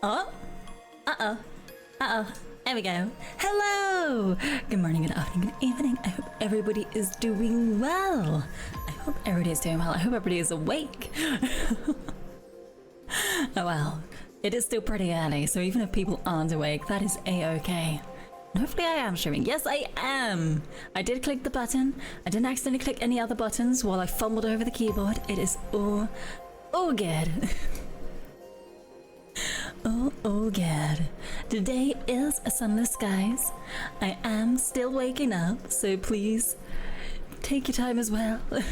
Oh? Uh-oh. Uh-oh. There we go. Hello! Good morning, good afternoon, good evening. I hope everybody is doing well. I hope everybody is doing well. I hope everybody is awake. Oh well. It is still pretty early, so even if people aren't awake, that is a-okay. And hopefully I am streaming. Yes, I am! I did click the button. I didn't accidentally click any other buttons while I fumbled over the keyboard. It is all good. Oh good. Today is a sunless skies. I am still waking up, so please take your time as well. Bananas!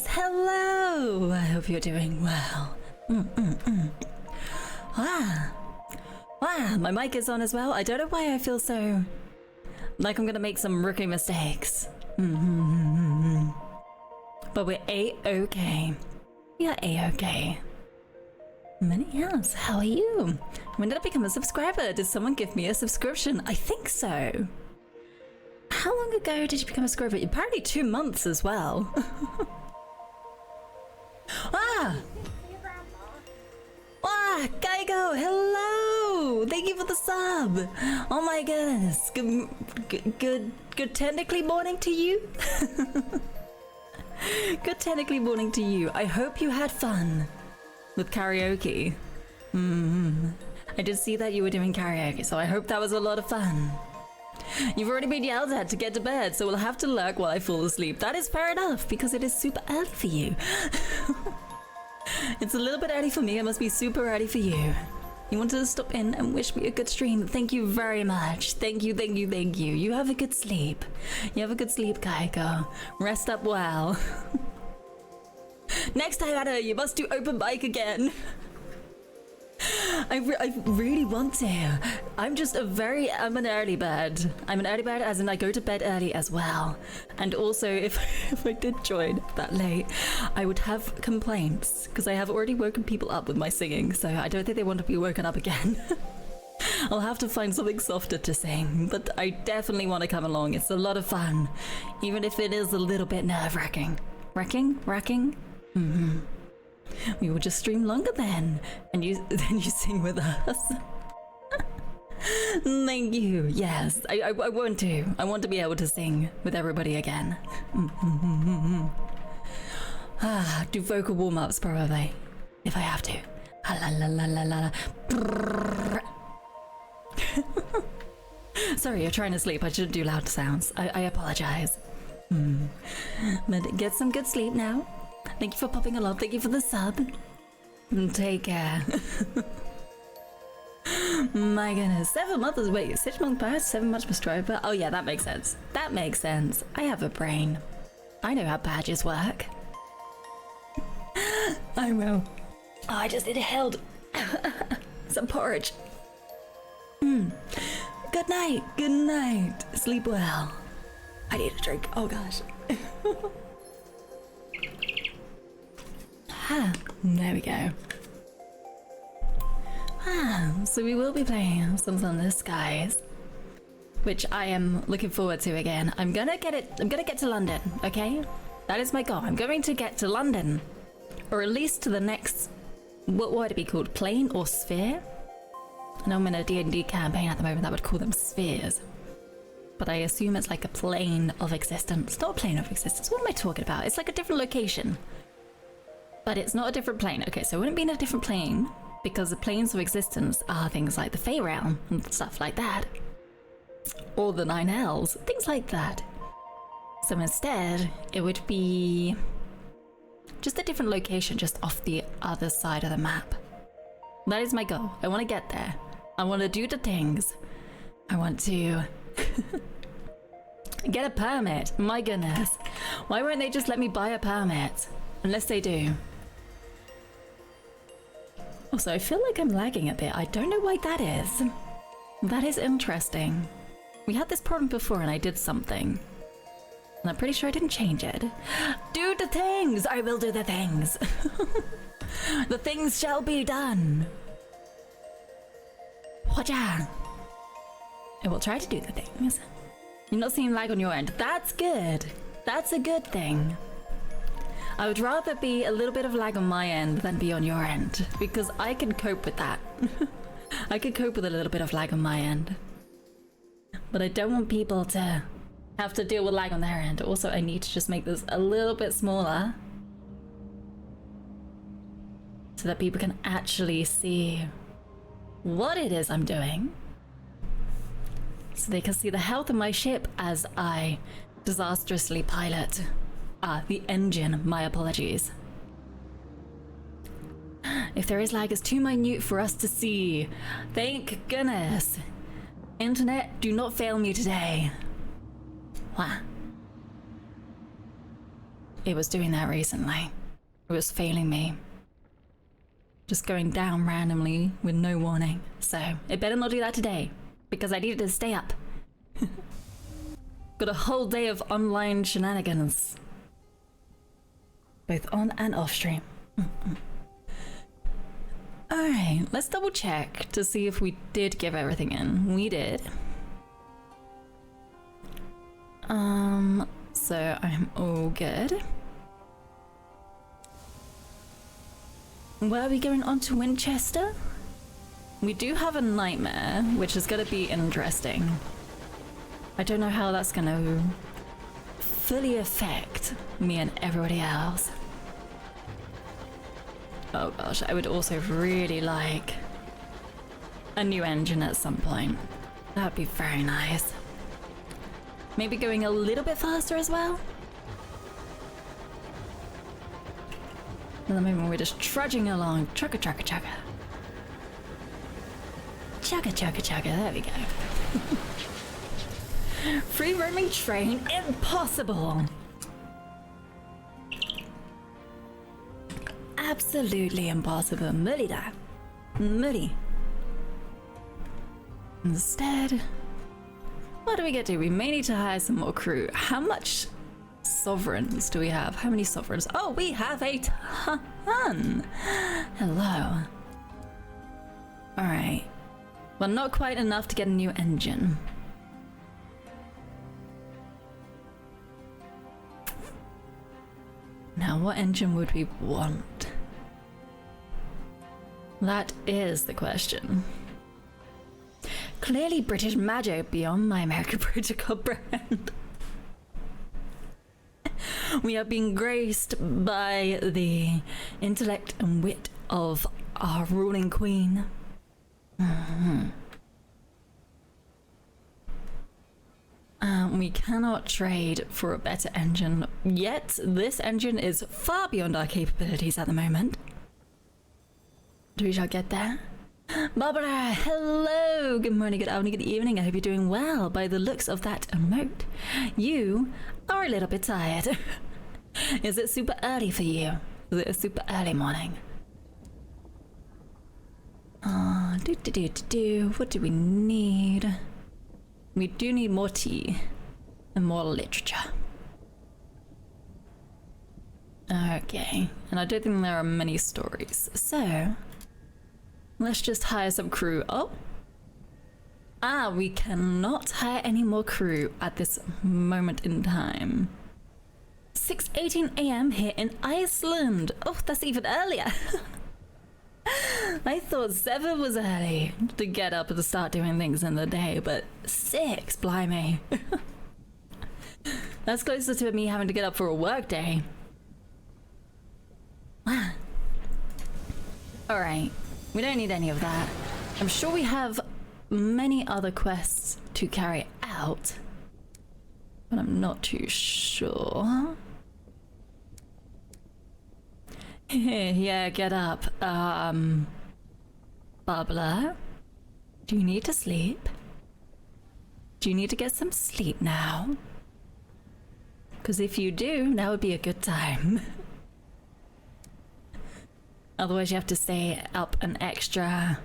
Hello! I hope you're doing well. Wow, my mic is on as well. I don't know why I feel so like I'm gonna make some rookie mistakes. But we're a-okay. We are a-okay. Many yes, how are you? When did I become a subscriber? Did someone give me a subscription? I think so. How long ago did you become a subscriber? Apparently 2 months as well. Geigo, hello! Thank you for the sub! Oh my goodness. Good technically morning to you? Good technically morning to you. I hope you had fun with karaoke. I did see that you were doing karaoke, so I hope that was a lot of fun. You've already been yelled at to get to bed, so we'll have to lurk while I fall asleep. That is fair enough, because it is super early for you. It's a little bit early for me, it must be super early for you. You wanted to stop in and wish me a good stream. Thank you very much. Thank you. You have a good sleep. You have a good sleep, Kaiko. Rest up well. Next time, Anna, you must do open mic again. I really want to. I'm an early bird. I'm an early bird as in I go to bed early as well. And also, if I did join that late, I would have complaints because I have already woken people up with my singing, so I don't think they want to be woken up again. I'll have to find something softer to sing, but I definitely want to come along. It's a lot of fun, even if it is a little bit nerve-wracking. Wracking? We will just stream longer then you sing with us. Thank you. Yes, I want to. I want to be able to sing with everybody again. Do vocal warm-ups probably, if I have to. Sorry, you're trying to sleep. I shouldn't do loud sounds. I apologize. But get some good sleep now. Thank you for popping along. Thank you for the sub. Take care. My goodness. 7 months. Wait, 6 months past? 7 months subscriber? Oh yeah, that makes sense. That makes sense. I have a brain. I know how badges work. I will. Oh, I just inhaled some porridge. Good night. Good night. Sleep well. I need a drink. Oh gosh. There we go. So we will be playing some Sunless Skies, which I am looking forward to again. I'm gonna get to London, okay? That is my goal. I'm going to get to London, or at least to the next, what would it be called? Plane or sphere? I know I'm in a D&D campaign at the moment that would call them spheres, but I assume it's like a plane of existence. Not a plane of existence. What am I talking about? It's like a different location. But it's not a different plane. Okay, so it wouldn't be in a different plane because the planes of existence are things like the Fey Realm and stuff like that. Or the 9 Hells, things like that. So instead, it would be just a different location just off the other side of the map. That is my goal. I want to get there. I want to do the things. I want to get a permit. My goodness. Why won't they just let me buy a permit? Unless they do. Also, I feel like I'm lagging a bit. I don't know why that is. That is interesting. We had this problem before and I did something. And I'm pretty sure I didn't change it. Do the things! I will do the things! The things shall be done! Whatcha? I will try to do the things. You're not seeing lag on your end. That's good. That's a good thing. I would rather be a little bit of lag on my end than be on your end, because I can cope with that. I can cope with a little bit of lag on my end. But I don't want people to have to deal with lag on their end. Also, I need to just make this a little bit smaller so that people can actually see what it is I'm doing. So they can see the health of my ship as I disastrously pilot. The engine, my apologies. If there is lag, it's too minute for us to see. Thank goodness. Internet, do not fail me today. Wow. It was doing that recently. It was failing me. Just going down randomly with no warning. So, it better not do that today, because I needed to stay up. Got a whole day of online shenanigans. Both on and off stream. Alright, let's double check to see if we did give everything in. We did. So I'm all good. Where are we going on to Winchester? We do have a nightmare, which is going to be interesting. I don't know how that's going to fully affect me and everybody else. Oh gosh, I would also really like a new engine at some point. That would be very nice. Maybe going a little bit faster as well? At the moment we're just trudging along. Chugga chugga chugga. Chugga chugga chugga, there we go. Free roaming train, impossible! Absolutely impossible. Mully da. Mully. Instead, what do we get to? We may need to hire some more crew. How much sovereigns do we have? How many sovereigns? Oh, we have a ton! Hello. Alright. Well, not quite enough to get a new engine. Now, what engine would we want? That is the question. Clearly British magic beyond my American protocol brand. We are being graced by the intellect and wit of our ruling queen. We cannot trade for a better engine, yet this engine is far beyond our capabilities at the moment. We shall get there. Barbara, hello! Good morning, good afternoon, good evening. I hope you're doing well. By the looks of that emote, you are a little bit tired. Is it super early for you? Is it a super early morning? What do we need? We do need more tea and more literature. Okay, and I don't think there are many stories, so let's just hire some crew. Oh! We cannot hire any more crew at this moment in time. 6:18 a.m. here in Iceland. Oh, that's even earlier. I thought 7 was early to get up and start doing things in the day, but 6, blimey. That's closer to me having to get up for a work day. Wow. Alright, we don't need any of that. I'm sure we have many other quests to carry out, but I'm not too sure. Yeah, get up. Bubbler, do you need to sleep? Do you need to get some sleep now? Because if you do, now would be a good time. Otherwise you have to stay up an extra,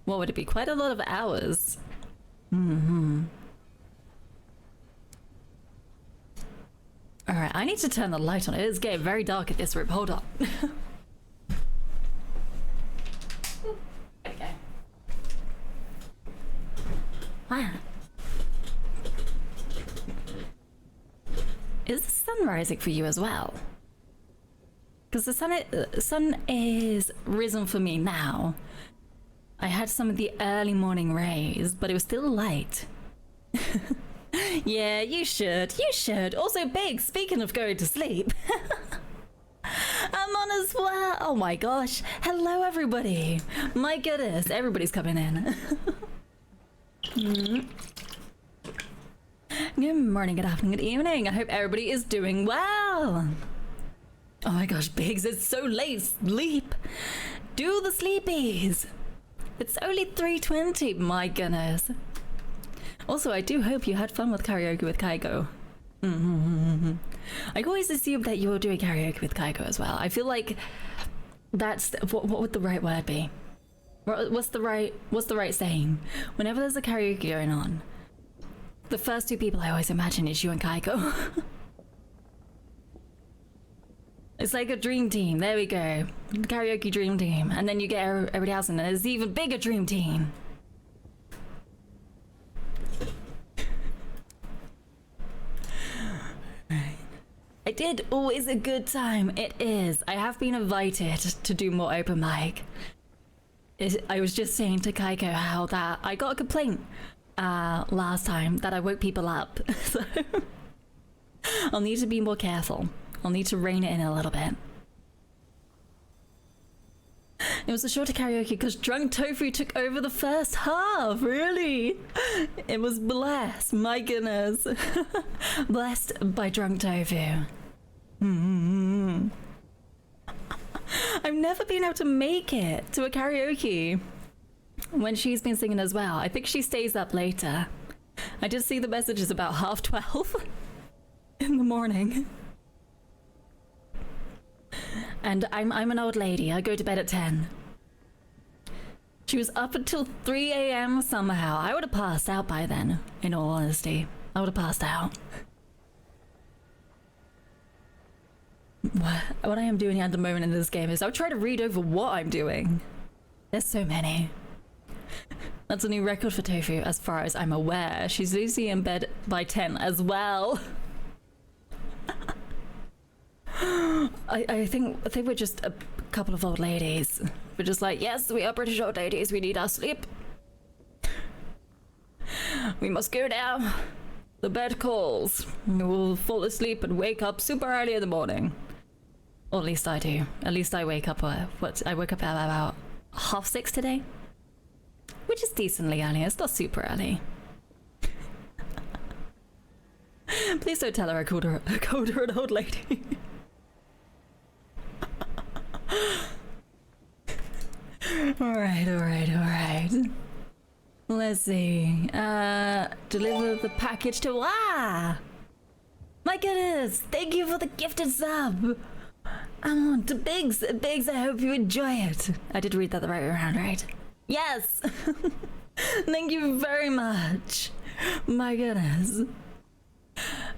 what would it be? Quite a lot of hours. Alright, I need to turn the light on. It is getting very dark at this room. Hold on. Okay. Wow. Is the sun rising for you as well? Because the sun is risen for me now. I had some of the early morning rays, but it was still light. Yeah, you should. You should. Also, Big, speaking of going to sleep, I'm on as well. Oh my gosh. Hello, everybody. My goodness, everybody's coming in. Good morning, good afternoon, good evening. I hope everybody is doing well. Oh my gosh, Biggs, it's so late. Sleep. Do the sleepies. It's only 3:20. My goodness. Also, I do hope you had fun with karaoke with Kaiko. I always assume that you were doing karaoke with Kaiko as well. I feel like that's what would the right word be? What's the right saying? Whenever there's a karaoke going on, the first two people I always imagine is you and Kaiko. It's like a dream team. There we go. The karaoke dream team. And then you get everybody else and there's an even bigger dream team. I did. Always a good time. It is. I have been invited to do more open mic. I was just saying to Kaiko how that I got a complaint last time that I woke people up. So I'll need to be more careful. I'll need to rein it in a little bit. It was a shorter karaoke because Drunk Tofu took over the first half. Really? It was blessed. My goodness. Blessed by Drunk Tofu. I've never been able to make it to a karaoke when she's been singing as well. I think she stays up later. I just see the messages about 12:30 in the morning. And I'm an old lady. I go to bed at 10. She was up until 3 a.m. somehow. I would have passed out by then, in all honesty. I would have passed out. What I am doing at the moment in this game is I'll try to read over what I'm doing. There's so many. That's a new record for Tofu, as far as I'm aware. She's usually in bed by 10 as well. I think we're just a couple of old ladies. We're just like, yes, we are British old ladies. We need our sleep. We must go now. The bed calls. We will fall asleep and wake up super early in the morning. Or at least I do. At least I wake up. I woke up at about 6:30 today, which is decently early. It's not super early. Please don't tell her I called her an old lady. All right. Let's see. Deliver the package to my goodness! Thank you for the gifted sub. To Biggs. Biggs, I hope you enjoy it. I did read that the right way around, right? Yes. Thank you very much. My goodness.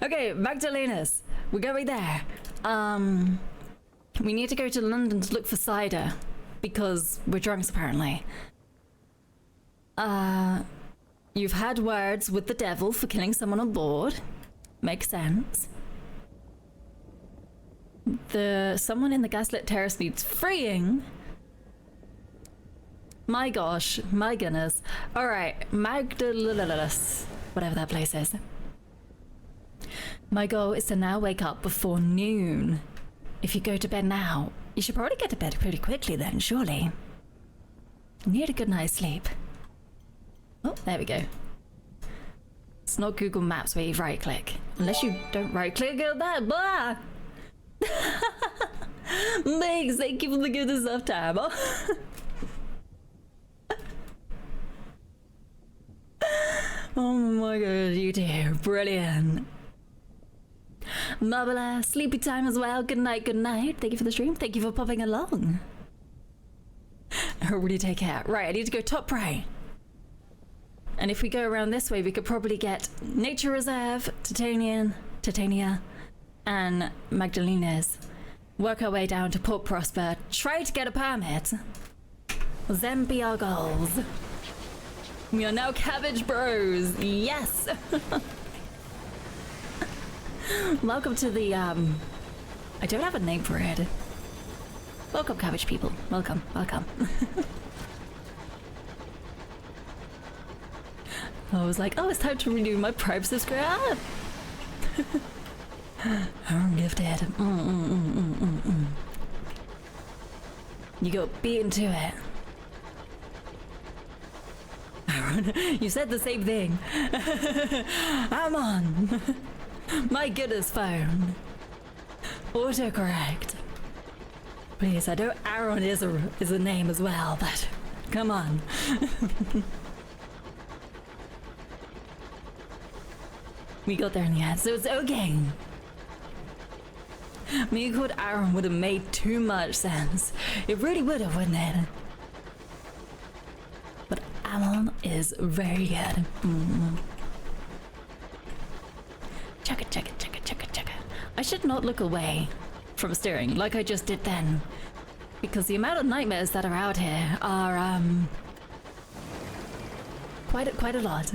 Okay, Magdalena's. We're going there. We need to go to London to look for cider because we're drunks apparently. You've had words with the devil for killing someone on board. Makes sense. Someone in the gaslit terrace needs freeing. My gosh, my goodness. All right, Magdalena's, whatever that place is. My goal is to now wake up before noon. If you go to bed now, you should probably get to bed pretty quickly then, surely. Need a good night's sleep. Oh, there we go. It's not Google Maps where you right click. Unless you don't right click at that, blah! Thanks, thank you for the good stuff, Tab. Oh my god, you do. Brilliant. Marbella, sleepy time as well. Good night, good night. Thank you for the stream. Thank you for popping along. Everybody take care. Right, I need to go top right. And if we go around this way, we could probably get Nature Reserve, Titania, and Magdalena's. Work our way down to Port Prosper. Try to get a permit. Them be our goals. We are now Cabbage Bros. Yes. Welcome to the I don't have a name for it. Welcome, cabbage people. Welcome, welcome. I was like, oh, it's time to renew my Prime subscribe. I'm gifted. You got beaten to it. You said the same thing. I'm on. My goodness, phone. Autocorrect. Please, I know Aaron is a name as well, but come on. We got there in the end, so it's okay. Me called Aaron would have made too much sense. It really would have, wouldn't it? But Amon is very good. Check it, check it, check it, check it, check it. I should not look away from steering like I just did then, because the amount of nightmares that are out here are quite a lot.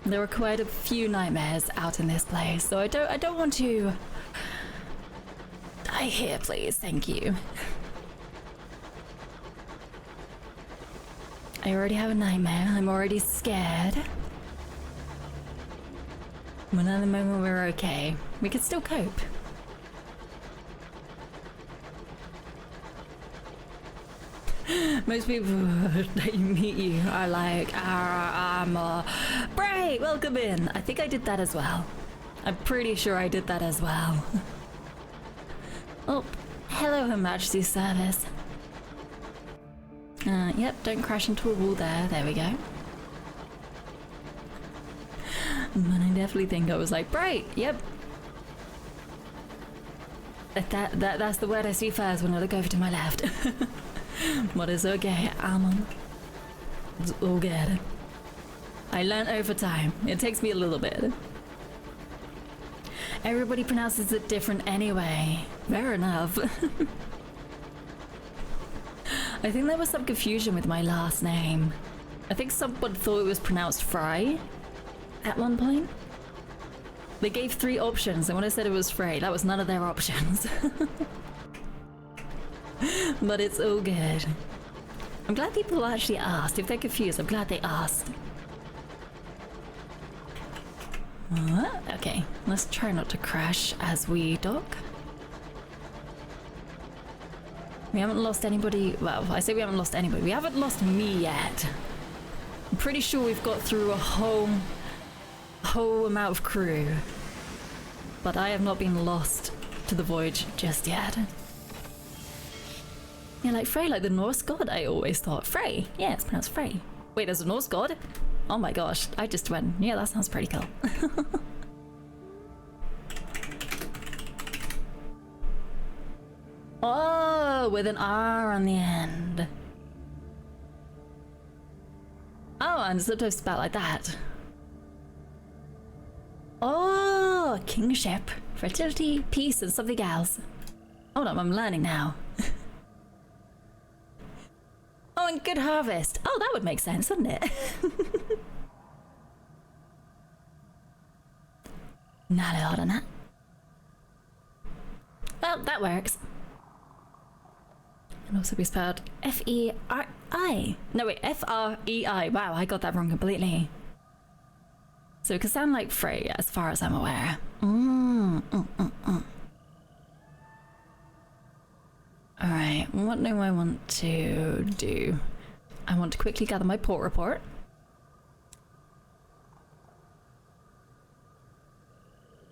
There are quite a few nightmares out in this place, so I don't want to die here, please. Thank you. I already have a nightmare. I'm already scared. But at the moment we're okay. We can still cope. Most people that meet you are like, Bray, welcome in. I think I did that as well. I'm pretty sure I did that as well. Oh, hello, Her Majesty's service. Yep, don't crash into a wall there. There we go. But I definitely think I was like, Bray, yep. That's the word I see first when I look over to my left. But it's okay, Almond. It's all good. I learned over time. It takes me a little bit. Everybody pronounces it different anyway. Fair enough. I think there was some confusion with my last name. I think someone thought it was pronounced Fry at one point. They gave 3 options, and when I said it was Frey, that was none of their options. But it's all good. I'm glad people actually asked. If they're confused, I'm glad they asked. Okay, let's try not to crash as we dock. We haven't lost anybody. Well, I say we haven't lost anybody. We haven't lost me yet. I'm pretty sure we've got through a whole amount of crew. But I have not been lost to the voyage just yet. Yeah, like Frey, like the Norse god, I always thought. Frey. Yeah, it's pronounced Frey. Wait, there's a Norse god? Oh my gosh, I just went, yeah, that sounds pretty cool. Oh, with an R on the end. Oh, and sometimes spelled like that. Oh, kingship, fertility, peace, and something else. Hold on, I'm learning now. Oh, and good harvest. Oh, that would make sense, wouldn't it? Not a lot on that. Well, that works. And also be spelled F-E-R-I. No, wait, F-R-E-I. Wow, I got that wrong completely. So it could sound like Frey, as far as I'm aware. Alright, what do I want to do? I want to quickly gather my port report.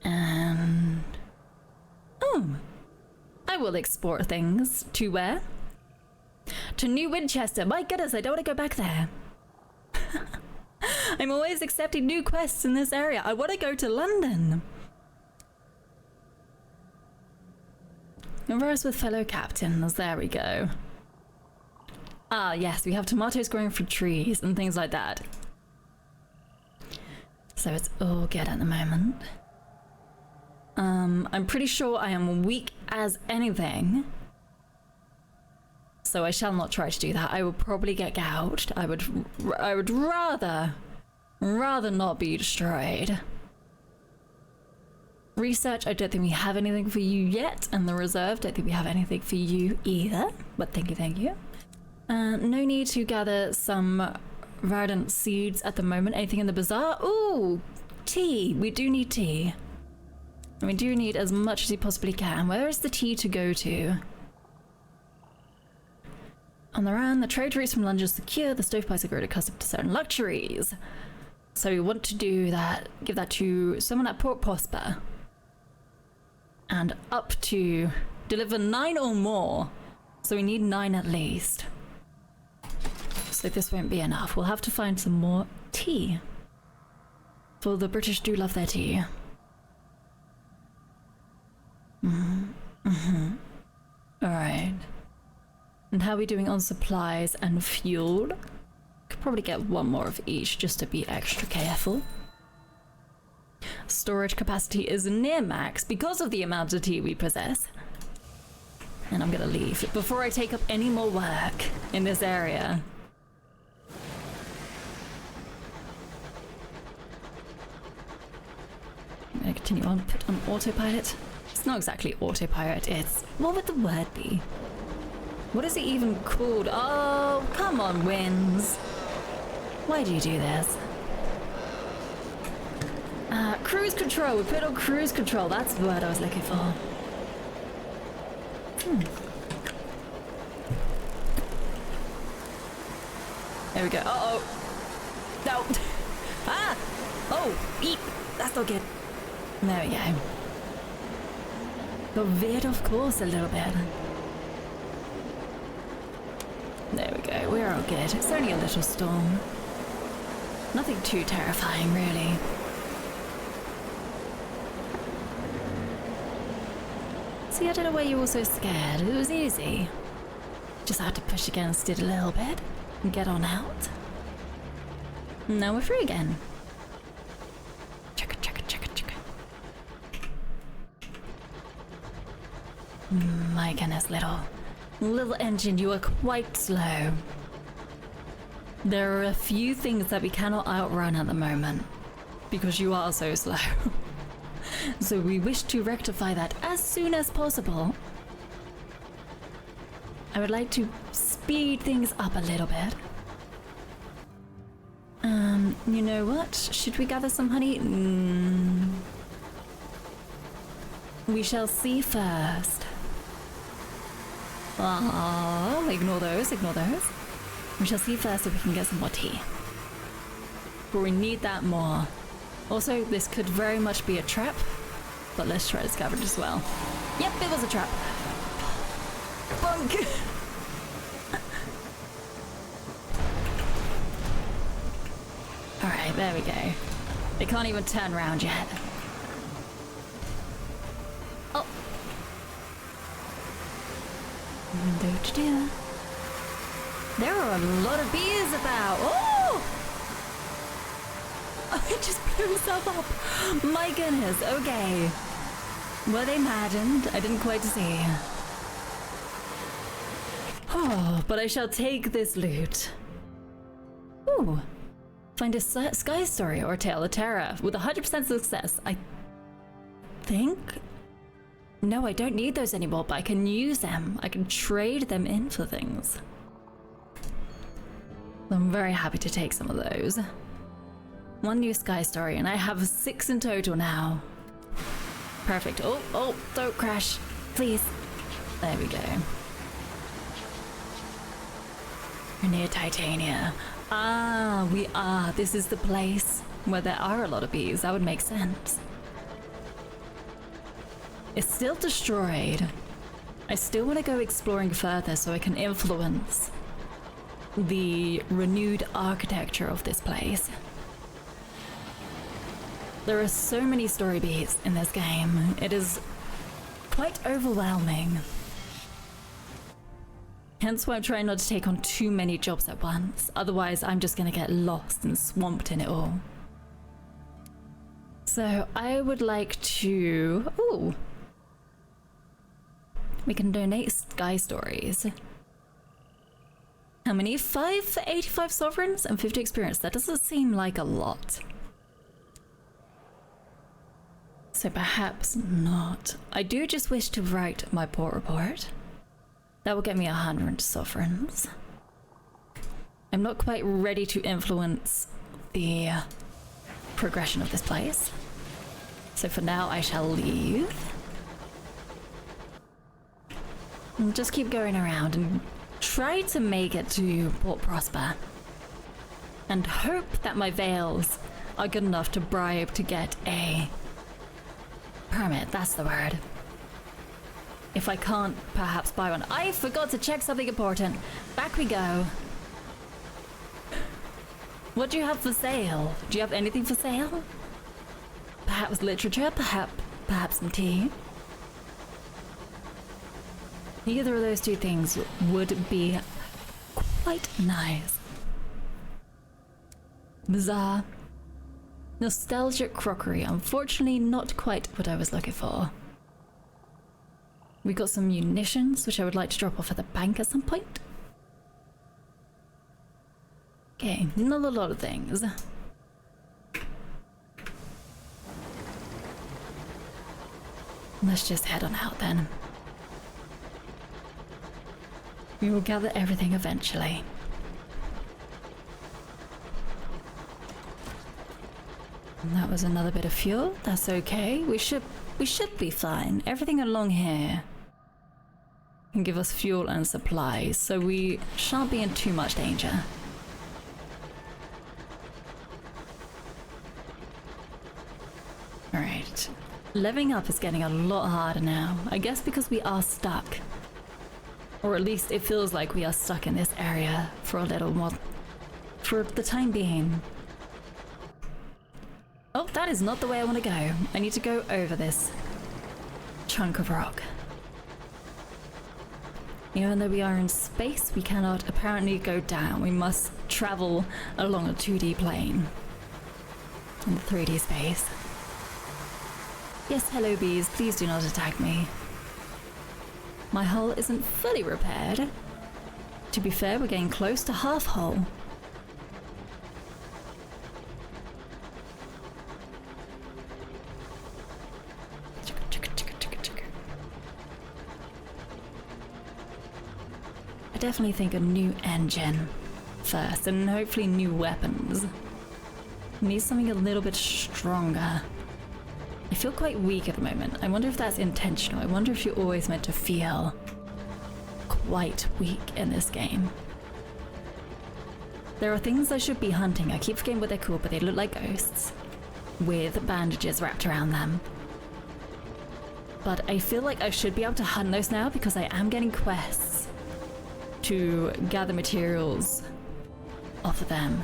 And... oh! I will export things. To where? To New Winchester. My goodness, I don't want to go back there. I'm always accepting new quests in this area. I want to go to London. Converse with fellow captains. There we go. Ah, yes, we have tomatoes growing from trees and things like that. So it's all good at the moment. I'm pretty sure I am weak as anything. So I shall not try to do that. I will probably get gouged. I would rather not be destroyed. Research, I don't think we have anything for you yet, and the reserve, don't think we have anything for you either, but thank you, thank you. No need to gather some verdant seeds at the moment. Anything in the bazaar? Ooh, tea. We do need tea. And we do need as much as you possibly can. Where is the tea to go to? On the run, the trade routes from London are secure. The stovepipes are grown accustomed to certain luxuries. So we want to do that, give that to someone at Port Prosper. And up to deliver 9 or more. So we need 9 at least. So this won't be enough. We'll have to find some more tea. For the British do love their tea. Alright. And how are we doing on supplies and fuel? Could probably get 1 more of each just to be extra careful. Storage capacity is near max because of the amount of tea we possess. And I'm gonna leave before I take up any more work in this area. I'm gonna continue on, put on autopilot. It's not exactly autopilot, it's... what would the word be? What is it even called? Oh, come on, Winds. Why do you do this? Cruise control. We put on cruise control. That's the word I was looking for. There we go. Uh-oh. No. Ah! Oh, eat. That's not good. There we go. Got veered off course a little bit. There we go. We're all good. It's only a little storm. Nothing too terrifying, really. See, I don't know why you were so scared. It was easy. Just had to push against it a little bit and get on out. Now we're free again. Chugga, chugga, chugga, chugga. My goodness, little engine, you are quite slow. There are a few things that we cannot outrun at the moment because you are so slow. So we wish to rectify that as soon as possible. I would like to speed things up a little bit. You know what? Should we gather some honey? We shall see first. Oh, ignore those, ignore those. We shall see first if we can get some more tea. But we need that more. Also, this could very much be a trap, but let's try to scavenge as well. Yep, it was a trap. Bunk! Alright, there we go. They can't even turn around yet. Oh! There are a lot of bees about! Oh! Oh, it just blew himself up! My goodness, okay. Were they maddened? I didn't quite see. Oh, but I shall take this loot. Ooh. Find a sky story or tale of terror with 100% success. I think... No, I don't need those anymore, but I can use them. I can trade them in for things. I'm very happy to take some of those. 1 new sky story, and I have 6 in total now. Perfect. Oh, don't crash. Please. There we go. We're near Titania. Ah, we are. This is the place where there are a lot of bees. That would make sense. It's still destroyed. I still want to go exploring further so I can influence the renewed architecture of this place. There are so many story beats in this game. It is quite overwhelming. Hence why I'm trying not to take on too many jobs at once. Otherwise, I'm just going to get lost and swamped in it all. So I would like to... Ooh. We can donate sky stories. How many? 5 for 85 sovereigns and 50 experience. That doesn't seem like a lot. So perhaps not. I do just wish to write my port report. That will get me 100 sovereigns. I'm not quite ready to influence the progression of this place. So for now, I shall leave. And just keep going around and try to make it to Port Prosper. And hope that my veils are good enough to bribe to get a permit, that's the word. If I can't perhaps buy one. I forgot to check something important. Back we go. What do you have for sale? Do you have anything for sale? Perhaps literature, perhaps some tea. Either of those two things would be quite nice. Bizarre. Nostalgic crockery. Unfortunately, not quite what I was looking for. We got some munitions, which I would like to drop off at the bank at some point. Okay, not a lot of things. Let's just head on out then. We will gather everything eventually. And that was another bit of fuel. That's okay. We should be fine. Everything along here can give us fuel and supplies, so we shan't be in too much danger. Alright. Leveling up is getting a lot harder now. I guess because we are stuck. Or at least it feels like we are stuck in this area for a little more. For the time being. Oh, that is not the way I want to go. I need to go over this chunk of rock. Even though we are in space, we cannot apparently go down. We must travel along a 2D plane in the 3D space. Yes, hello bees, please do not attack me. My hull isn't fully repaired. To be fair, we're getting close to half hull. I definitely think a new engine first, and hopefully new weapons. Need something a little bit stronger. I feel quite weak at the moment. I wonder if that's intentional. I wonder if you're always meant to feel quite weak in this game. There are things I should be hunting. I keep forgetting what they're called, but they look like ghosts with bandages wrapped around them. But I feel like I should be able to hunt those now because I am getting quests to gather materials off of them.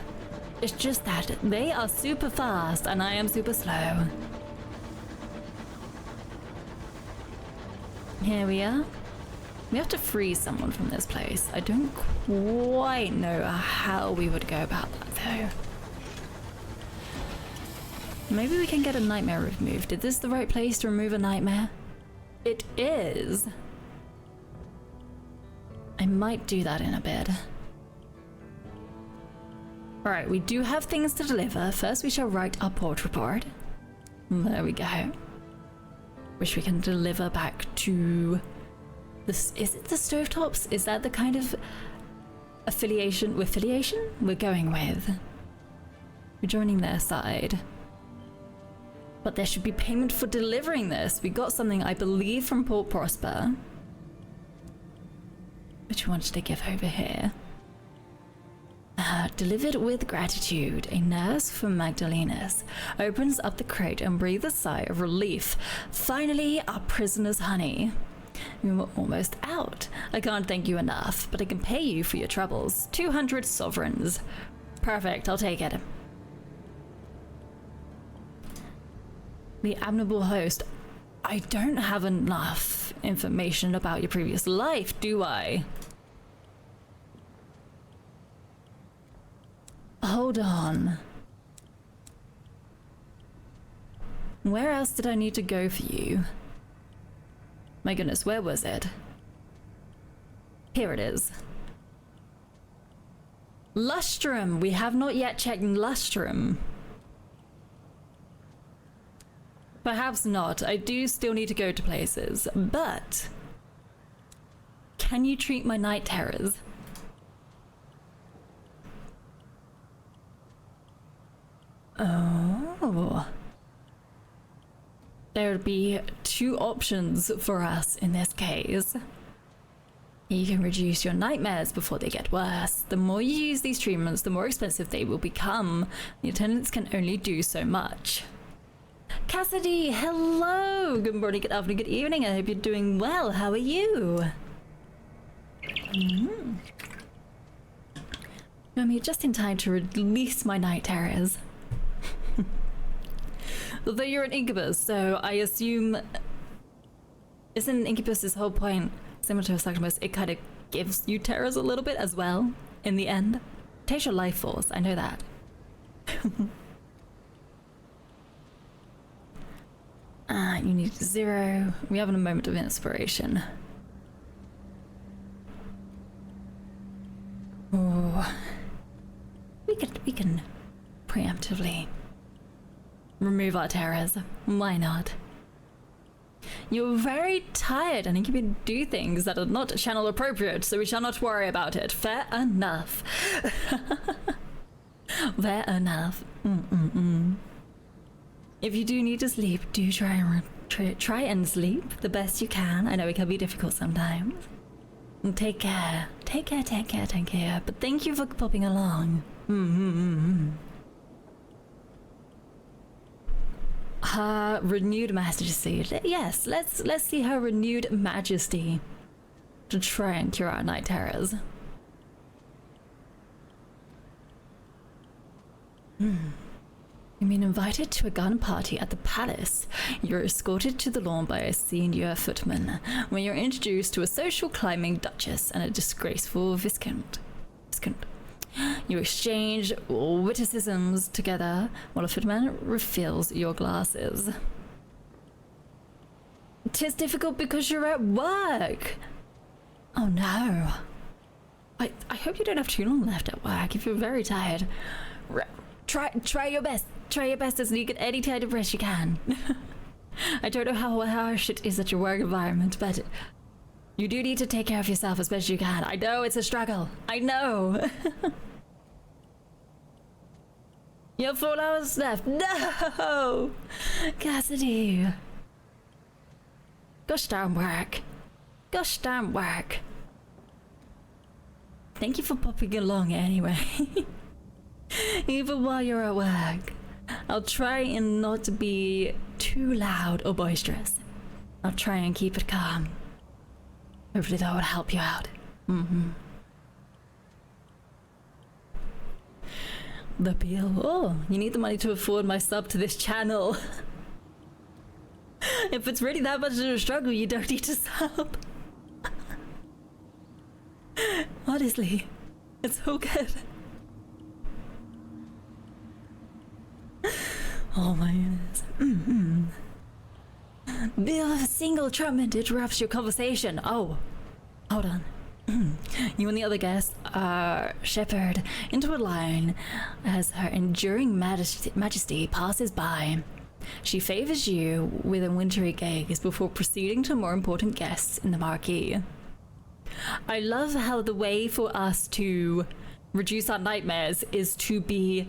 It's just that they are super fast and I am super slow. Here we are. We have to free someone from this place. I don't quite know how we would go about that though. Maybe we can get a nightmare removed. Is this the right place to remove a nightmare? It is. I might do that in a bit. Alright, we do have things to deliver. First we shall write our port report. There we go. Which we can deliver back to this. Is it the Stovetops? Is that the kind of affiliation we're going with? We're joining their side. But there should be payment for delivering this. We got something, I believe, from Port Prosper, which we wanted to give over here. Delivered with gratitude. A nurse from Magdalena's opens up the crate and breathes a sigh of relief. Finally, our prisoner's honey. We were almost out. I can't thank you enough, but I can pay you for your troubles. 200 sovereigns. Perfect, I'll take it. The admirable host. I don't have enough information about your previous life, do I? Hold on. Where else did I need to go for you? My goodness, where was it? Here it is. Lustrum! We have not yet checked Lustrum. Perhaps not. I do still need to go to places, but Can you treat my night terrors? Oh. There would be two options for us in this case. You can reduce your nightmares before they get worse. The more you use these treatments, the more expensive they will become. The attendants can only do so much. Cassidy, hello! Good morning, good afternoon, good evening. I hope you're doing well. How are you? I'm here just in time to release my night terrors. Although you're an incubus, so I assume... Isn't incubus's whole point similar to a succubus? It kind of gives you terrors a little bit as well, in the end. Takes your life force, I know that. You need 0. We have a moment of inspiration. Oh, we can preemptively remove our terrors. Why not? You're very tired, and you can do things that are not channel appropriate, so we shall not worry about it. Fair enough. Fair enough. If you do need to sleep, do try and sleep the best you can. I know it can be difficult sometimes. And take care. Take care. But thank you for popping along. Her renewed majesty. Yes, let's see her renewed majesty to try and cure our night terrors. You've been invited to a garden party at the palace. You're escorted to the lawn by a senior footman, when you're introduced to a social climbing duchess and a disgraceful viscount. You exchange witticisms together while a footman refills your glasses. 'Tis difficult because you're at work. Oh no. I hope you don't have too long left at work if you're very tired. Try your best. Try your best as you get any kind of rest you can. I don't know how harsh it is at your work environment, but you do need to take care of yourself as best as you can. I know it's a struggle. I know. You have 4 hours left. No! Cassidy. Gosh darn work. Gosh darn work. Thank you for popping along anyway. Even while you're at work. I'll try and not be too loud or boisterous. I'll try and keep it calm. Hopefully that would help you out. The bill. Oh, you need the money to afford my sub to this channel. If it's really that much of a struggle, you don't need to sub. Honestly, it's all good. Oh my goodness. Bill of a single trumpet interrupts your conversation. Oh, hold on. You and the other guests are shepherded into a line as her enduring majesty passes by. She favors you with a wintry gaze before proceeding to more important guests in the marquee. I love how the way for us to reduce our nightmares is to be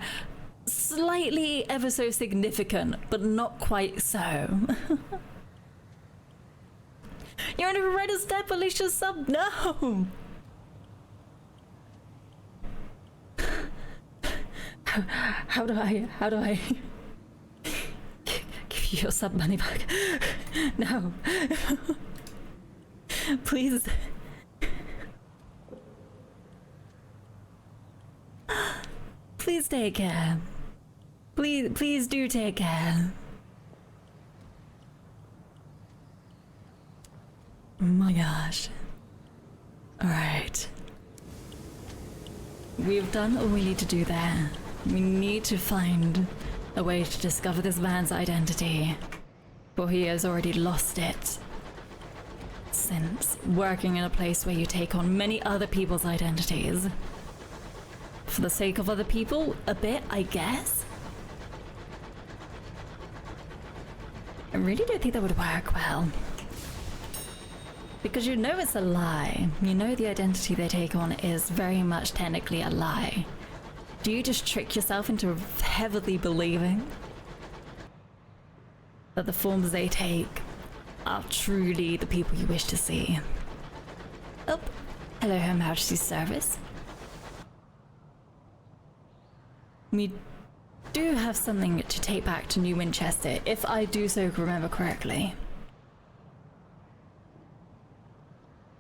slightly ever so significant, but not quite so. You're on a right step, Alicia sub. No. How do I give you your sub money back? No. Please. Please take care. Please do take care. Oh my gosh. Alright. We've done all we need to do there. We need to find a way to discover this man's identity, for he has already lost it. Since working in a place where you take on many other people's identities. For the sake of other people, a bit, I guess? I really don't think that would work well. Because you know it's a lie. You know the identity they take on is very much technically a lie. Do you just trick yourself into heavily believing that the forms they take are truly the people you wish to see? Oh, hello, Her Majesty's service. We do have something to take back to New Winchester, if I do so remember correctly.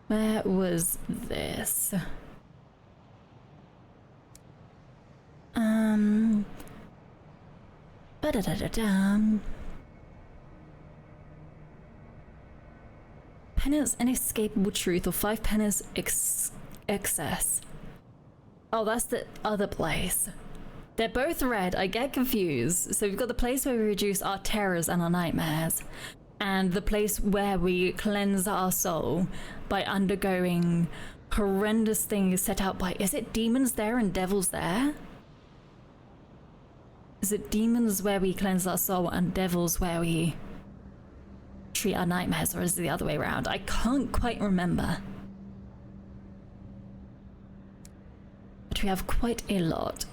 Where was this? Ba-da-da-da-dum. Penance inescapable truth or 5 penance excess. Oh, that's the other place. They're both red. I get confused. So we've got the place where we reduce our terrors and our nightmares, and the place where we cleanse our soul by undergoing horrendous things set out by... Is it demons there and devils there? Is it demons where we cleanse our soul and devils where we treat our nightmares, or is it the other way around? I can't quite remember. But we have quite a lot.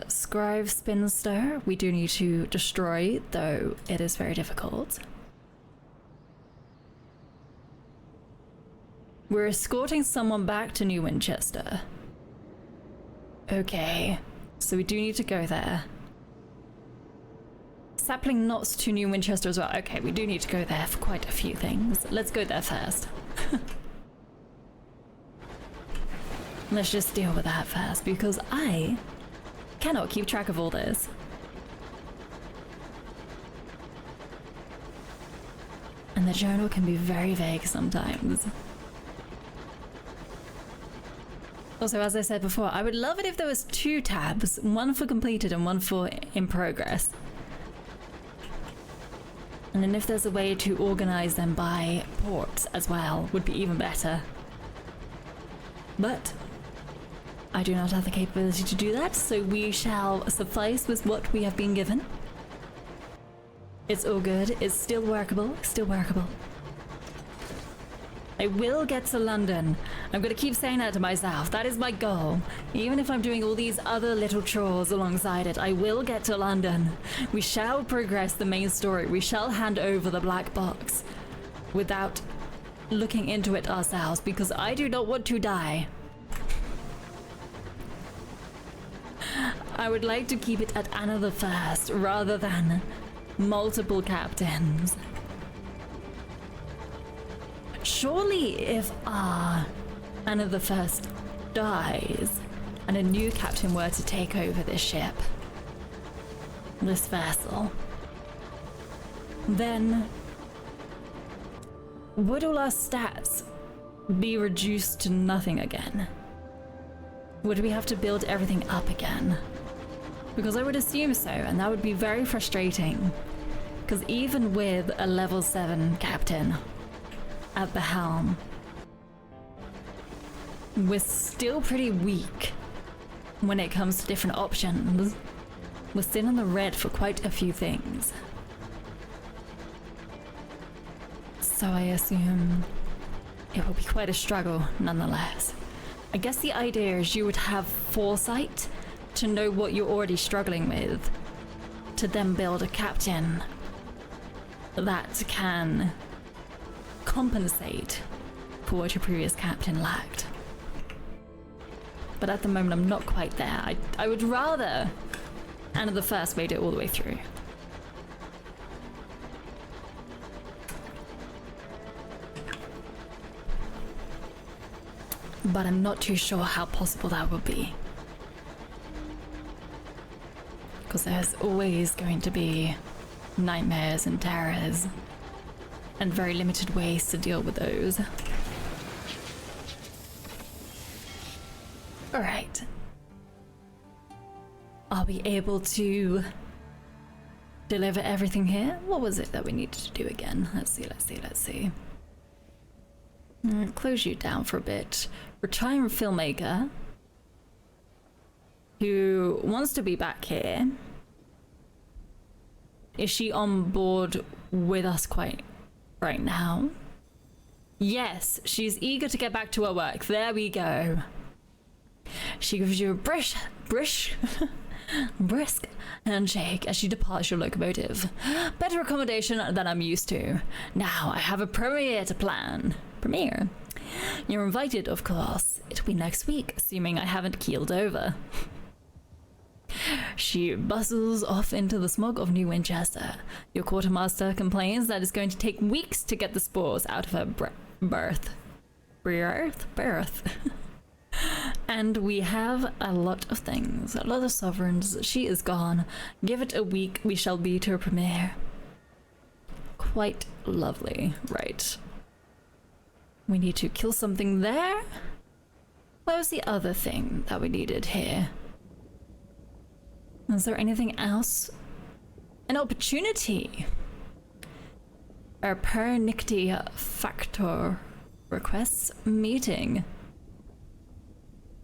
Scribe Spinster, we do need to destroy, though it is very difficult. We're escorting someone back to New Winchester. Okay, so we do need to go there. Sapling knots to New Winchester as well. Okay, we do need to go there for quite a few things. Let's go there first. Let's just deal with that first, because I cannot keep track of all this. And the journal can be very vague sometimes. Also, as I said before, I would love it if there was 2 tabs, one for completed and one for in progress. And then if there's a way to organize them by ports as well, would be even better. But I do not have the capability to do that, so we shall suffice with what we have been given. It's all good. It's still workable. Still workable. I will get to London. I'm going to keep saying that to myself. That is my goal. Even if I'm doing all these other little chores alongside it, I will get to London. We shall progress the main story. We shall hand over the black box without looking into it ourselves, because I do not want to die. I would like to keep it at Anna the First rather than multiple captains. Surely if Anna the First dies and a new captain were to take over this ship, this vessel, then would all our stats be reduced to nothing again? Would we have to build everything up again? Because I would assume so, and that would be very frustrating. Because even with a level 7 captain at the helm, we're still pretty weak when it comes to different options. We're still in the red for quite a few things. So I assume it will be quite a struggle nonetheless. I guess the idea is you would have foresight to know what you're already struggling with, to then build a captain that can compensate for what your previous captain lacked. But at the moment I'm not quite there. I would rather Anna the First made it all the way through. But I'm not too sure how possible that would be. Because there's always going to be nightmares and terrors, and very limited ways to deal with those. Alright. Are we able to deliver everything here? What was it that we needed to do again? Let's see. Close you down for a bit. Retiring filmmaker who wants to be back here. Is she on board with us quite right now? Yes, she's eager to get back to her work. There we go. She gives you a brisk handshake as she departs your locomotive. Better accommodation than I'm used to. Now I have a premiere to plan. Premiere? You're invited, of course. It'll be next week, assuming I haven't keeled over. She bustles off into the smog of New Winchester. Your quartermaster complains that it's going to take weeks to get the spores out of her birth. And we have a lot of things, a lot of sovereigns. She is gone. Give it a week, we shall be to a premiere. Quite lovely, right? We need to kill something there. What was the other thing that we needed here? Is there anything else? An opportunity. A pernicity factor requests meeting.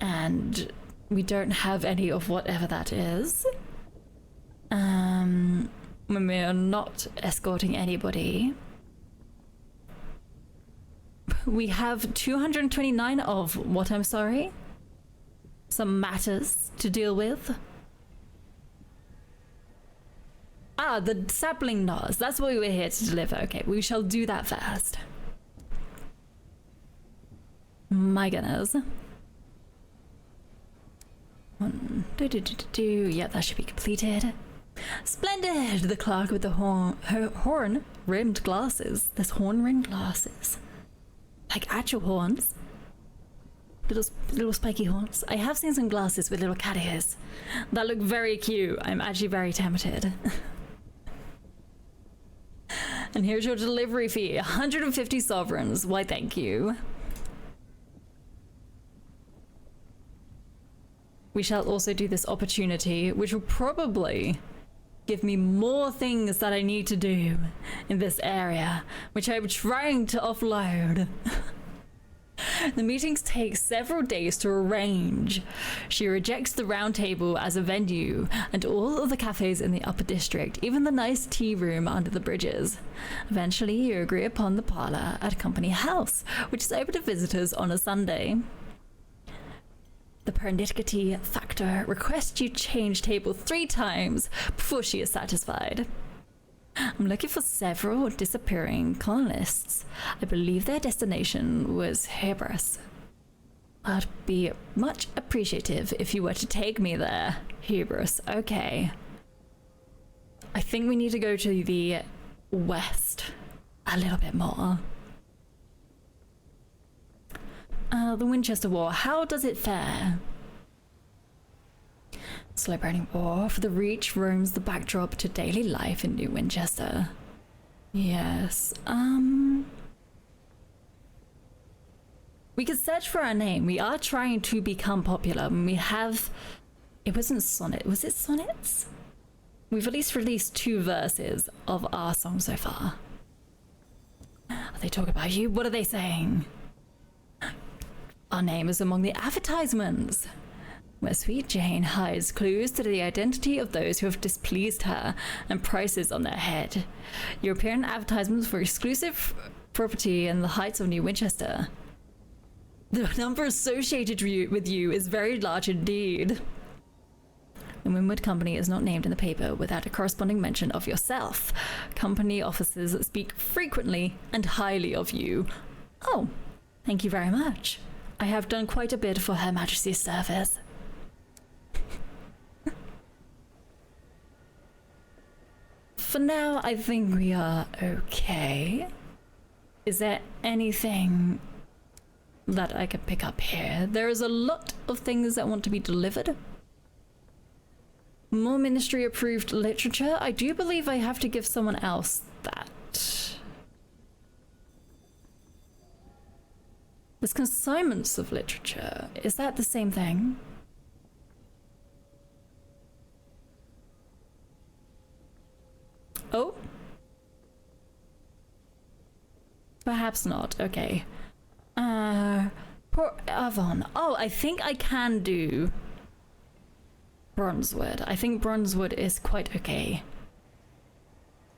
And we don't have any of whatever that is. When we're not escorting anybody. We have 229 of what, I'm sorry? Some matters to deal with. Ah, the sapling knobs. That's what we were here to deliver. Okay, we shall do that first. My goodness. Yeah, that should be completed. Splendid! The clerk with the horn-rimmed glasses. There's horn-rimmed glasses. Like actual horns. Little spiky horns. I have seen some glasses with little cat ears that look very cute. I'm actually very tempted. And here's your delivery fee, 150 sovereigns. Why, thank you. We shall also do this opportunity, which will probably give me more things that I need to do in this area, which I'm trying to offload. The meetings take several days to arrange. She rejects the round table as a venue and all of the cafes in the upper district, even the nice tea room under the bridges. Eventually, you agree upon the parlor at Company House, which is open to visitors on a Sunday. The pernicity factor requests you change table 3 times before she is satisfied. I'm looking for several disappearing colonists. I believe their destination was Hybris. I'd be much appreciative if you were to take me there. Hybris, okay. I think we need to go to the west a little bit more. The Winchester War, how does it fare? Slow burning war for the Reach roams the backdrop to daily life in New Winchester. Yes, we could search for our name. We are trying to become popular. We have, it wasn't sonnet, was it sonnets? We've at least released 2 verses of our song so far. Are they talking about you? What are they saying? Our name is among the advertisements, where Sweet Jane hides clues to the identity of those who have displeased her and prices on their head. You appear in advertisements for exclusive property in the heights of New Winchester. The number associated with you is very large indeed. The Winwood Company is not named in the paper without a corresponding mention of yourself. Company officers speak frequently and highly of you. Oh, thank you very much. I have done quite a bit for Her Majesty's service. For now, I think we are okay. Is there anything that I can pick up here? There is a lot of things that want to be delivered. More ministry-approved literature. I do believe I have to give someone else that. There's consignments of literature. Is that the same thing? Oh? Perhaps not. Okay. Poor Avon. Oh, I think I can do Bronzewood. I think Bronzewood is quite okay.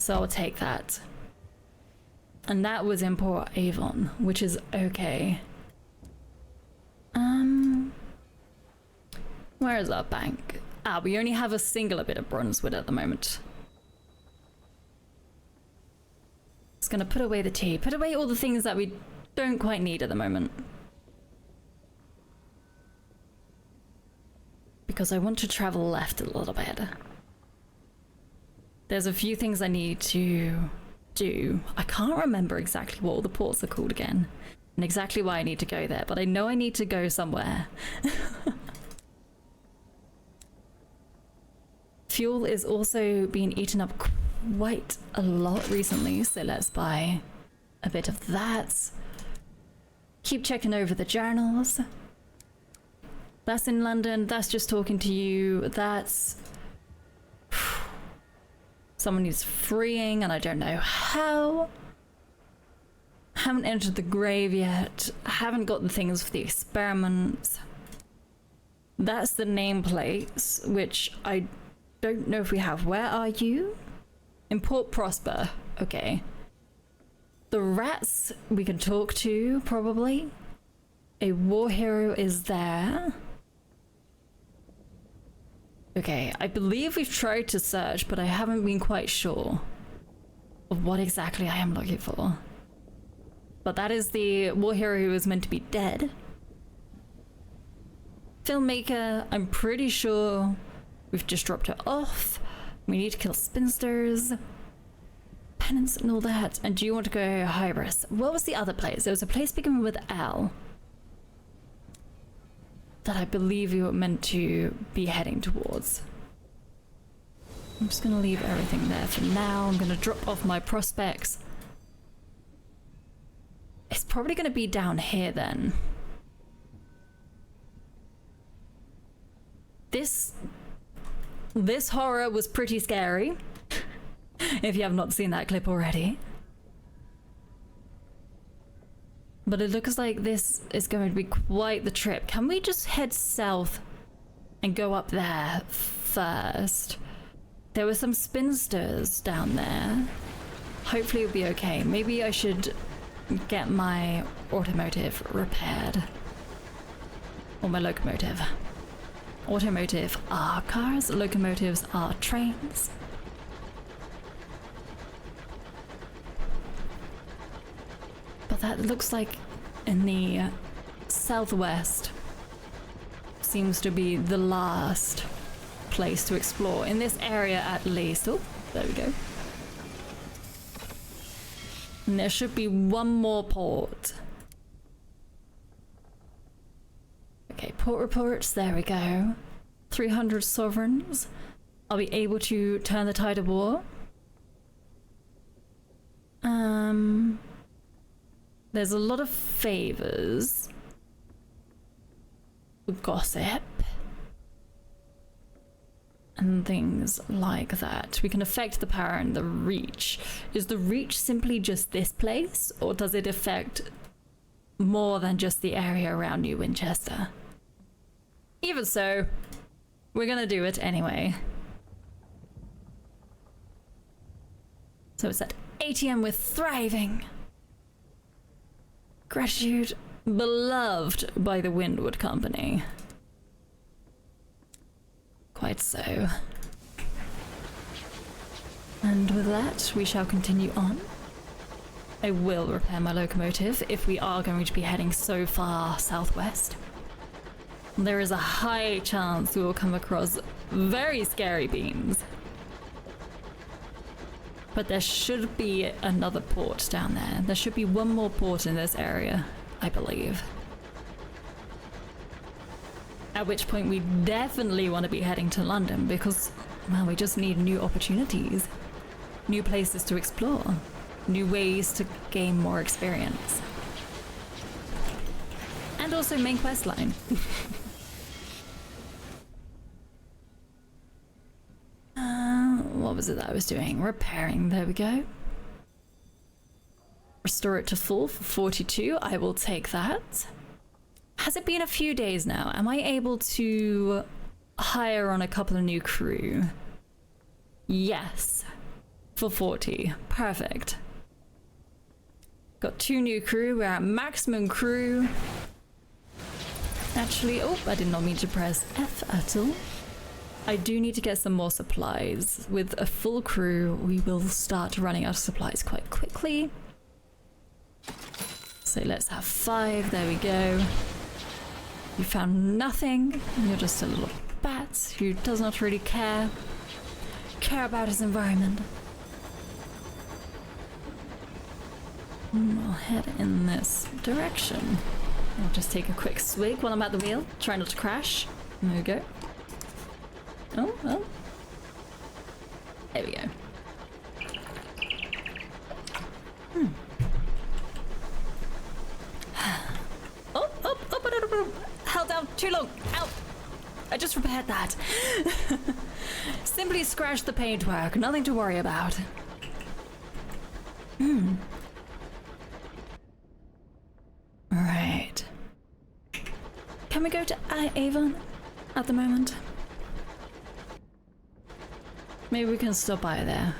So I'll take that. And that was in Port Avon, which is okay. Where is our bank? Ah, we only have a singular bit of Brunswood at the moment. Just gonna put away the tea. Put away all the things that we don't quite need at the moment. Because I want to travel left a little bit. There's a few things I need to do. I can't remember exactly what all the ports are called again. And exactly why I need to go there, but I know I need to go somewhere. Fuel is also being eaten up quite a lot recently, so let's buy a bit of that. Keep checking over the journals. That's in London, that's just talking to you, that's... Someone needs freeing and I don't know how. Haven't entered the grave yet. Haven't got the things for the experiments. That's the nameplates, which I don't know if we have. Where are you? In Port Prosper. Okay. The rats we can talk to, probably. A war hero is there. Okay, I believe we've tried to search, but I haven't been quite sure of what exactly I am looking for. But that is the war hero who is meant to be dead. Filmmaker, I'm pretty sure we've just dropped her off. We need to kill spinsters. Penance and all that. And do you want to go Hybris? What was the other place? There was a place beginning with L that I believe you were meant to be heading towards. I'm just gonna leave everything there for now. I'm gonna drop off my prospects. It's probably gonna be down here then. This horror was pretty scary, if you have not seen that clip already. But it looks like this is going to be quite the trip. Can we just head south and go up there first? There were some spinsters down there. Hopefully it'll be okay. Maybe I should get my automotive repaired. Or my locomotive. Automotive are cars, locomotives are trains. But that looks like in the southwest seems to be the last place to explore. In this area at least. Oh, there we go. And there should be one more port. Okay, port reports, there we go. 300 sovereigns. Are we able to turn the tide of war? There's a lot of favors. Gossip. And things like that. We can affect the power and the reach. Is the reach simply just this place? Or does it affect more than just the area around New Winchester? Even so, we're gonna do it anyway. So it's at ATM we're thriving. Gratitude, beloved by the Windward Company. Quite so. And with that, we shall continue on. I will repair my locomotive if we are going to be heading so far southwest. There is a high chance we will come across very scary beams. But there should be another port down there. There should be one more port in this area, I believe. At which point we definitely want to be heading to London because, well, we just need new opportunities. New places to explore. New ways to gain more experience. And also main quest line. What was it that I was doing? Repairing, there we go. Restore it to full for 42, I will take that. Has it been a few days now? Am I able to hire on a couple of new crew? Yes. for 40. Perfect. Got 2 new crew. We're at maximum crew. Actually, oh, I did not mean to press F at all. I do need to get some more supplies. With a full crew, we will start running out of supplies quite quickly. So let's have 5. There we go. You found nothing. You're just a little bat who does not really care about his environment. I'll head in this direction. I'll just take a quick swig while I'm at the wheel. Try not to crash. There we go. Oh, oh. There we go. Oh, held down too long. Ow. I just repaired that. Simply scratched the paintwork. Nothing to worry about. Right. Can we go to Avon at the moment? Maybe we can stop by there.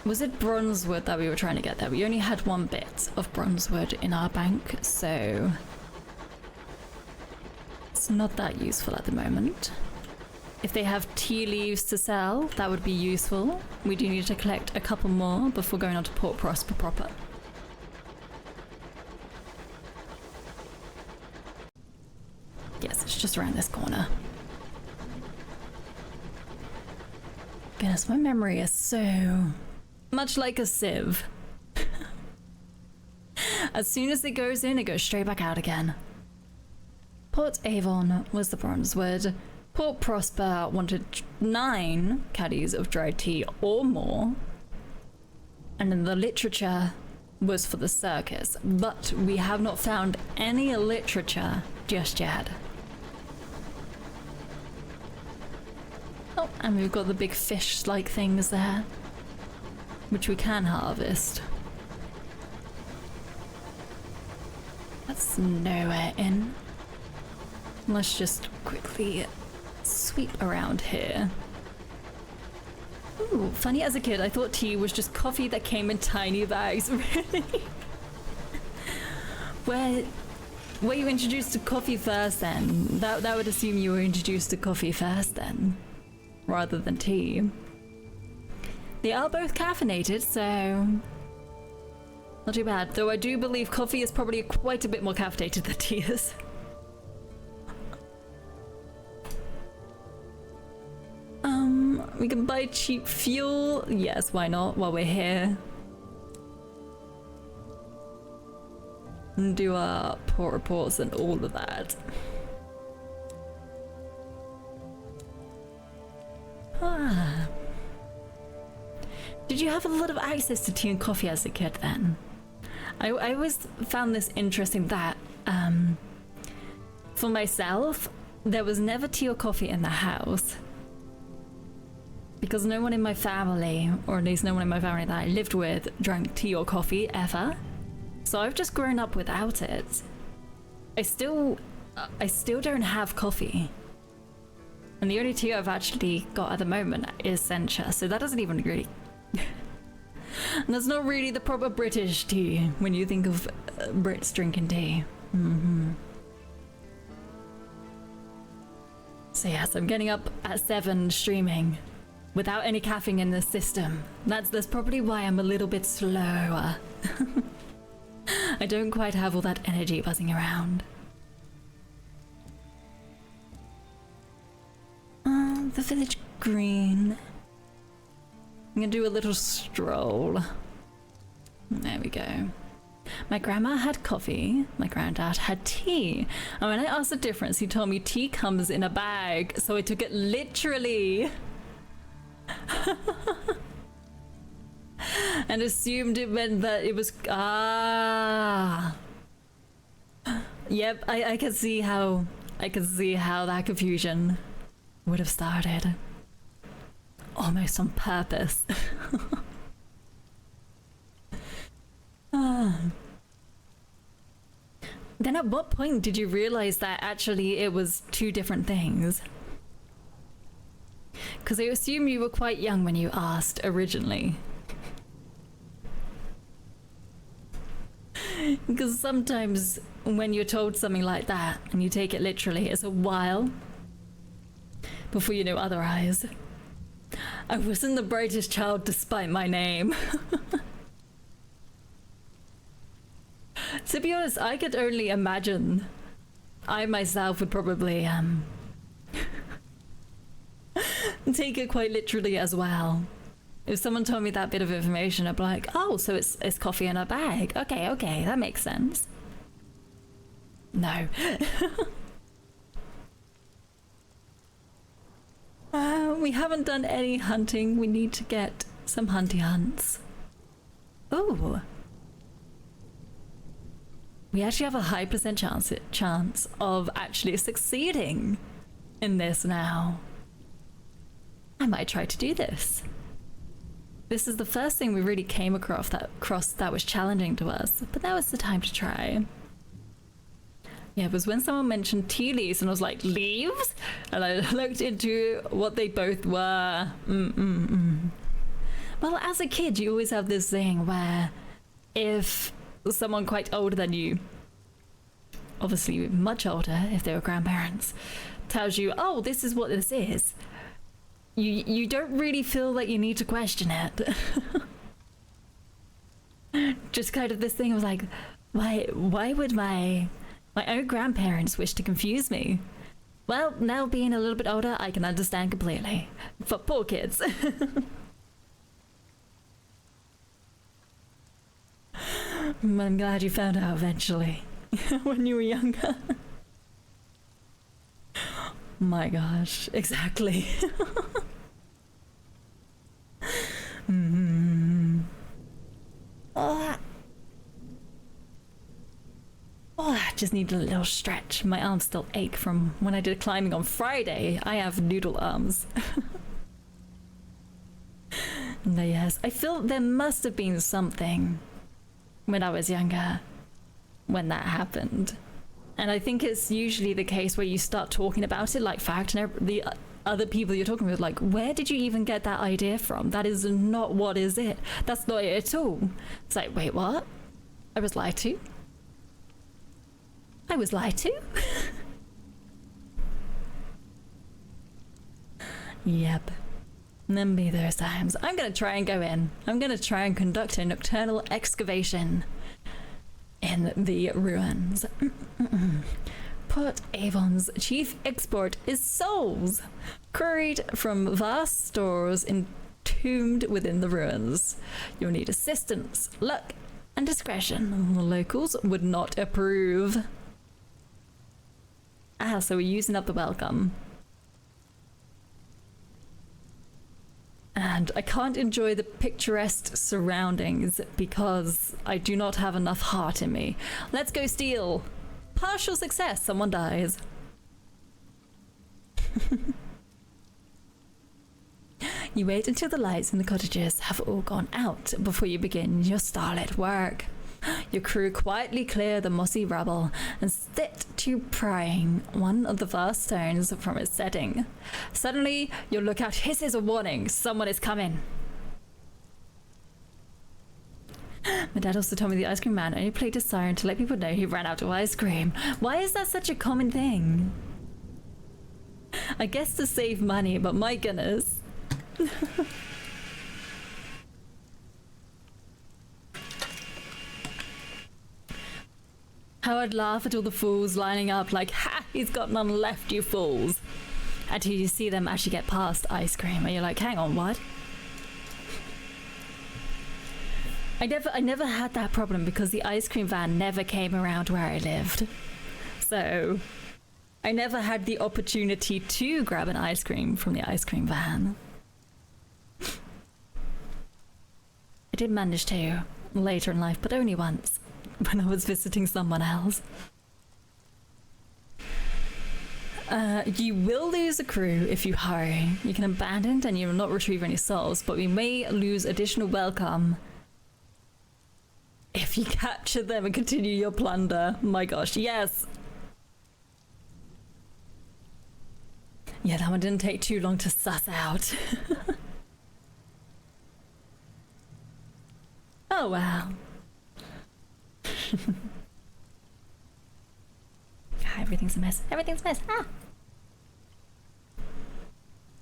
Was it bronzewood that we were trying to get there? We only had 1 bit of bronzewood in our bank, so it's not that useful at the moment. If they have tea leaves to sell, that would be useful. We do need to collect a couple more before going on to Port Prosper proper. Yes, it's just around this corner. Goodness, my memory is so much like a sieve. As soon as it goes in, it goes straight back out again. Port Avon was the bronzewood. Port Prosper wanted 9 caddies of dried tea or more. And then the literature was for the circus, but we have not found any literature just yet. Oh, and we've got the big fish-like things there, which we can harvest. That's nowhere in. Let's just quickly sweep around here. Ooh, funny, as a kid, I thought tea was just coffee that came in tiny bags. Really? Were you introduced to coffee first then? That would assume you were introduced to coffee first then, rather than tea. They are both caffeinated, so not too bad. Though I do believe coffee is probably quite a bit more caffeinated than tea is. We can buy cheap fuel. Yes, why not, while we're here. And do our port reports and all of that. Ah. Did you have a lot of access to tea and coffee as a kid then? I always found this interesting that, for myself, there was never tea or coffee in the house. Because no one in my family, or at least no one in my family that I lived with, drank tea or coffee ever. So I've just grown up without it. I still don't have coffee. And the only tea I've actually got at the moment is sencha, so that doesn't even really... And that's not really the proper British tea when you think of Brits drinking tea. So yes, I'm getting up at 7 streaming without any caffeine in the system. That's probably why I'm a little bit slower. I don't quite have all that energy buzzing around. The village green. I'm gonna do a little stroll. There we go. My grandma had coffee, my granddad had tea. And when I asked the difference, he told me tea comes in a bag, so I took it literally. And assumed it meant that it was... Yep, I can see how that confusion would have started. Almost on purpose. Then at what point did you realize that actually it was 2 different things? Because I assume you were quite young when you asked originally. Because sometimes when you're told something like that and you take it literally, it's a while before you know otherwise. I wasn't the brightest child despite my name. To be honest, I could only imagine I myself would probably take it quite literally as well. If someone told me that bit of information, I'd be like, oh, so it's coffee in a bag. Okay, that makes sense. No. We haven't done any hunting. We need to get some hunty hunts. Ooh. We actually have a high percent chance of actually succeeding in this now. I might try to do this. This is the first thing we really came across that was challenging to us, but now it's the time to try. Yeah, it was when someone mentioned tea leaves and I was like, leaves? And I looked into what they both were. Well, as a kid, you always have this thing where if someone quite older than you, obviously much older if they were grandparents, tells you, oh, this is what this is, you don't really feel like you need to question it. Just kind of this thing was like, why would my own grandparents wish to confuse me? Well, now being a little bit older, I can understand completely. For poor kids. I'm glad you found out eventually. When you were younger. My gosh, exactly. Oh, I just need a little stretch. My arms still ache from when I did climbing on Friday. I have noodle arms. No, yes, I feel there must have been something when I was younger when that happened. And I think it's usually the case where you start talking about it like fact, and the other people you're talking with like, where did you even get that idea from? That is not what is it. That's not it at all. It's like, wait, what? I was lied to? I was lied to? Yep. Them be those times. I'm gonna try and go in. I'm gonna try and conduct a nocturnal excavation in the ruins. Port Avon's chief export is souls, quarried from vast stores entombed within the ruins. You'll need assistance, luck, and discretion. The locals would not approve. Ah, so we're using up the welcome. And I can't enjoy the picturesque surroundings because I do not have enough heart in me. Let's go steal. Partial success, someone dies. You wait until the lights in the cottages have all gone out before you begin your starlit work. Your crew quietly clear the mossy rubble and sit to prying one of the vast stones from its setting. Suddenly, your lookout hisses a warning. Someone is coming. My dad also told me the ice cream man only played his siren to let people know he ran out of ice cream. Why is that such a common thing? I guess to save money, but my goodness. How I'd laugh at all the fools lining up like, ha, he's got none left, you fools. Until you see them actually get past ice cream and you're like, hang on, what? I never had that problem because the ice cream van never came around where I lived. So I never had the opportunity to grab an ice cream from the ice cream van. I did manage to later in life, but only once. When I was visiting someone else. You will lose a crew if you hurry. You can abandon and you will not retrieve any souls, but we may lose additional welcome if you capture them and continue your plunder. My gosh, yes. Yeah, that one didn't take too long to suss out. Oh, wow. Ah, everything's a mess. Everything's a mess. Ah!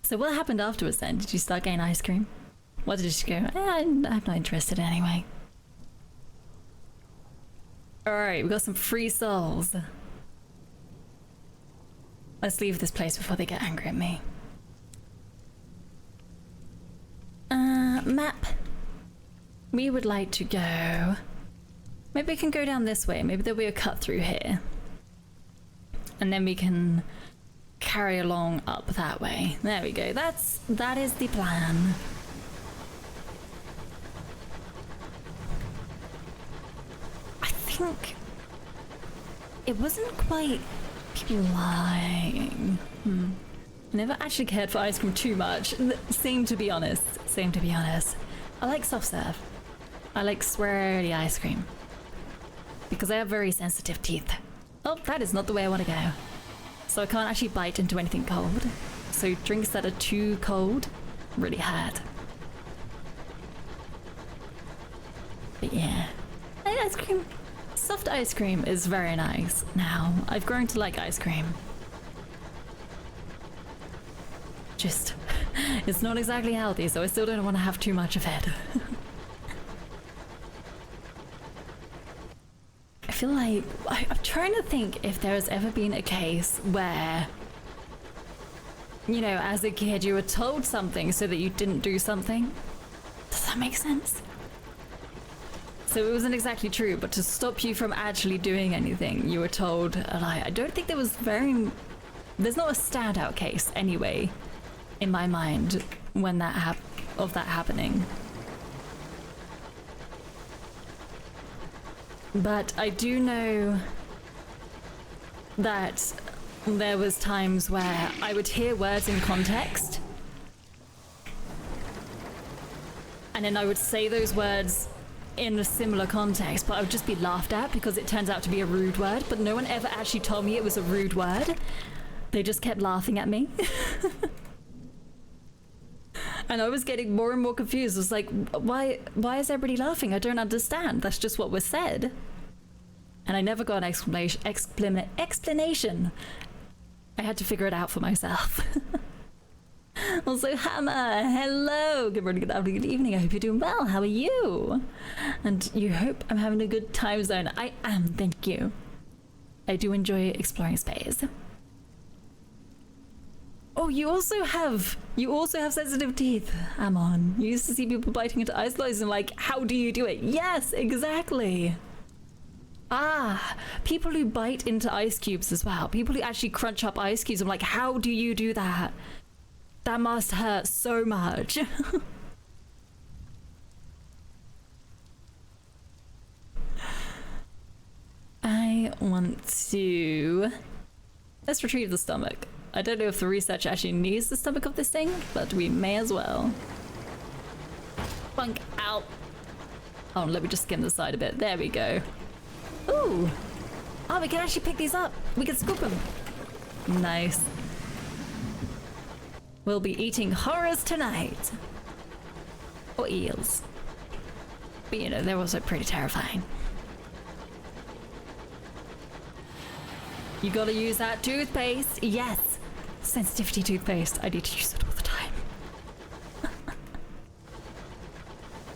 So what happened afterwards then? Did you start getting ice cream? What did you go? I'm not interested anyway. Alright, we got some free souls. Let's leave this place before they get angry at me. Map. We would like to go... Maybe we can go down this way. Maybe there'll be a cut through here. And then we can carry along up that way. There we go. That is the plan. I think it wasn't quite people lying. I never actually cared for ice cream too much. Same to be honest. Same to be honest. I like soft serve. I like swirly ice cream. Because I have very sensitive teeth. Oh, that is not the way I want to go. So I can't actually bite into anything cold. So drinks that are too cold really hurt. But yeah. Ice cream. Soft ice cream is very nice now. I've grown to like ice cream. Just, it's not exactly healthy, so I still don't want to have too much of it. I feel like, I'm trying to think if there's ever been a case where, you know, as a kid you were told something so that you didn't do something. Does that make sense? So it wasn't exactly true, but to stop you from actually doing anything, you were told a lie. I don't think there was there's not a standout case anyway, in my mind, when that happening. But I do know that there was times where I would hear words in context, and then I would say those words in a similar context, but I would just be laughed at because it turns out to be a rude word, but no one ever actually told me it was a rude word. They just kept laughing at me. And I was getting more and more confused. I was like, why is everybody laughing? I don't understand. That's just what was said. And I never got an explanation. I had to figure it out for myself. Also, Hammer, hello. Good morning, good afternoon, good evening. I hope you're doing well. How are you? And you hope I'm having a good time zone. I am, thank you. I do enjoy exploring space. Oh, you also have sensitive teeth, Amon. You used to see people biting into ice clothes and like, how do you do it? Yes, exactly. Ah, people who bite into ice cubes as well. People who actually crunch up ice cubes. I'm like, how do you do that? That must hurt so much. I want to... Let's retrieve the stomach. I don't know if the research actually needs the stomach of this thing, but we may as well. Bunk out. Oh, let me just skim the side a bit. There we go. Ooh. Oh, we can actually pick these up. We can scoop them. Nice. We'll be eating horrors tonight. Or eels. But you know, they're also pretty terrifying. You gotta use that toothpaste. Yes. Sensitivity toothpaste. I need to use it all the time.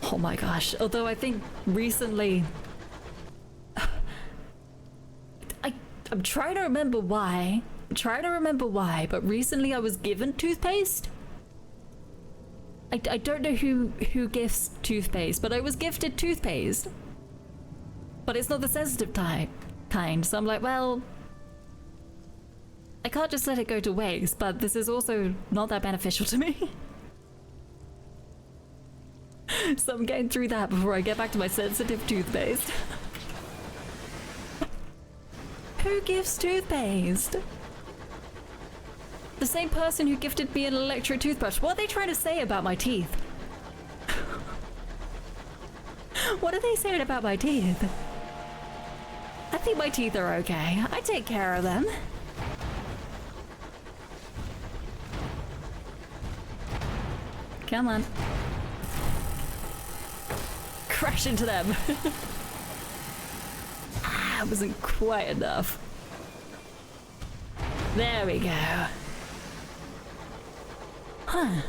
Oh my gosh. Although I think recently... I'm trying to remember why. But recently I was given toothpaste. I don't know who gifts toothpaste, but I was gifted toothpaste. But it's not the sensitive kind, so I'm like, well... I can't just let it go to waste, but this is also not that beneficial to me. So I'm getting through that before I get back to my sensitive toothpaste. Who gives toothpaste? The same person who gifted me an electric toothbrush. What are they trying to say about my teeth? What are they saying about my teeth? I think my teeth are okay. I take care of them. Come on. Crash into them. that wasn't quite enough. There we go. Huh.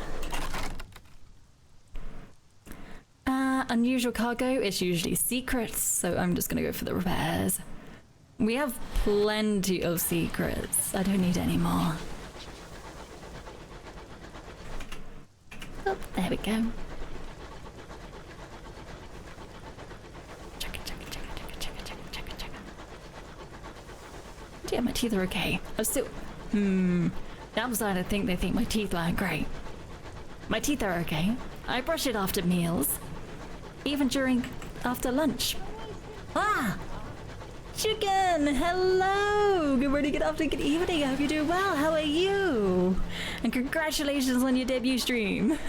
Unusual cargo is usually secrets, so I'm just gonna go for the repairs. We have plenty of secrets. I don't need any more. Oh, there we go. Check it. Yeah, my teeth are okay. I'm still... Downside, I think they think my teeth aren't great. My teeth are okay. I brush it after meals. Even after lunch. Ah! Chicken! Hello! Good morning, good afternoon, good evening. I hope you're doing well. How are you? And congratulations on your debut stream.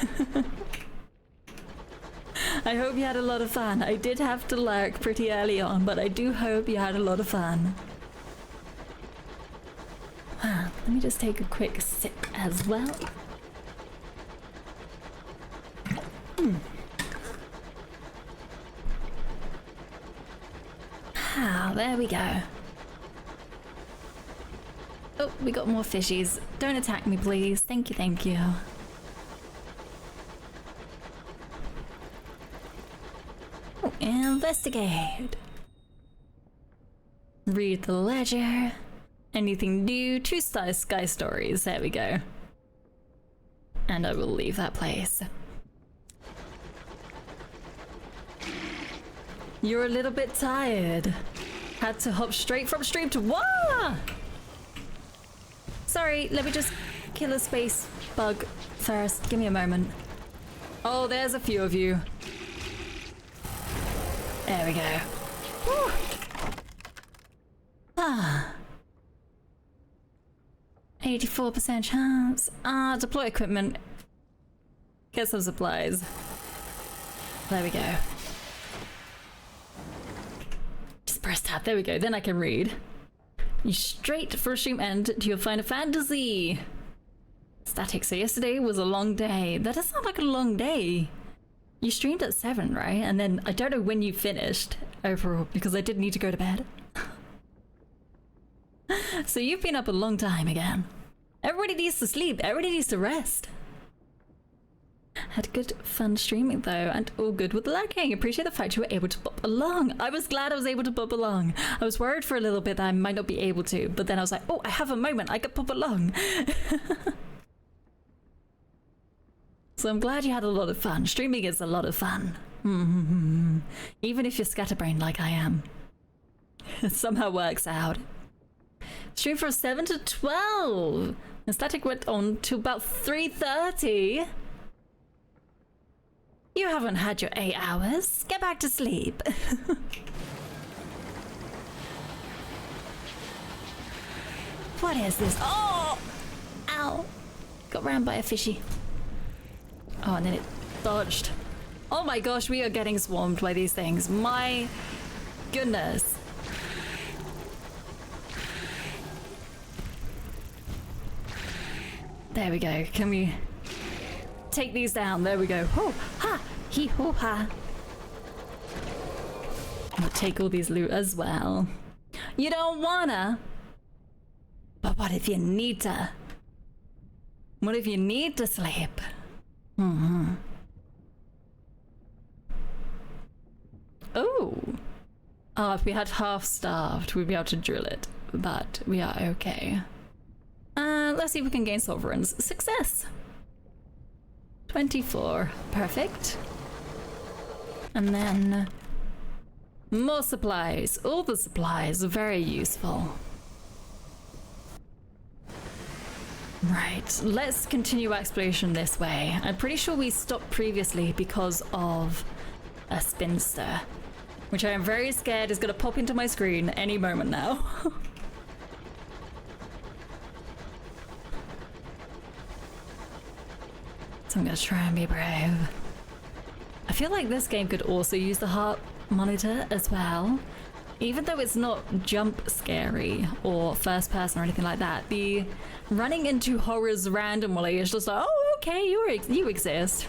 I hope you had a lot of fun. I did have to lurk pretty early on, but I do hope you had a lot of fun. Let me just take a quick sip as well. There we go. Oh, we got more fishies. Don't attack me, please. Thank you, thank you. Oh, investigate. Read the ledger. Anything new? True sky stories. There we go. And I will leave that place. You're a little bit tired. Had to hop straight from stream to what? Sorry, let me just kill a space bug first. Give me a moment. Oh, there's a few of you. There we go. Woo. 84% chance. Deploy equipment. Get some supplies. There we go. Just press tab. There we go. Then I can read. You straight for stream end to your Final Fantasy. Static. So yesterday was a long day. That does sound like a long day. You streamed at 7, right? And then I don't know when you finished overall because I did need to go to bed. So you've been up a long time again. Everybody needs to sleep. Everybody needs to rest. Had good fun streaming though, and all good with lurking. Appreciate the fact you were able to pop along. I was glad I was able to pop along. I was worried for a little bit that I might not be able to, but then I was like, oh, I have a moment. I could pop along. So I'm glad you had a lot of fun. Streaming is a lot of fun. Even if you're scatterbrained like I am. It somehow works out. Stream from 7 to 12. And Static went on to about 3:30. You haven't had your 8 hours. Get back to sleep. What is this? Oh! Ow! Got rammed by a fishy. Oh, and then it dodged. Oh my gosh, we are getting swarmed by these things. My goodness. There we go. Can we take these down? There we go. Ho ha! Hee ho ha! We'll take all these loot as well. You don't wanna? But what if you need to? What if you need to sleep? Oh! Oh, if we had half-starved, we'd be able to drill it. But we are okay. Let's see if we can gain sovereigns. Success! 24. Perfect. And then... more supplies. All the supplies are very useful. Right, let's continue exploration this way. I'm pretty sure we stopped previously because of a spinster, which I am very scared is going to pop into my screen any moment now. So I'm going to try and be brave. I feel like this game could also use the heart monitor as well. Even though it's not jump scary or first person or anything like that, the running into horrors randomly is just like, oh, okay, you exist.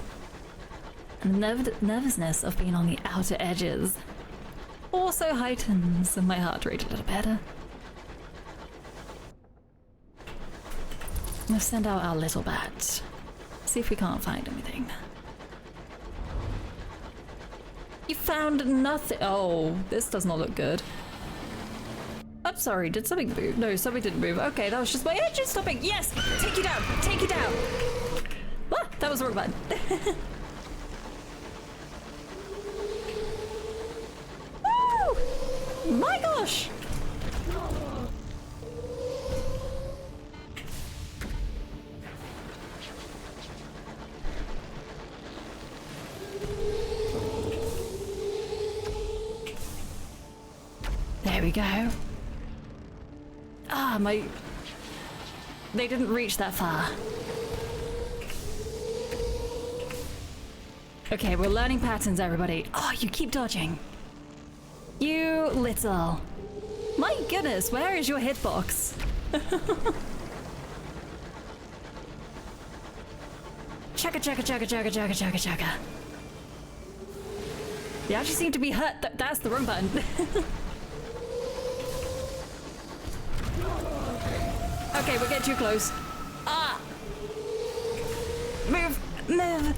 And the nervousness of being on the outer edges. also heightens my heart rate a little better. Let's send out our little bat. See if we can't find anything. You found nothing. Oh, this does not look good. I'm sorry, did something move? No, something didn't move. Okay, that was just my engine stopping. Yes! Take you down! Take you down! Ah, that was the wrong button. Woo! My gosh! There we go. Ah, my... They didn't reach that far. Okay, we're learning patterns, everybody. Oh, you keep dodging. You little... My goodness, where is your hitbox? Chugga chugga chugga chugga chugga chugga chugga. You actually seem to be hurt. That's the wrong button. Okay, we're getting too close. Ah! Move! Move!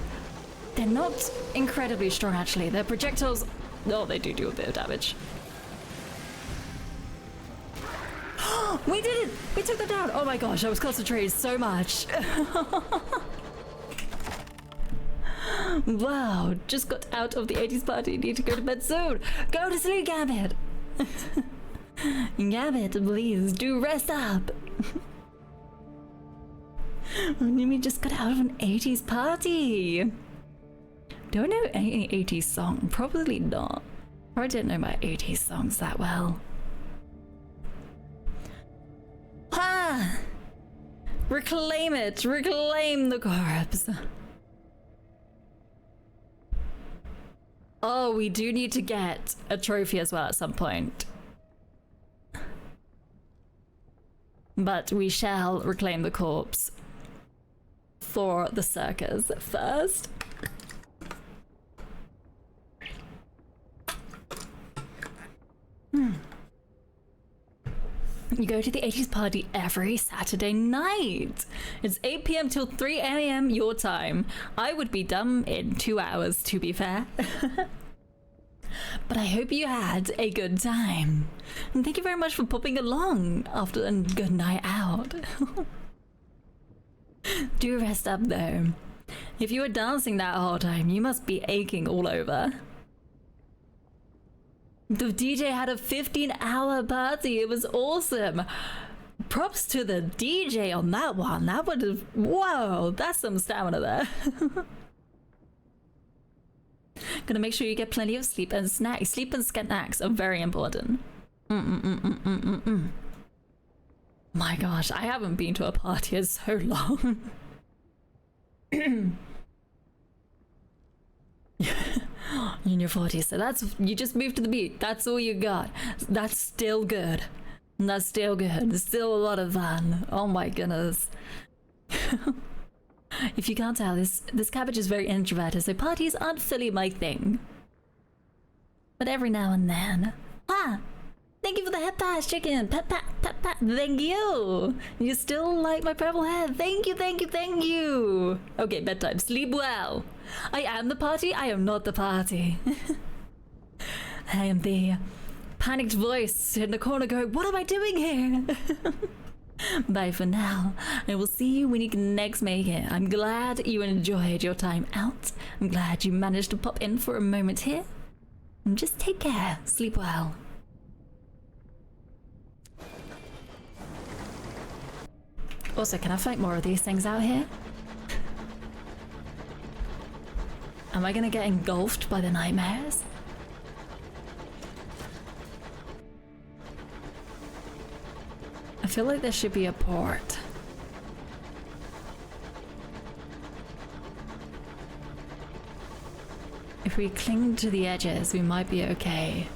They're not incredibly strong, actually. Their projectiles... Oh, they do a bit of damage. We did it! We took them down! Oh my gosh, I was concentrated so much. Wow, just got out of the 80s party. Need to go to bed soon. Go to sleep, Gambit! Gambit, please, do rest up! We just got out of an 80s party. Don't know any 80s song. Probably not. Or I don't know my 80s songs that well. Ah! Reclaim it! Reclaim the corpse! Oh, we do need to get a trophy as well at some point. But we shall reclaim the corpse for the circus first. You go to the 80s party every Saturday night. It's 8 p.m. till 3 a.m. your time. I would be done in 2 hours, to be fair. But I hope you had a good time. And thank you very much for popping along after a good night out. Do rest up though. If you were dancing that whole time, you must be aching all over. The DJ had a 15-hour party. It was awesome. Props to the DJ on that one. That would have... Whoa, that's some stamina there. Gonna make sure you get plenty of sleep and snacks. Sleep and snacks are very important. My gosh, I haven't been to a party in so long. You're in your 40s, so that's... You just moved to the beat. That's all you got. That's still good. That's still good. It's still a lot of fun. Oh my goodness. If you can't tell, this cabbage is very introverted, so parties aren't fully my thing. But every now and then... Ah! Thank you for the head pass, chicken! Pat, pat, pat, pat! Thank you! You still like my purple hair? Thank you, thank you, thank you! Okay, bedtime. Sleep well! I am the party, I am not the party. I am the panicked voice in the corner going, what am I doing here? Bye for now. I will see you when you can next make it. I'm glad you enjoyed your time out. I'm glad you managed to pop in for a moment here. And just take care. Sleep well. Also, can I find more of these things out here? Am I gonna get engulfed by the nightmares? I feel like there should be a port. If we cling to the edges, we might be okay.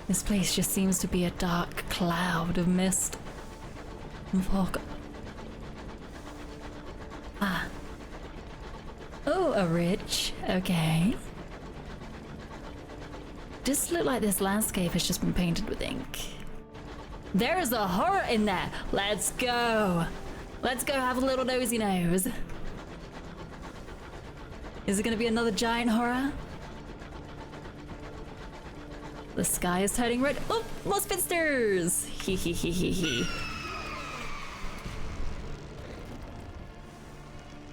This place just seems to be a dark cloud of mist and fog. Ah. Oh, a ridge. Okay. Just look like this landscape has just been painted with ink. There is a horror in there. Let's go. Let's go have a little nosy nose. Is it gonna be another giant horror? The sky is turning red. Oh, more spinsters! Hee hee hee hee hee.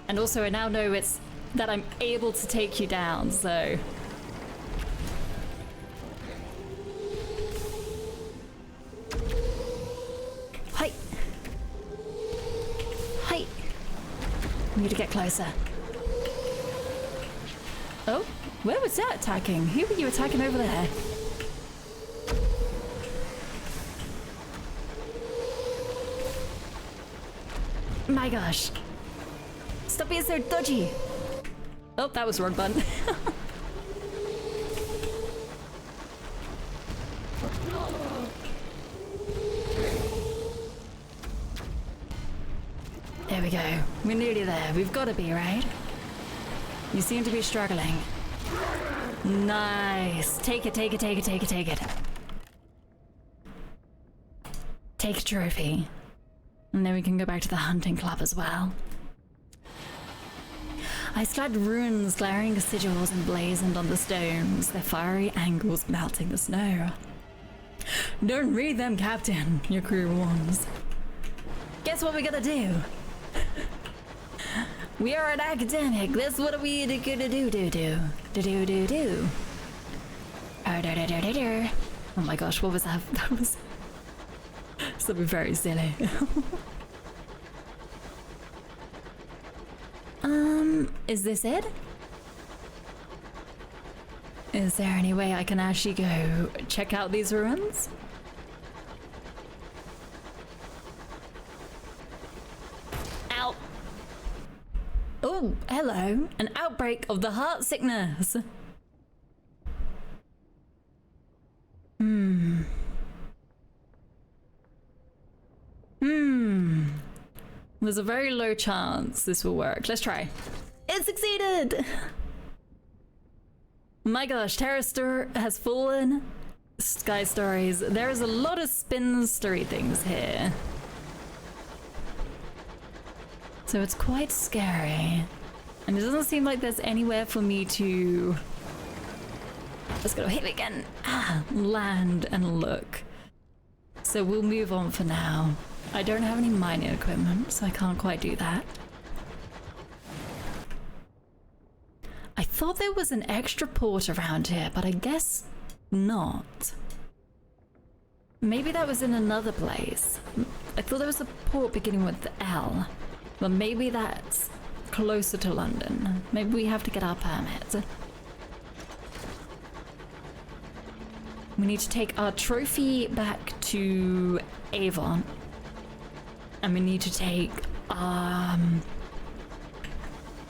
And also I now know it's that I'm able to take you down, so... Hi! Hi! I need to get closer. Oh, where was that attacking? Who were you attacking over there? My gosh. Stop being so dodgy. Oh, that was the wrong button. There we go. We're nearly there. We've got to be, right? You seem to be struggling. Nice. Take it, take it, take it, take it, take it. Take a trophy. And then we can go back to the hunting club as well. Ice-clad ruins, glaring sigils emblazoned on the stones, their fiery angles melting the snow. Don't read them, Captain, your crew warns. Guess what we gotta do? We are an academic. That's what we gonna do. Oh my gosh, what was that? That was something very silly. Is this it? Is there any way I can actually go check out these ruins? Ow! Oh, hello. An outbreak of the heart sickness. There's a very low chance this will work. Let's try. It succeeded! My gosh, Terror has fallen. Sky stories. There's a lot of spinstery things here. So it's quite scary. And it doesn't seem like there's anywhere for me to... Let's go hit again. Land and look. So we'll move on for now. I don't have any mining equipment, so I can't quite do that. I thought there was an extra port around here, but I guess not. Maybe that was in another place. I thought there was a port beginning with the L, but maybe that's closer to London. Maybe we have to get our permit. We need to take our trophy back to Avon. And we need to take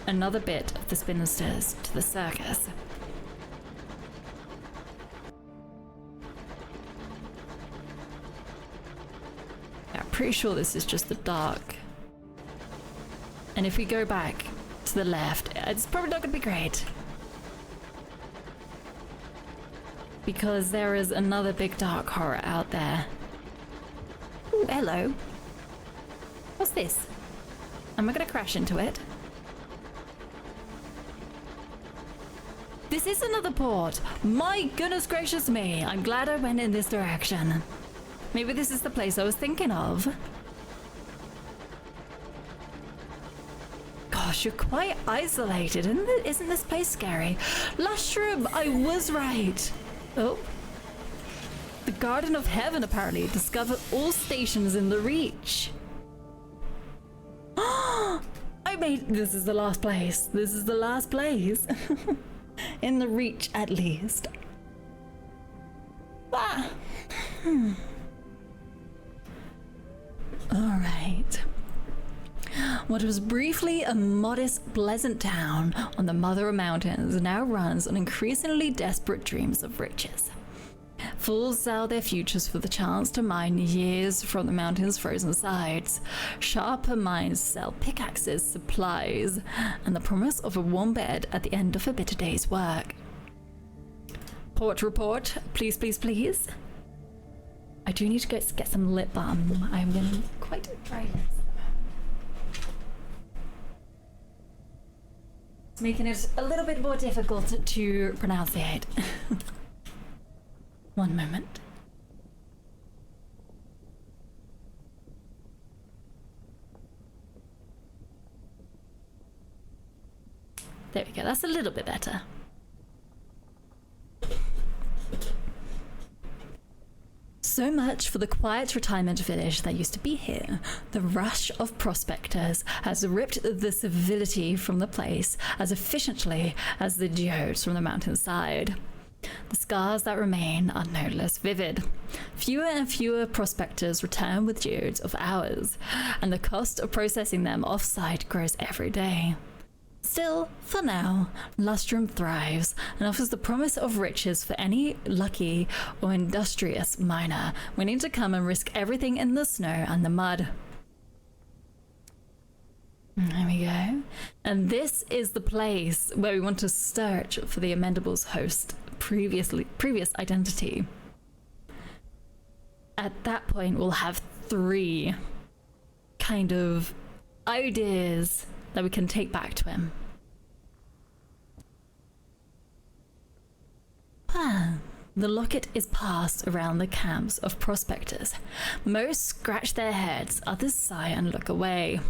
another bit of the spinsters to the circus. Yeah, I'm pretty sure this is just the dark. And if we go back to the left, it's probably not going to be great. Because there is another big dark horror out there. Ooh, hello. What's this? Am I gonna crash into it? This is another port! My goodness gracious me! I'm glad I went in this direction. Maybe this is the place I was thinking of. Gosh, you're quite isolated, isn't this place scary? Lustrum, I was right! Oh. The Garden of Heaven apparently discovered all stations in the Reach. This is the last place. This is the last place. In the Reach, at least. Ah. Alright. What was briefly a modest, pleasant town on the Mother of Mountains now runs on increasingly desperate dreams of riches. Fools sell their futures for the chance to mine years from the mountain's frozen sides. Sharper minds sell pickaxes, supplies, and the promise of a warm bed at the end of a bitter day's work. Report. Please, please, please. I do need to get some lip balm. I'm getting quite dry lips. It's making it a little bit more difficult to pronunciate. One moment. There we go, that's a little bit better. So much for the quiet retirement village that used to be here. The rush of prospectors has ripped the civility from the place as efficiently as the geodes from the mountainside. The scars that remain are no less vivid. Fewer and fewer prospectors return with geodes of ours, and the cost of processing them off-site grows every day. Still, for now, Lustrum thrives and offers the promise of riches for any lucky or industrious miner willing to come and risk everything in the snow and the mud. There we go. And this is the place where we want to search for the Amendables host previous identity. At that point, we'll have 3 kind of ideas that we can take back to him. The locket is passed around the camps of prospectors. Most scratch their heads, others sigh and look away.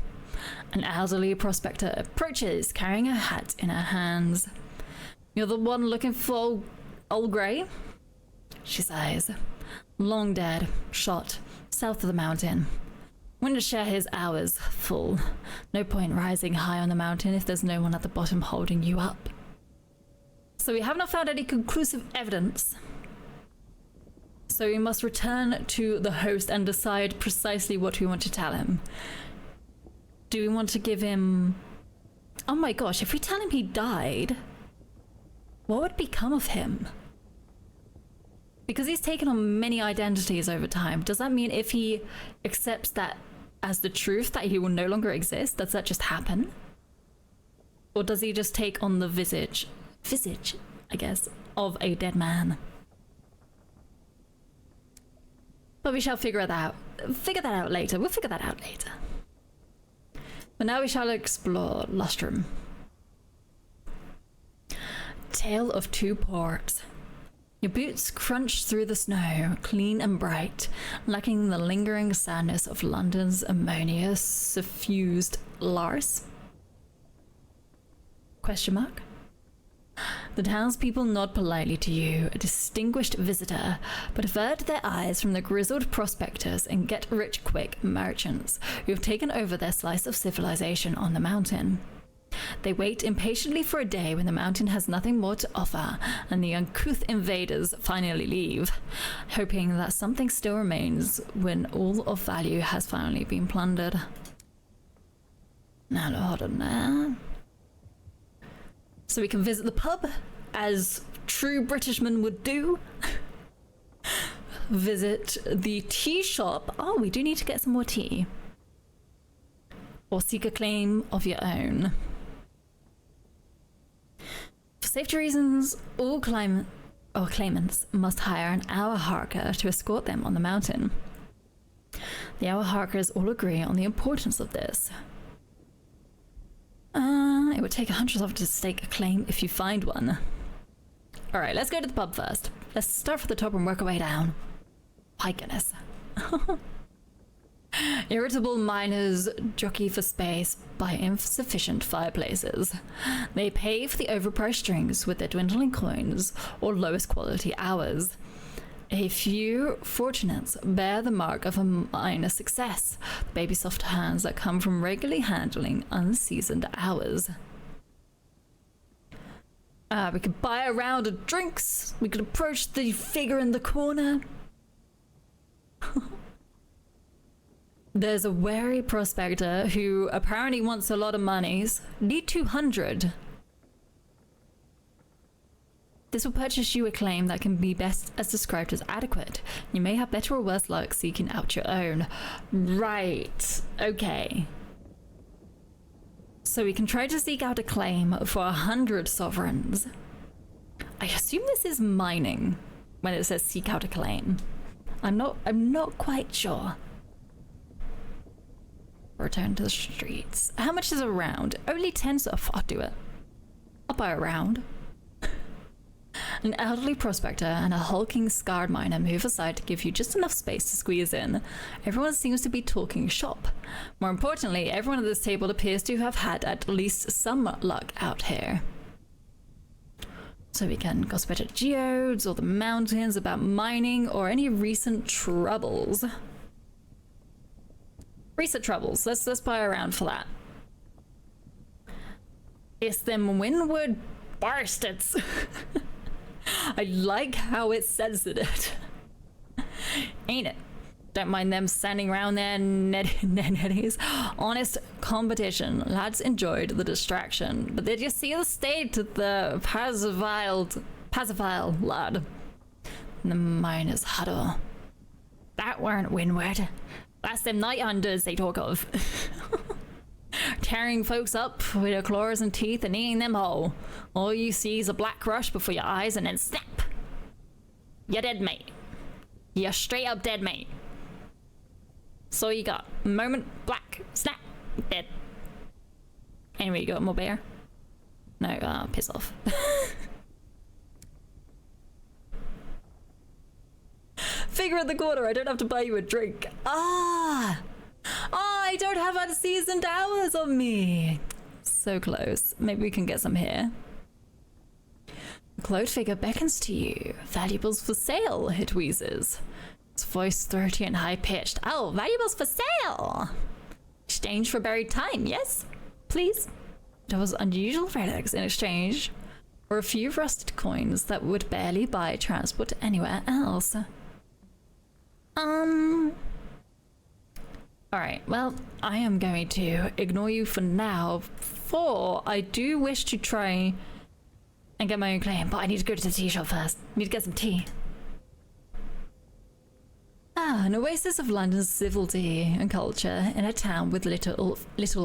An elderly prospector approaches, carrying a hat in her hands. "You're the one looking for old Grey?" She sighs. "Long dead, shot, south of the mountain. Wouldn't share his hours full. No point rising high on the mountain if there's no one at the bottom holding you up." So we have not found any conclusive evidence. So we must return to the host and decide precisely what we want to tell him. Do we want to give him... Oh my gosh, if we tell him he died, what would become of him? Because he's taken on many identities over time. Does that mean if he accepts that as the truth that he will no longer exist, does that just happen? Or does he just take on the visage, I guess, of a dead man? But we shall figure that out later. We'll figure that out later. But now we shall explore Lustrum. Tale of Two Ports. Your boots crunch through the snow, clean and bright, lacking the lingering sadness of London's ammonia suffused Lars? Question mark? The townspeople nod politely to you, a distinguished visitor, but avert their eyes from the grizzled prospectors and get-rich-quick merchants who have taken over their slice of civilization on the mountain. They wait impatiently for a day when the mountain has nothing more to offer and the uncouth invaders finally leave, hoping that something still remains when all of value has finally been plundered. Now, hold on there. So we can visit the pub, as true Britishmen would do. Visit the tea shop. Oh, we do need to get some more tea. Or seek a claim of your own. For safety reasons, all claimants must hire an hour harker to escort them on the mountain. The hour harkers all agree on the importance of this. It would take 100 of to stake a claim if you find one. Alright, let's go to the pub first. Let's start from the top and work our way down. My goodness. Irritable miners jockey for space by insufficient fireplaces. They pay for the overpriced drinks with their dwindling coins or lowest quality hours. A few fortunates bear the mark of a minor success, the baby soft hands that come from regularly handling unseasoned hours. We could buy a round of drinks. We could approach the figure in the corner. There's a wary prospector who apparently wants a lot of monies. Need 200. This will purchase you a claim that can be best as described as adequate. You may have better or worse luck seeking out your own. Right. Okay. So we can try to seek out a claim for 100 sovereigns. I assume this is mining when it says seek out a claim. I'm not quite sure. Return to the streets. How much is a round? Only 10, so I'll do it. I'll buy a round. An elderly prospector and a hulking scarred miner move aside to give you just enough space to squeeze in. Everyone seems to be talking shop. More importantly, everyone at this table appears to have had at least some luck out here. So we can gossip at geodes or the mountains about mining or any recent troubles. Recent troubles. Let's buy a round for that. It's them windward bastards. I like how it says it. Ain't it? Don't mind them standing around there, netties. Honest competition. Lads enjoyed the distraction. But did you see the state of the pacified lad? The miners' huddle. That weren't windward. That's them night hunters they talk of. Tearing folks up with their claws and teeth and eating them whole. All you see is a black rush before your eyes and then snap! You're dead, mate. You're straight up dead, mate. So you got moment, black, snap, dead. Anyway, you got more bear? No, piss off. Figure at the corner, I don't have to buy you a drink. Ah! Oh, I don't have unseasoned hours on me. So close. Maybe we can get some here. The cloaked figure beckons to you. Valuables for sale, it wheezes. Its voice throaty and high-pitched. Oh, valuables for sale! Exchange for buried time, yes? Please? There was unusual relics in exchange for a few rusted coins that would barely buy transport anywhere else. Alright, well, I am going to ignore you for now, for I do wish to try and get my own claim, but I need to go to the tea shop first. Need to get some tea. Ah, an oasis of London's civility and culture in a town with little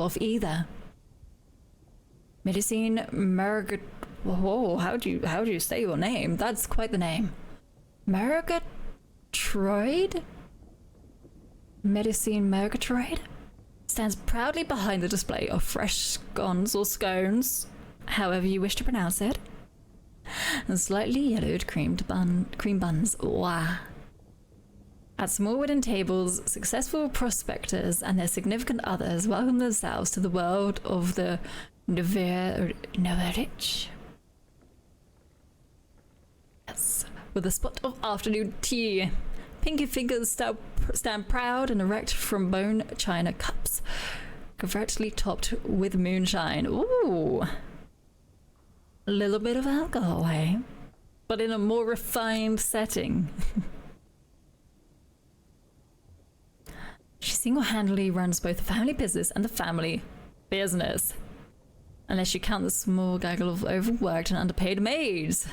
of either. Medicine Margaret... Whoa, how do you say your name? That's quite the name. Murgatroyd? Medicine Murgatroyd stands proudly behind the display of fresh scones or scones, however you wish to pronounce it, and slightly yellowed cream buns. Wow. At small wooden tables, successful prospectors and their significant others welcome themselves to the world of the Noverich. Yes, with a spot of afternoon tea. Pinky fingers stand proud and erect from bone china cups, covertly topped with moonshine. Ooh. A little bit of alcohol, eh? But in a more refined setting. She single-handedly runs both the family business and the family business. Unless you count the small gaggle of overworked and underpaid maids.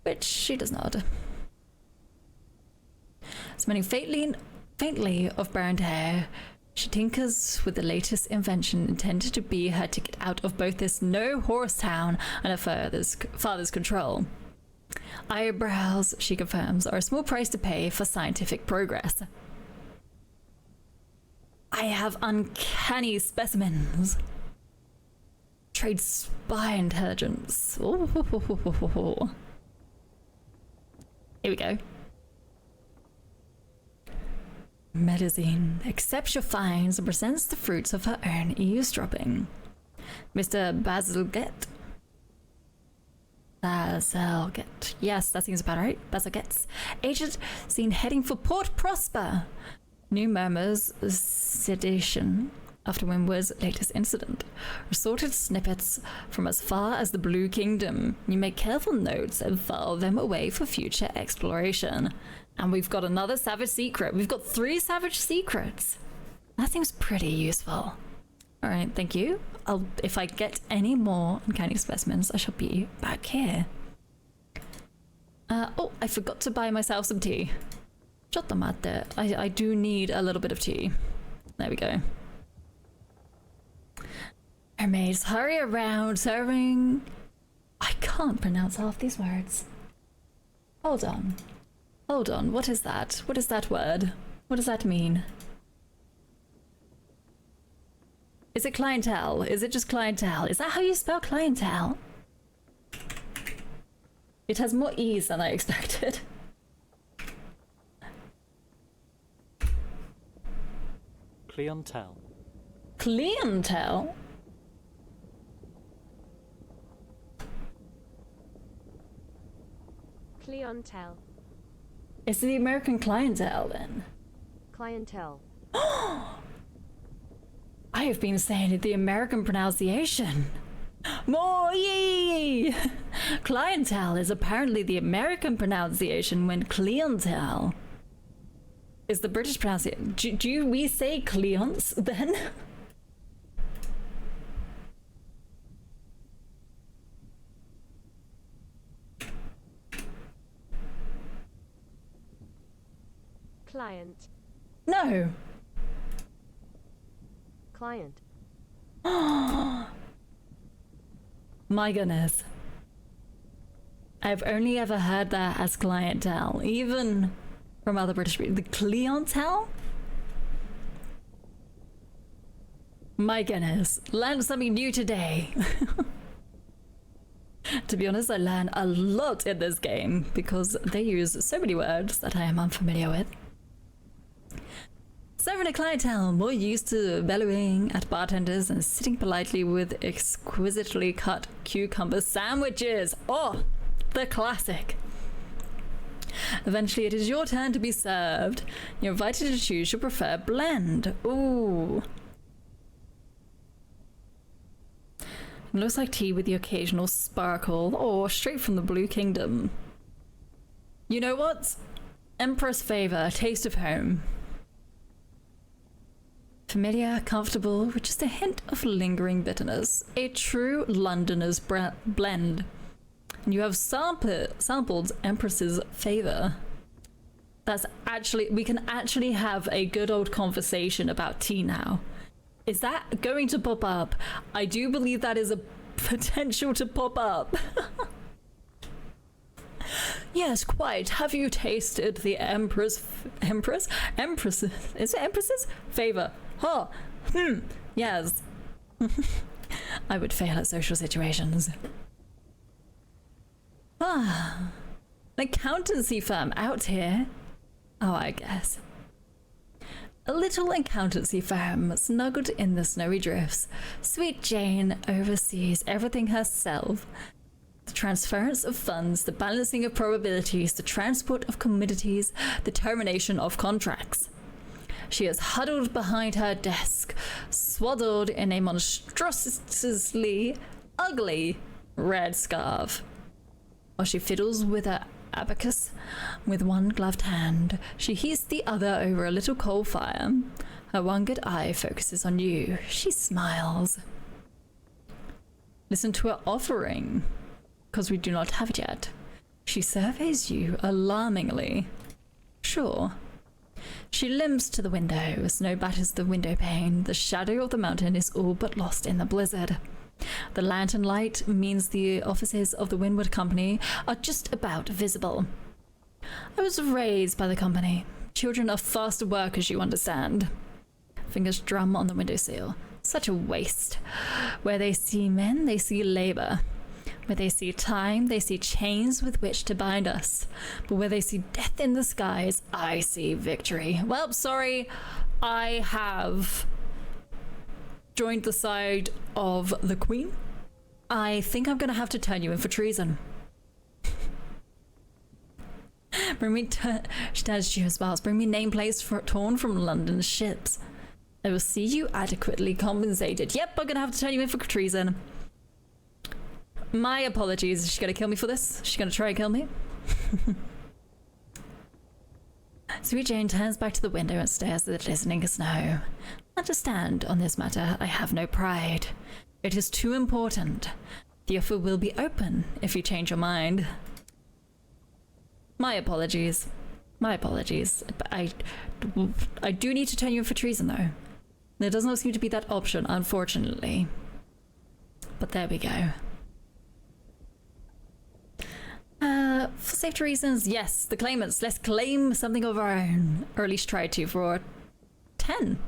Which she does not. Smelling faintly of brown hair, she tinkers with the latest invention intended to be her ticket out of both this no-horse town and her father's control. Eyebrows, she confirms, are a small price to pay for scientific progress. I have uncanny specimens. Trade spy intelligence. Ooh. Here we go. Medicine accepts your finds and presents the fruits of her own eavesdropping. Mr. Bazalgette. Yes, that seems about right. Bazalgette's agent seen heading for Port Prosper. New murmurs, sedation after Windward's latest incident. Assorted snippets from as far as the Blue Kingdom. You make careful notes and file them away for future exploration. And we've got another savage secret. We've got 3 savage secrets. That seems pretty useful. All right, thank you. If I get any more uncanny specimens, I shall be back here. Oh, I forgot to buy myself some tea. Chotomate. I do need a little bit of tea. There we go. Mermaids hurry around serving. I can't pronounce half these words. Hold on. Hold on, what is that? What is that word? What does that mean? Is it clientele? Is it just clientele? Is that how you spell clientele? It has more E's than I expected. Clientele. Clientele? Clientele. It's the American clientele then. Clientele. I have been saying it the American pronunciation. More yee! Clientele is apparently the American pronunciation when clientele is the British pronunciation. Do we say clients then? Client. No. Client. My goodness. I've only ever heard that as clientele, even from other British people. The clientele? My goodness. Learned something new today. To be honest, I learn a lot in this game because they use so many words that I am unfamiliar with. Serving a clientele more used to bellowing at bartenders and sitting politely with exquisitely cut cucumber sandwiches. Oh, the classic. Eventually, it is your turn to be served. You're invited to choose your preferred blend. Ooh. It looks like tea with the occasional sparkle, or straight from the Blue Kingdom. You know what? Empress favor, taste of home. Familiar, comfortable, with just a hint of lingering bitterness. A true Londoner's blend. And you have sampled Empress's favor. That's actually, we can actually have a good old conversation about tea now. Is that going to pop up? I do believe that is a potential to pop up. Yes, quite. Have you tasted the Empress's, is it Empress's? Favor. Huh. Yes. I would fail at social situations. Ah. An accountancy firm out here. Oh, I guess. A little accountancy firm snuggled in the snowy drifts. Sweet Jane oversees everything herself. The transference of funds, the balancing of probabilities, the transport of commodities, the termination of contracts. She is huddled behind her desk, swaddled in a monstrously ugly red scarf. While she fiddles with her abacus with one gloved hand, she heats the other over a little coal fire. Her one good eye focuses on you. She smiles. Listen to her offering, because we do not have it yet. She surveys you alarmingly. Sure. She limps to the window. Snow batters the window pane. The shadow of the mountain is all but lost in the blizzard. The lantern light means the offices of the Windward Company are just about visible. I was raised by the company. Children are fast work, as you understand. Fingers drum on the windowsill. Such a waste. Where they see men, they see labor. Where they see time, they see chains with which to bind us. But where they see death in the skies, I see victory. Well, sorry, I have joined the side of the Queen. I think I'm gonna have to turn you in for treason. Bring me, she turns to you as well. Bring me nameplates torn from London's ships. I will see you adequately compensated. Yep, I'm gonna have to turn you in for treason. My apologies. Is she gonna kill me for this? Is she gonna try and kill me? Sweet Jane turns back to the window and stares at the glistening snow. Understand, on this matter, I have no pride. It is too important. The offer will be open if you change your mind. My apologies. My apologies. But I do need to turn you in for treason, though. There doesn't seem to be that option, unfortunately. But there we go. For safety reasons, yes, the claimants. Let's claim something of our own. Or at least try to for 10.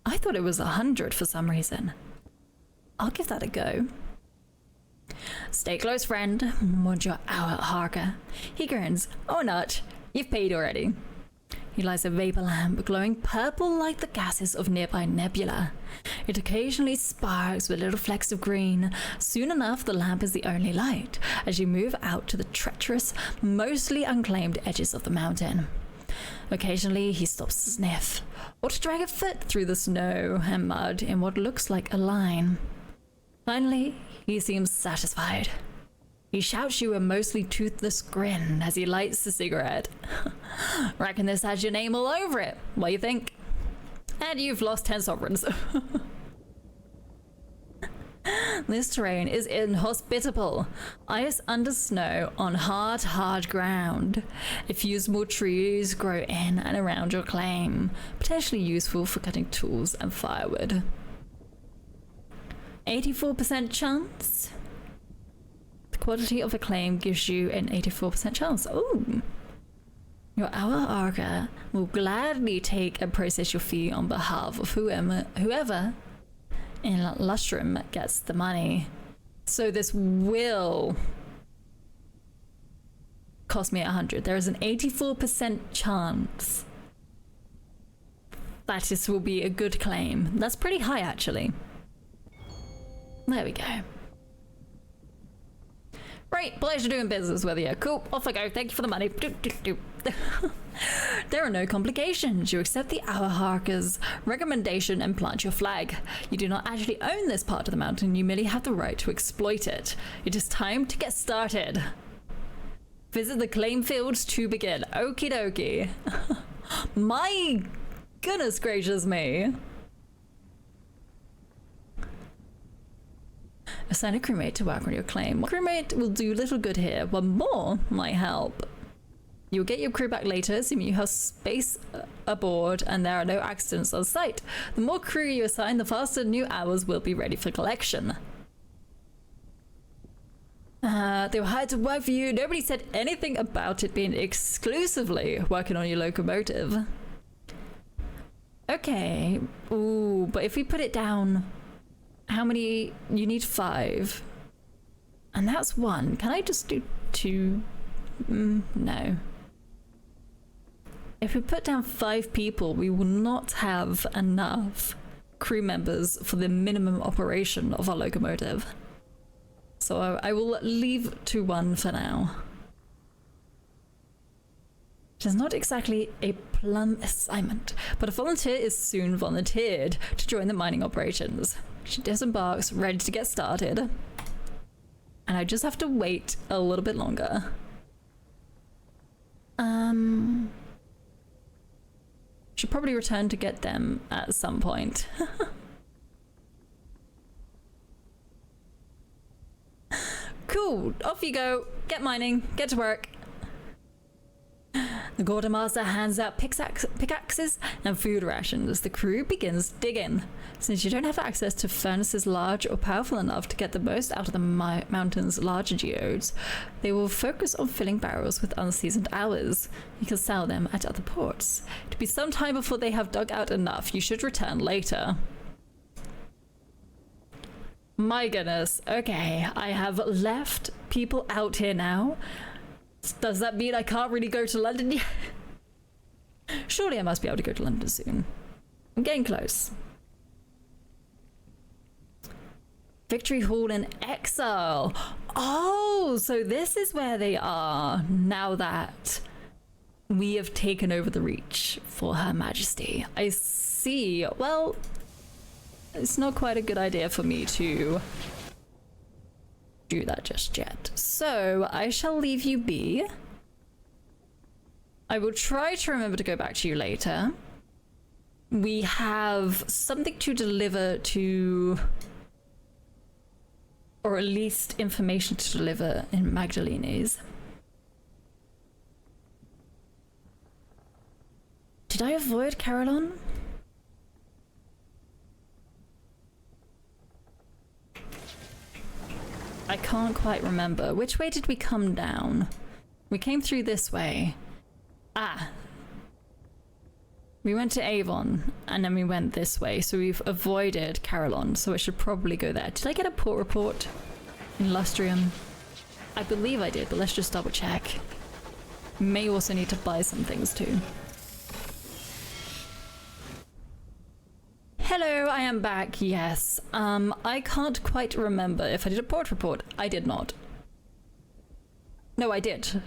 I thought it was 100 for some reason. I'll give that a go. Stay close, friend. Want your hour, Harker. He grins. Oh, not. You've paid already. He lights a vapor lamp, glowing purple like the gases of nearby nebula. It occasionally sparks with little flecks of green. Soon enough, the lamp is the only light as you move out to the treacherous, mostly unclaimed edges of the mountain. Occasionally, he stops to sniff, or to drag a foot through the snow and mud in what looks like a line. Finally, he seems satisfied. He shouts you a mostly toothless grin as he lights the cigarette. Reckon this has your name all over it. What do you think? And you've lost 10 sovereigns. This terrain is inhospitable. Ice under snow on hard ground. A few small trees grow in and around your claim, potentially useful for cutting tools and firewood. 84% chance. The quality of a claim gives you an 84% chance. Ooh. Your hour Arga will gladly take and process your fee on behalf of whoever in Lustrum gets the money. So this will cost me 100. There is an 84% chance that this will be a good claim. That's pretty high, actually. There we go. Right, pleasure doing business with you. Cool, off I go. Thank you for the money. There are no complications. You accept the Hour Harker's recommendation and plant your flag. You do not actually own this part of the mountain. You merely have the right to exploit it. It is time to get started. Visit the claim fields to begin. Okie dokie. My goodness gracious me. Assign a crewmate to work on your claim. One crewmate will do little good here. One more might help. You'll get your crew back later, assuming you have space aboard and there are no accidents on site. The more crew you assign, the faster new hours will be ready for collection. They were hired to work for you. Nobody said anything about it being exclusively working on your locomotive. Okay. Ooh, but if we put it down... How many? You need 5. And that's 1. Can I just do 2? No. If we put down 5 people, we will not have enough crew members for the minimum operation of our locomotive. So I will leave to 1 for now. It is not exactly a plum assignment, but a volunteer is soon volunteered to join the mining operations. She disembarks, ready to get started. And I just have to wait a little bit longer. Should probably return to get them at some point. Cool, off you go. Get mining, get to work. The quartermaster hands out pickaxes and food rations. The crew begins digging. Since you don't have access to furnaces large or powerful enough to get the most out of the mountain's larger geodes, they will focus on filling barrels with unseasoned hours. You can sell them at other ports. It'll be some time before they have dug out enough. You should return later. My goodness. Okay, I have left people out here now. Does that mean I can't really go to London yet? Surely I must be able to go to London soon. I'm getting close. Victory Hall in Exile. Oh, so this is where they are now that we have taken over the Reach for Her Majesty. I see. Well, it's not quite a good idea for me to do that just yet. So I shall leave you be. I will try to remember to go back to you later. We have something to deliver to, or at least information to deliver in Magdalene's. Did I avoid Carolon? I can't quite remember. Which way did we come down? We came through this way. Ah. We went to Avon, and then we went this way, so we've avoided Carillon, so I should probably go there. Did I get a port report in Lustrium? I believe I did, but let's just double check. May also need to buy some things too. Hello, I am back, yes. I can't quite remember if I did a port report. I did not. No, I did.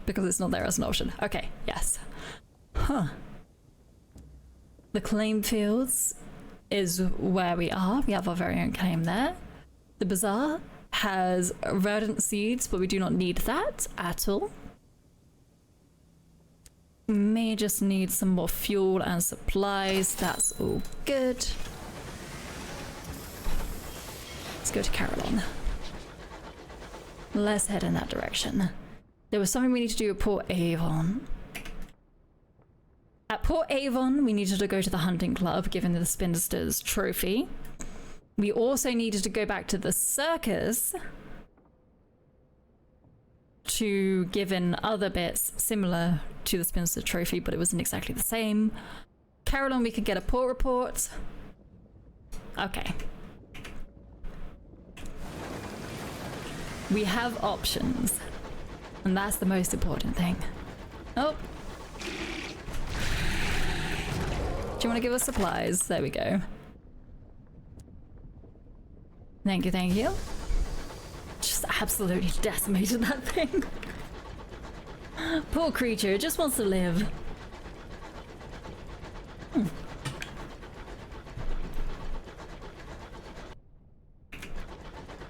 Because it's not there as an option. Okay, yes. Huh. The claim fields is where we are. We have our very own claim there. The bazaar has verdant seeds, but we do not need that at all. May just need some more fuel and supplies. That's all good. Let's go to Carillon. Let's head in that direction. There was something we need to do at Port Avon. At Port Avon, we needed to go to the hunting club, given the Spinster's trophy. We also needed to go back to the circus to give in other bits similar to the Spinster trophy, but it wasn't exactly the same. Carillon, we could get a port report. Okay. We have options, and that's the most important thing. Oh. Do you want to give us supplies? There we go. Thank you, thank you. Just absolutely decimated that thing. Poor creature, it just wants to live.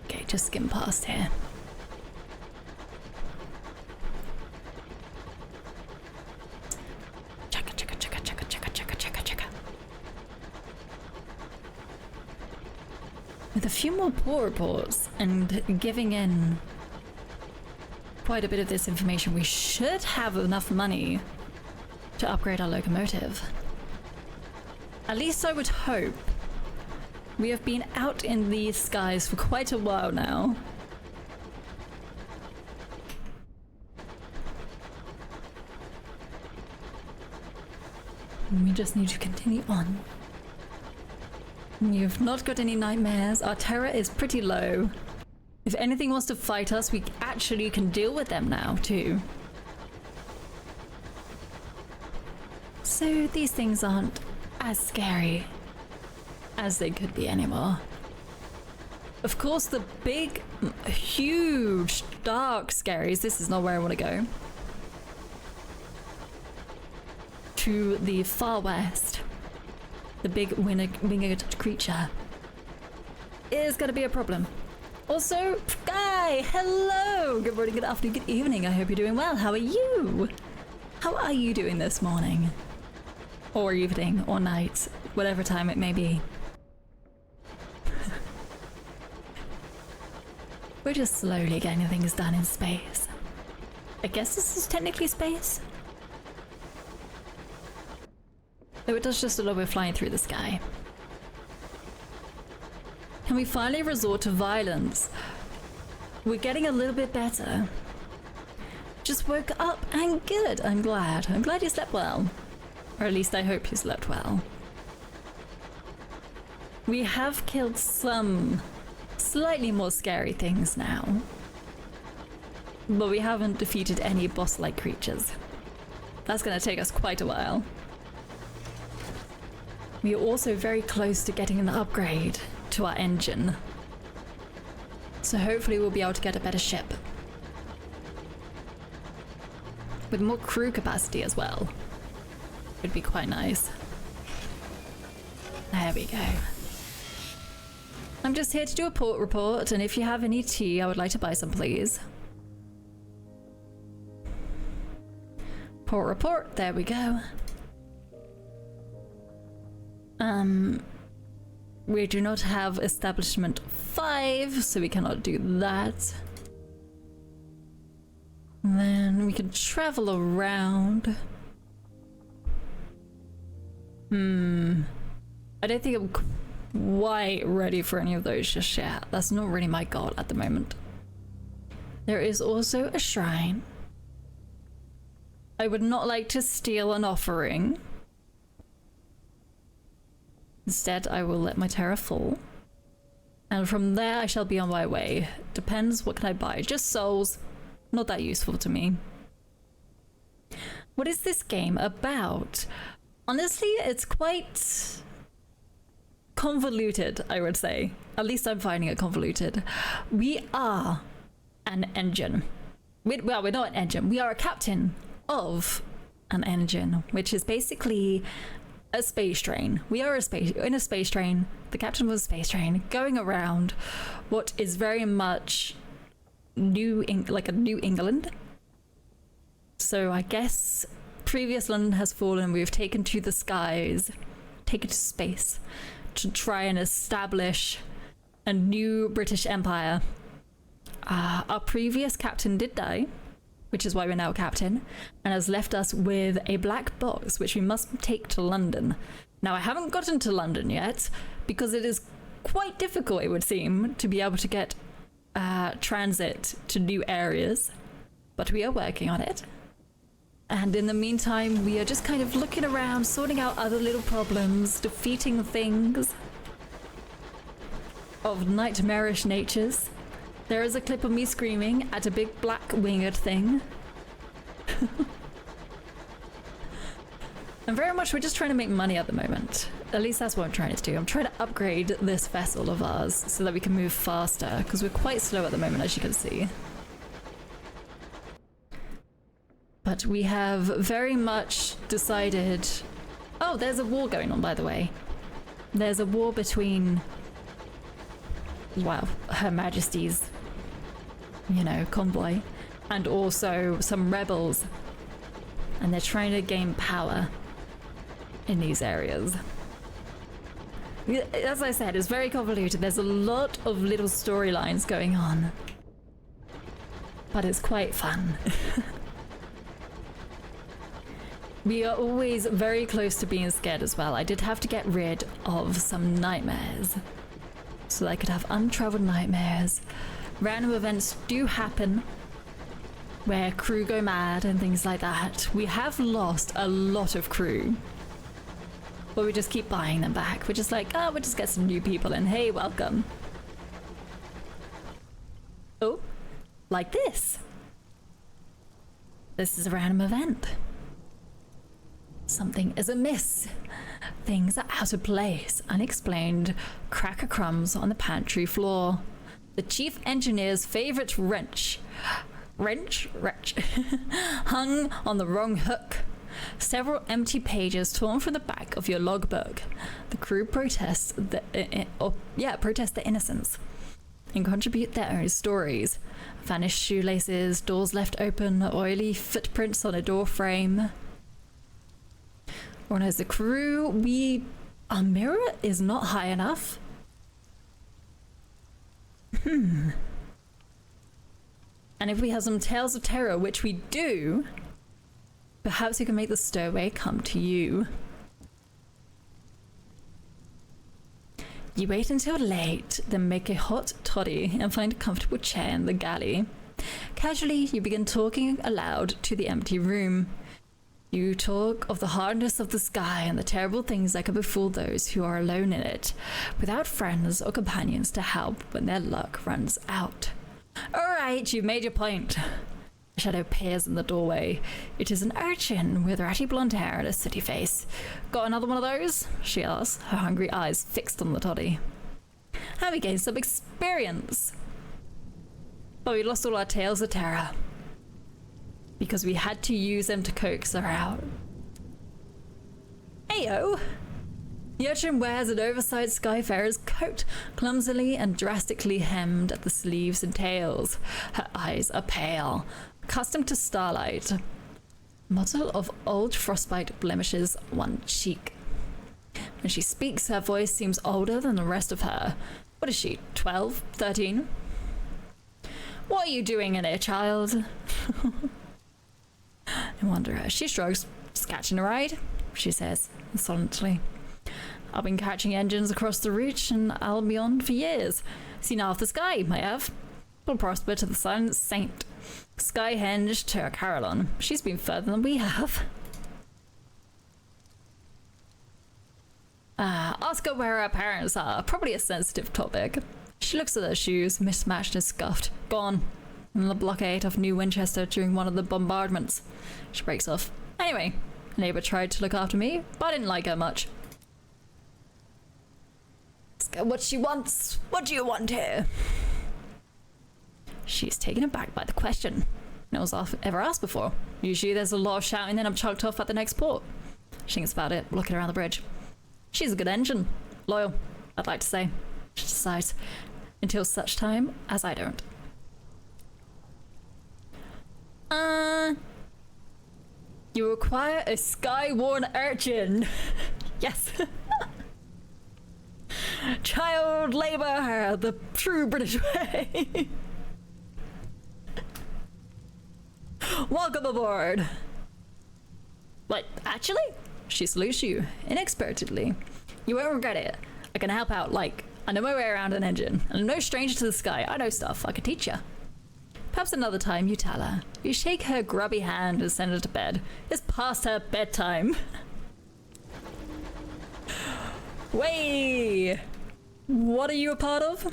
Okay, just skim past here. With a few more port reports and giving in quite a bit of this information, we should have enough money to upgrade our locomotive. At least I would hope. We have been out in these skies for quite a while now. And we just need to continue on. You've not got any nightmares. Our terror is pretty low. If anything wants to fight us, we actually can deal with them now, too. So these things aren't as scary as they could be anymore. Of course, the big, huge, dark scaries, this is not where I want to go. To the far west. The big winged creature is going to be a problem. Also, Guy, hello! Good morning, good afternoon, good evening. I hope you're doing well. How are you? How are you doing this morning? Or evening, or night, whatever time it may be. We're just slowly getting things done in space. I guess this is technically space? Though it does just a little bit flying through the sky. Can we finally resort to violence? We're getting a little bit better. Just woke up and good. I'm glad. I'm glad you slept well. Or at least I hope you slept well. We have killed some slightly more scary things now. But we haven't defeated any boss-like creatures. That's going to take us quite a while. We are also very close to getting an upgrade to our engine. So hopefully we'll be able to get a better ship. With more crew capacity as well. Would be quite nice. There we go. I'm just here to do a port report, and if you have any tea, I would like to buy some, please. Port report, there we go. We do not have establishment 5, so we cannot do that. Then we can travel around. I don't think I'm quite ready for any of those just yet. That's not really my goal at the moment. There is also a shrine. I would not like to steal an offering. Instead, I will let my terror fall. And from there, I shall be on my way. Depends, what can I buy? Just souls. Not that useful to me. What is this game about? Honestly, it's quite convoluted, I would say. At least I'm finding it convoluted. We are an engine. Well, we're not an engine. We are a captain of an engine, which is basically a space train. We are in a space train. The captain was a space train going around what is very much like a New England. So I guess previous London has fallen. We've taken to the skies, taken to space to try and establish a new British Empire. Our previous captain did die, which is why we're now captain, and has left us with a black box, which we must take to London. Now, I haven't gotten to London yet, because it is quite difficult, it would seem, to be able to get transit to new areas, but we are working on it. And in the meantime, we are just kind of looking around, sorting out other little problems, defeating things of nightmarish natures. There is a clip of me screaming at a big black winged thing. And very much we're just trying to make money at the moment. At least that's what I'm trying to do. I'm trying to upgrade this vessel of ours so that we can move faster, because we're quite slow at the moment, as you can see. But we have very much decided... Oh, there's a war going on, by the way. There's a war between... well, Her Majesty's, you know, convoy, and also some rebels, and they're trying to gain power in these areas. As I said, it's very convoluted. There's a lot of little storylines going on, but it's quite fun. We are always very close to being scared as well. I did have to get rid of some nightmares so that I could have untraveled nightmares. Random events do happen where crew go mad and things like that. We have lost a lot of crew, but we just keep buying them back. We're just like, oh, we'll just get some new people and hey, welcome. Oh, like this. This is a random event. Something is amiss. Things are out of place. Unexplained cracker crumbs on the pantry floor. The chief engineer's favorite wrench hung on the wrong hook. Several empty pages torn from the back of your logbook. The crew protest their innocence and contribute their own stories. Vanished shoelaces, doors left open, oily footprints on a door frame. Or as the crew, our mirror is not high enough. And if we have some tales of terror, which we do, perhaps we can make the stowaway come to you. You wait until late, then make a hot toddy and find a comfortable chair in the galley. Casually, you begin talking aloud to the empty room. You talk of the hardness of the sky and the terrible things that can befall those who are alone in it, without friends or companions to help when their luck runs out. Alright, you've made your point. A shadow appears in the doorway. It is an urchin with ratty blonde hair and a sooty face. Got another one of those? She asks, her hungry eyes fixed on the toddy. Have we gained some experience? But we lost all our tales of terror, because we had to use them to coax her out. Ayo! The urchin wears an oversized Skyfarer's coat, clumsily and drastically hemmed at the sleeves and tails. Her eyes are pale, accustomed to starlight. Mottle of old frostbite blemishes one cheek. When she speaks, her voice seems older than the rest of her. What is she, 12, 13? What are you doing in here, child? I wonder. She shrugs. Just catching a ride, she says insolently. I've been catching engines across the reach and I'll be on for years. Seen half the sky, I have. Will prosper to the silent saint. Skyhenge to Carolyn. She's been further than we have. Ask her where her parents are. Probably a sensitive topic. She looks at her shoes, mismatched and scuffed. Gone. In the blockade of New Winchester during one of the bombardments. She breaks off. Anyway, a neighbor tried to look after me, but I didn't like her much. Ask her what she wants. What do you want here? She's taken aback by the question. No one's ever asked before. Usually there's a lot of shouting, then I'm chucked off at the next port. She thinks about it, looking around the bridge. She's a good engine. Loyal, I'd like to say. She decides. Until such time as I don't. You require a sky-worn urchin. Yes. Child labor, the true British way. Welcome aboard. What, actually? She salutes you, inexpertly. You won't regret it. I can help out, like, I know my way around an engine. I'm no stranger to the sky. I know stuff. I could teach you. Perhaps another time you tell her. You shake her grubby hand and send her to bed. It's past her bedtime. Way! What are you a part of?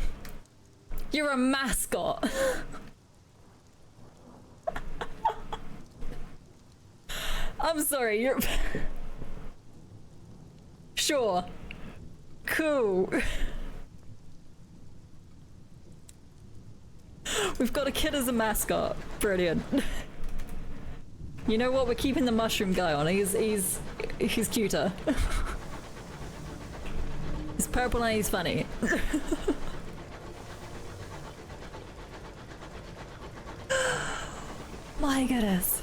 You're a mascot. I'm sorry, you're... Sure. Cool. We've got a kid as a mascot. Brilliant. You know what? We're keeping the mushroom guy on. He's cuter. He's purple and he's funny. My goodness.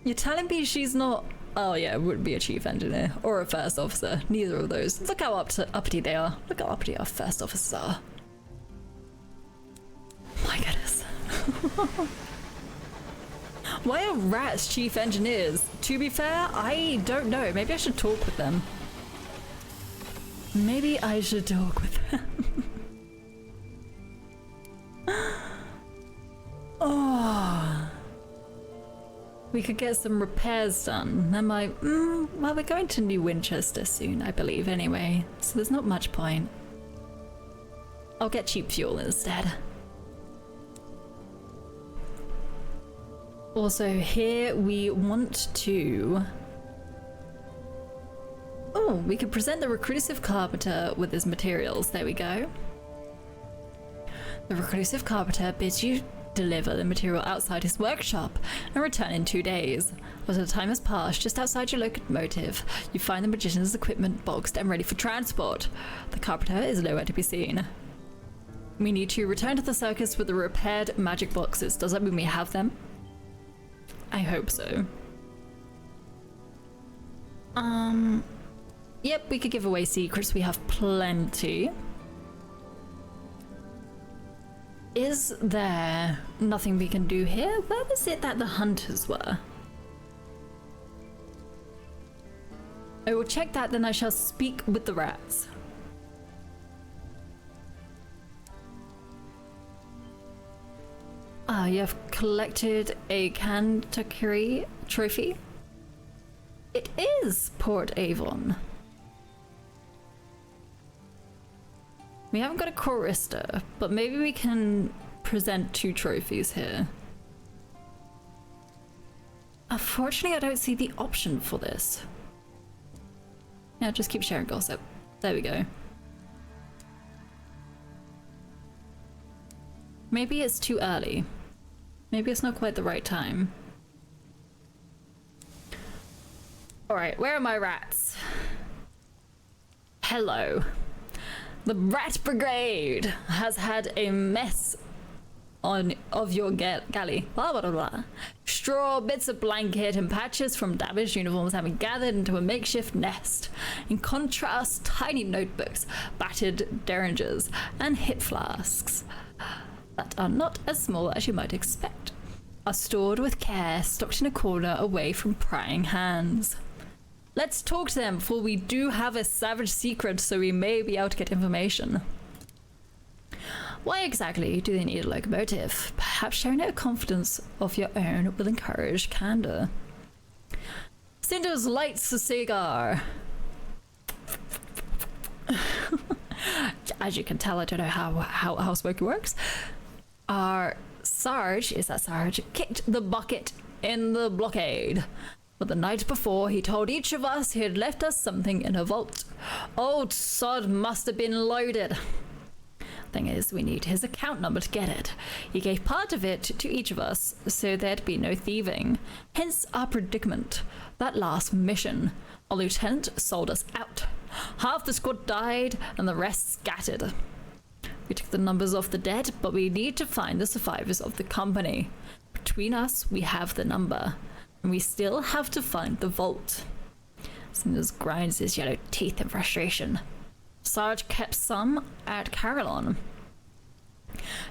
You're telling me she's not... Oh yeah, it wouldn't be a chief engineer or a first officer. Neither of those. Look how uppity they are. Look how uppity our first officers are. My goodness. Why are rats chief engineers? To be fair, I don't know. Maybe I should talk with them. Maybe I should talk with them. Oh. We could get some repairs done. That might... well, we're going to New Winchester soon, I believe, anyway. So there's not much point. I'll get cheap fuel instead. Also, here we want to... Oh, we could present the reclusive carpenter with his materials. There we go. The reclusive carpenter bids you deliver the material outside his workshop and return in 2 days. But the time has passed, just outside your locomotive, you find the magician's equipment boxed and ready for transport. The carpenter is nowhere to be seen. We need to return to the circus with the repaired magic boxes. Does that mean we have them? I hope so. Yep, we could give away secrets. We have plenty. Is there nothing we can do here? Where was it that the hunters were? I will check that, then I shall speak with the rats. Ah, you have collected a Kentucky trophy? It is Port Avon. We haven't got a chorister, but maybe we can present 2 trophies here. Unfortunately, I don't see the option for this. Yeah, just keep sharing gossip. There we go. Maybe it's too early. Maybe it's not quite the right time. Alright, where are my rats? Hello. The Rat Brigade has had a mess of your galley. Blah, blah, blah, blah. Straw, bits of blanket, and patches from damaged uniforms have been gathered into a makeshift nest. In contrast, tiny notebooks, battered derringers, and hip flasks that are not as small as you might expect are stored with care, stocked in a corner away from prying hands. Let's talk to them before we do have a savage secret, so we may be able to get information. Why exactly do they need a locomotive? Perhaps showing a confidence of your own will encourage candor. Cinders lights a cigar. As you can tell, I don't know how smoking works. Our Sarge, is that Sarge, kicked the bucket in the blockade. But the night before, he told each of us he had left us something in a vault. Old sod must have been loaded. Thing is, we need his account number to get it. He gave part of it to each of us, so there'd be no thieving. Hence our predicament. That last mission, a lieutenant sold us out. Half the squad died, and the rest scattered. We took the numbers off the dead, but we need to find the survivors of the company. Between us, we have the number, and we still have to find the vault. Cinders grinds his yellow teeth in frustration. Sarge kept some at Carillon.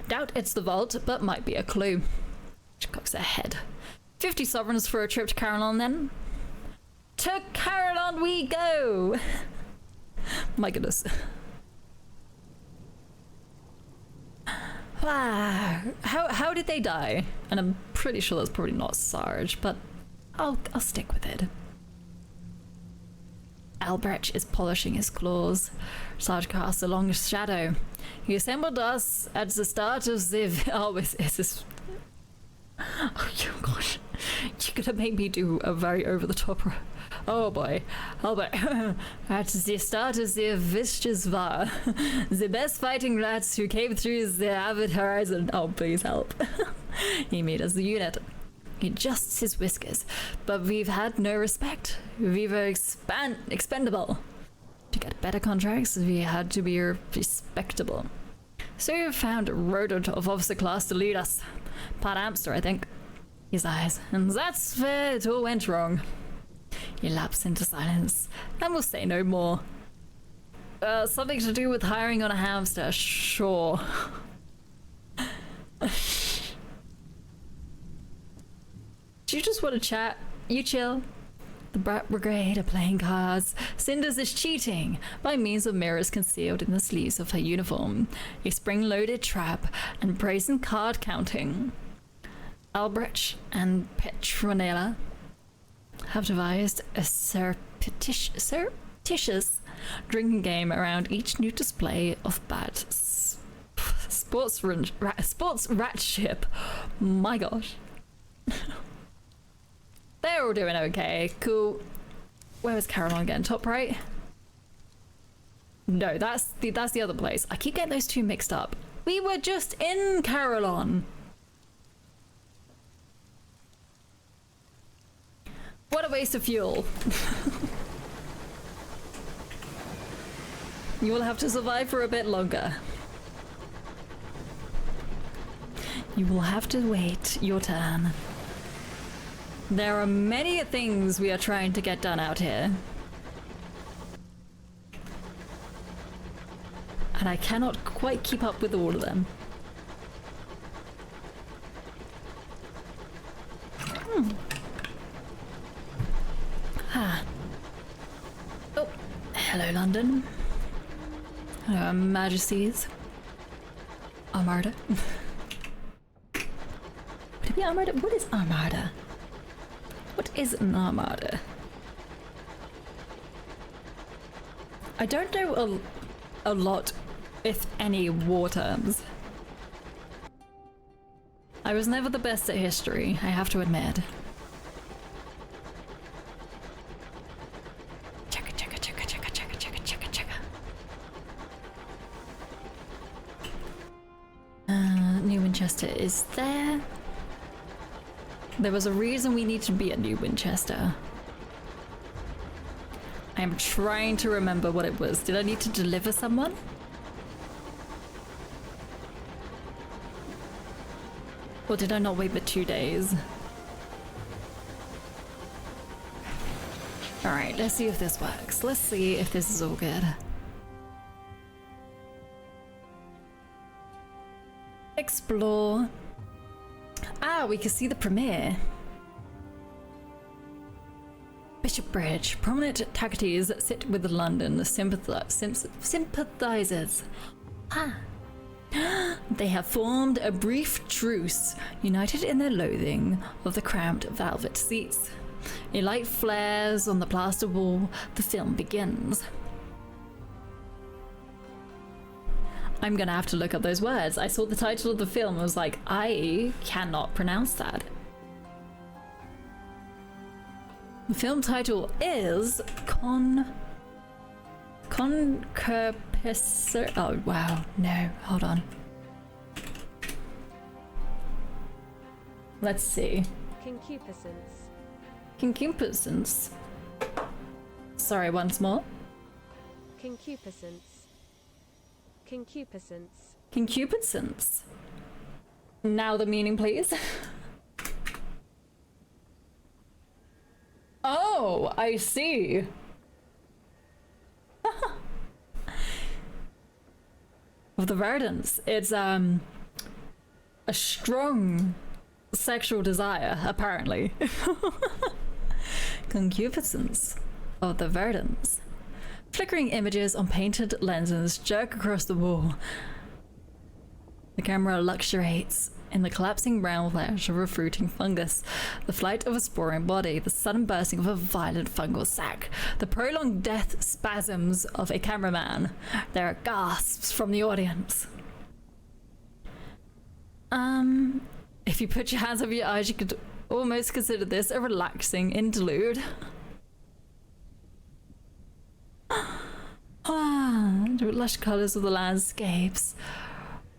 Doubt it's the vault, but might be a clue. She cocks her head. 50 sovereigns for a trip to Carillon, then? To Carillon we go! My goodness. Wow. How did they die? And I'm pretty sure that's probably not Sarge, but I'll stick with it. Albrecht is polishing his claws. Sarge casts a long shadow. He assembled us at the start of the... Oh, is this... Oh, gosh. You're gonna make me do a very over-the-top... Oh boy. Albert. At the start of the vicious war, the best fighting rats who came through the avid horizon... Oh, please help. He made us the unit. He adjusts his whiskers, but we've had no respect. We were expendable. To get better contracts, we had to be respectable. So we found a rodent of officer class to lead us. Pat Amster, I think. He sighs, and that's where it all went wrong. He lapses into silence, and will say no more. Something to do with hiring on a hamster, sure. Do you just want to chat? You chill. The Brat Brigade are playing cards. Cinders is cheating by means of mirrors concealed in the sleeves of her uniform, a spring-loaded trap, and brazen card counting. Albrecht and Petronella have devised a surreptitious drinking game around each new display of bad sports rat ship. My gosh. They're all doing okay. Cool. Where was Carillon again? Top right? No, that's the other place. I keep getting those two mixed up. We were just in Carillon. What a waste of fuel. You will have to survive for a bit longer. You will have to wait your turn. There are many things we are trying to get done out here. And I cannot quite keep up with all of them. Oh, hello London. Hello Majesties. Armada. Would it be Armada? What is Armada? What is an armada? I don't know a lot, if any, war terms. I was never the best at history, I have to admit. Checka, checka, checka, checka, checka, checka, checka, checka. New Winchester is there. There was a reason we need to be at New Winchester. I am trying to remember what it was. Did I need to deliver someone? Or did I not wait but 2 days? Alright, let's see if this works. Let's see if this is all good. Explore. Ah, we can see the premiere. Bishop Bridge. Prominent Tacites sit with London sympathizers. Ah. They have formed a brief truce, united in their loathing of the cramped velvet seats. A light flares on the plaster wall. The film begins. I'm gonna have to look up those words. I saw the title of the film and was like, I cannot pronounce that. The film title is Concupiscence. Oh wow, no, hold on. Let's see. Concupiscence. Concupiscence. Sorry, once more. Concupiscence. Concupiscence. Concupiscence. Now the meaning, please. Oh, I see. Of the verdants, it's a strong sexual desire, apparently. Concupiscence of the verdants. Flickering images on painted lenses jerk across the wall. The camera luxuriates in the collapsing brown flesh of a fruiting fungus, the flight of a sporing body, the sudden bursting of a violent fungal sac, the prolonged death spasms of a cameraman. There are gasps from the audience. If you put your hands over your eyes, you could almost consider this a relaxing interlude. The lush colours of the landscapes,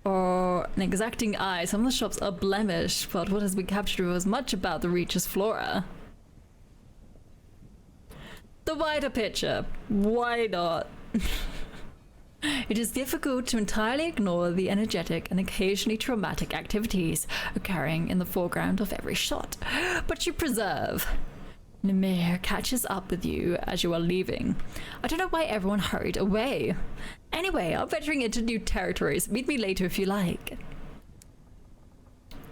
or an exacting eye. Some of the shops are blemished, but what has been captured was much about the Reacher's flora. The wider picture. Why not? It is difficult to entirely ignore the energetic and occasionally traumatic activities occurring in the foreground of every shot, but you preserve. Namir catches up with you as you are leaving. I don't know why everyone hurried away. Anyway, I'm venturing into new territories. Meet me later if you like.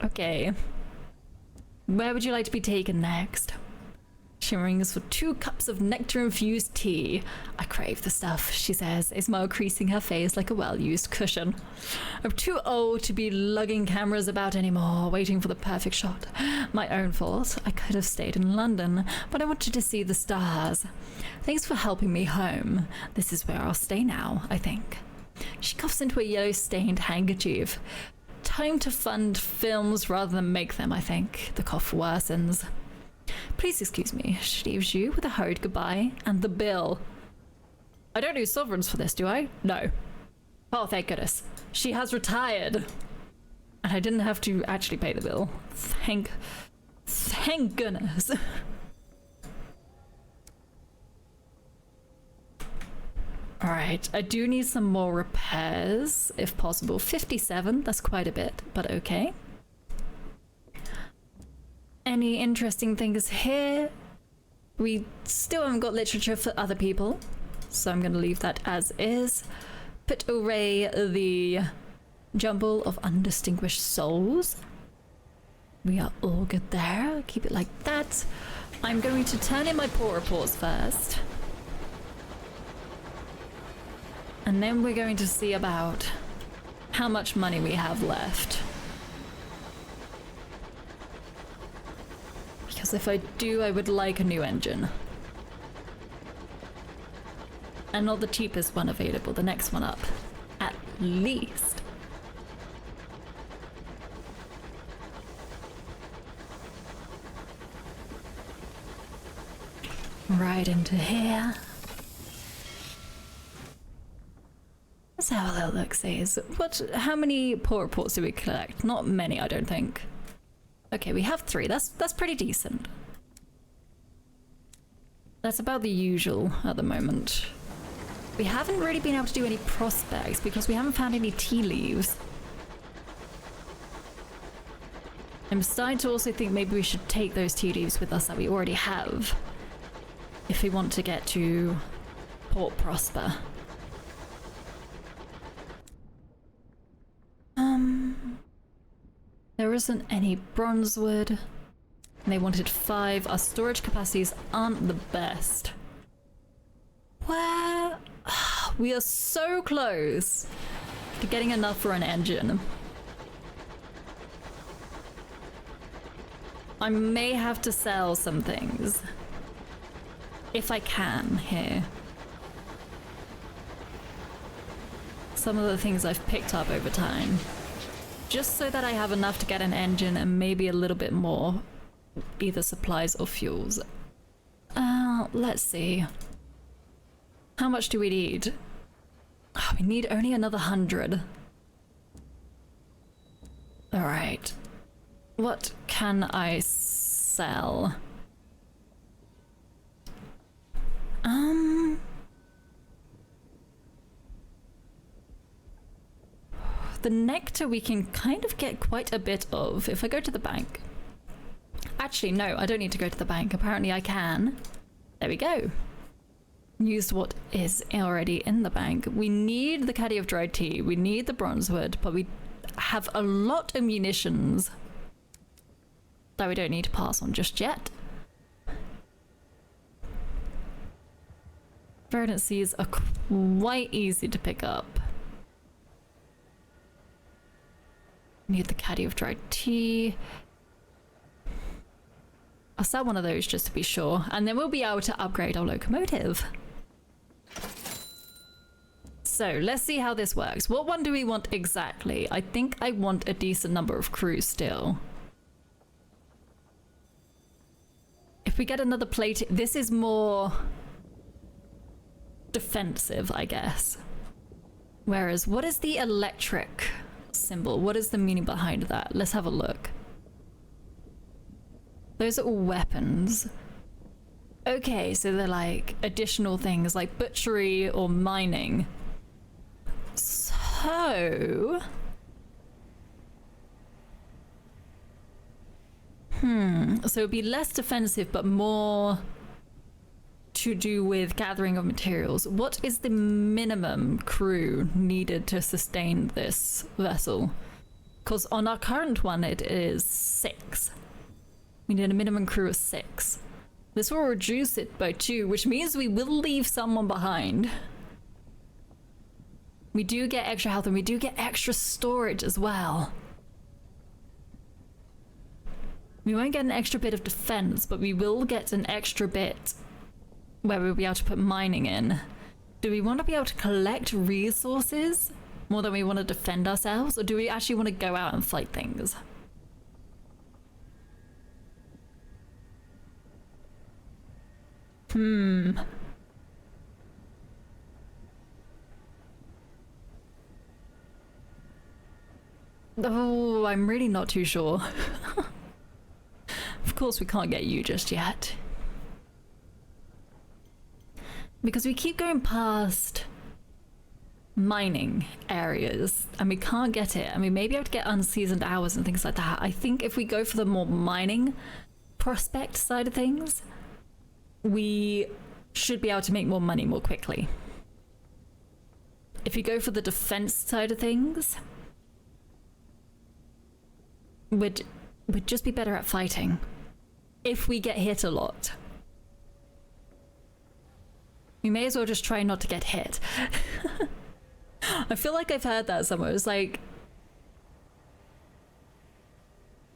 Okay. Where would you like to be taken next? She rings for 2 cups of nectar-infused tea. I crave the stuff, she says, a smile creasing her face like a well-used cushion. I'm too old to be lugging cameras about anymore, waiting for the perfect shot. My own fault. I could have stayed in London, but I wanted to see the stars. Thanks for helping me home. This is where I'll stay now, I think. She coughs into a yellow-stained handkerchief. Time to fund films rather than make them, I think. The cough worsens. Please excuse me. She leaves you with a hurried goodbye and the bill. I don't do sovereigns for this, do I? No. Oh, thank goodness. She has retired. And I didn't have to actually pay the bill. Thank goodness. Alright, I do need some more repairs, if possible. 57, that's quite a bit, but okay. Any interesting things here? We still haven't got literature for other people, so I'm going to leave that as is. Put away the jumble of undistinguished souls. We are all good there. Keep it like that. I'm going to turn in my port reports first. And then we're going to see about how much money we have left. Because if I do, I would like a new engine. And not the cheapest one available, the next one up. At least. Right into here. Let's have a little look, says. How many port reports do we collect? Not many, I don't think. Okay, we have 3. That's pretty decent. That's about the usual at the moment. We haven't really been able to do any prospects because we haven't found any tea leaves. I'm starting to also think maybe we should take those tea leaves with us that we already have if we want to get to Port Prosper. There isn't any bronzewood. And they wanted 5. Our storage capacities aren't the best. Where? We are so close to getting enough for an engine. I may have to sell some things. If I can here. Some of the things I've picked up over time. Just so that I have enough to get an engine and maybe a little bit more. Either supplies or fuels. Let's see. How much do we need? Oh, we need only another 100. Alright. What can I sell? The nectar we can kind of get quite a bit of if I go to the bank. Actually, no, I don't need to go to the bank. Apparently I can. There we go. Use what is already in the bank. We need the caddy of dried tea. We need the bronzewood, but we have a lot of munitions that we don't need to pass on just yet. Verdant seeds are quite easy to pick up. Need the caddy of dried tea. I'll sell one of those just to be sure, and then we'll be able to upgrade our locomotive. So let's see how this works. What one do we want exactly? I think I want a decent number of crew still. If we get another plate, this is more defensive, I guess. Whereas, what is the electric symbol? What is the meaning behind that? Let's have a look. Those are all weapons. Okay, so they're like additional things like butchery or mining. So... So it'd be less defensive, but more to do with gathering of materials. What is the minimum crew needed to sustain this vessel? Because on our current one, it is 6. We need a minimum crew of 6. This will reduce it by 2, which means we will leave someone behind. We do get extra health and we do get extra storage as well. We won't get an extra bit of defense, but we will get an extra bit where we'll be able to put mining in. Do we want to be able to collect resources more than we want to defend ourselves? Or do we actually want to go out and fight things? Oh, I'm really not too sure. Of course we can't get you just yet. Because we keep going past mining areas and we can't get it, and we may be able to get unseasoned hours and things like that. I think if we go for the more mining prospect side of things, we should be able to make more money more quickly. If you go for the defense side of things, we'd just be better at fighting if we get hit a lot. We may as well just try not to get hit. I feel like I've heard that somewhere. It's like,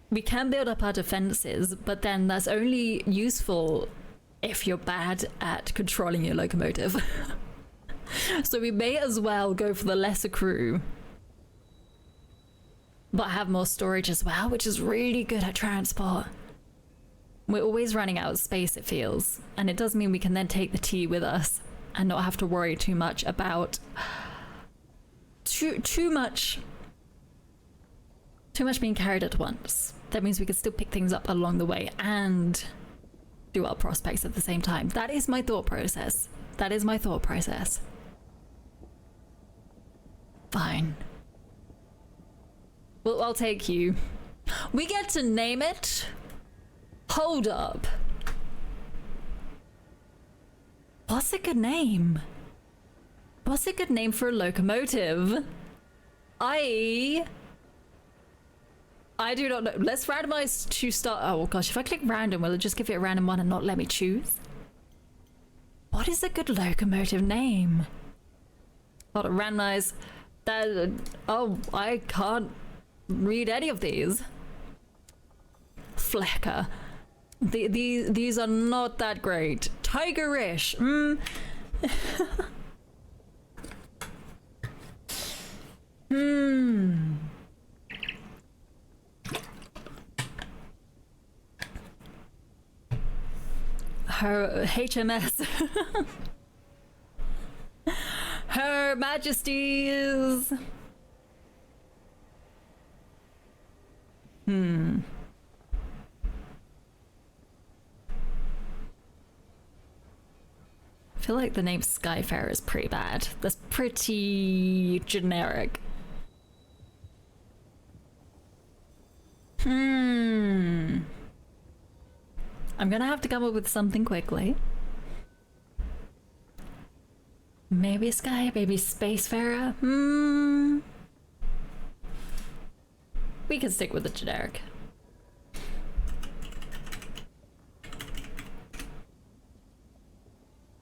we can build up our defenses, but then that's only useful if you're bad at controlling your locomotive. So we may as well go for the lesser crew, but have more storage as well, which is really good at transport. We're always running out of space, it feels, and it does mean we can then take the tea with us and not have to worry too much about too much being carried at once. That means we can still pick things up along the way and do our prospects at the same time. That is my thought process. That is my thought process. Fine. Well, I'll take you. We get to name it? Hold up. What's a good name? What's a good name for a locomotive? I do not know. Let's randomize to start. Oh gosh, if I click random, will it just give it a random one and not let me choose? What is a good locomotive name? Hold on, randomize That, oh, I can't read any of these. Flecker. These are not that great. Tigerish. Her HMS. Her Majesties. I feel like the name Skyfarer is pretty bad. That's pretty generic. I'm gonna have to come up with something quickly. Maybe Sky, maybe Spacefarer. We can stick with the generic.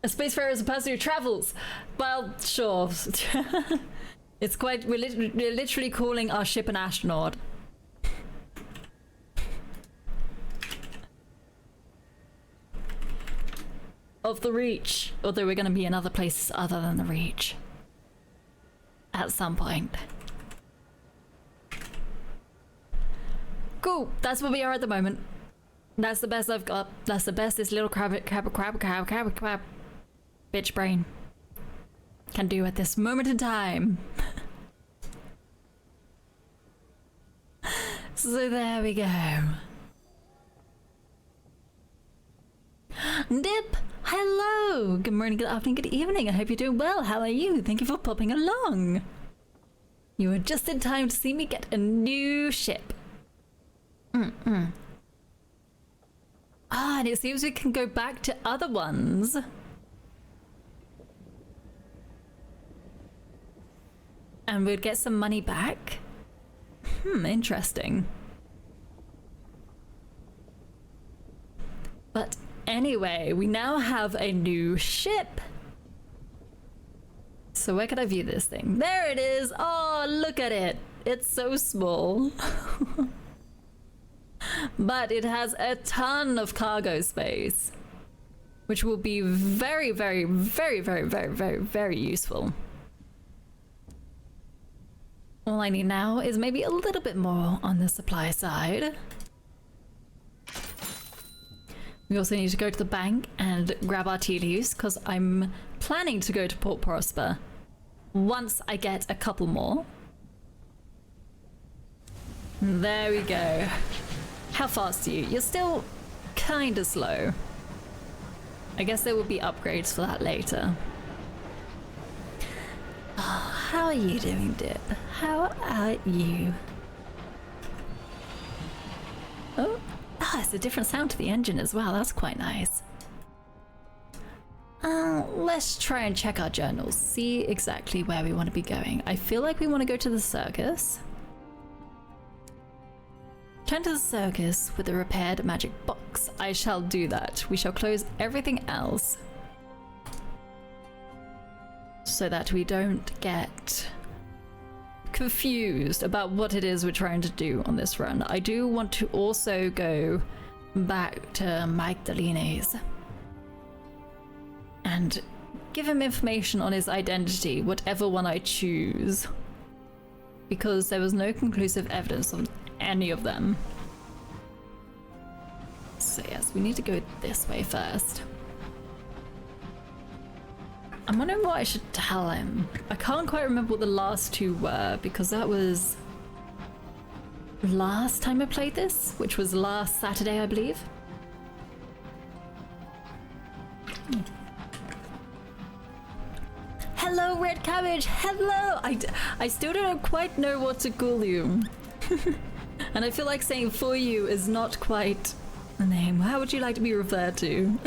A Spacefarer is a person who travels. Well, sure. It's quite. We're literally calling our ship an astronaut. Of the Reach. Although we're going to be in other places other than the Reach. At some point. Cool. That's where we are at the moment. That's the best I've got. That's the best this little crab bitch brain can do at this moment in time. So there we go. Dip! Hello! Good morning, good afternoon, good evening. I hope you're doing well. How are you? Thank you for popping along. You were just in time to see me get a new ship. Ah, and it seems we can go back to other ones. And we'd get some money back. Interesting. But anyway, we now have a new ship. So where can I view this thing? There it is! Oh, look at it! It's so small. But it has a ton of cargo space. Which will be very, very, very, very, very, very, very useful. All I need now is maybe a little bit more on the supply side. We also need to go to the bank and grab our tea leaves because I'm planning to go to Port Prosper once I get a couple more. There we go. How fast are you? You're still kind of slow. I guess there will be upgrades for that later. Oh, how are you doing, Dip? How are you? Oh, it's a different sound to the engine as well. That's quite nice. Let's try and check our journals. See exactly where we want to be going. I feel like we want to go to the circus. Turn to the circus with a repaired magic box. I shall do that. We shall close everything else so that we don't get confused about what it is we're trying to do on this run. I do want to also go back to Magdalene's and give him information on his identity, whatever one I choose, because there was no conclusive evidence of any of them. So yes, we need to go this way first. I'm wondering what I should tell him. I can't quite remember what the last two were because that was last time I played this, which was last Saturday, I believe. Hello, Red Cabbage. Hello. I still don't quite know what to call you. And I feel like saying for you is not quite the name. How would you like to be referred to?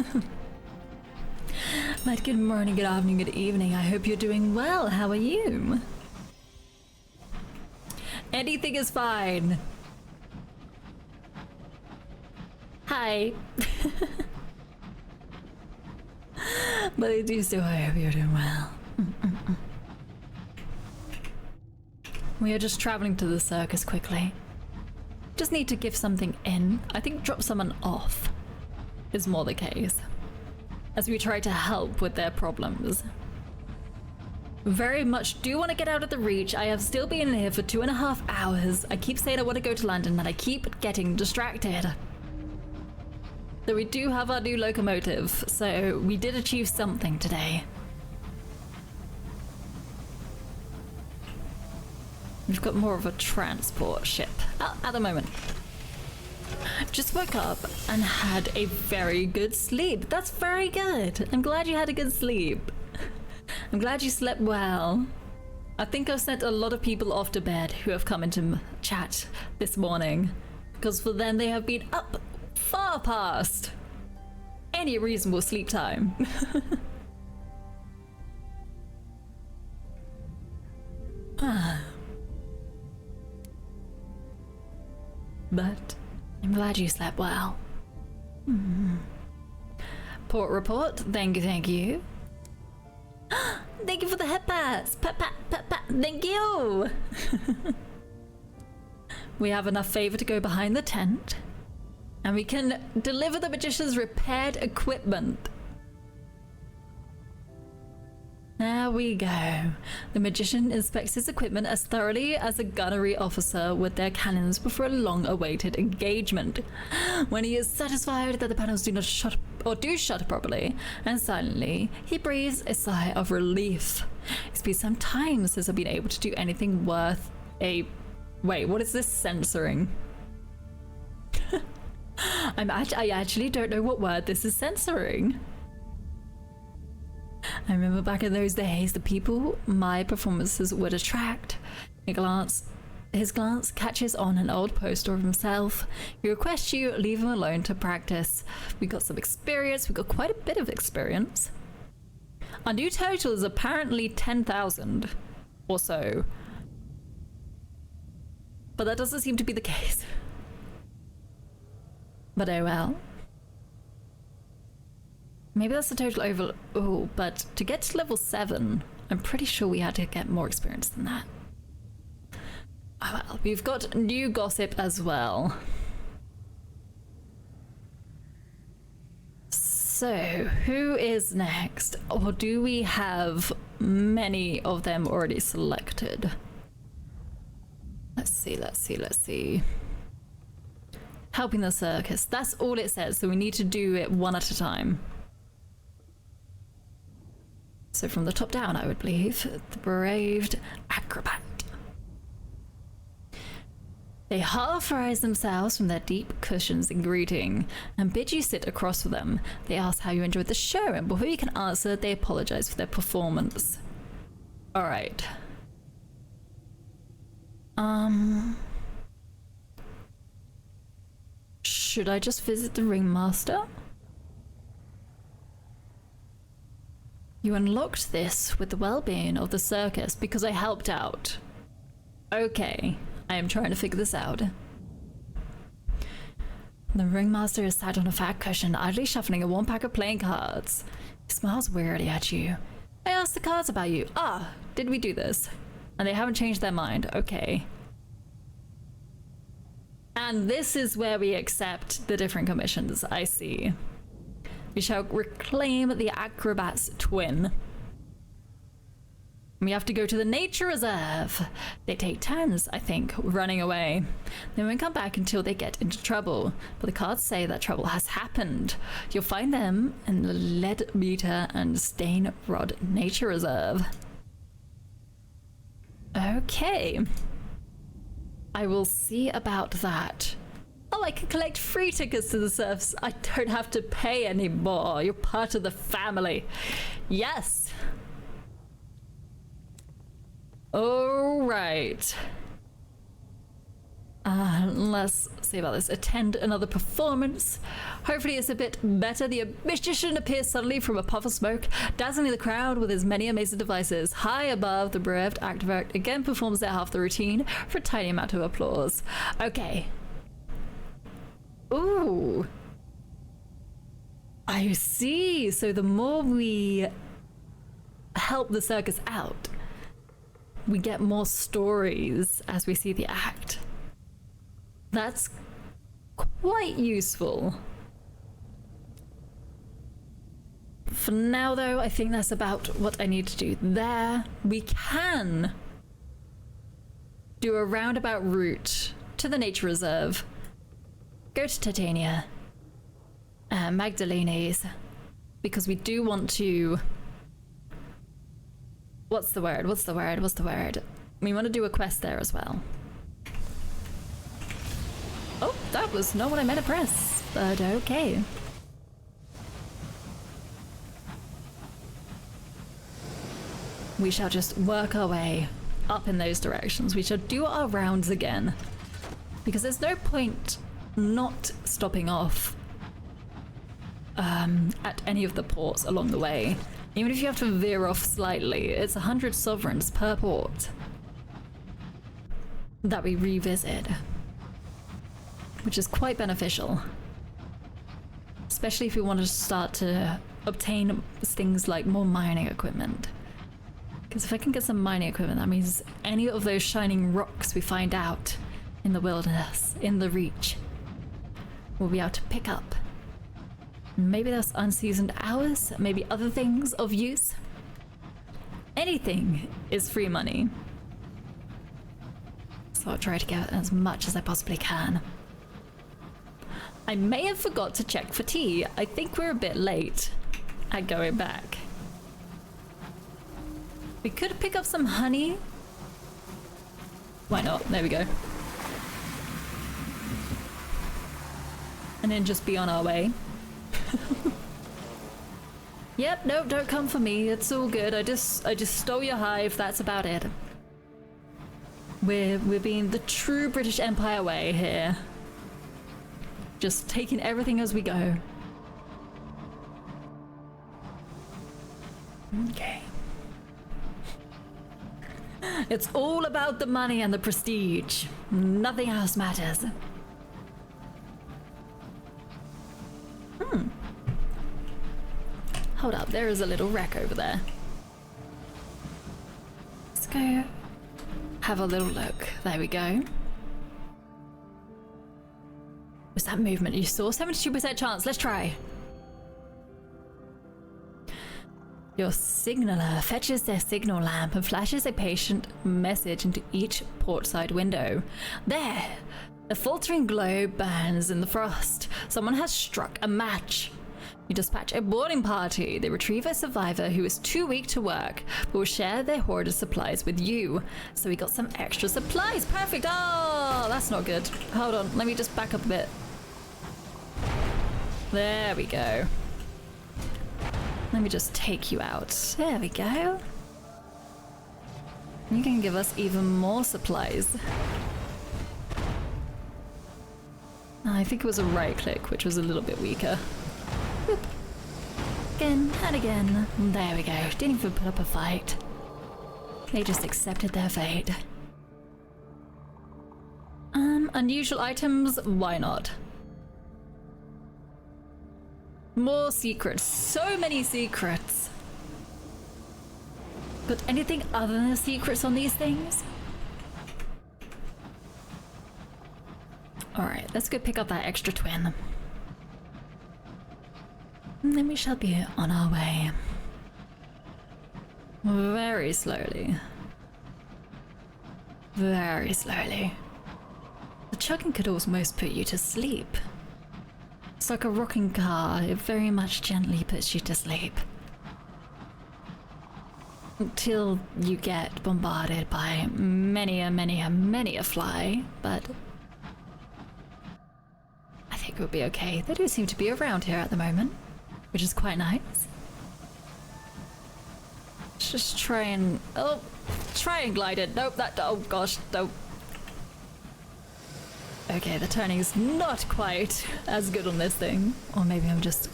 But good morning, good afternoon, good evening. I hope you're doing well. How are you? Anything is fine. Hi. But I do still hope you're doing well. We are just traveling to the circus quickly. Just need to give something in. I think drop someone off is more the case, as we try to help with their problems. Very much do want to get out of the reach. I have still been in here for 2.5 hours. I keep saying I want to go to London and I keep getting distracted. Though we do have our new locomotive, so we did achieve something today. We've got more of a transport ship at the moment. Just woke up and had a very good sleep. That's very good. I'm glad you had a good sleep. I'm glad you slept well. I think I've sent a lot of people off to bed who have come into chat this morning, because for them they have been up far past any reasonable sleep time. But I'm glad you slept well. Port report. Thank you, thank you. Thank you for the head pats. Pat, pat, pat, pat. Thank you. We have enough favor to go behind the tent, and we can deliver the magician's repaired equipment. There we go. The magician inspects his equipment as thoroughly as a gunnery officer would their cannons before a long-awaited engagement. When he is satisfied that the panels do not shut or do shut properly and silently, he breathes a sigh of relief. It's been some time since I've been able to do anything worth a... Wait, what is this censoring? I actually don't know what word this is censoring. I remember back in those days, the people my performances would attract. His glance catches on an old poster of himself. He requests you leave him alone to practice. We got some experience. We got quite a bit of experience. Our new total is apparently 10,000 or so. But that doesn't seem to be the case. But oh well. Maybe that's the total over... Oh, but to get to level 7, I'm pretty sure we had to get more experience than that. Oh well, we've got new gossip as well. So, who is next? Or do we have many of them already selected? Let's see, let's see, let's see. Helping the circus. That's all it says, so we need to do it one at a time. So from the top down, I would believe. The braved acrobat. They half rise themselves from their deep cushions in greeting and bid you sit across from them. They ask how you enjoyed the show, and before you can answer, they apologize for their performance. Alright. Should I just visit the ringmaster? You unlocked this with the well-being of the circus because I helped out. Okay, I am trying to figure this out. The ringmaster is sat on a fat cushion, idly shuffling a warm pack of playing cards. He smiles wearily at you. I asked the cards about you. Ah, did we do this? And they haven't changed their mind. Okay. And this is where we accept the different commissions. I see. We shall reclaim the acrobat's twin. We have to go to the nature reserve. They take turns, I think, running away. They won't come back until they get into trouble. But the cards say that trouble has happened. You'll find them in the Lead Meter and Stain Rod Nature Reserve. Okay. I will see about that. Oh, I can collect free tickets to the surfs. I don't have to pay anymore. You're part of the family. Yes. All right. Let's see about this. Attend another performance. Hopefully it's a bit better. The magician appears suddenly from a puff of smoke, dazzling the crowd with his many amazing devices. High above, the bereft acrobat again performs their half the routine for a tiny amount of applause. Okay. Ooh. I see. So the more we help the circus out, we get more stories as we see the act. That's quite useful. For now, though, I think that's about what I need to do there. We can do a roundabout route to the nature reserve, go to Titania, Magdalene's, because we do want to... What's the word? We want to do a quest there as well. Oh, that was not what I meant to press, but okay. We shall just work our way up in those directions. We shall do our rounds again, because there's no point not stopping off at any of the ports along the way. Even if you have to veer off slightly, it's 100 sovereigns per port that we revisit, which is quite beneficial, especially if we want to start to obtain things like more mining equipment. Because if I can get some mining equipment, that means any of those shining rocks we find out in the wilderness, in the Reach, we'll be able to pick up. Maybe that's unseasoned hours, maybe other things of use. Anything is free money. So I'll try to get as much as I possibly can. I may have forgot to check for tea. I think we're a bit late at going back. We could pick up some honey. Why not? There we go. And then just be on our way. Yep, no, don't come for me. It's all good. I just stole your hive. That's about it. We're being the true British Empire way here. Just taking everything as we go. Okay. It's all about the money and the prestige. Nothing else matters. Hold up, there is a little wreck over there. Let's go have a little look. There we go. Was that movement you saw? 72% chance. Let's try. Your signaler fetches their signal lamp and flashes a patient message into each portside window. There! A faltering glow burns in the frost. Someone has struck a match. You dispatch a boarding party. They retrieve a survivor who is too weak to work, but will share their hoarded supplies with you. So we got some extra supplies. Perfect. Oh, that's not good. Hold on. Let me just back up a bit. There we go. Let me just take you out. There we go. You can give us even more supplies. I think it was a right click, which was a little bit weaker. Whoop. Again and again. There we go. Didn't even put up a fight. They just accepted their fate. Unusual items? Why not? More secrets. So many secrets. But anything other than the secrets on these things? Alright, let's go pick up that extra twin. And then we shall be on our way. Very slowly. Very slowly. The chugging could almost put you to sleep. It's like a rocking car. It very much gently puts you to sleep. Until you get bombarded by many a fly, but I think we'll be okay. They do seem to be around here at the moment, which is quite nice. Let's just try and... oh, try and glide it. Nope, that... oh gosh, nope. Okay, the turning is not quite as good on this thing. Or maybe I'm just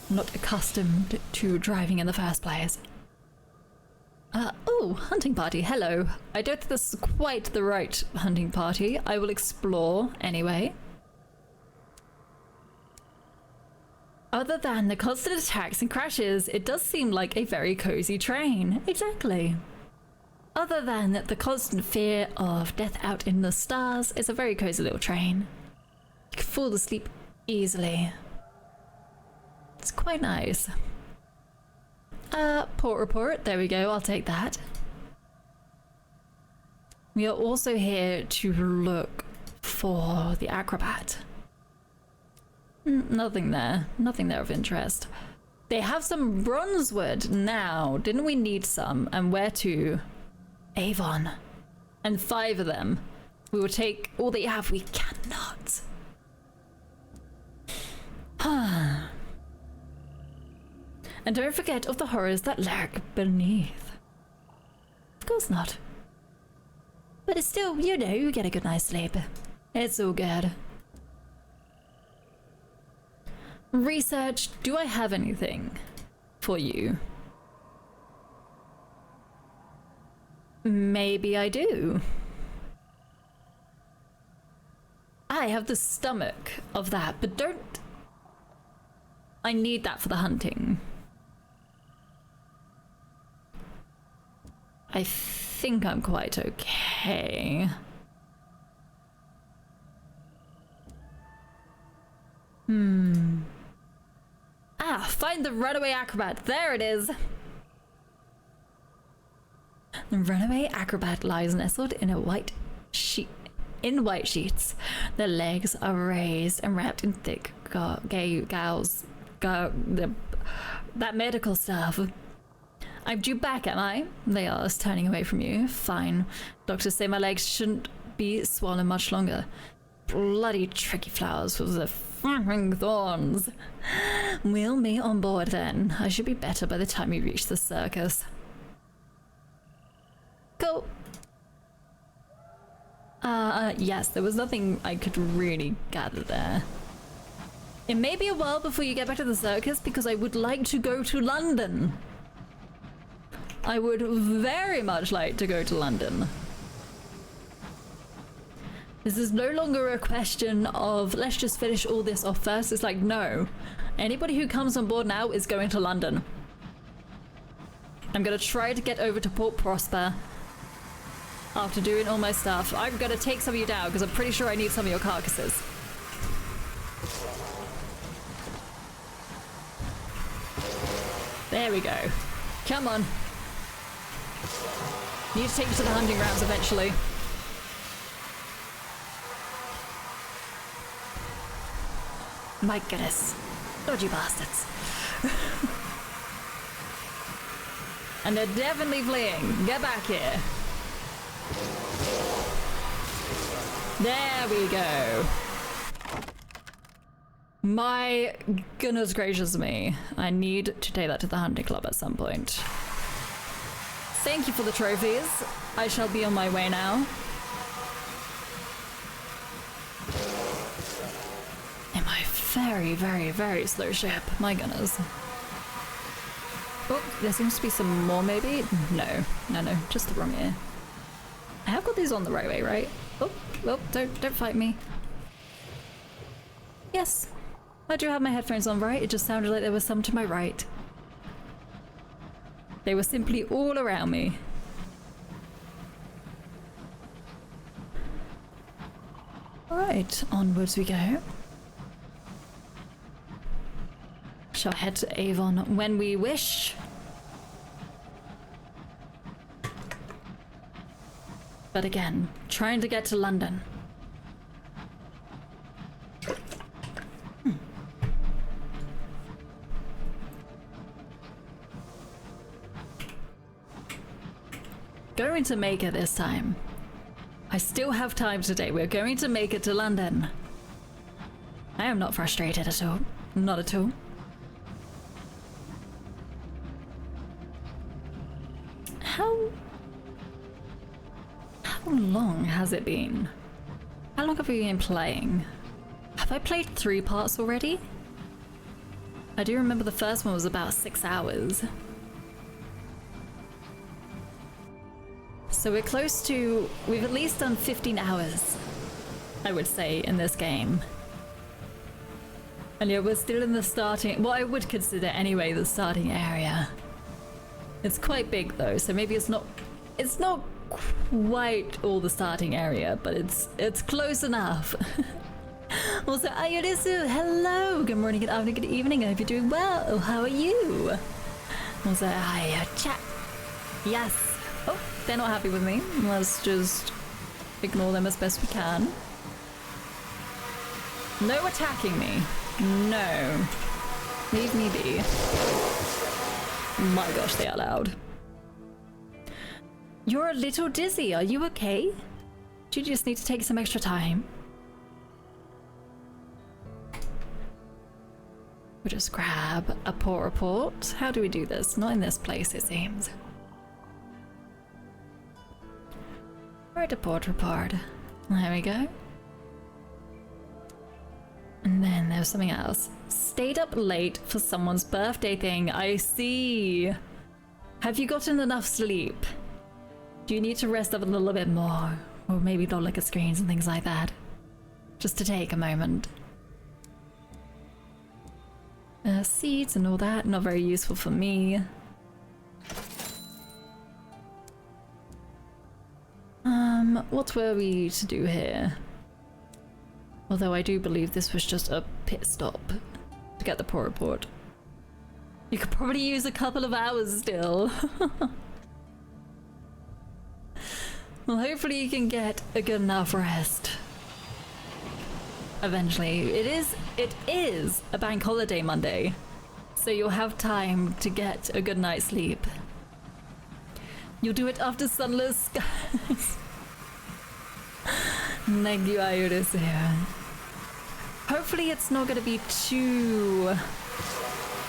not accustomed to driving in the first place. Oh, hunting party, hello. I don't think this is quite the right hunting party. I will explore anyway. Other than the constant attacks and crashes, it does seem like a very cozy train. Exactly. other than the constant fear of death out in the stars, it's a very cozy little train. You can fall asleep easily. It's quite nice. Port report. There we go. I'll take that. We are also here to look for the acrobat. Nothing there. Nothing there of interest. They have some bronze wood now. Didn't we need some? And where to? Avon. And 5 of them. We will take all that you have. We cannot. And don't forget of the horrors that lurk beneath. Of course not. But it's still, you know, you get a good night's sleep. It's all good. Research. Do I have anything for you? Maybe I do. I have the stomach of that, but don't... I need that for the hunting. I think I'm quite okay. Find the runaway acrobat. There it is. The runaway acrobat lies nestled in a white sheet. In white sheets, their legs are raised and wrapped in thick gauze. That medical stuff. I'm due back, am I? They asked, turning away from you. Fine. Doctors say my legs shouldn't be swollen much longer. Bloody tricky flowers with the fucking thorns. We'll meet on board then. I should be better by the time we reach the circus. Cool. Yes, there was nothing I could really gather there. It may be a while before you get back to the circus because I would like to go to London. I would very much like to go to London. This is no longer a question of let's just finish all this off first. It's like, no. Anybody who comes on board now is going to London. I'm gonna try to get over to Port Prosper after doing all my stuff. I'm gonna take some of you down because I'm pretty sure I need some of your carcasses. There we go. Come on. Need to take you to the hunting grounds eventually. My goodness. Dodgy bastards. And they're definitely fleeing. Get back here. There we go. My goodness gracious me. I need to take that to the hunting club at some point. Thank you for the trophies. I shall be on my way now. In my very, very, very slow ship. My goodness. Oh, there seems to be some more maybe? No, just the wrong ear. I have got these on the right way, right? Oh, don't fight me. Yes, I do have my headphones on, right? It just sounded like there was some to my right. They were simply all around me. Alright, onwards we go. Shall head to Avon when we wish. But again, trying to get to London. Going to make it this time. I still have time today. We're going to make it to London. I am not frustrated at all. Not at all. How long has it been? How long have we been playing? Have I played 3 parts already? I do remember the first one was about 6 hours. So we're close to... we've at least done 15 hours, I would say, in this game. And yeah, we're still in the starting... what I would consider anyway the starting area. It's quite big though, so maybe it's not It's not quite all the starting area, but it's close enough. Also, Ayurisu, hello! Good morning, good afternoon, good evening. I hope you're doing well. Oh, how are you? Also, hi, chat. Yes. Oh, they're not happy with me. Let's just ignore them as best we can. No attacking me. No. Leave me be. My gosh, they are loud. You're a little dizzy. Are you okay? Do you just need to take some extra time? We'll just grab a port report. How do we do this? Not in this place, it seems. Write a port report. There we go. And then there's something else. Stayed up late for someone's birthday thing. I see. Have you gotten enough sleep? Do you need to rest up a little bit more? Or maybe not look at screens and things like that? Just to take a moment. Seeds and all that, not very useful for me. What were we to do here? Although I do believe this was just a pit stop to get the port report. You could probably use a couple of hours still. Well, hopefully you can get a good enough rest. Eventually. It is a bank holiday Monday, so you'll have time to get a good night's sleep. You'll do it after Sunless skies. Thank you, Ayurisu. Hopefully it's not going to be too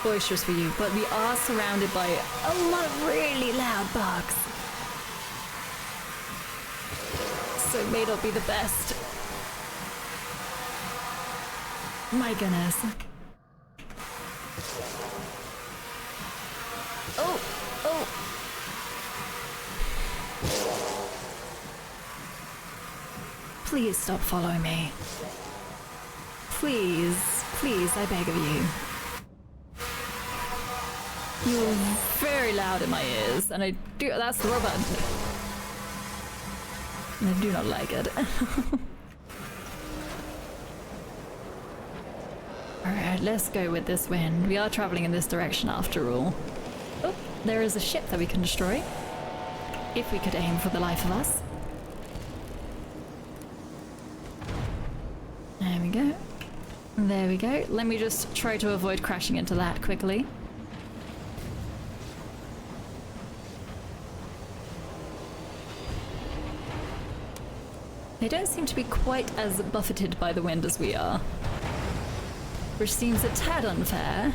boisterous for you, but we are surrounded by a lot of really loud bugs. So it may not be the best. My goodness. Oh, oh. Please stop following me. Please, please, I beg of you. You're very loud in my ears, and that's the robot. And I do not like it. Alright, let's go with this wind. We are traveling in this direction after all. Oh, there is a ship that we can destroy. If we could aim for the life of us. There we go. There we go. Let me just try to avoid crashing into that quickly. They don't seem to be quite as buffeted by the wind as we are, which seems a tad unfair.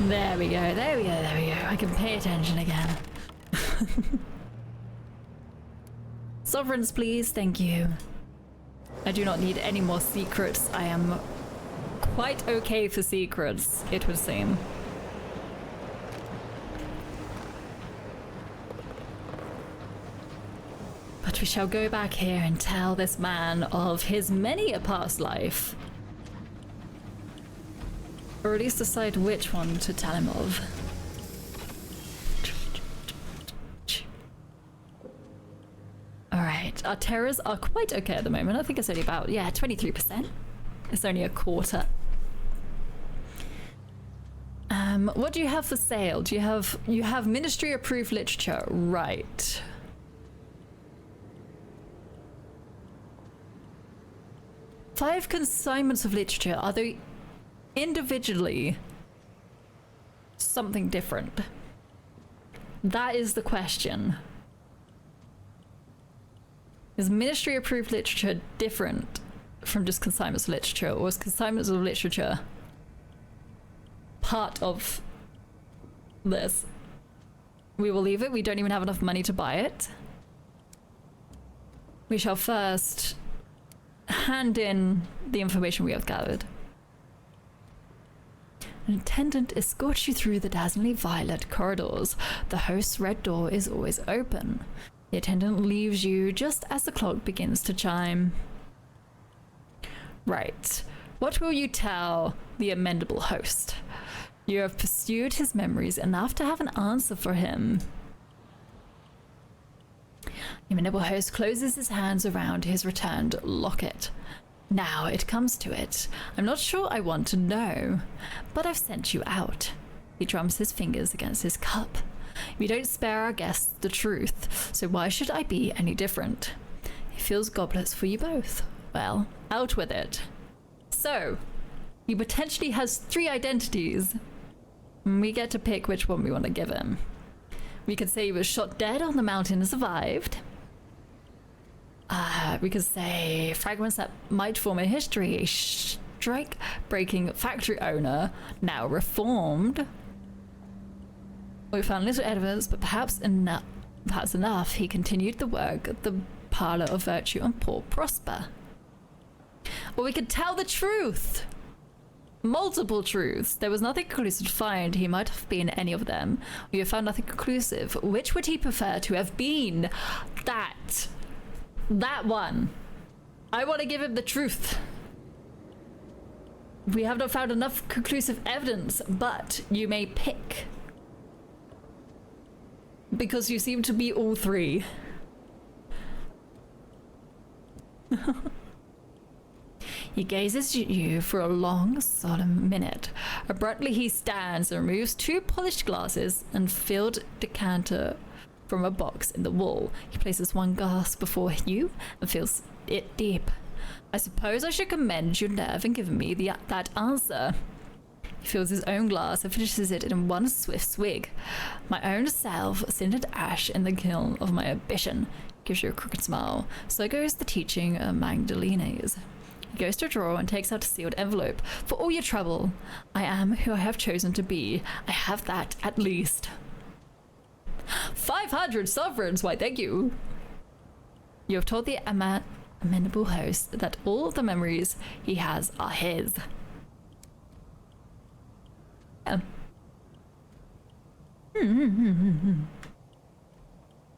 There we go, there we go, there we go. I can pay attention again. Sovereigns, please, thank you. I do not need any more secrets. I am quite okay for secrets, it would seem. But we shall go back here and tell this man of his many a past life. Or at least decide which one to tell him of. Alright, our terrors are quite okay at the moment. I think it's only about, 23%. It's only a quarter. What do you have for sale? You have ministry approved literature, right. Five consignments of literature. Are they individually something different? That is the question. Is ministry approved literature different from just consignments of literature, or is consignments of literature part of this? We will leave it. We don't even have enough money to buy it. We shall first hand in the information we have gathered. An attendant escorts you through the dazzlingly violet corridors. The host's red door is always open. The attendant leaves you just as the clock begins to chime. Right. What will you tell the amendable host? You have pursued his memories enough to have an answer for him. Your mandible host closes his hands around his returned locket. Now it comes to it. I'm not sure I want to know, but I've sent you out. He drums his fingers against his cup. We don't spare our guests the truth, so why should I be any different? He fills goblets for you both. Well, out with it. So, he potentially has 3 identities. We get to pick which one we want to give him. We could say he was shot dead on the mountain and survived. We could say fragments that might form a history. A strike-breaking factory owner, now reformed. We found little evidence, but perhaps enough. He continued the work at the parlor of virtue and poor prosper. Or we could tell the truth. Multiple truths. There was nothing conclusive to find. He might have been any of them. We have found nothing conclusive. Which would he prefer to have been? That one. I want to give him the truth. We have not found enough conclusive evidence, but you may pick. Because you seem to be all 3. He gazes at you for a long, solemn minute. Abruptly he stands and removes 2 polished glasses and filled decanter from a box in the wall. He places 1 glass before you and fills it deep. I suppose I should commend your nerve in giving me that answer. He fills his own glass and finishes it in 1 swift swig. My own self, sintered ash in the kiln of my ambition. Gives you a crooked smile. So goes the teaching of Magdalene's. He goes to a drawer and takes out a sealed envelope. For all your trouble, I am who I have chosen to be. I have that, at least. 500 sovereigns, why thank you. You have told the amenable host that all the memories he has are his.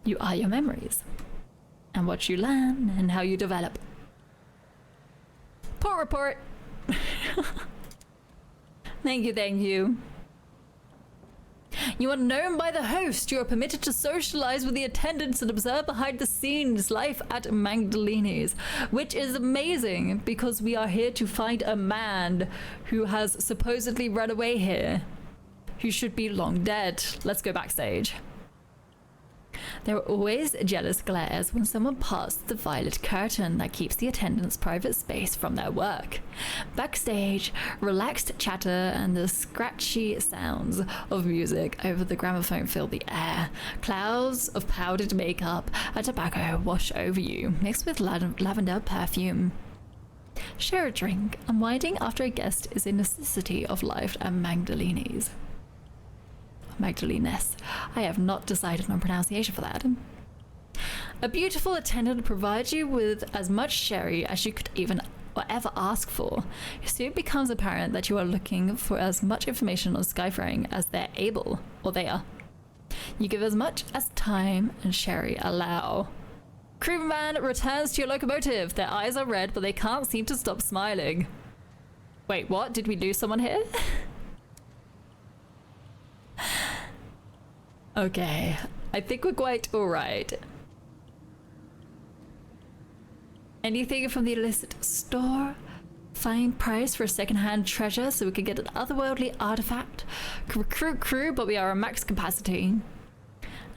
You are your memories. And what you learn and how you develop. Poor report. Thank you. You are known by the host. You are permitted to socialize with the attendants and observe behind the scenes life at Magdalene's, which is amazing because we are here to find a man who has supposedly run away here, who should be long dead. Let's go backstage. There are always jealous glares when someone parts the violet curtain that keeps the attendants' private space from their work. Backstage, relaxed chatter and the scratchy sounds of music over the gramophone fill the air. Clouds of powdered makeup and tobacco wash over you, mixed with lavender perfume. Share a drink. Unwinding after a guest is a necessity of life at Magdalene's. Magdalenes. I have not decided on pronunciation for that. A beautiful attendant provides you with as much sherry as you could even or ever ask for. It soon becomes apparent that you are looking for as much information on skyfaring as they are. You give as much as time and sherry allow. Crewman returns to your locomotive. Their eyes are red, but they can't seem to stop smiling. Wait, what? Did we lose someone here? Okay, I think we're quite alright. Anything from the illicit store? Fine price for a second-hand treasure so we could get an otherworldly artifact. Recruit crew, but we are at max capacity.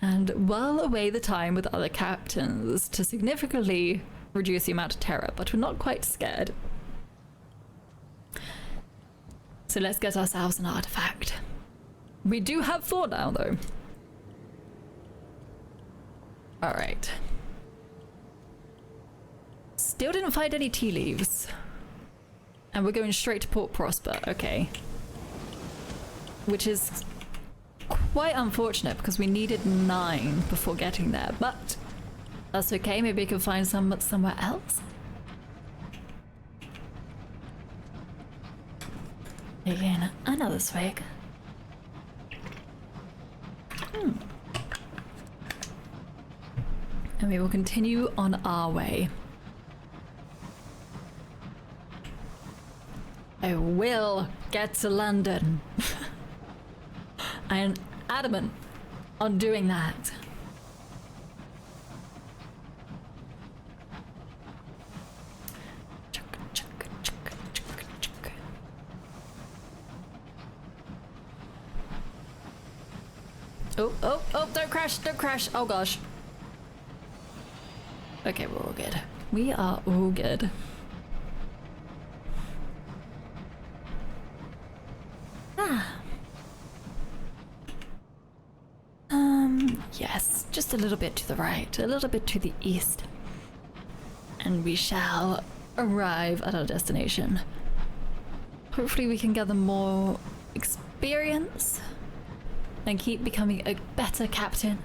And while away the time with other captains to significantly reduce the amount of terror, but we're not quite scared. So let's get ourselves an artifact. We do have 4 now, though. Alright. Still didn't find any tea leaves. And we're going straight to Port Prosper, okay. Which is quite unfortunate because we needed 9 before getting there, but that's okay, maybe we can find some somewhere else. Again, another swig. And we will continue on our way. I will get to London. I am adamant on doing that. Oh, oh, oh, don't crash, don't crash. Oh gosh. Okay, we're all good. We are all good. Yes, just a little bit to the right, a little bit to the east. And we shall arrive at our destination. Hopefully we can gather more experience and keep becoming a better captain.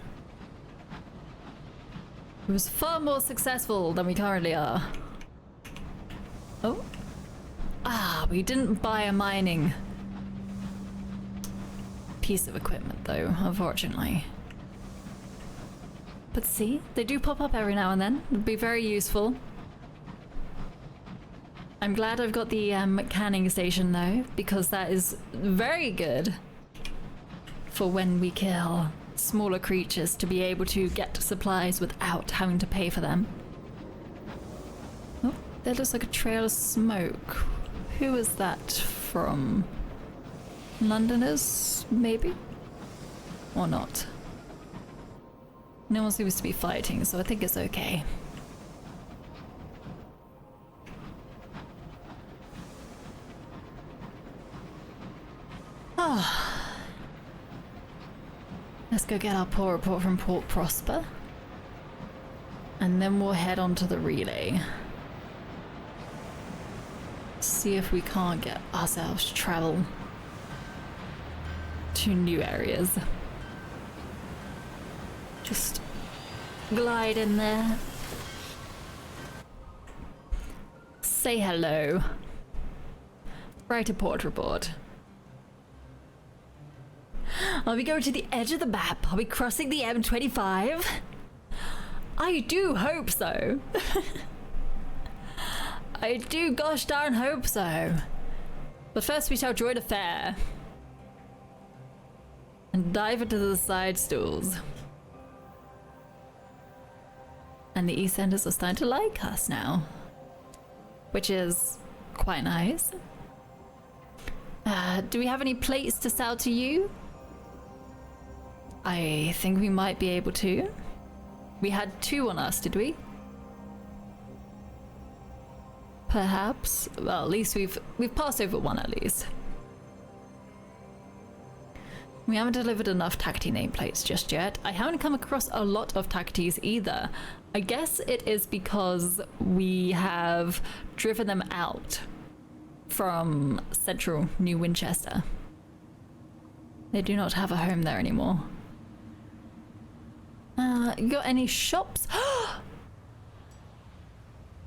It was far more successful than we currently are. Oh. Ah, we didn't buy a mining piece of equipment though, unfortunately. But see, they do pop up every now and then. It'd be very useful. I'm glad I've got the canning station though, because that is very good for when we kill smaller creatures to be able to get supplies without having to pay for them. Oh, there looks like a trail of smoke. Who is that from? Londoners, maybe? Or not? No one seems to be fighting, so I think it's okay. Ah. Let's go get our poor report from Port Prosper. And then we'll head on to the relay. See if we can't get ourselves to travel to new areas. Just glide in there. Say hello. Write a port report. Are we going to the edge of the map? Are we crossing the M25? I do hope so. I do gosh darn hope so. But first we shall join a fair. And dive into the side stools. And the East Enders are starting to like us now. Which is quite nice. Do we have any plates to sell to you? I think we might be able to. We had 2 on us, did we? Perhaps. Well, at least we've passed over 1 at least. We haven't delivered enough Takati nameplates just yet. I haven't come across a lot of Takatis either. I guess it is because we have driven them out from central New Winchester. They do not have a home there anymore. You got any shops?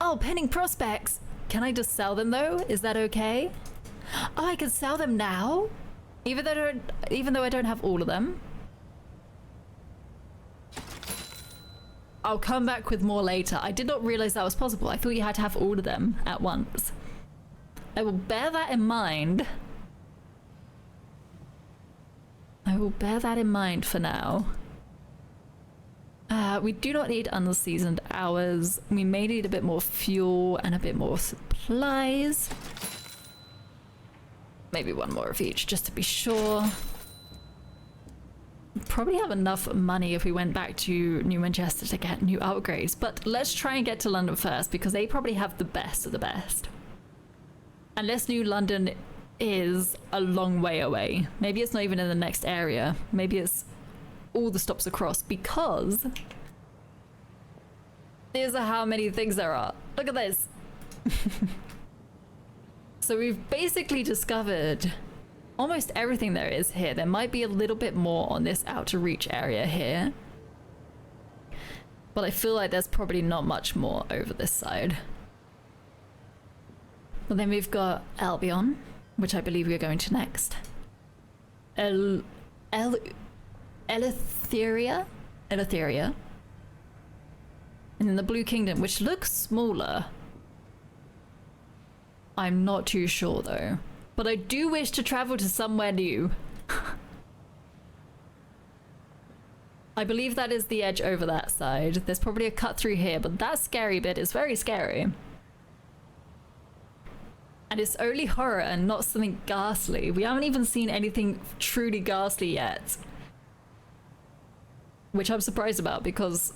Oh, penning prospects! Can I just sell them though? Is that okay? Oh, I can sell them now? Even though I don't have all of them. I'll come back with more later. I did not realize that was possible. I thought you had to have all of them at once. I will bear that in mind. I will bear that in mind for now. We do not need unseasoned hours. We may need a bit more fuel and a bit more supplies. Maybe 1 more of each, just to be sure. We'd probably have enough money if we went back to New Winchester to get new upgrades, but let's try and get to London first, because they probably have the best of the best. Unless New London is a long way away. Maybe it's not even in the next area. Maybe it's all the stops across, because these are how many things there are. Look at this. So we've basically discovered almost everything there is here. There might be a little bit more on this outer reach area here, but I feel like there's probably not much more over this side. But then we've got Albion, which I believe we're going to next. Eleutheria? Eleutheria. And then the Blue Kingdom, which looks smaller. I'm not too sure though. But I do wish to travel to somewhere new. I believe that is the edge over that side. There's probably a cut through here, but that scary bit is very scary. And it's only horror and not something ghastly. We haven't even seen anything truly ghastly yet. Which I'm surprised about because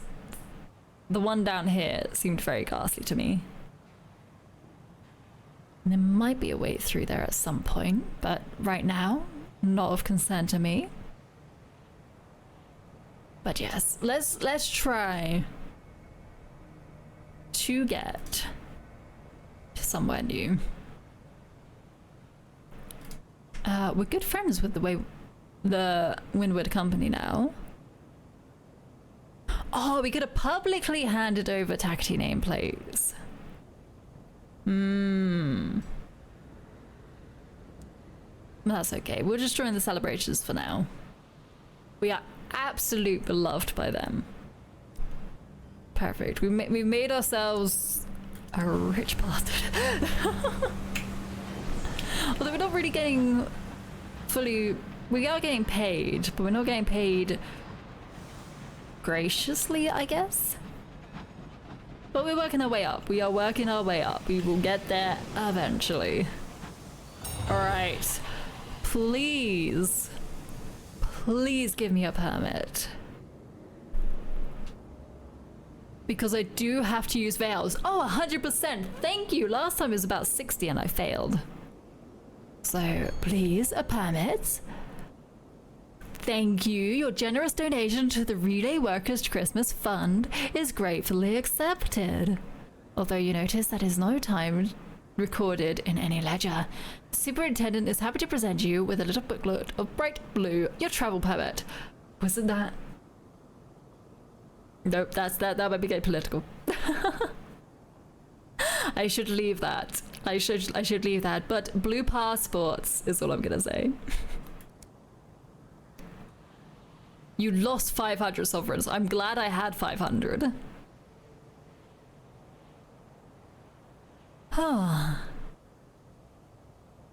the one down here seemed very ghastly to me. And there might be a way through there at some point, but right now, not of concern to me. But yes, let's try to get to somewhere new. We're good friends with the Windward Company now. Oh, we could have publicly handed over taxi nameplates. That's okay. We'll just join the celebrations for now. We are absolutely beloved by them. Perfect. We made ourselves a rich bastard. Although we're not really getting fully... We are getting paid, but we're not getting paid graciously, I guess. But we're working our way up. We are working our way up. We will get there eventually. Alright. Please. Please give me a permit. Because I do have to use veils. Oh, 100%. Thank you. Last time it was about 60 and I failed. So, please, a permit. Thank you. Your generous donation to the Relay Workers Christmas Fund is gratefully accepted. Although you notice that is no time recorded in any ledger. The superintendent is happy to present you with a little booklet of bright blue, your travel permit. Wasn't that? Nope, that might be getting political. I should leave that. I should leave that. But blue passports is all I'm gonna say. You lost 500 sovereigns. I'm glad I had 500. Oh.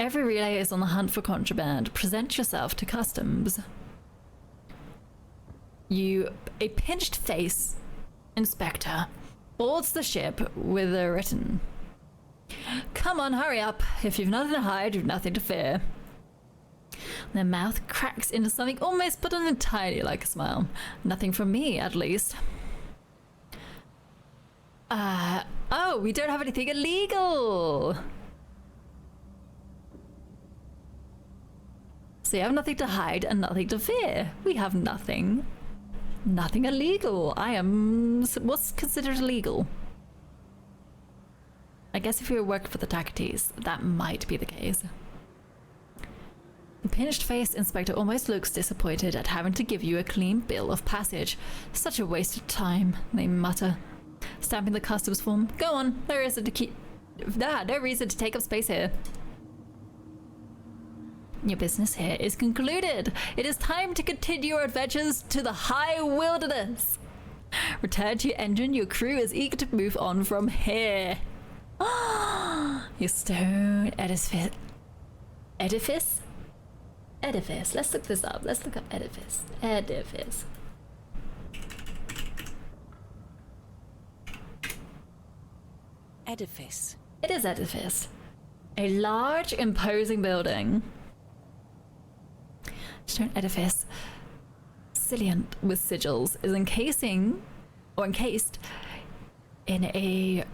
Every relay is on the hunt for contraband. Present yourself to customs. A pinched face inspector boards the ship with a written. Come on, hurry up. If you've nothing to hide, you've nothing to fear. Their mouth cracks into something almost but entirely like a smile. Nothing from me, at least. Oh, we don't have anything illegal. So you have nothing to hide and nothing to fear. We have nothing. Nothing illegal. I am... What's considered illegal? I guess if you were working for the Takatis, that might be the case. The pinched-faced inspector almost looks disappointed at having to give you a clean bill of passage. Such a waste of time, they mutter, stamping the customs form. Go on, no reason to take up space here. Your business here is concluded. It is time to continue your adventures to the high wilderness. Return to your engine. Your crew is eager to move on from here. Your stone edifice. Edifice? Edifice. Let's look this up. Let's look up edifice. Edifice. Edifice. It is edifice. A large, imposing building. Stone edifice, salient with sigils, is encased in a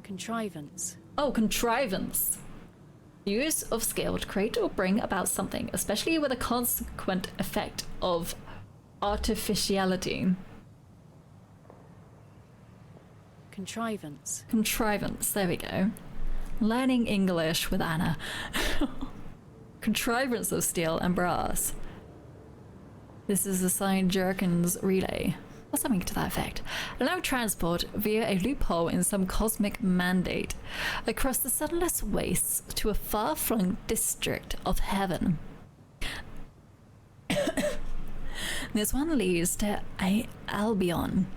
Contrivance. Oh, contrivance. Use of skill to create or bring about something, especially with a consequent effect of artificiality. Contrivance. Contrivance, there we go. Learning English with Anna. Contrivance of steel and brass. This is assigned Jerkin's relay, or something to that effect. Allow transport via a loophole in some cosmic mandate across the sunless wastes to a far-flung district of heaven. This one leads to Albion,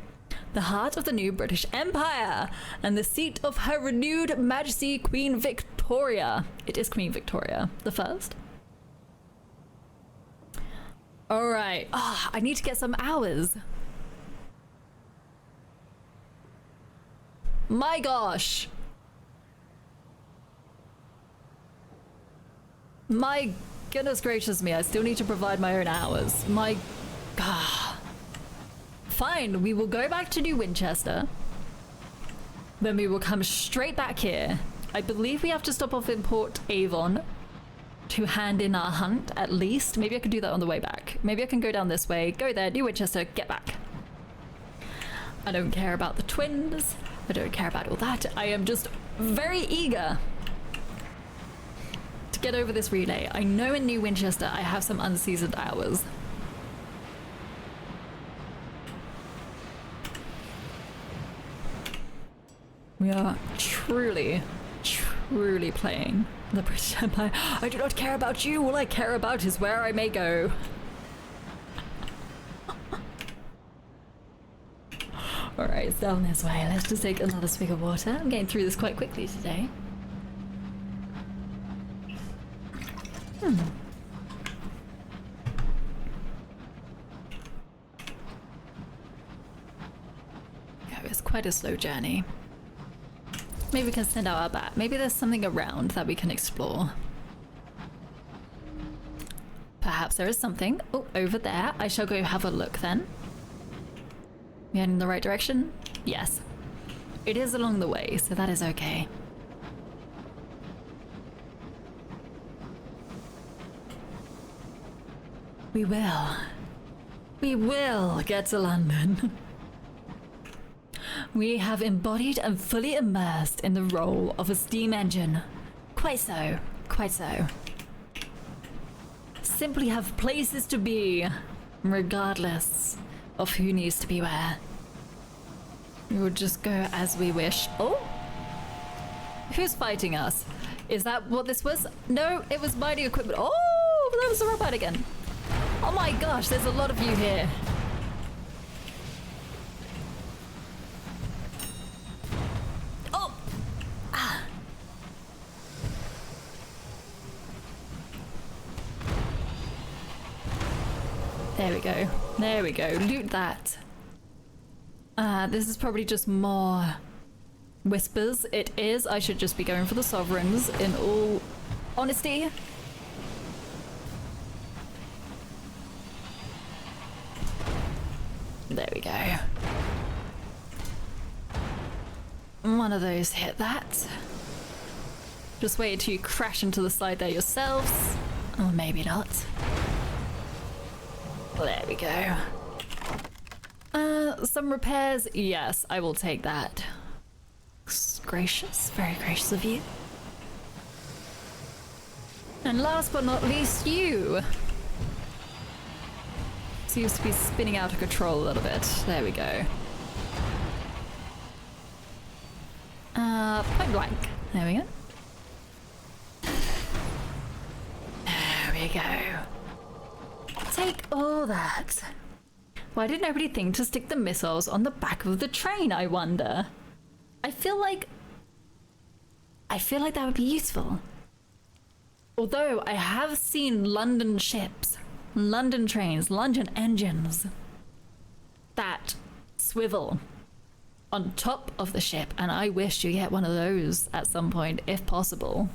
the heart of the new British Empire, and the seat of Her Renewed Majesty Queen Victoria. It is Queen Victoria the First. Alright. Ah, I need to get some hours. My gosh. My goodness gracious me, I still need to provide my own hours. My god. Fine, we will go back to New Winchester. Then we will come straight back here. I believe we have to stop off in Port Avon to hand in our hunt, at least. Maybe I could do that on the way back. Maybe I can go down this way, go there, New Winchester, get back. I don't care about the twins. I don't care about all that. I am just very eager to get over this relay. I know in New Winchester I have some unseasoned hours. We are truly playing the British Empire. I do not care about you. All I care about is where I may go. Alright, it's down this way. Let's just take another swig of water. I'm getting through this quite quickly today. Yeah, it's quite a slow journey. Maybe we can send out our bat. Maybe there's something around that we can explore. Perhaps there is something. Oh, over there. I shall go have a look then. We heading in the right direction? Yes. It is along the way, so that is okay. We will get to London. We have embodied and fully immersed in the role of a steam engine. Quite so, quite so. Simply have places to be, regardless of who needs to be where. We will just go as we wish. Oh! Who's fighting us? Is that what this was? No, it was mining equipment. Oh! That was the robot again. Oh my gosh, there's a lot of you here. Oh! Ah! There we go. There we go. Loot that. This is probably just more whispers. It is. I should just be going for the sovereigns in all honesty. There we go. One of those hit that. Just wait till you crash into the side there yourselves. Or maybe not. There we go. Some repairs. Yes, I will take that. Gracious, very gracious of you. And last but not least, you. Seems to be spinning out of control a little bit. There we go. Point blank. There we go. There we go. Take all that. Why did nobody think to stick the missiles on the back of the train, I wonder? I feel like that would be useful. Although I have seen London ships, London trains, London engines that swivel on top of the ship, and I wish to get one of those at some point, if possible.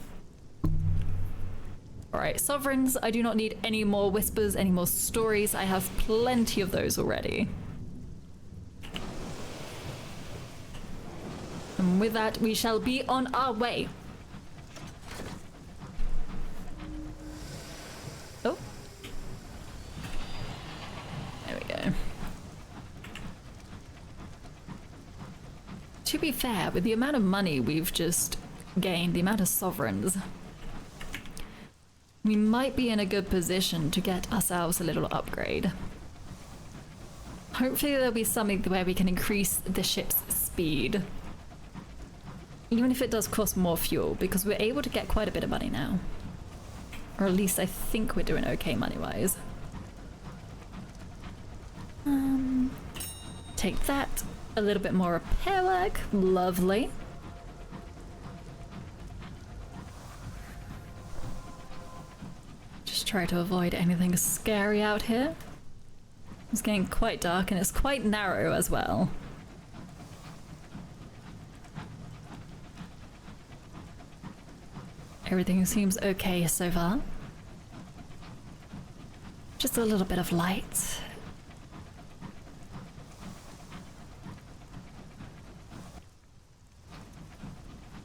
Alright, sovereigns, I do not need any more whispers, any more stories. I have plenty of those already. And with that, we shall be on our way. Oh. There we go. To be fair, with the amount of money we've just gained, the amount of sovereigns, we might be in a good position to get ourselves a little upgrade. Hopefully there'll be something where we can increase the ship's speed. Even if it does cost more fuel, because we're able to get quite a bit of money now. Or at least I think we're doing okay money-wise. Take that. A little bit more repair work. Lovely. Just try to avoid anything scary out here. It's getting quite dark and it's quite narrow as well. Everything seems okay so far. Just a little bit of light.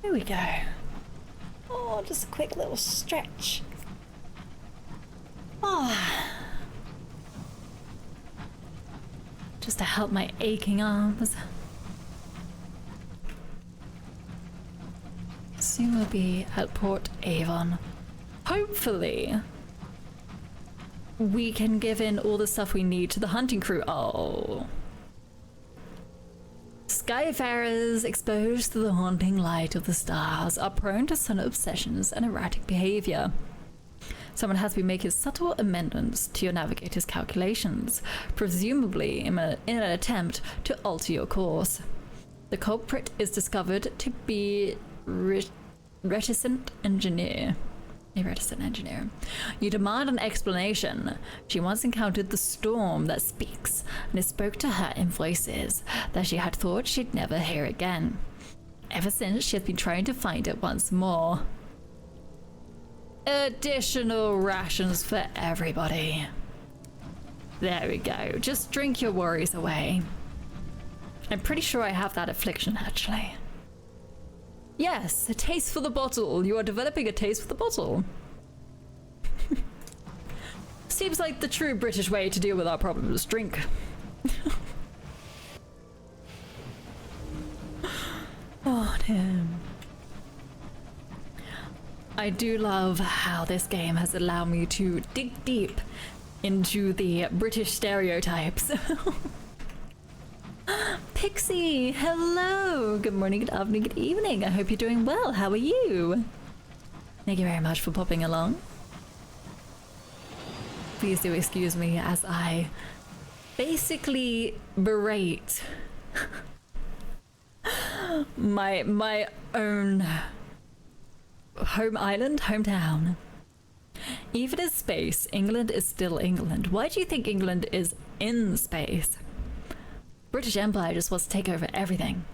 There we go. Oh, just a quick little stretch. Oh. Just to help my aching arms. Soon we'll be at Port Avon. Hopefully, we can give in all the stuff we need to the hunting crew. Oh. Skyfarers exposed to the haunting light of the stars are prone to sudden obsessions and erratic behavior. Someone has been making subtle amendments to your navigator's calculations, presumably in an attempt to alter your course. The culprit is discovered to be reticent engineer. A reticent engineer. You demand an explanation. She once encountered the storm that speaks, and it spoke to her in voices that she had thought she'd never hear again. Ever since, she has been trying to find it once more. Additional rations for everybody. There we go. Just drink your worries away. I'm pretty sure I have that affliction, actually. Yes, a taste for the bottle. You are developing a taste for the bottle. Seems like the true British way to deal with our problems. Drink. Oh, damn. I do love how this game has allowed me to dig deep into the British stereotypes. Pixie, hello! Good morning, good afternoon, good evening. I hope you're doing well. How are you? Thank you very much for popping along. Please do excuse me as I basically berate my own home island, hometown. Even in space, England is still England. Why do you think England is in space? British Empire just wants to take over everything.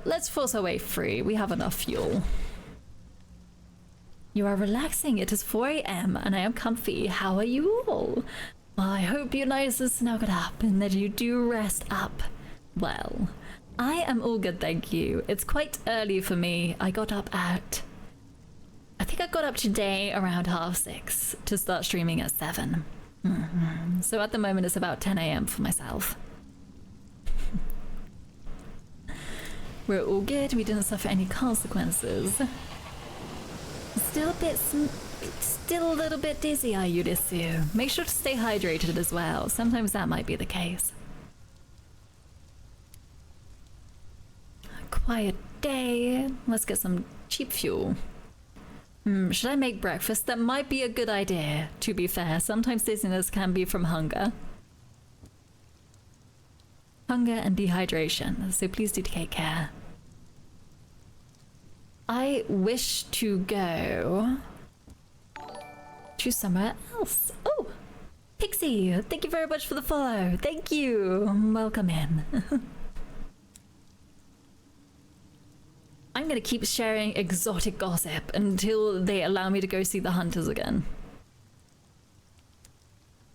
Let's force our way free. We have enough fuel. You are relaxing. It is 4 AM and I am comfy. How are you all? Well, I hope you're nice and snuggled up and that you do rest up. Well, I am all good, thank you. It's quite early for me. I got up today around 6:30 to start streaming at 7. So at the moment it's about 10 AM for myself. We're all good. We didn't suffer any consequences. Still a little bit dizzy, are you, Desu? Make sure to stay hydrated as well. Sometimes that might be the case. Quiet day. Let's get some cheap fuel. Should I make breakfast? That might be a good idea, to be fair. Sometimes dizziness can be from hunger. Hunger and dehydration, so please do take care. I wish to go to somewhere else. Oh, Pixie, thank you very much for the follow. Thank you. Welcome in. I'm gonna keep sharing exotic gossip until they allow me to go see the hunters again.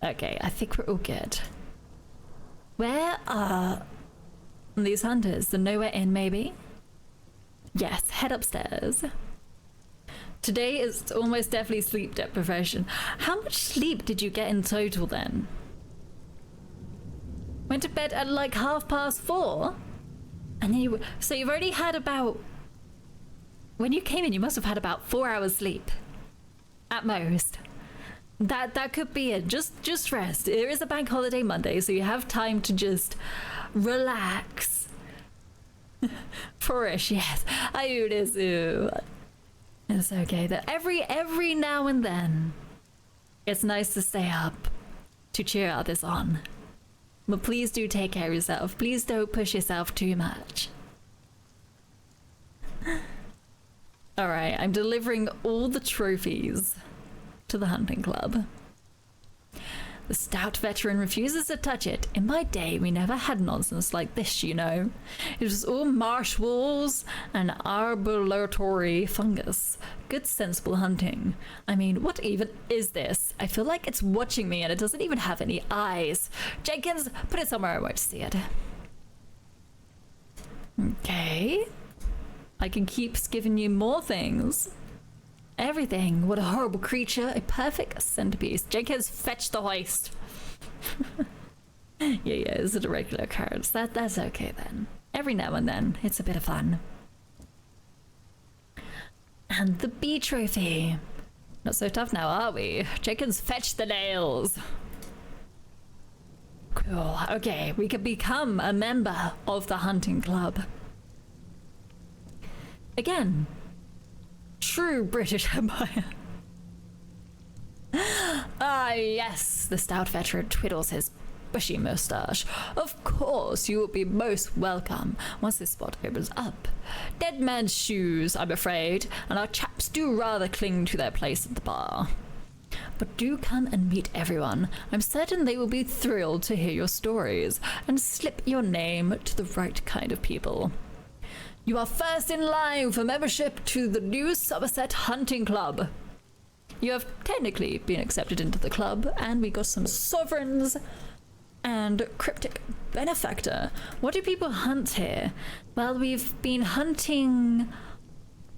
Okay, I think we're all good. Where are these hunters? The Nowhere Inn, maybe? Yes, head upstairs. Today is almost definitely sleep deprivation. How much sleep did you get in total then? Went to bed at like 4:30? And then so you've already had about... When you came in, you must have had about 4 hours sleep. At most. That could be it. Just rest. It is a bank holiday Monday, so you have time to just relax. Forish, yes. Ayudesu. It's okay that every now and then it's nice to stay up to cheer others on. But please do take care of yourself. Please don't push yourself too much. Alright, I'm delivering all the trophies to the hunting club. The stout veteran refuses to touch it. In my day, we never had nonsense like this, you know. It was all marsh walls and arboreal fungus. Good sensible hunting. I mean, what even is this? I feel like it's watching me and it doesn't even have any eyes. Jenkins, put it somewhere I won't see it. Okay. I can keep giving you more things. Everything. What a horrible creature. A perfect centerpiece. Jenkins, fetch the hoist. yeah, it's a regular occurrence. That's okay then. Every now and then, it's a bit of fun. And the bee trophy. Not so tough now, are we? Jenkins, fetch the nails. Cool. Okay, we can become a member of the hunting club. Again, true British Empire. Ah, yes, the stout veteran twiddles his bushy moustache. Of course, you will be most welcome once this spot opens up. Dead man's shoes, I'm afraid, and our chaps do rather cling to their place at the bar. But do come and meet everyone. I'm certain they will be thrilled to hear your stories and slip your name to the right kind of people. You are first in line for membership to the new Somerset Hunting Club. You have technically been accepted into the club, and we got some sovereigns and cryptic benefactor. What do people hunt here? Well, we've been hunting...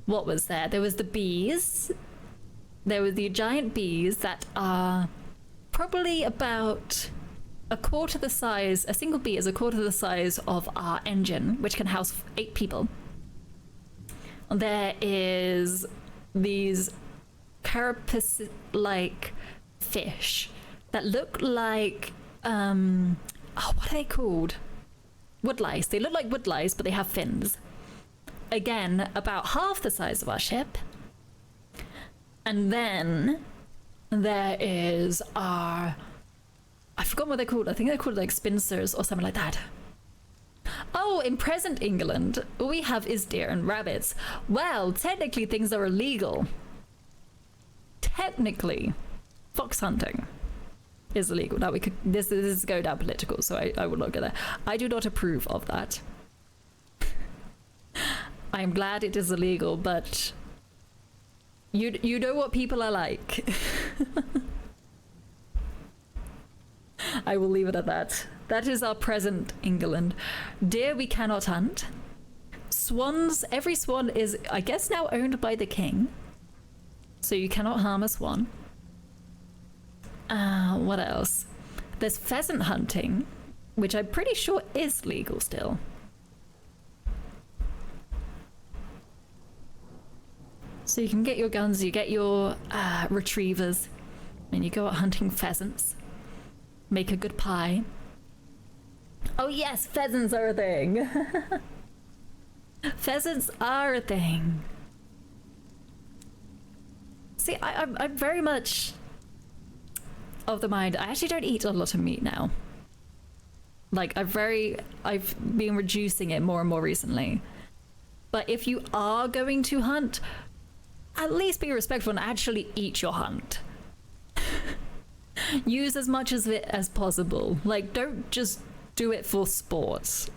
What was there? There was the bees. There were the giant bees that are probably about a quarter the size, a single bee is a quarter the size of our engine, which can house 8 people. There is these carapace-like fish that look like, what are they called? Woodlice. They look like woodlice, but they have fins. Again, about half the size of our ship. And then there is our... I forgot what they're called. I think they're called like spincers or something like that. Oh, in present England, all we have is deer and rabbits. Well, technically things are illegal. Technically, fox hunting is illegal. Now we could, this is going down political, so I will not go there. I do not approve of that. I am glad it is illegal, but you know what people are like. I will leave it at that. That is our present England. Deer we cannot hunt. Swans, every swan is, I guess, now owned by the king. So you cannot harm a swan. What else? There's pheasant hunting, which I'm pretty sure is legal still. So you can get your guns, you get your retrievers, and you go out hunting pheasants. Make a good pie. Oh yes, pheasants are a thing. Pheasants are a thing. See, I'm very much of the mind. I actually don't eat a lot of meat now. Like, I've been reducing it more and more recently. But if you are going to hunt, at least be respectful and actually eat your hunt. Use as much of it as possible. Like, don't just do it for sports.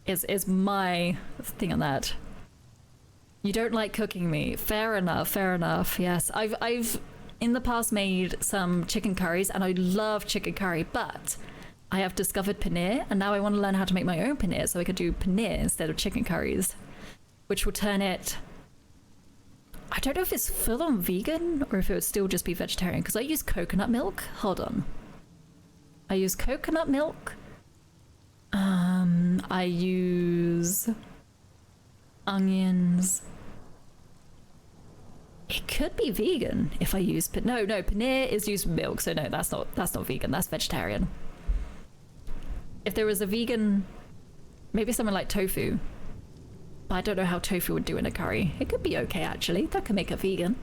Is my thing on that. You don't like cooking meat. Fair enough, fair enough. Yes, I've in the past made some chicken curries, and I love chicken curry, but I have discovered paneer, and now I want to learn how to make my own paneer, so I could do paneer instead of chicken curries, which will turn it... I don't know if it's full-on vegan or if it would still just be vegetarian, because I use coconut milk. Hold on. I use coconut milk. I use onions. It could be vegan if I use... No, paneer is used with milk, so no, that's not vegan. That's vegetarian. If there was a vegan... Maybe something like tofu. I don't know how tofu would do in a curry. It could be okay, actually. That could make it vegan.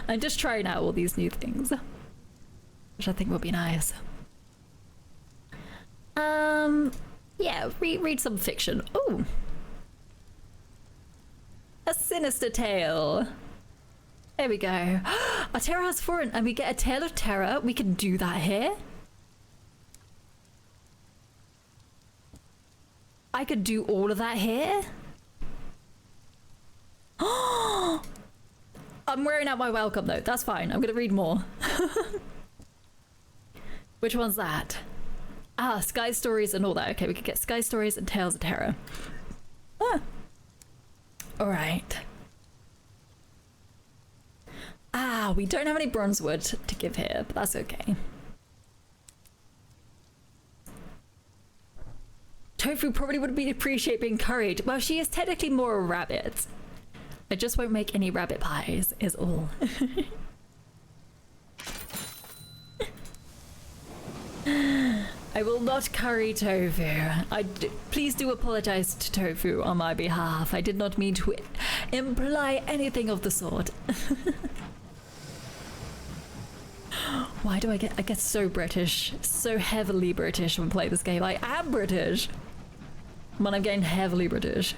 I'm just trying out all these new things, which I think will be nice. Yeah, read some fiction. Oh, a sinister tale. There we go. Our terror has fallen, and we get a tale of terror. We can do that here. I could do all of that here. I'm wearing out my welcome though. That's fine. I'm gonna read more. Which one's that? Ah, Sky Stories and all that. Okay, we could get Sky Stories and Tales of Terror. Ah. All right. Ah, we don't have any bronze wood to give here, but that's okay. Tofu probably would appreciate being curried. Well, she is technically more a rabbit. I just won't make any rabbit pies, is all. I will not curry tofu. Please do apologize to Tofu on my behalf. I did not mean to imply anything of the sort. Why do I get so British, so heavily British when I play this game? I am British, but I'm getting heavily British.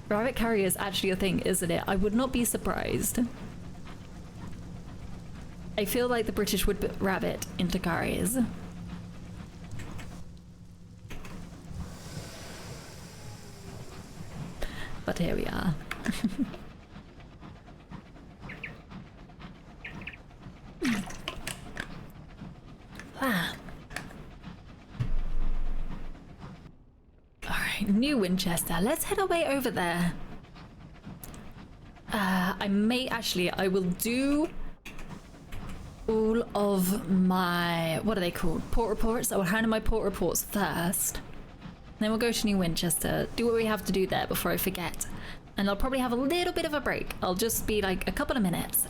Rabbit curry is actually a thing, isn't it? I would not be surprised. I feel like the British would put rabbit into curries. But here we are. Ah. Alright, New Winchester. Let's head our way over there. I will do all of my, what are they called? Port reports. I will handle my port reports first. Then we'll go to New Winchester, do what we have to do there before I forget. And I'll probably have a little bit of a break. I'll just be like a couple of minutes.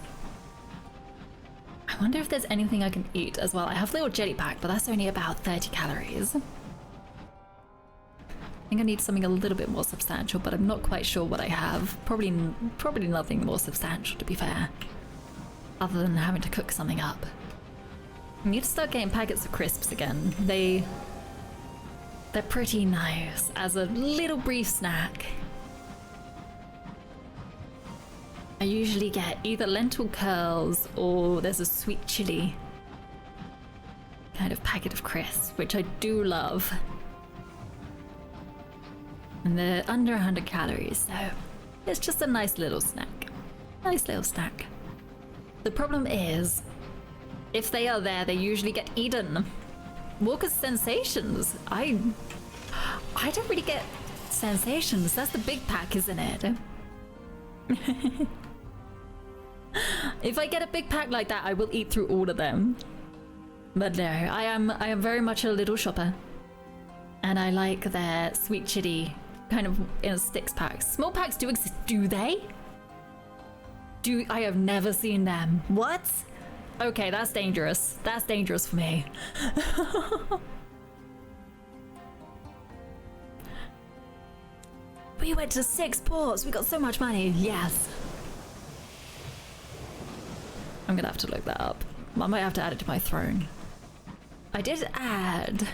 I wonder if there's anything I can eat as well. I have a little jelly pack, but that's only about 30 calories. I think I need something a little bit more substantial, but I'm not quite sure what I have. Probably nothing more substantial, to be fair. Other than having to cook something up. I need to start getting packets of crisps again. They're pretty nice as a little brief snack. I usually get either lentil curls or there's a sweet chili kind of packet of crisps, which I do love. And they're under 100 calories, so it's just a nice little snack. Nice little snack. The problem is, if they are there, they usually get eaten. Walker's sensations. I don't really get sensations. That's the big pack, isn't it? If I get a big pack like that, I will eat through all of them. But no, I am very much a little shopper. And I like their sweet chili kind of in sticks packs. Small packs do exist, do they? I have never seen them. What? Okay, that's dangerous. That's dangerous for me. We went to 6 ports. We got so much money. Yes. I'm gonna have to look that up. I might have to add it to my throne. I did add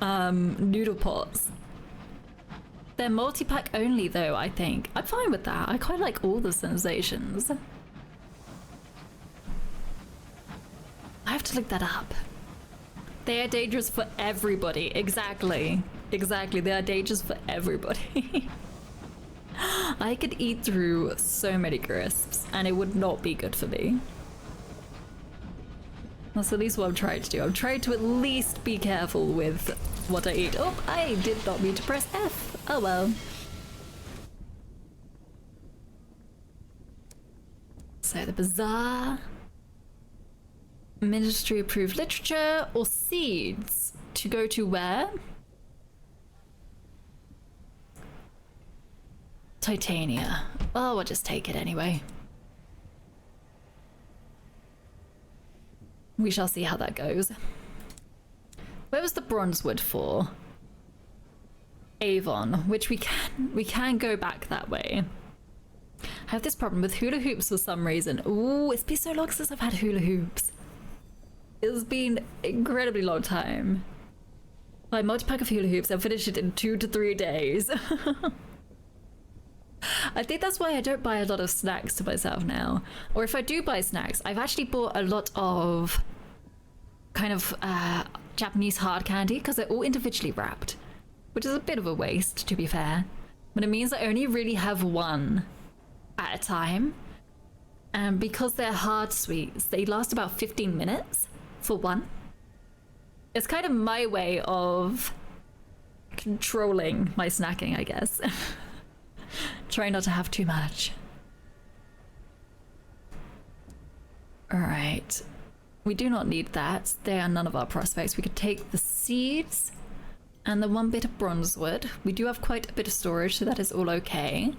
noodle pots. They're multi-pack only though, I think. I'm fine with that. I quite like all the sensations. I have to look that up. They are dangerous for everybody. Exactly. Exactly. They are dangerous for everybody. I could eat through so many crisps and it would not be good for me. That's at least what I'm trying to do. I'm trying to at least be careful with what I eat. Oh, I did not mean to press F. Oh well. So the bazaar. Ministry approved literature or seeds to go to where? Titania. Oh, we'll just take it anyway. We shall see how that goes. Where was the bronze wood for? Avon, which we can go back that way. have this problem with hula hoops for some reason. Ooh, it's been so long since I've had hula hoops. It's been an incredibly long time. My multi-pack of hula hoops, I'll finish it in 2 to 3 days. I think that's why I don't buy a lot of snacks to myself now. Or if I do buy snacks, I've actually bought a lot of kind of Japanese hard candy because they're all individually wrapped, which is a bit of a waste, to be fair. But it means I only really have one at a time. And because they're hard sweets, they last about 15 minutes for one. It's kind of my way of controlling my snacking, I guess. Try not to have too much. Alright. We do not need that. They are none of our prospects. We could take the seeds and the 1 bit of bronze wood. We do have quite a bit of storage, so that is all okay.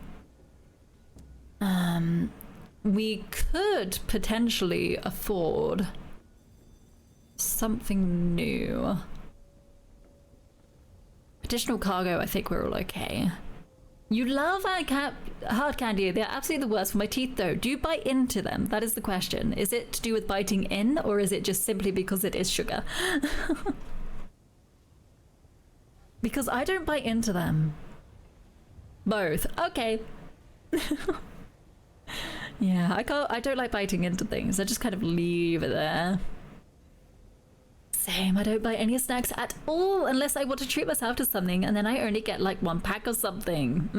We could potentially afford something new. Additional cargo, I think we're all okay. You love hard candy. They're absolutely the worst for my teeth, though. Do you bite into them? That is the question. Is it to do with biting in, or is it just simply because it is sugar? Because I don't bite into them. Both. Okay. Yeah, I don't like biting into things. I just kind of leave it there. Same, I don't buy any snacks at all unless I want to treat myself to something, and then I only get like 1 pack of something.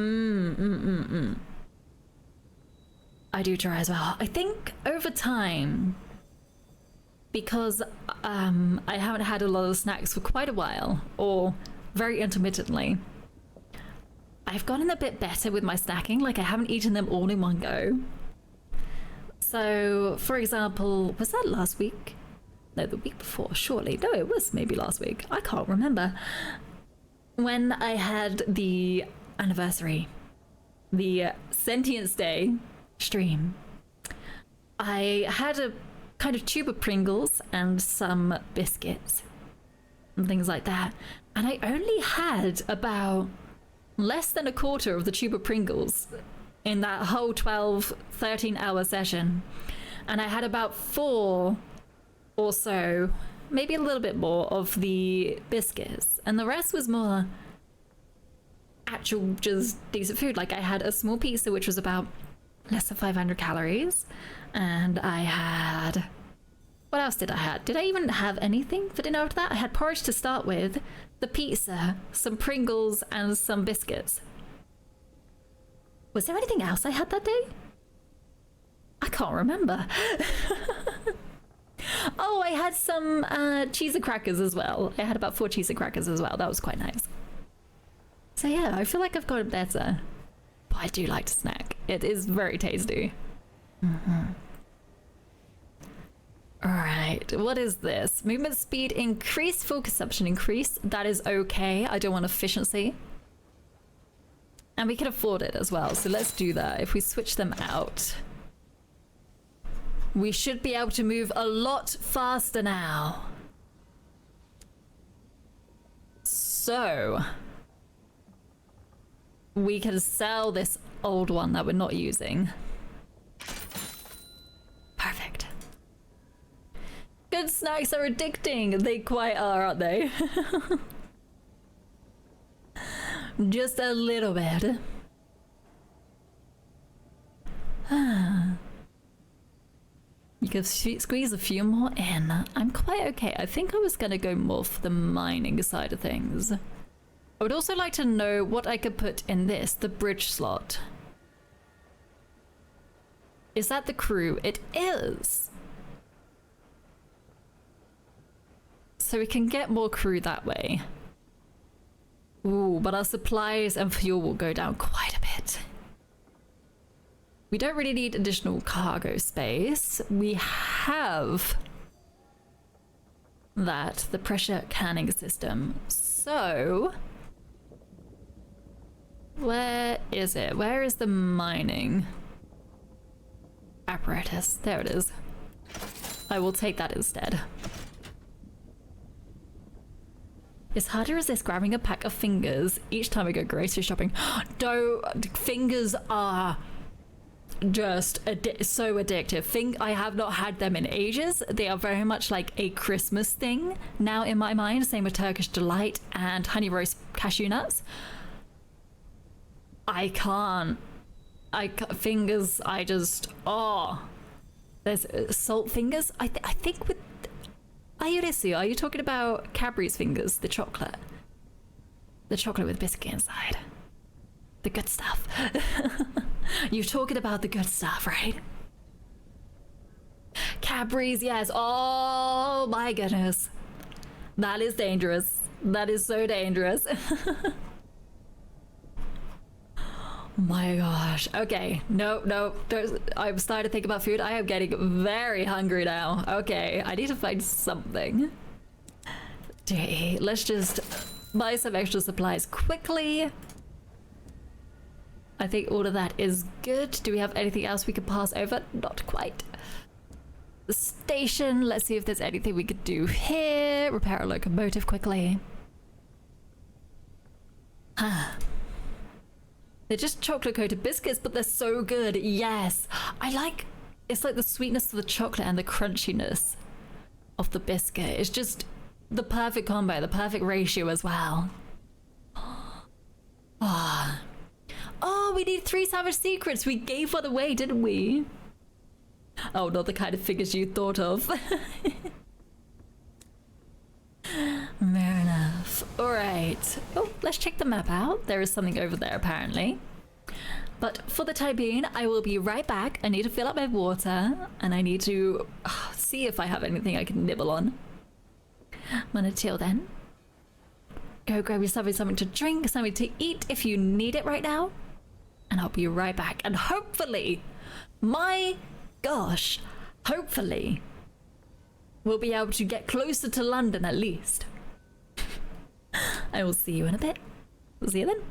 I do try as well. I think over time, because I haven't had a lot of snacks for quite a while, or very intermittently, I've gotten a bit better with my snacking. Like, I haven't eaten them all in one go. So, for example, was that last week? No, the week before, surely. No, it was maybe last week. I can't remember. When I had the anniversary, the Sentience Day stream, I had a kind of tube of Pringles and some biscuits and things like that. And I only had about less than a quarter of the tube of Pringles in that whole 13 hour session. And I had about 4 or so, maybe a little bit more of the biscuits, and the rest was more actual just decent food. Like, I had a small pizza which was about less than 500 calories, and I had, what else did I have? Did I even have anything for dinner after that? I had porridge to start with, the pizza, some Pringles, and some biscuits. Was there anything else I had that day? I can't remember. Oh, I had some cheese crackers as well. I had about 4 cheese crackers as well. That was quite nice. So yeah, I feel like I've gotten better. But I do like to snack. It is very tasty. Alright, what is this? Movement speed increase, full consumption increase. That is okay. I don't want efficiency. And we can afford it as well, so let's do that. If we switch them out, we should be able to move a lot faster now. So, we can sell this old one that we're not using. Perfect. Good snacks are addicting. They quite are, aren't they? Just a little bit. You can squeeze a few more in. I'm quite okay. I think I was gonna go more for the mining side of things. I would also like to know what I could put in this, the bridge slot. Is that the crew? It is. So we can get more crew that way. Ooh, but our supplies and fuel will go down quite a bit. We don't really need additional cargo space. We have that, the pressure canning system. So, where is it? Where is the mining apparatus? There it is. I will take that instead. It's hard to resist grabbing a pack of fingers each time I go grocery shopping. Fingers are just so addictive. I have not had them in ages. They are very much like a Christmas thing now in my mind. Same with Turkish Delight and honey roast cashew nuts. Fingers, there's salt fingers. I think with Ayurisu, are you talking about Cadbury's fingers, the chocolate with biscuit inside, the good stuff? You're talking about the good stuff, right? Cadbury's, yes. Oh my goodness, that is dangerous. That is so dangerous. My gosh. Okay. No. I'm starting to think about food. I am getting very hungry now. Okay. I need to find something to eat. Let's just buy some extra supplies quickly. I think all of that is good. Do we have anything else we could pass over? Not quite. The station. Let's see if there's anything we could do here. Repair a locomotive quickly. They're just chocolate coated biscuits, but they're so good. Yes. It's like the sweetness of the chocolate and the crunchiness of the biscuit. It's just the perfect combo, the perfect ratio as well. Oh, we need 3 savage secrets. We gave one away, didn't we? Oh, not the kind of figures you thought of. Fair enough. Alright. Oh, let's check the map out. There is something over there, apparently. But for the time being, I will be right back. I need to fill up my water, and I need to see if I have anything I can nibble on. But until then, go grab yourself something to drink, something to eat if you need it right now. And I'll be right back. And hopefully, my gosh, hopefully, we'll be able to get closer to London at least. I will see you in a bit. See you then.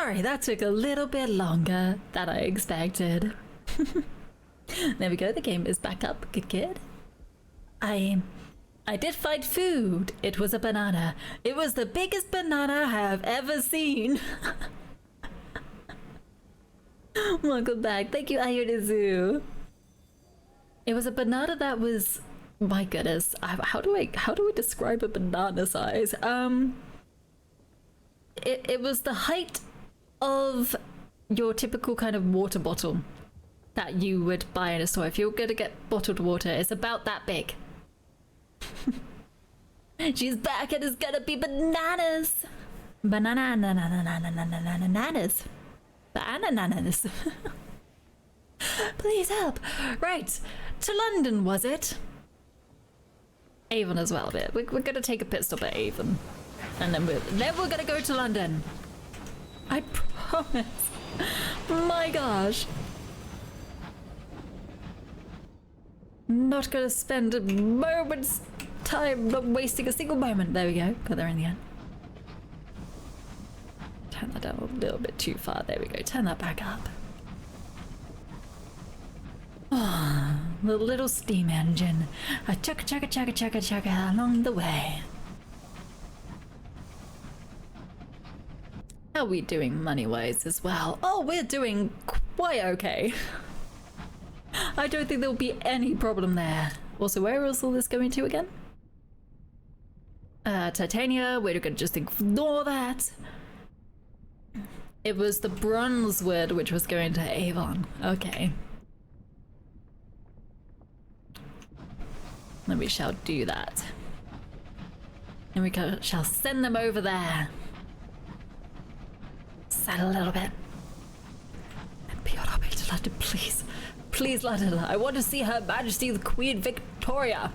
Sorry, that took a little bit longer than I expected. There we go, the game is back up. Good kid. I did find food. It was a banana. It was the biggest banana I have ever seen. Welcome back. Thank you, Ayurizu. It was a banana that was, my goodness. How do we describe a banana size? It was the height of your typical kind of water bottle that you would buy in a store. If you're gonna get bottled water, it's about that big. She's back and it's gonna be bananas. Bananas. Bananas. Please help. Right. To London, was it? Avon as well a bit. We're gonna take a pit stop at Avon. And then we're gonna go to London. I promise. My gosh. Not gonna spend a moment's time not wasting a single moment. There we go. Got there in the end. Turn that down a little bit too far. There we go. Turn that back up. Oh, the little steam engine. A chugga chugga chugga chugga chugga along the way. How are we doing money-wise as well? Oh, we're doing quite okay. I don't think there'll be any problem there. Also, where is all this going to again? Titania, we're gonna just ignore that. It was the Bronzewood which was going to Avon. Okay. Then we shall do that. And we shall send them over there. Settle a little bit. And be on our way to London, please. Please, London. I want to see Her Majesty the Queen Victoria.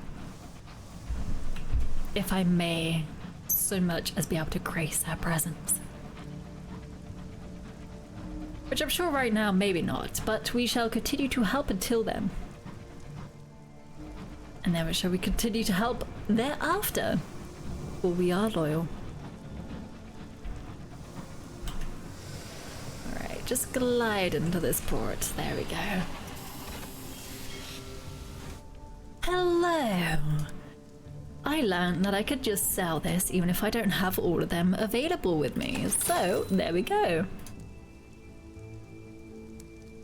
If I may, so much as be able to grace her presence. Which I'm sure right now, maybe not, but we shall continue to help until then. And then shall we continue to help thereafter? For we are loyal. Alright, just glide into this port. There we go. Hello! I learned that I could just sell this even if I don't have all of them available with me. So, there we go.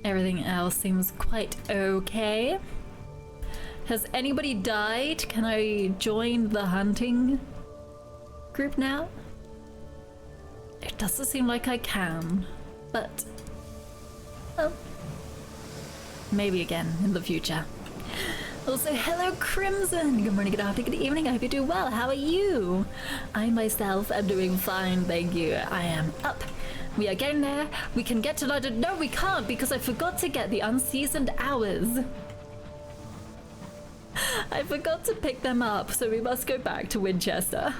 Everything else seems quite okay. Has anybody died? Can I join the hunting group now? It doesn't seem like I can, but well, maybe again in the future. Also, hello Crimson! Good morning, good afternoon, good evening. I hope you do well. How are you? I myself am doing fine, thank you. I am up. We are getting there. We can get to London. No, we can't because I forgot to get the unseasoned hours. I forgot to pick them up, so we must go back to Winchester.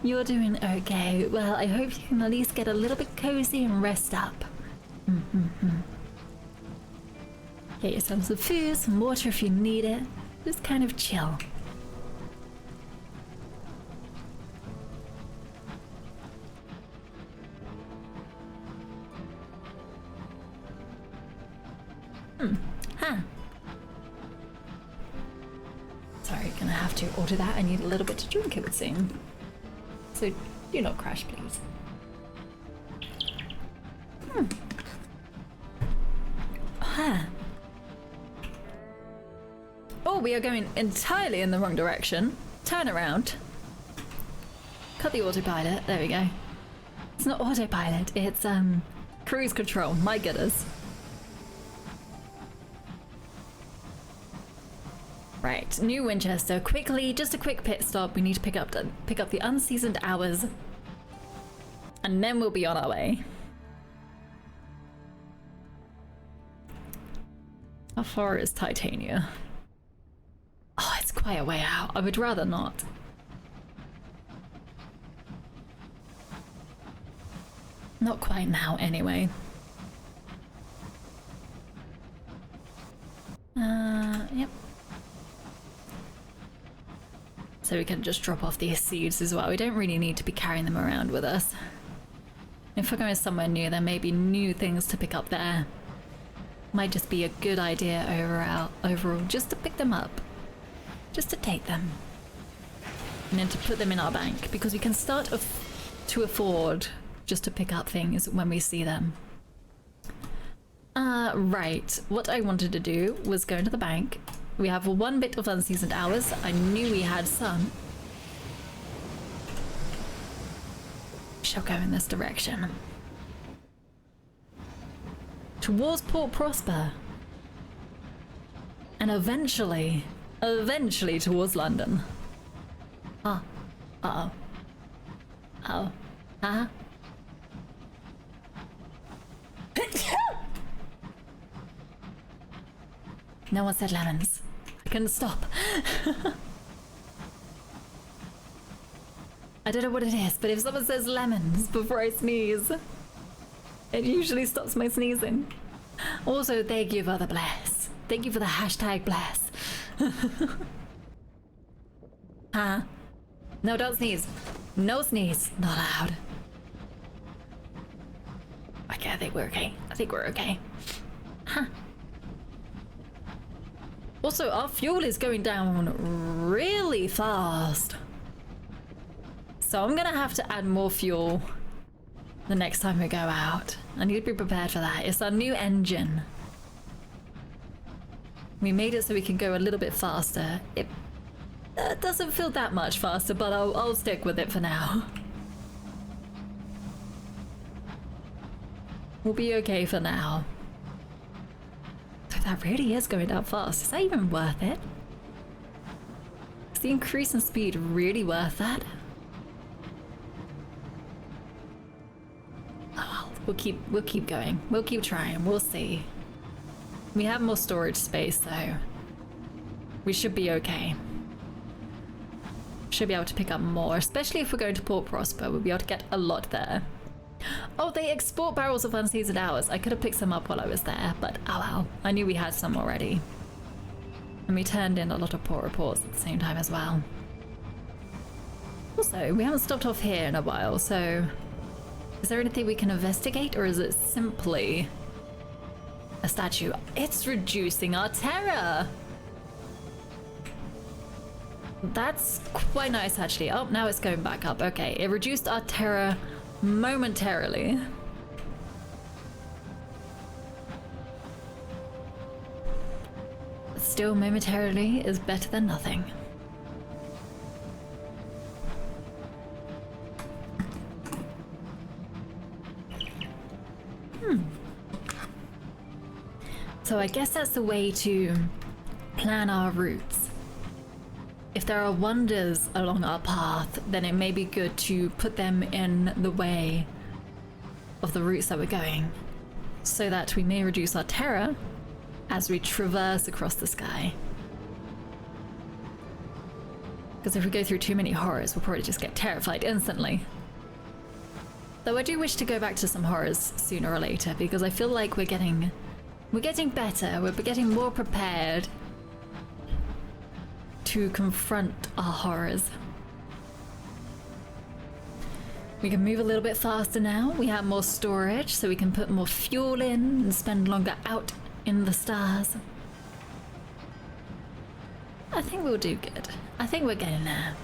You're doing okay. Well, I hope you can at least get a little bit cozy and rest up. Get yourself some food, some water if you need it. Just kind of chill. Huh. Sorry, gonna have to order that. I need a little bit to drink, it would seem. So do not crash, please. Huh. Oh, we are going entirely in the wrong direction. Turn around. Cut the autopilot. There we go. It's not autopilot, it's cruise control. My goodness. Right, New Winchester. Quickly, just a quick pit stop. We need to pick up the unseasoned hours, and then we'll be on our way. How far is Titania? Oh, it's quite a way out. I would rather not. Not quite now, anyway. Yep. So we can just drop off these seeds as well. We don't really need to be carrying them around with us. If we're going somewhere new, there may be new things to pick up there. Might just be a good idea overall, just to pick them up. Just to take them. And then to put them in our bank, because we can start to afford just to pick up things when we see them. Right. What I wanted to do was go into the bank. We have 1 bit of unseasoned hours. I knew we had some. Shall go in this direction. Towards Port Prosper. And eventually towards London. Ah. Uh-oh. Uh-oh. Huh? No one said lemons. I couldn't stop. I don't know what it is, but if someone says lemons before I sneeze, it usually stops my sneezing. Also, thank you for the bless. Thank you for the hashtag bless. Huh? No, don't sneeze. No sneeze. Not allowed. Okay, I think we're okay. I think we're okay. Huh. Also, our fuel is going down really fast. So I'm gonna have to add more fuel the next time we go out. I need to be prepared for that. It's our new engine. We made it so we can go a little bit faster. It doesn't feel that much faster, but I'll stick with it for now. We'll be okay for now. So that really is going down fast. Is that even worth it? Is the increase in speed really worth that? Oh, we'll keep going. We'll keep trying. We'll see. We have more storage space though. We should be okay. Should be able to pick up more, especially if we're going to Port Prosper. We'll be able to get a lot there. Oh, they export barrels of unseasoned hours. I could have picked some up while I was there, but oh well. I knew we had some already. And we turned in a lot of port reports at the same time as well. Also, we haven't stopped off here in a while, so... Is there anything we can investigate, or is it simply a statue? It's reducing our terror! That's quite nice, actually. Oh, now it's going back up. Okay, it reduced our terror momentarily. But still, momentarily is better than nothing. So I guess that's the way to plan our routes. If there are wonders along our path, then it may be good to put them in the way of the routes that we're going, so that we may reduce our terror as we traverse across the sky. Because if we go through too many horrors, we'll probably just get terrified instantly. Though I do wish to go back to some horrors sooner or later, because I feel like we're getting better, we're getting more prepared to confront our horrors. We can move a little bit faster now. We have more storage, so we can put more fuel in and spend longer out in the stars. I think we'll do good. I think we're getting there.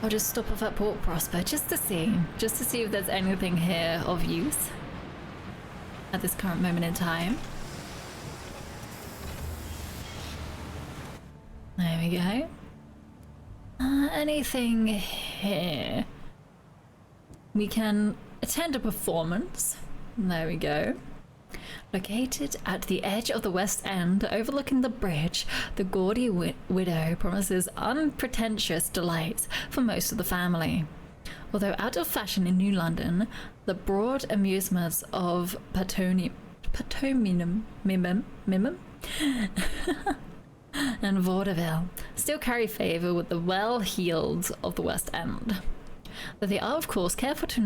I'll just stop off at Port Prosper just to see if there's anything here of use at this current moment in time. There we go. Anything here? We can attend a performance. There we go. Located at the edge of the West End, overlooking the bridge, the gaudy widow promises unpretentious delights for most of the family. Although out of fashion in New London, the broad amusements of Patonimim and vaudeville still carry favour with the well-heeled of the West End. But they are, of course, careful to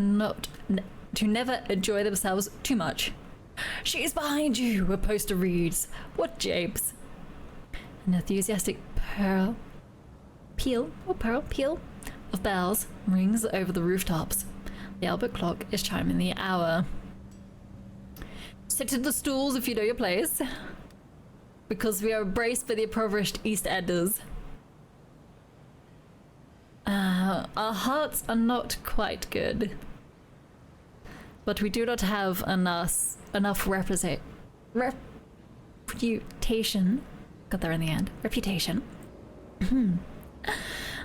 never enjoy themselves too much. "She's behind you," a poster reads. What japes? An enthusiastic peal of bells rings over the rooftops. The Albert clock is chiming the hour. Sit in the stools if you know your place, because we are braced for the impoverished East Enders. Our hearts are not quite good, but we do not have enough reputation. Got there in the end. Reputation.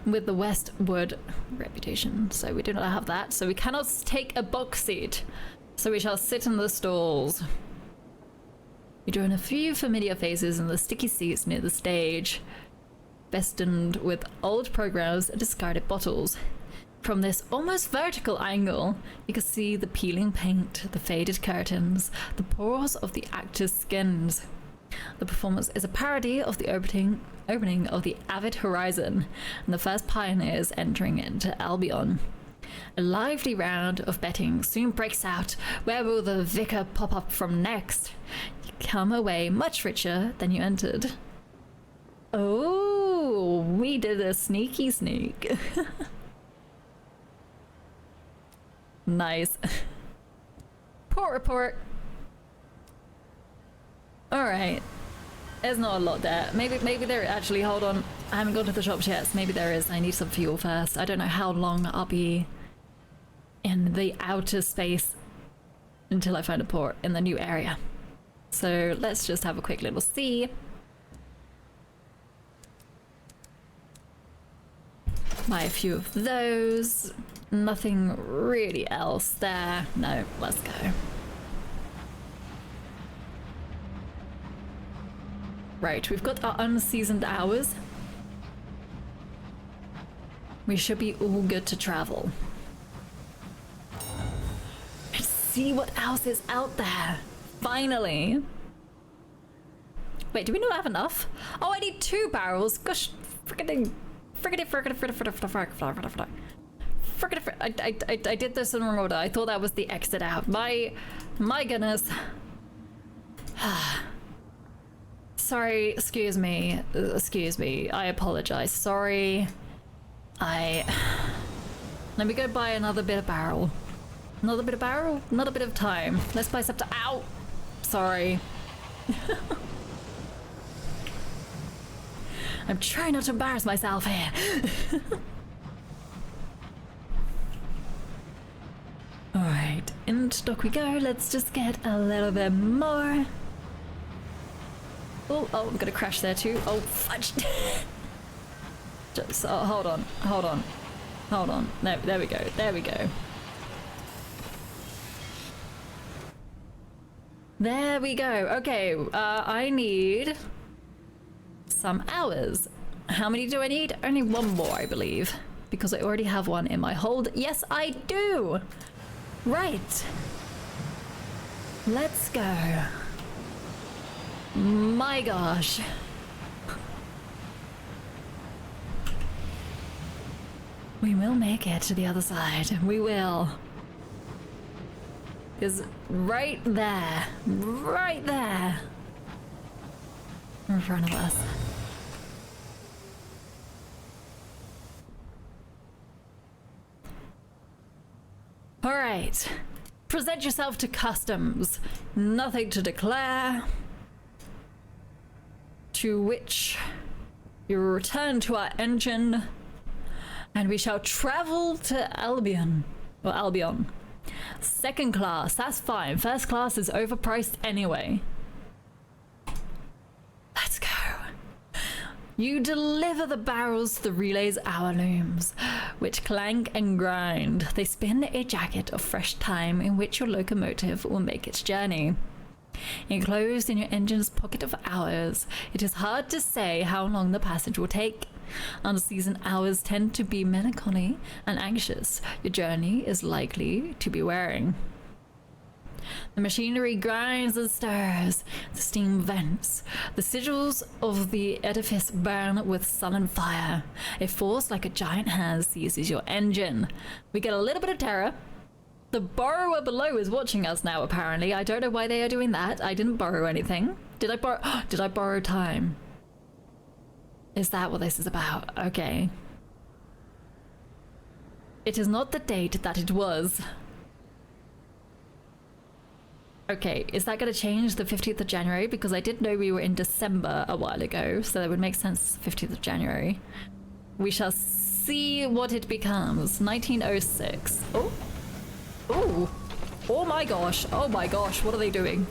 With the Westwood reputation, so we do not have that. So we cannot take a box seat. So we shall sit in the stalls. We join a few familiar faces in the sticky seats near the stage, festooned with old programs and discarded bottles. From this almost vertical angle, you can see the peeling paint, the faded curtains, the pores of the actors' skins. The performance is a parody of the opening of the Avid Horizon and the first pioneers entering into Albion. A lively round of betting soon breaks out. Where will the vicar pop up from next? You come away much richer than you entered. Oh, we did a sneaky sneak. Nice. Port report. Alright. There's not a lot there. Maybe there actually, hold on. I haven't gone to the shops yet, so maybe there is. I need some fuel first. I don't know how long I'll be in the outer space until I find a port in the new area. So let's just have a quick little see. Buy a few of those. Nothing really else there. No, let's go. Right, we've got our unseasoned hours. We should be all good to travel. Let's see what else is out there. Finally. Wait, do we not have enough? Oh, I need 2 barrels. Gosh, I did this in wrong order. I thought that was the exit out. My goodness. Sorry, excuse me. I apologize. Sorry. Let me go buy another bit of barrel. Another bit of barrel? Another bit of time. Let's buy some ow! Sorry. I'm trying not to embarrass myself here. Alright, into stock we go. Let's just get a little bit more. Oh, I'm gonna crash there too. Oh, fudge. Just, hold on. No, there we go. There we go. There we go. Okay, I need some hours. How many do I need? Only 1 more, I believe, because I already have 1 in my hold. Yes, I do. Right. Let's go. My gosh. We will make it to the other side. We will. Because right there, in front of us. All right. Present yourself to customs. Nothing to declare. To which you return to our engine, and we shall travel to Albion. Or Albion. 2nd class, that's fine. 1st class is overpriced anyway. Let's go. You deliver the barrels to the relay's hour looms, which clank and grind. They spin a jacket of fresh time in which your locomotive will make its journey. Enclosed in your engine's pocket of hours, it is hard to say how long the passage will take. Unseasoned hours tend to be melancholy and anxious. Your journey is likely to be wearing. The machinery grinds and stirs. The steam vents. The sigils of the edifice burn with sullen fire. A force like a giant hand seizes your engine. We get a little bit of terror. The borrower below is watching us now, apparently. I don't know why they are doing that. I didn't borrow anything. Did I borrow? Did I borrow time? Is that what this is about? Okay. It is not the date that it was. Okay, is that going to change the 15th of January? Because I did know we were in December a while ago, so that would make sense, 15th of January. We shall see what it becomes. 1906. Oh. Oh. Oh my gosh. Oh my gosh. What are they doing?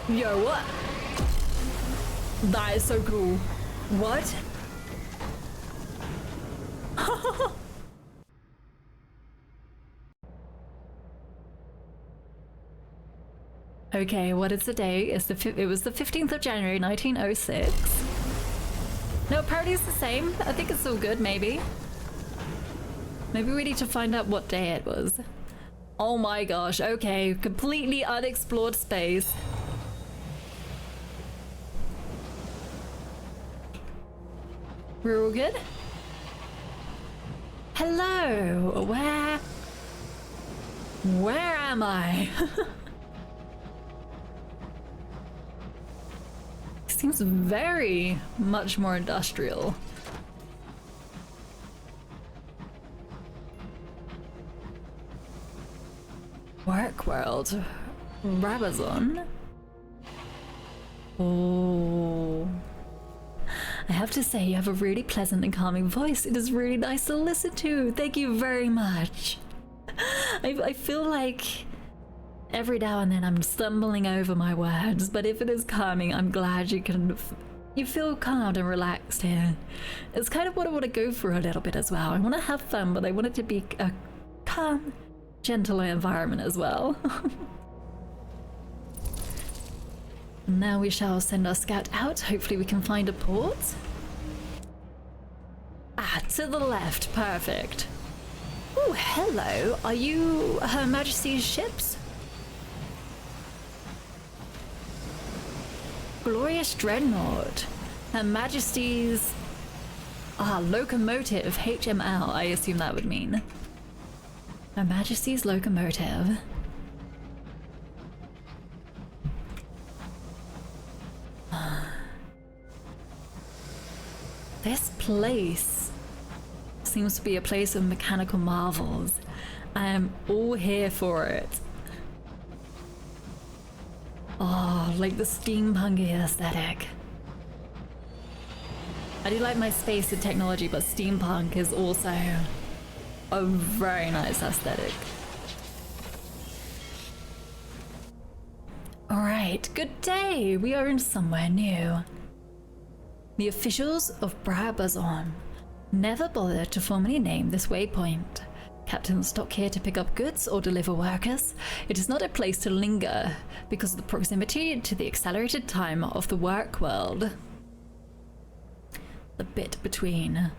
Yo, what? That is so cool. What? Okay, what is the day? It was the 15th of January, 1906. No, apparently it's the same. I think it's all good, maybe. Maybe we need to find out what day it was. Oh my gosh, okay. Completely unexplored space. We're all good? Hello! Where am I? Seems very much more industrial. Work world. Rabazon. Oh. I have to say, you have a really pleasant and calming voice. It is really nice to listen to. Thank you very much. I feel like every now and then I'm stumbling over my words, but if it is calming, I'm glad you feel calm and relaxed here. It's kind of what I want to go for a little bit as well. I want to have fun, but I want it to be a calm, gentle environment as well. Now we shall send our scout out. Hopefully we can find a port. Ah, to the left. Perfect. Oh, hello. Are you Her Majesty's ships? Glorious Dreadnought. Her Majesty's... locomotive. HML, I assume that would mean. Her Majesty's locomotive. This place seems to be a place of mechanical marvels. I am all here for it. Oh, like the steampunky aesthetic. I do like my space and technology, but steampunk is also a very nice aesthetic. Alright, good day! We are in somewhere new. The officials of Brabazon never bothered to formally name this waypoint. Captains dock here to pick up goods or deliver workers. It is not a place to linger because of the proximity to the accelerated time of the work world. The bit between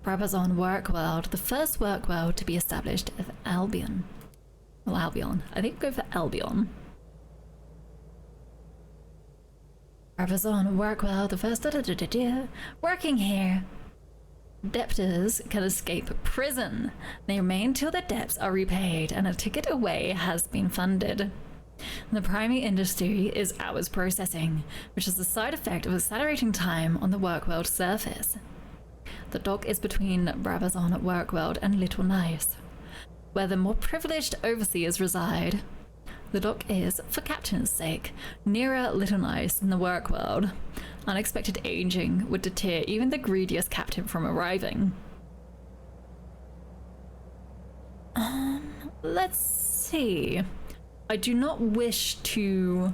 Brabazon work world, the first work world to be established of Albion. Well, Albion. I think we'll go for Albion. Brabazon work world, the first working here. Debtors can escape prison. They remain till their debts are repaid and a ticket away has been funded. The primary industry is hours processing, which is the side effect of accelerating time on the work world surface. The dock is between Brabazon work world and Little Nice, where the more privileged overseers reside. The dock is, for captain's sake, nearer Little Nice than the work world. Unexpected aging would deter even the greediest captain from arriving. Let's see. I do not wish to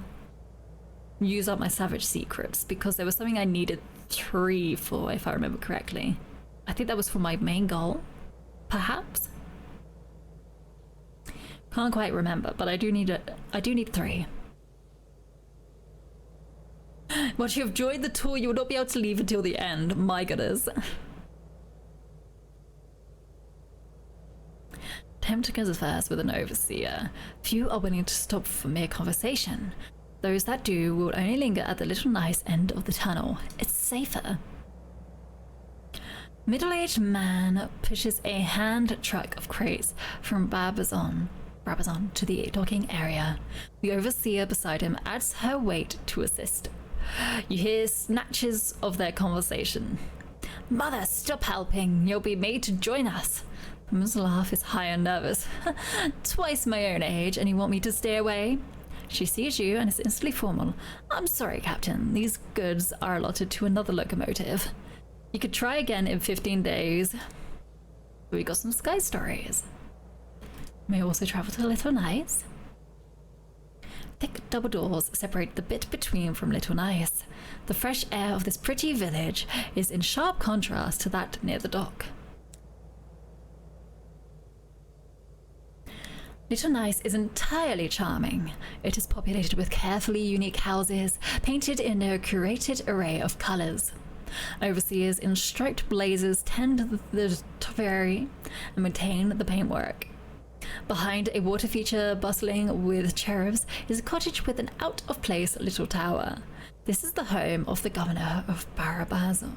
use up my savage secrets because there was something I needed 3 for, if I remember correctly. I think that was for my main goal, perhaps? Can't quite remember, but I do need 3. Once you have joined the tour, you will not be able to leave until the end. My goodness. Attempt to converse with an overseer. Few are willing to stop for mere conversation. Those that do will only linger at the Little Nice end of the tunnel. It's safer. Middle-aged man pushes a hand truck of crates from Brabazon to the docking area. The overseer beside him adds her weight to assist. You hear snatches of their conversation. Mother, stop helping. You'll be made to join us. Mum's laugh is high and nervous. Twice my own age, and you want me to stay away? She sees you and is instantly formal. I'm sorry, Captain. These goods are allotted to another locomotive. You could try again in 15 days. We got some sky stories. May also travel to Little Nice. Thick double doors separate the bit between from Little Nice. The fresh air of this pretty village is in sharp contrast to that near the dock. Little Nice is entirely charming. It is populated with carefully unique houses, painted in a curated array of colours. Overseers in striped blazers tend the topiary and maintain the paintwork. Behind a water feature bustling with cherubs is a cottage with an out-of-place little tower. This is the home of the governor of Brabazon.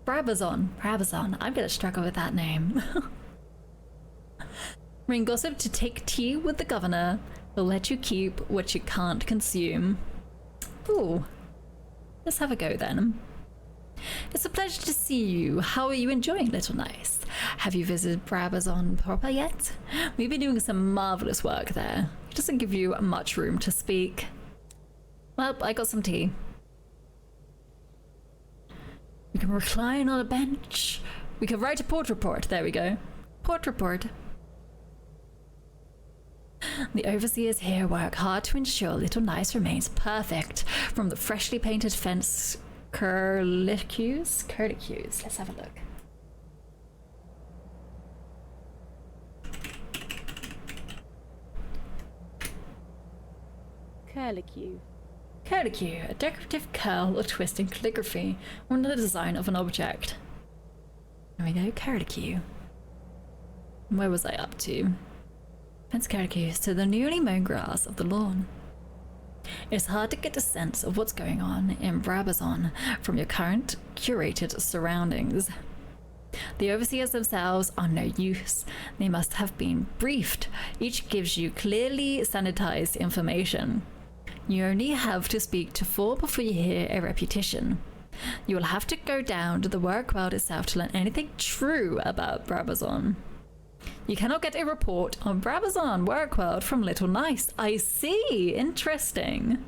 Brabazon. I'm gonna struggle with that name. Ring gossip to take tea with the governor. He'll let you keep what you can't consume. Ooh. Let's have a go then. It's a pleasure to see you. How are you enjoying Little Nice? Have you visited Brabazon proper yet? We've been doing some marvellous work there. It doesn't give you much room to speak. Well, I got some tea. We can recline on a bench. We can write a port report. There we go. Port report. The overseers here work hard to ensure Little Nice remains perfect. From the freshly painted fence curlicues. Let's have a look. Curlicue, a decorative curl or twist in calligraphy on the design of an object. There we go, curlicue. Where was I up to? Fence curlicues to the newly mown grass of the lawn. It's hard to get a sense of what's going on in Brabazon from your current curated surroundings. The overseers themselves are no use. They must have been briefed. Each gives you clearly sanitized information. You only have to speak to 4 before you hear a repetition. You will have to go down to the work world itself to learn anything true about Brabazon. You cannot get a report on Brabazon work world from Little Nice. I see. Interesting.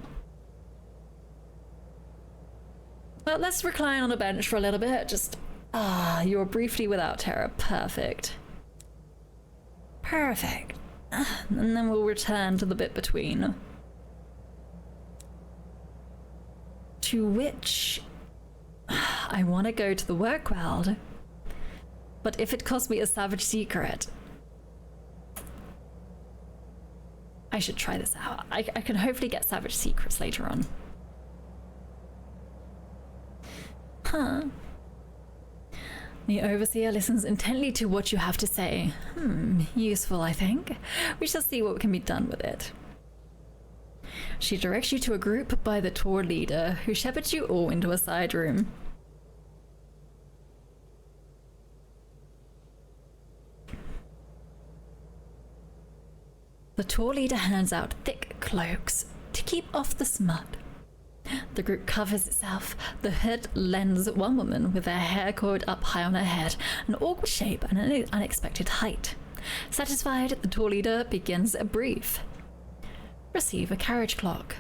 Well, let's recline on a bench for a little bit. Just, you're briefly without terror. Perfect. Perfect. And then we'll return to the bit between. To which I want to go to the work world. But if it costs me a savage secret, I should try this out. I can hopefully get savage secrets later on. Huh. The overseer listens intently to what you have to say. Useful, I think. We shall see what can be done with it. She directs you to a group by the tour leader, who shepherds you all into a side room. The tour leader hands out thick cloaks to keep off the smut. The group covers itself. The hood lends one woman with her hair coiled up high on her head, an awkward shape and an unexpected height. Satisfied, the tour leader begins a brief. Receive a carriage clock.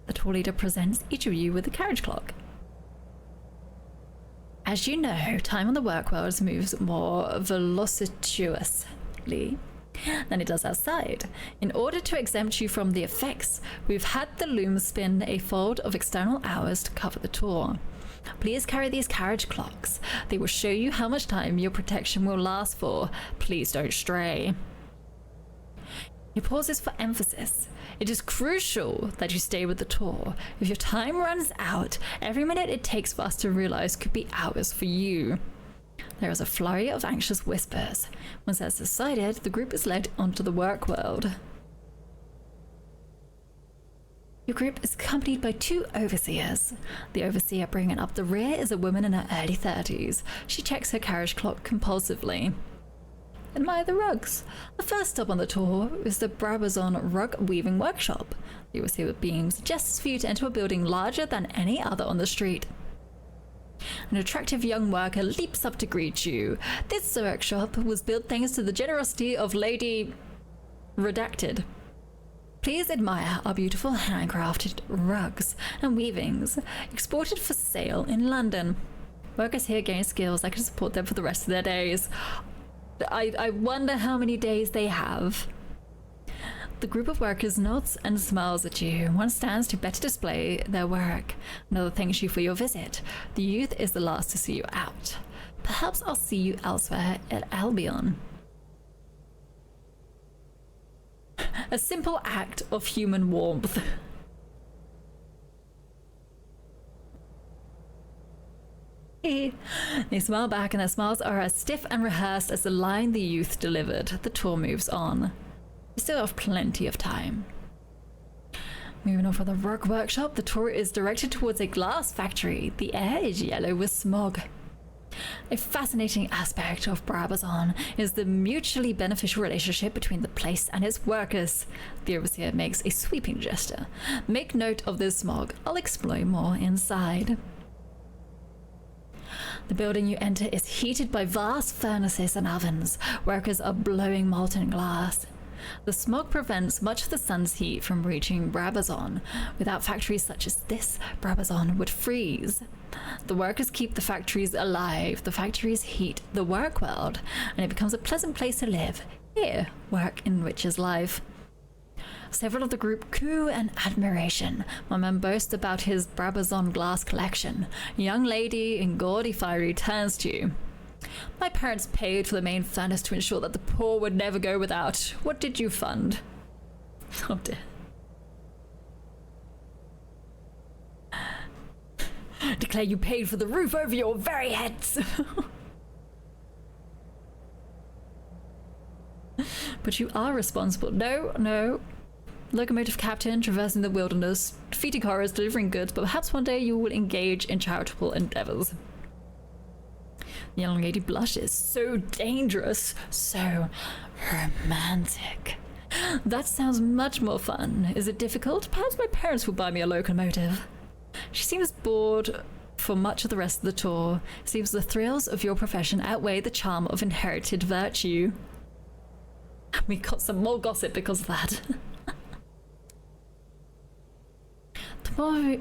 The tour leader presents each of you with a carriage clock. As you know, time on the work world moves more velocitously than it does outside. In order to exempt you from the effects, we've had the loom spin a fold of external hours to cover the tour. Please carry these carriage clocks. They will show you how much time your protection will last for. Please don't stray. He pauses for emphasis. It is crucial that you stay with the tour. If your time runs out, every minute it takes for us to realize could be hours for you. There is a flurry of anxious whispers. Once that's decided, the group is led onto the work world. Your group is accompanied by 2 overseers. The overseer bringing up the rear is a woman in her early 30s. She checks her carriage clock compulsively. admire the rugs. The first stop on the tour is the Brabazon Rug Weaving Workshop. The overseer being suggests for you to enter a building larger than any other on the street. An attractive young worker leaps up to greet you. This workshop was built thanks to the generosity of Lady Redacted. Please admire our beautiful handcrafted rugs and weavings exported for sale in London. Workers here gain skills that can support them for the rest of their days. I wonder how many days they have. The group of workers nods and smiles at you. One stands to better display their work. Another thanks you for your visit. The youth is the last to see you out. Perhaps I'll see you elsewhere at Albion. A simple act of human warmth. They smile back, and their smiles are as stiff and rehearsed as the line the youth delivered. The tour moves on. We still have plenty of time. Moving on from the rug workshop, the tour is directed towards a glass factory. The air is yellow with smog. A fascinating aspect of Brabazon is the mutually beneficial relationship between the place and its workers. The overseer makes a sweeping gesture. Make note of this smog. I'll explain more inside. The building you enter is heated by vast furnaces and ovens. Workers are blowing molten glass. The smog prevents much of the sun's heat from reaching Brabazon. Without factories such as this, Brabazon would freeze. The workers keep the factories alive. The factories heat the work world, and it becomes a pleasant place to live. Here, work enriches life. Several of the group coo in admiration. One man boasts about his Brabazon glass collection. A young lady in gaudy finery turns to you. My parents paid for the main furnace to ensure that the poor would never go without. What did you fund? Oh dear. Declare you paid for the roof over your very heads. But you are responsible. No. Locomotive captain, traversing the wilderness, defeating horrors, delivering goods, but perhaps one day you will engage in charitable endeavors. The young lady blushes. So dangerous, so romantic. That sounds much more fun. Is it difficult? Perhaps my parents will buy me a locomotive. She seems bored for much of the rest of the tour. It seems the thrills of your profession outweigh the charm of inherited virtue. We got some more gossip because of that.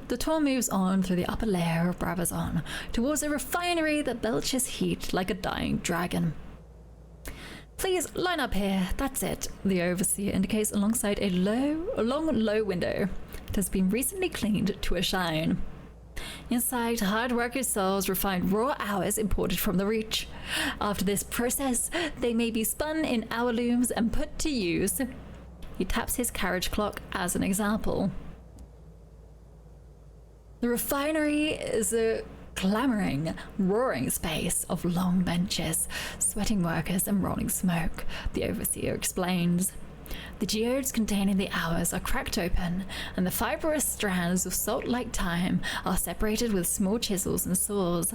The tour moves on through the upper layer of Brabazon towards a refinery that belches heat like a dying dragon. Please line up here. That's it. The overseer indicates alongside a long, low window. It has been recently cleaned to a shine. Inside, hard workers' souls refine raw hours imported from the reach. After this process, they may be spun in hour looms and put to use. He taps his carriage clock as an example. The refinery is a clamoring, roaring space of long benches, sweating workers and rolling smoke, the overseer explains. The geodes containing the hours are cracked open, and the fibrous strands of salt-like time are separated with small chisels and saws.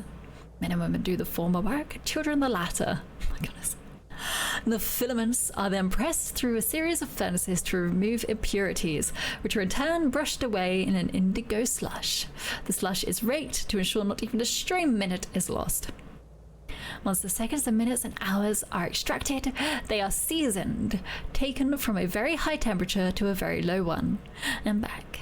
Men and women do the former work, children the latter. Oh my goodness. The filaments are then pressed through a series of furnaces to remove impurities, which are in turn brushed away in an indigo slush. The slush is raked to ensure not even a stray minute is lost. Once the seconds and minutes and hours are extracted, they are seasoned, taken from a very high temperature to a very low one, and back.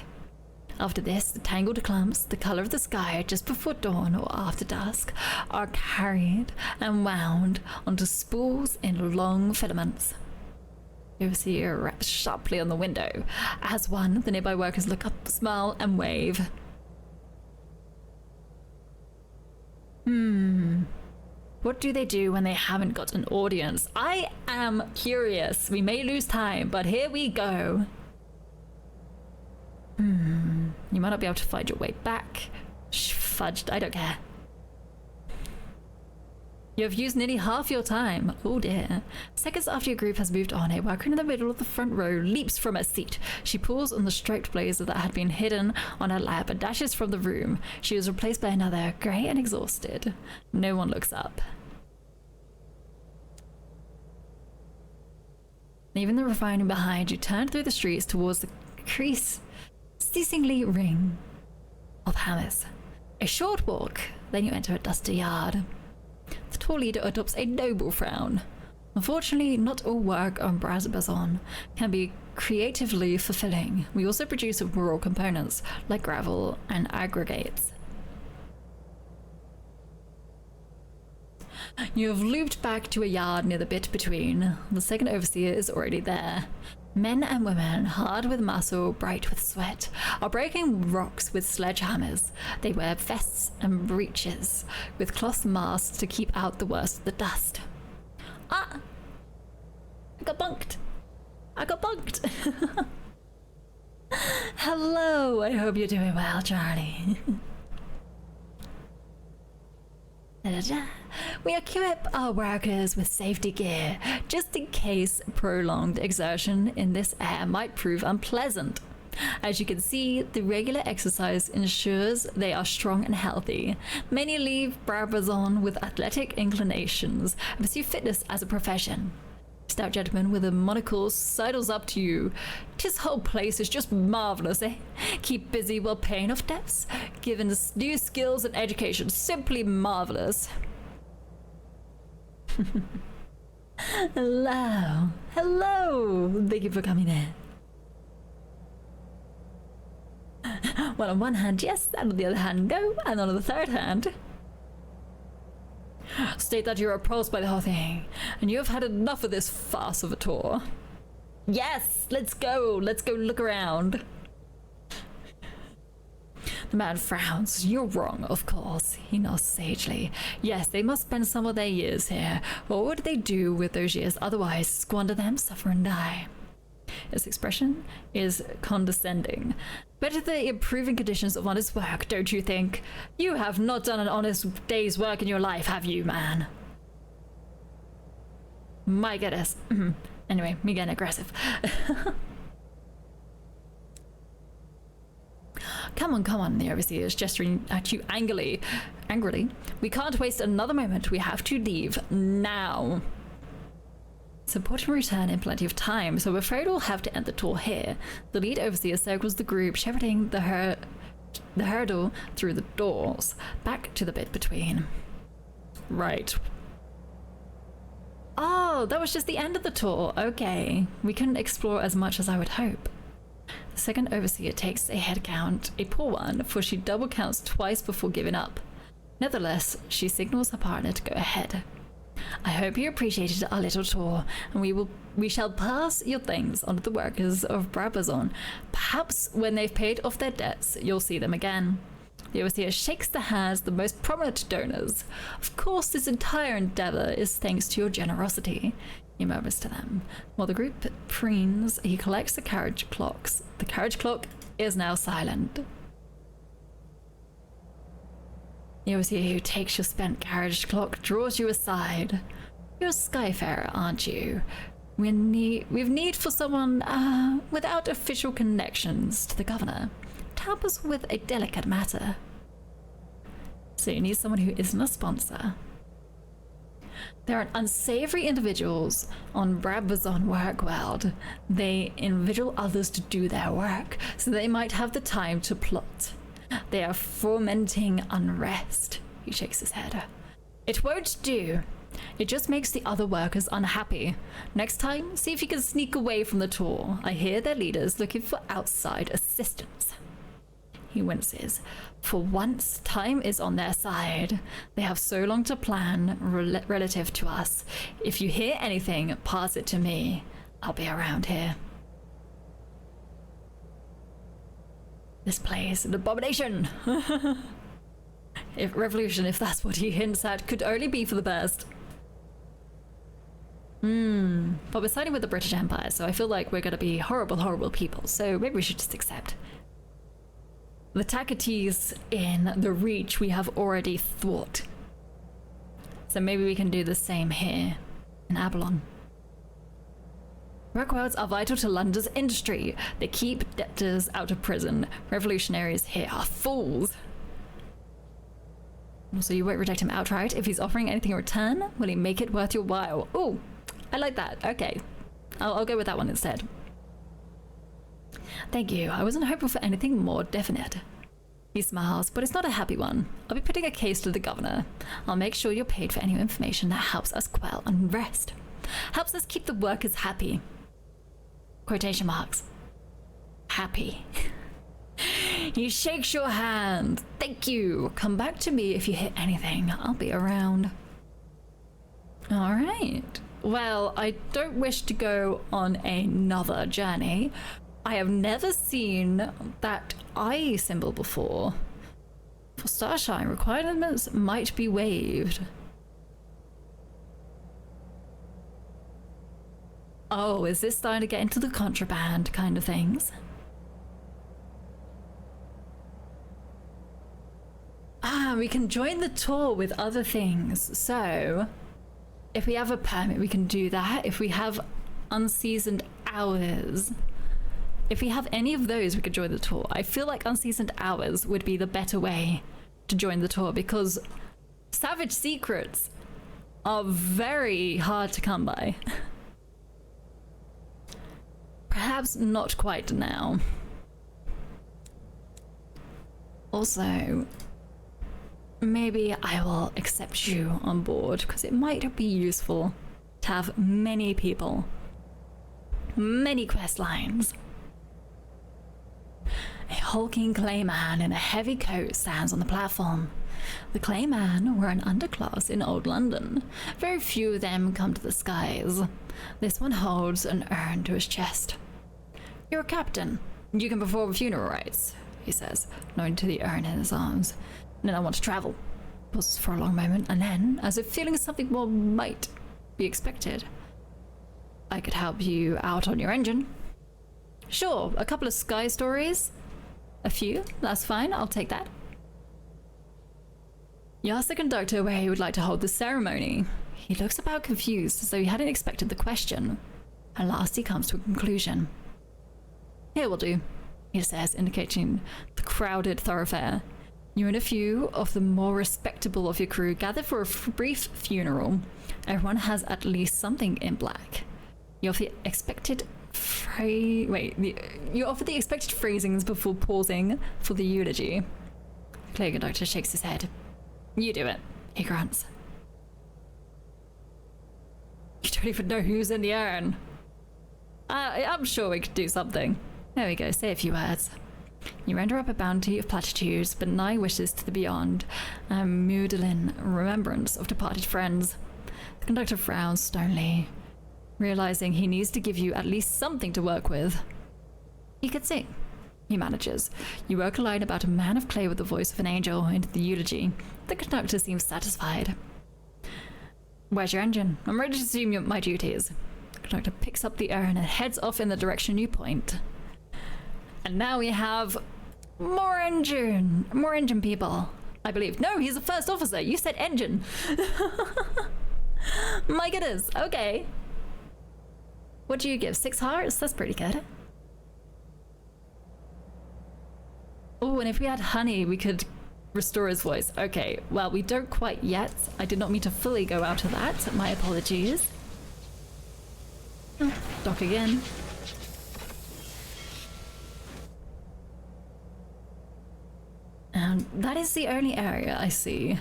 After this, the tangled clumps, the color of the sky just before dawn or after dusk, are carried and wound onto spools in long filaments. The overseer raps sharply on the window. As one, the nearby workers look up, smile, and wave. What do they do when they haven't got an audience? I am curious. We may lose time, but here we go. You might not be able to find your way back. Fudged, I don't care. You have used nearly half your time. Oh dear. Seconds after your group has moved on, a worker in the middle of the front row leaps from her seat. She pulls on the striped blazer that had been hidden on her lap and dashes from the room. She is replaced by another, grey and exhausted. No one looks up. Leaving the refinery behind, you turn through the streets towards the ceasingly ring of hammers. A short walk, then you enter a dusty yard. The tall leader adopts a noble frown. Unfortunately, not all work on Brazabazon can be creatively fulfilling. We also produce raw components like gravel and aggregates. You have looped back to a yard near the bit between. The second overseer is already there. Men and women, hard with muscle, bright with sweat, are breaking rocks with sledgehammers. They wear vests and breeches with cloth masks to keep out the worst of the dust. Ah! I got bunked! I got bunked! Hello! I hope you're doing well, Charlie. We equip our workers with safety gear, just in case prolonged exertion in this air might prove unpleasant. As you can see, the regular exercise ensures they are strong and healthy. Many leave Brabazon with athletic inclinations and pursue fitness as a profession. Stout gentleman with a monocle sidles up to you. This whole place is just marvelous, eh? Keep busy while paying off debts. Given the new skills and education, simply marvelous. Hello. Hello. Thank you for coming in. Well, on one hand, yes, and on the other hand, no, and on the third hand, state that you're repulsed by the whole thing, and you have had enough of this farce of a tour. Yes, let's go look around. The man frowns. You're wrong, of course. He nods sagely. Yes, they must spend some of their years here. What would they do with those years otherwise? Squander them, suffer and die. His expression is condescending. Better the improving conditions of honest work, don't you think? You have not done an honest day's work in your life, have you, man? My goodness. Anyway, me getting aggressive. Come on, the overseer is gesturing at you angrily. We can't waste another moment. We have to leave now. Support and return in plenty of time, so I'm afraid we'll have to end the tour here. The lead overseer circles the group, shepherding the hurdle through the doors, back to the bit between. Right. Oh, that was just the end of the tour. Okay. We couldn't explore as much as I would hope. The second overseer takes a head count, a poor one, for she double counts twice before giving up. Nevertheless, she signals her partner to go ahead. I hope you appreciated our little tour, and we shall pass your things on to the workers of Brabazon. Perhaps when they've paid off their debts, you'll see them again. The overseer shakes the hands of the most prominent donors. Of course, this entire endeavor is thanks to your generosity. He murmurs to them. While the group preens, he collects the carriage clocks. The carriage clock is now silent. The overseer who takes your spent carriage clock draws you aside. You're a skyfarer, aren't you? We've need for someone without official connections to the governor to help us with a delicate matter. So you need someone who isn't a sponsor. There are unsavory individuals on Brabazon Workworld. They invigile others to do their work, so they might have the time to plot. They are fomenting unrest. He shakes his head. It won't do. It just makes the other workers unhappy. Next time, see if you can sneak away from the tour. I hear their leaders looking for outside assistance. He winces. For once, time is on their side. They have so long to plan relative to us. If you hear anything, pass it to me. I'll be around here. This place, an abomination. If revolution, if that's what he hints at, could only be for the best. But we're siding with the British Empire, so I feel like we're gonna be horrible, horrible people, so maybe we should just accept. The Takatis in the Reach we have already thwart. So maybe we can do the same here in Abalon. Workworlds are vital to London's industry. They keep debtors out of prison. Revolutionaries here are fools. Also, you won't reject him outright. If he's offering anything in return, will he make it worth your while? Oh, I like that. Okay. I'll go with that one instead. Thank you. I wasn't hoping for anything more definite. He smiles, but it's not a happy one. I'll be putting a case to the governor. I'll make sure you're paid for any information that helps us quell unrest. Helps us keep the workers happy. Quotation marks. Happy. He shakes your hand. Thank you. Come back to me if you hit anything. I'll be around. All right. Well, I don't wish to go on another journey. I have never seen that eye symbol before. For Starshine, requirements might be waived. Oh, is this starting to get into the contraband kind of things? Ah, we can join the tour with other things. So, if we have a permit, we can do that. If we have unseasoned hours, if we have any of those, we could join the tour. I feel like unseasoned hours would be the better way to join the tour because savage secrets are very hard to come by. Perhaps not quite now. Also, maybe I will accept you on board because it might be useful to have many people, many quest lines. A hulking clay man in a heavy coat stands on the platform. The clay man were an underclass in old London. Very few of them come to the skies. This one holds an urn to his chest. You're a captain. You can perform funeral rites, he says, nodding to the urn in his arms. And then I want to travel. Pauses for a long moment, and then, as if feeling something more might be expected, I could help you out on your engine. Sure, a couple of sky stories. A few, that's fine, I'll take that. You ask the conductor where he would like to hold the ceremony. He looks about confused, as though he hadn't expected the question. At last he comes to a conclusion. Here will do, he says, indicating the crowded thoroughfare. You and a few of the more respectable of your crew gather for a brief funeral. Everyone has at least something in black. You offer the expected you offer the expected phrasings before pausing for the eulogy. The clear conductor shakes his head. You do it, he grunts. You don't even know who's in the urn. I'm sure we could do something. There we go, say a few words. You render up a bounty of platitudes, but nigh wishes to the beyond, and maudlin remembrance of departed friends. The conductor frowns sternly, realizing he needs to give you at least something to work with. He could sing. He manages. You work a line about a man of clay with the voice of an angel into the eulogy. The conductor seems satisfied. Where's your engine? I'm ready to resume my duties. The conductor picks up the urn and heads off in the direction you point. And now we have more engine people, I believe. No, he's a first officer. You said engine. My goodness. Okay. What do you give? 6 hearts? That's pretty good. Oh, and if we had honey, we could restore his voice. Okay, well, we don't quite yet. I did not mean to fully go out of that. My apologies. Oh, dock again. And that is the only area I see.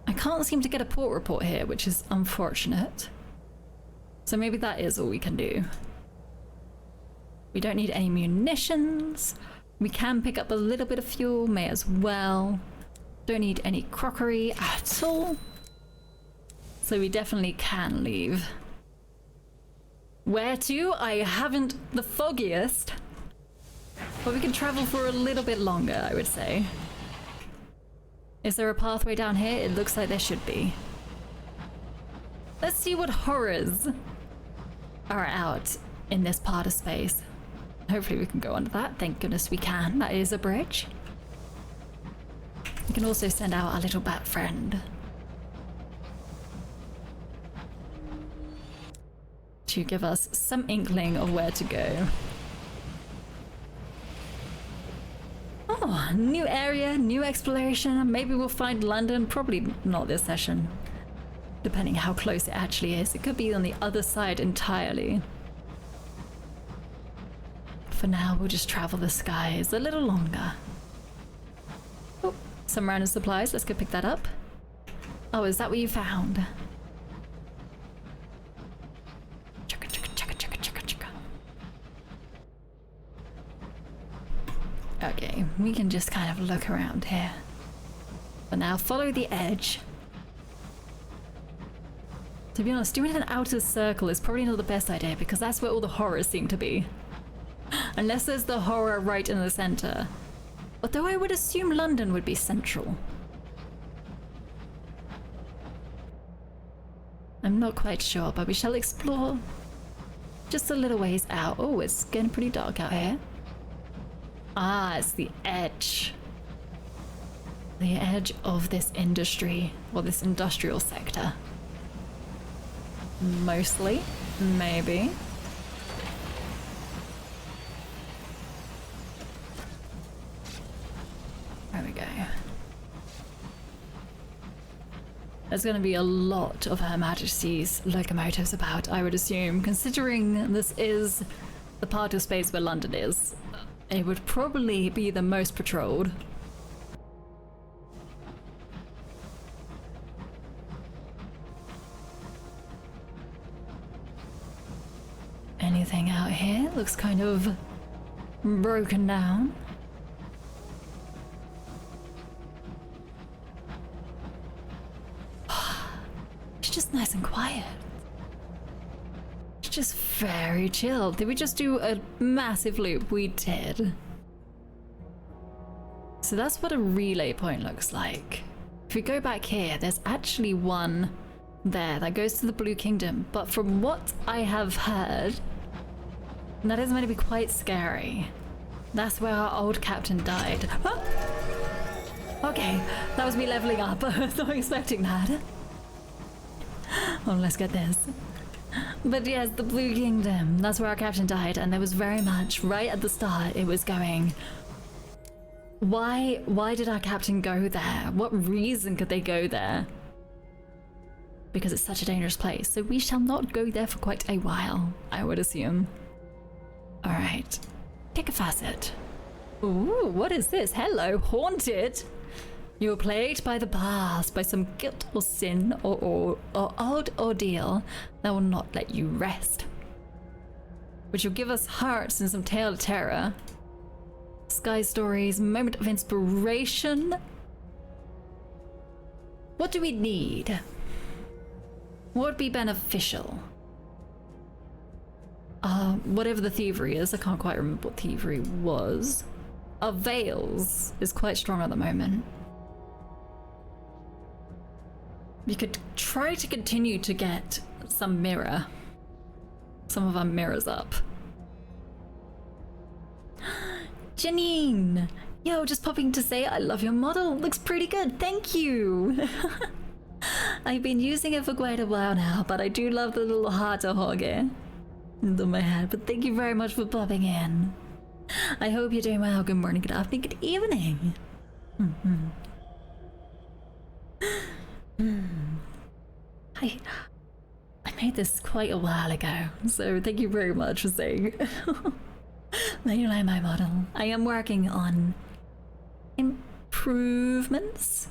I can't seem to get a port report here, which is unfortunate. So maybe that is all we can do. We don't need any munitions. We can pick up a little bit of fuel, may as well. Don't need any crockery at all. So we definitely can leave. Where to? I haven't the foggiest. But we can travel for a little bit longer, I would say. Is there a pathway down here? It looks like there should be. Let's see what horrors are out in this part of space. Hopefully we can go under that. Thank goodness we can. That is a bridge. We can also send out our little bat friend to give us some inkling of where to go. Oh, new area, new exploration. Maybe we'll find London. Probably not this session. depending how close it actually is. It could be on the other side entirely. For now, we'll just travel the skies a little longer. Oh, some random supplies. Let's go pick that up. Oh, is that what you found? Chugga, chugga, chugga, chugga, chugga, chugga. Okay, we can just kind of look around here. But now, follow the edge. To be honest, doing an outer circle is probably not the best idea because that's where all the horrors seem to be. Unless there's the horror right in the center. Although I would assume London would be central. I'm not quite sure, but we shall explore just a little ways out. Oh, it's getting pretty dark out here. Ah, it's the edge. The edge of this industry, or this industrial sector. Mostly, maybe. There we go. There's going to be a lot of Her Majesty's locomotives about, I would assume, considering this is the part of space where London is. It would probably be the most patrolled. Anything out here? Looks kind of broken down. It's just nice and quiet. It's just very chill. Did we just do a massive loop? We did. So that's what a relay point looks like. If we go back here, there's actually one there that goes to the Blue Kingdom. But from what I have heard, that is meant to be quite scary. That's where our old captain died. Ah! Okay, that was me leveling up. I was not expecting that. Oh, let's get this. But yes, the Blue Kingdom, that's where our captain died, and there was very much, right at the start, it was going, why did our captain go there? What reason could they go there? Because it's such a dangerous place, so we shall not go there for quite a while, I would assume. Alright, pick a facet. Ooh, what is this? Hello, haunted! You were plagued by the past, by some guilt or sin or odd ordeal that will not let you rest. Which will give us hearts and some tale of terror. Sky stories, moment of inspiration. What do we need? What would be beneficial? Whatever the thievery is, I can't quite remember what thievery was. Our veils is quite strong at the moment. We could try to continue to get some of our mirrors up. Janine! Yo, just popping to say I love your model. Looks pretty good, thank you! I've been using it for quite a while now, but I do love the little heart I hog it into my head. But thank you very much for popping in. I hope you're doing well. Good morning, good afternoon, good evening. I made this quite a while ago, so thank you very much for saying that you like my model. I am working on improvements.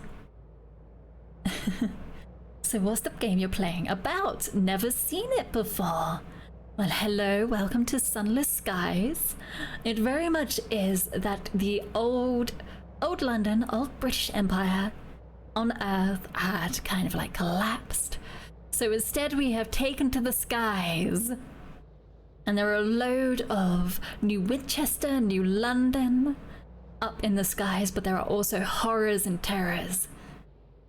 So what's the game you're playing about? Never seen it before. Well, hello, welcome to Sunless Skies. It very much is that the old London, old British Empire on Earth had kind of like collapsed. So instead we have taken to the skies. And there are a load of New Winchester, New London up in the skies, but there are also horrors and terrors.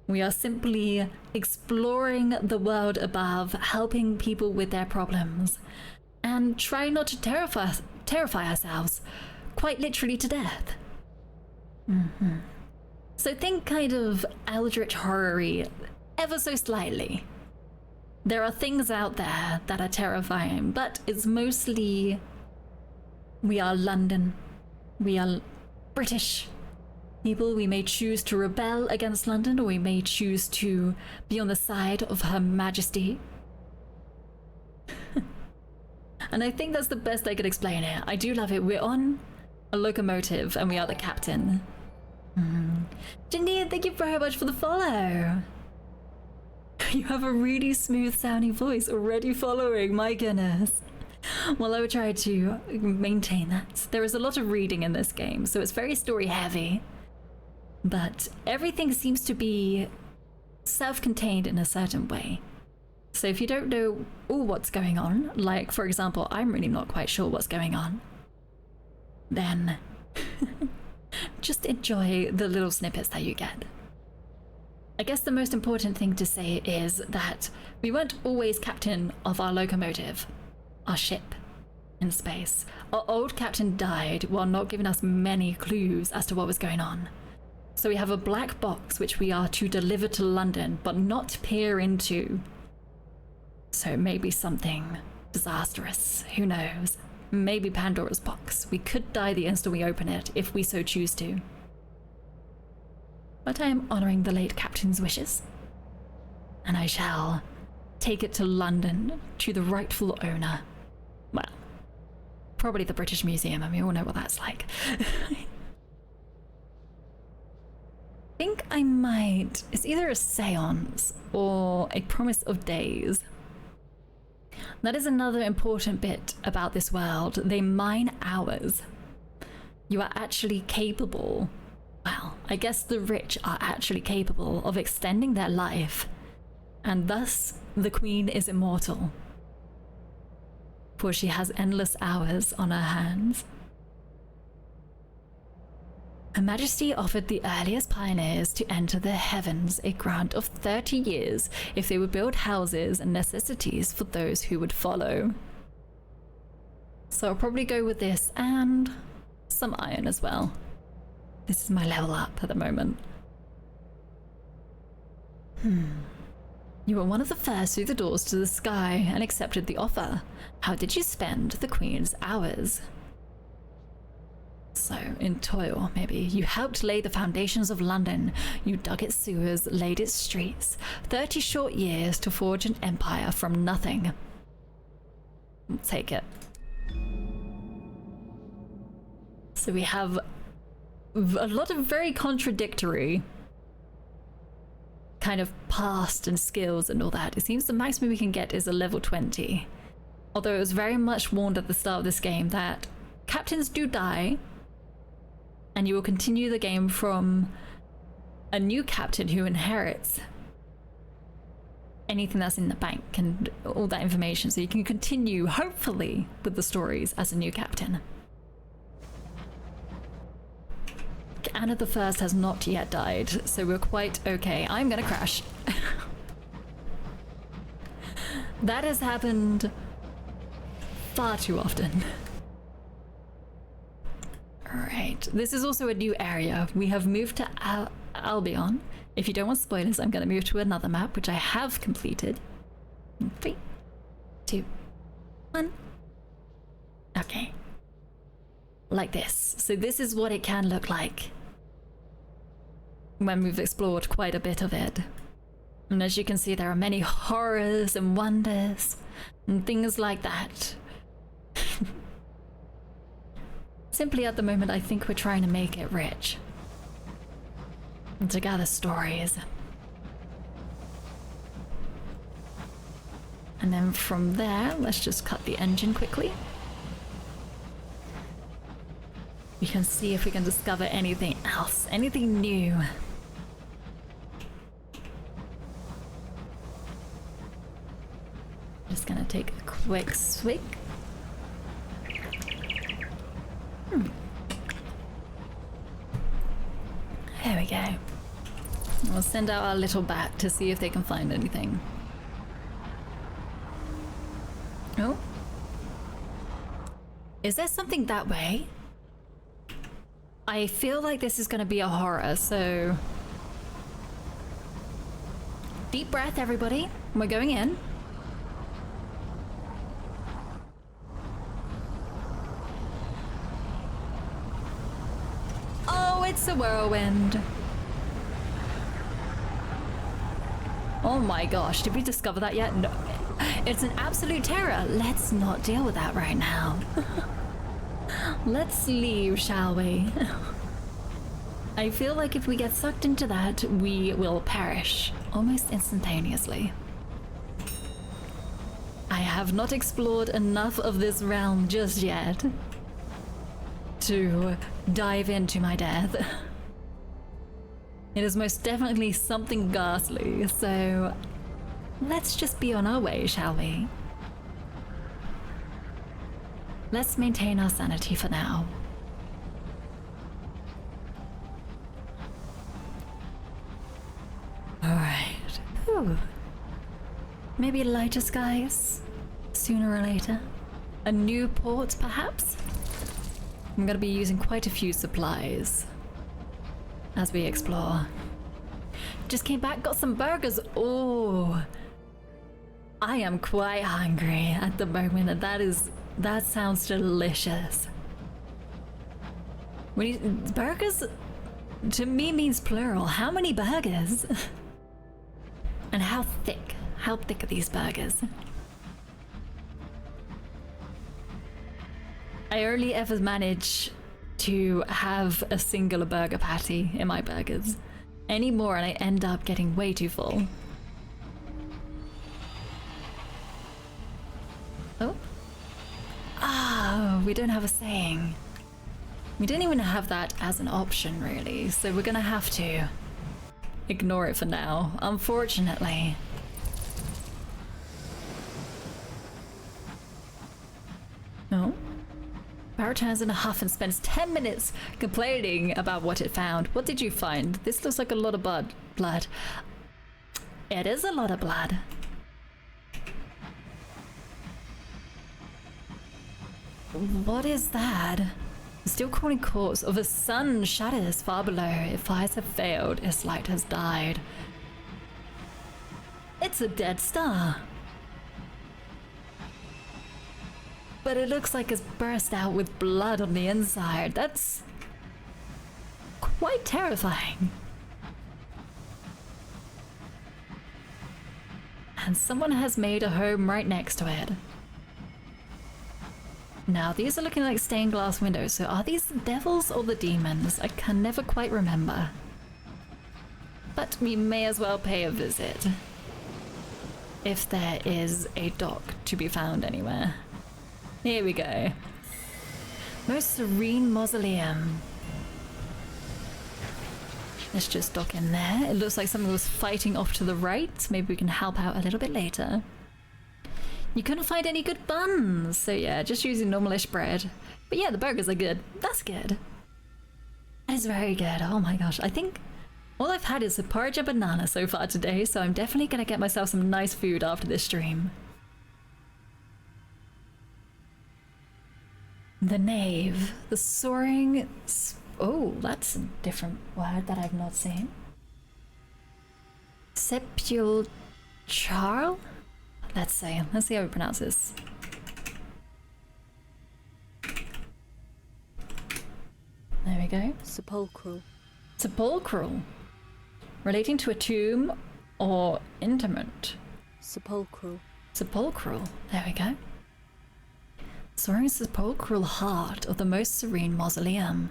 We are simply exploring the world above, helping people with their problems, and trying not to terrify ourselves quite literally to death. So think kind of eldritch horror-y, ever so slightly. There are things out there that are terrifying, but it's mostly we are London, we are British, people. We may choose to rebel against London, or we may choose to be on the side of Her Majesty. And I think that's the best I could explain it. I do love it. We're on a locomotive and we are the captain. Janine, thank you very much for the follow. You have a really smooth sounding voice, already following, my goodness. Well, I would try to maintain that. There is a lot of reading in this game, so it's very story heavy. But everything seems to be self-contained in a certain way. So if you don't know all what's going on, like for example, I'm really not quite sure what's going on, then just enjoy the little snippets that you get. I guess the most important thing to say is that we weren't always captain of our locomotive, our ship in space. Our old captain died while not giving us many clues as to what was going on. So we have a black box which we are to deliver to London, but not peer into. So it may be something disastrous, who knows? Maybe Pandora's box. We could die the instant we open it, if we so choose to. But I am honouring the late captain's wishes. And I shall take it to London, to the rightful owner. Well, probably the British Museum, and we all know what that's like. I think I might... It's either a seance or a promise of days. That is another important bit about this world. They mine hours. You are actually capable... Well, I guess the rich are actually capable of extending their life, and thus the Queen is immortal, for she has endless hours on her hands. Her Majesty offered the earliest pioneers to enter the heavens a grant of 30 years if they would build houses and necessities for those who would follow. So I'll probably go with this and some iron as well. This is my level up at the moment. You were one of the first through the doors to the sky and accepted the offer. How did you spend the Queen's hours? So, in toil, maybe. You helped lay the foundations of London. You dug its sewers, laid its streets. 30 short years to forge an empire from nothing. I'll take it. So we have a lot of very contradictory kind of past and skills and all that. It seems the maximum we can get is a level 20. Although it was very much warned at the start of this game that captains do die, and you will continue the game from a new captain who inherits anything that's in the bank and all that information, so you can continue, hopefully, with the stories as a new captain. Anna the First has not yet died, so we're quite okay. I'm gonna crash. That has happened far too often. Alright, this is also a new area. We have moved to Albion. If you don't want spoilers, I'm gonna move to another map, which I have completed. 3, 2, 1. Okay. Like this. So this is what it can look like when we've explored quite a bit of it. And as you can see, there are many horrors and wonders and things like that. Simply at the moment, I think we're trying to make it rich and to gather stories. And then from there, let's just cut the engine quickly. We can see if we can discover anything else, anything new. Just gonna take a quick swig. There we go. We'll send out our little bat to see if they can find anything. Oh. Is there something that way? I feel like this is going to be a horror, so... Deep breath, everybody. We're going in. Oh, It's a whirlwind. Oh my gosh, did we discover that yet? No. It's an absolute terror. Let's not deal with that right now. Let's leave, shall we? I feel like if we get sucked into that, we will perish almost instantaneously. I have not explored enough of this realm just yet to dive into my death. It is most definitely something ghastly, so let's just be on our way, shall we? Let's maintain our sanity for now. Alright. Maybe lighter skies, sooner or later. A new port, perhaps? I'm gonna be using quite a few supplies as we explore. Just came back, got some burgers. Oh, I am quite hungry at the moment. That sounds delicious. Burgers to me means plural. How many burgers? And how thick? How thick are these burgers? I only ever manage to have a singular burger patty in my burgers. Any more and I end up getting way too full. Oh. Oh, we don't have a saying. We don't even have that as an option, really, so we're gonna have to ignore it for now, unfortunately. No. Bar returns in a huff and spends 10 minutes complaining about what it found. What did you find? This looks like a lot of blood. It is a lot of blood. What is that? The still crawling corpse of a sun shatters far below. Its fires have failed. Its light has died. It's a dead star. But it looks like it's burst out with blood on the inside. That's quite terrifying. And someone has made a home right next to it. Now, these are looking like stained glass windows, so are these the devils or the demons? I can never quite remember. But we may as well pay a visit. If there is a dock to be found anywhere. Here we go. Most serene mausoleum. Let's just dock in there. It looks like someone was fighting off to the right. Maybe we can help out a little bit later. You couldn't find any good buns, so yeah, just using normalish bread. But yeah, the burgers are good. That's good. That is very good. Oh my gosh. I think all I've had is a porridge and banana so far today, so I'm definitely gonna get myself some nice food after this stream. The nave. The soaring... Oh, that's a different word that I've not seen. Sepulchral? Let's see how we pronounce this. There we go. Sepulchral. Sepulchral. Relating to a tomb or interment. Sepulchral. Sepulchral. There we go. Soaring sepulchral heart of the most serene mausoleum.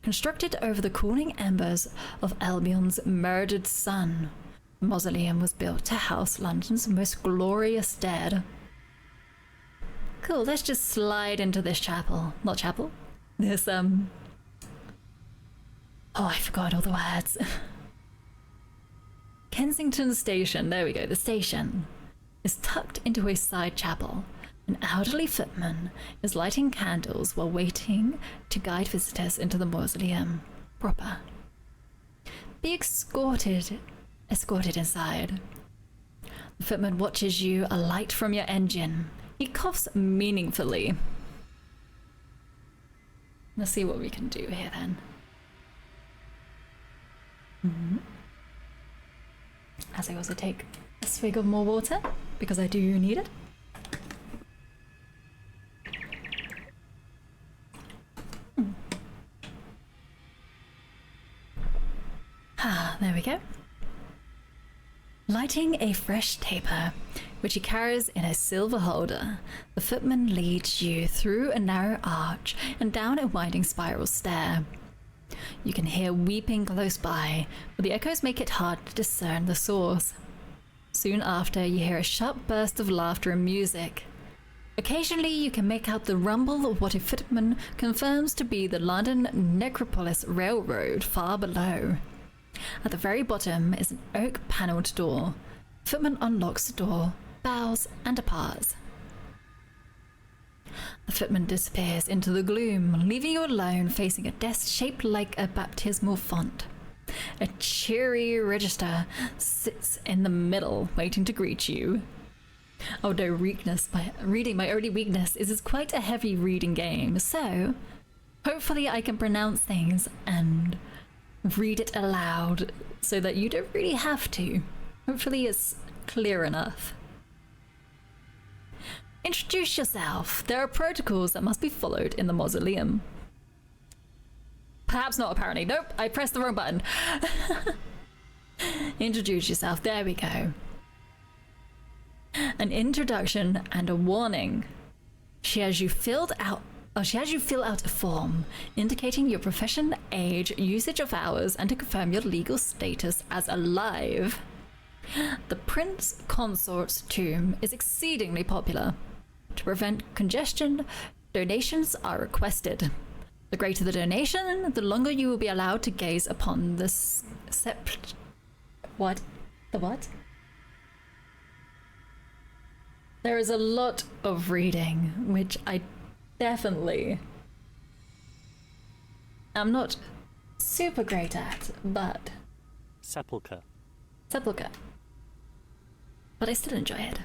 Constructed over the cooling embers of Albion's murdered son. The mausoleum was built to house London's most glorious dead. Cool, let's just slide into this chapel. Not chapel. This, Oh, I forgot all the words. Kensington Station. There we go. The station is tucked into a side chapel. An elderly footman is lighting candles while waiting to guide visitors into the mausoleum proper. Be escorted inside. The footman watches you alight from your engine. He coughs meaningfully. Let's see what we can do here then. As I also take a swig of more water, because I do need it. we go. Lighting a fresh taper, which he carries in a silver holder, the footman leads you through a narrow arch and down a winding spiral stair. You can hear weeping close by, but the echoes make it hard to discern the source. Soon after, you hear a sharp burst of laughter and music. Occasionally, you can make out the rumble of what a footman confirms to be the London Necropolis Railroad far below. At the very bottom is an oak-panelled door. The footman unlocks the door, bows, and departs. The footman disappears into the gloom, leaving you alone facing a desk shaped like a baptismal font. A cheery register sits in the middle, waiting to greet you. Although reading my only weakness is quite a heavy reading game, so hopefully I can pronounce things and read it aloud so that you don't really have to. Hopefully it's clear enough. Introduce yourself. There are protocols that must be followed in the mausoleum. Perhaps not, apparently. Nope, I pressed the wrong button. Introduce yourself. There we go. An introduction and a warning. She has you fill out a form indicating your profession, age, usage of hours, and to confirm your legal status as alive. The Prince Consort's tomb is exceedingly popular. To prevent congestion, donations are requested. The greater the donation, the longer you will be allowed to gaze upon the what? The what? There is a lot of reading, which I definitely am not super great at, but... Sepulchre. Sepulchre. But I still enjoy it.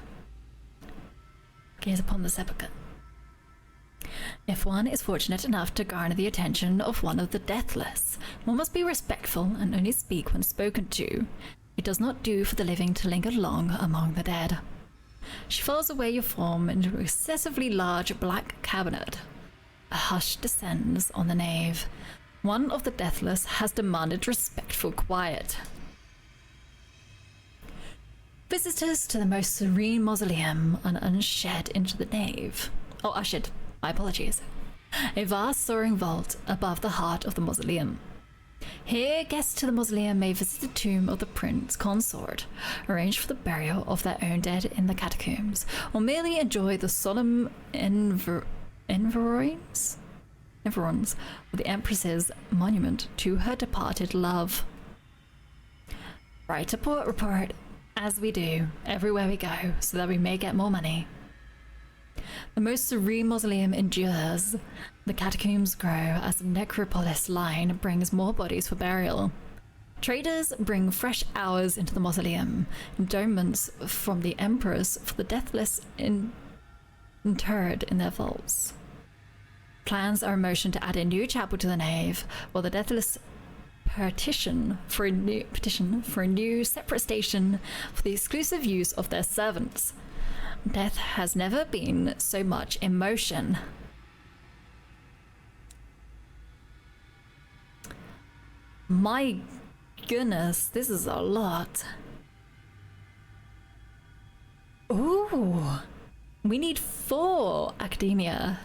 Gaze upon the sepulchre. If one is fortunate enough to garner the attention of one of the deathless, one must be respectful and only speak when spoken to. It does not do for the living to linger long among the dead. She follows away your form into an excessively large black cabinet. A hush descends on the nave. One of the deathless has demanded respectful quiet. Visitors to the most serene mausoleum are unshed into the nave. Oh, ushered. My apologies. A vast soaring vault above the heart of the mausoleum. Here, guests to the mausoleum may visit the tomb of the Prince Consort, arrange for the burial of their own dead in the catacombs, or merely enjoy the solemn environs of the Empress's monument to her departed love. Right, report, as we do, everywhere we go, so that we may get more money. The most serene mausoleum endures. The catacombs grow as the necropolis line brings more bodies for burial. Traders bring fresh hours into the mausoleum, endowments from the emperors for the deathless interred in their vaults. Plans are in motion to add a new chapel to the nave, while the deathless petition for a new separate station for the exclusive use of their servants. Death has never been so much in motion. My goodness, this is a lot. Ooh, we need 4 academia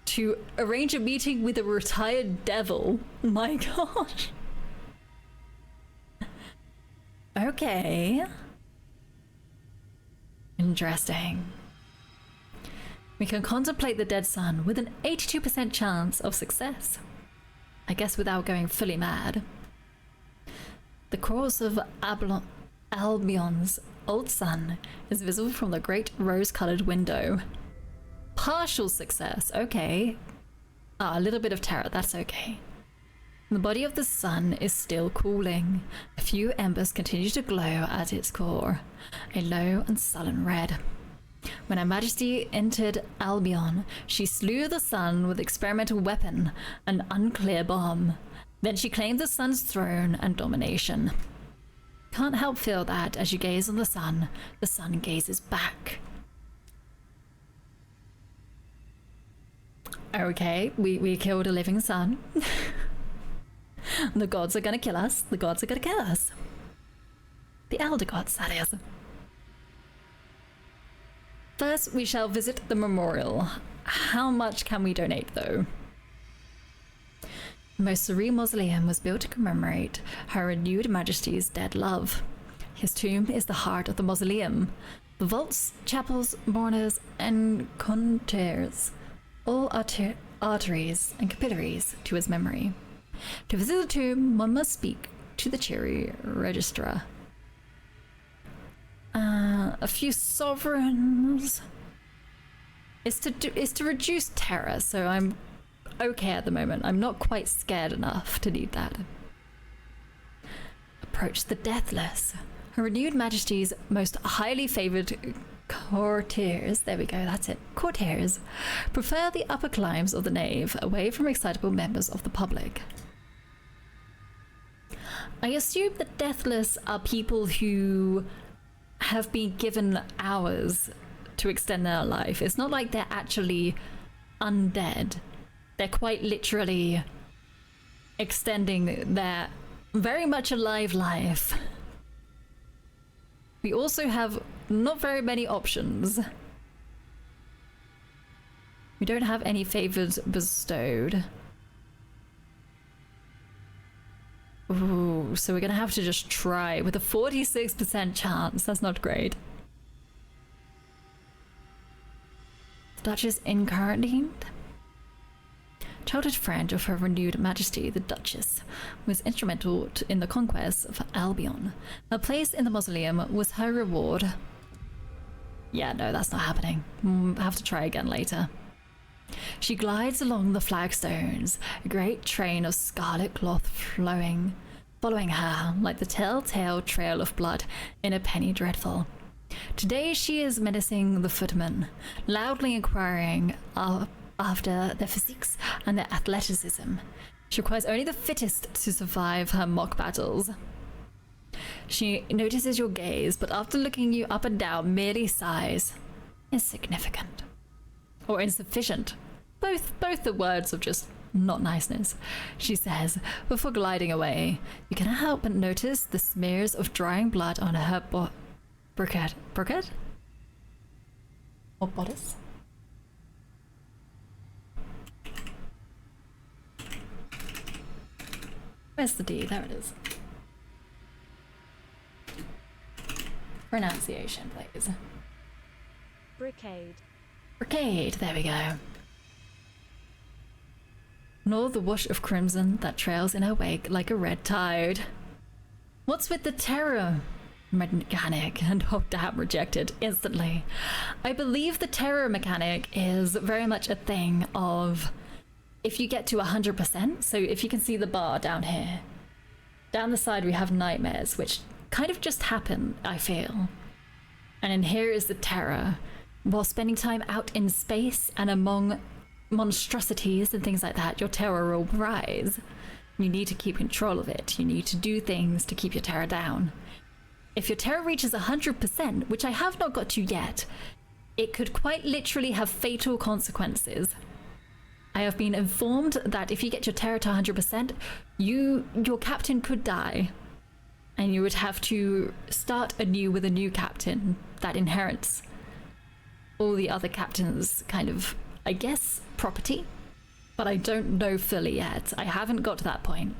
to arrange a meeting with a retired devil. My gosh. Okay. Interesting. We can contemplate the dead sun with an 82% chance of success. I guess without going fully mad. The course of Albion's old sun is visible from the great rose-colored window. Partial success, okay. A little bit of terror, that's okay. The body of the sun is still cooling. A few embers continue to glow at its core, a low and sullen red. When Her Majesty entered Albion, she slew the sun with experimental weapon, an unclear bomb. Then she claimed the sun's throne and domination. Can't help feel that as you gaze on the sun gazes back. Okay, we killed a living sun. The gods are gonna kill us. The gods are gonna kill us. The elder gods, that is. First, we shall visit the memorial. How much can we donate, though? The most serene mausoleum was built to commemorate Her Renewed Majesty's dead love. His tomb is the heart of the mausoleum. The vaults, chapels, mourners, and conterres, all arteries and capillaries to his memory. To visit the tomb, one must speak to the Cherry Registrar. A few sovereigns. It's to reduce terror, so I'm okay at the moment. I'm not quite scared enough to need that. Approach the Deathless. Her Renewed Majesty's most highly favoured courtiers, there we go, that's it, courtiers, prefer the upper climbs of the nave, away from excitable members of the public. I assume the Deathless are people who have been given hours to extend their life. It's not like they're actually undead. They're quite literally extending their very much alive life. We also have not very many options. We don't have any favors bestowed. Ooh, so we're gonna have to just try with a 46% chance. That's not great. Duchess Incarnate? Childhood friend of Her Renewed Majesty, the Duchess, was instrumental in the conquest of Albion. Her place in the mausoleum was her reward. Yeah, no, that's not happening. Have to try again later. She glides along the flagstones, a great train of scarlet cloth following her like the telltale trail of blood in a penny dreadful. Today she is menacing the footmen, loudly inquiring after their physiques and their athleticism. She requires only the fittest to survive her mock battles. She notices your gaze, but after looking you up and down, merely sighs. Insignificant. Or insufficient. Both the words of just not niceness. She says, before gliding away, you cannot help but notice the smears of drying blood on her brocade? Or bodice? Where's the D? There it is. Pronunciation, please. Brocade. Brocade, there we go. Nor the wash of crimson that trails in her wake like a red tide. What's with the terror mechanic? And oh damn, rejected instantly. I believe the terror mechanic is very much a thing of if you get to 100%, so if you can see the bar down here, down the side we have nightmares, which kind of just happen, I feel. And in here is the terror. While spending time out in space and among monstrosities and things like that, your terror will rise. You need to keep control of it. You need to do things to keep your terror down. If your terror reaches 100%, which I have not got to yet, it could quite literally have fatal consequences. I have been informed that if you get your terror to 100%, your captain could die. And you would have to start anew with a new captain that inherits all the other captains' kind of, I guess, property. But I don't know fully yet. I haven't got to that point.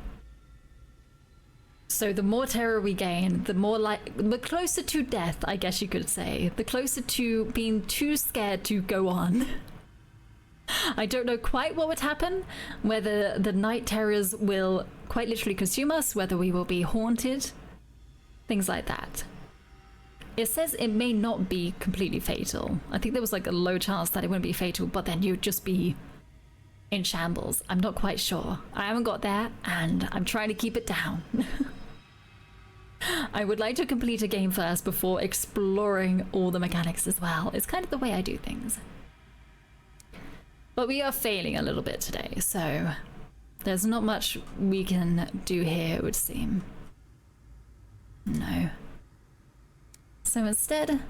So the more terror we gain, the closer to death, I guess you could say. The closer to being too scared to go on. I don't know quite what would happen, whether the night terrors will quite literally consume us, whether we will be haunted, things like that. It says it may not be completely fatal. I think there was like a low chance that it wouldn't be fatal, but then you'd just be in shambles. I'm not quite sure. I haven't got there, and I'm trying to keep it down. I would like to complete a game first before exploring all the mechanics as well. It's kind of the way I do things. But we are failing a little bit today, so there's not much we can do here, it would seem. No. So instead,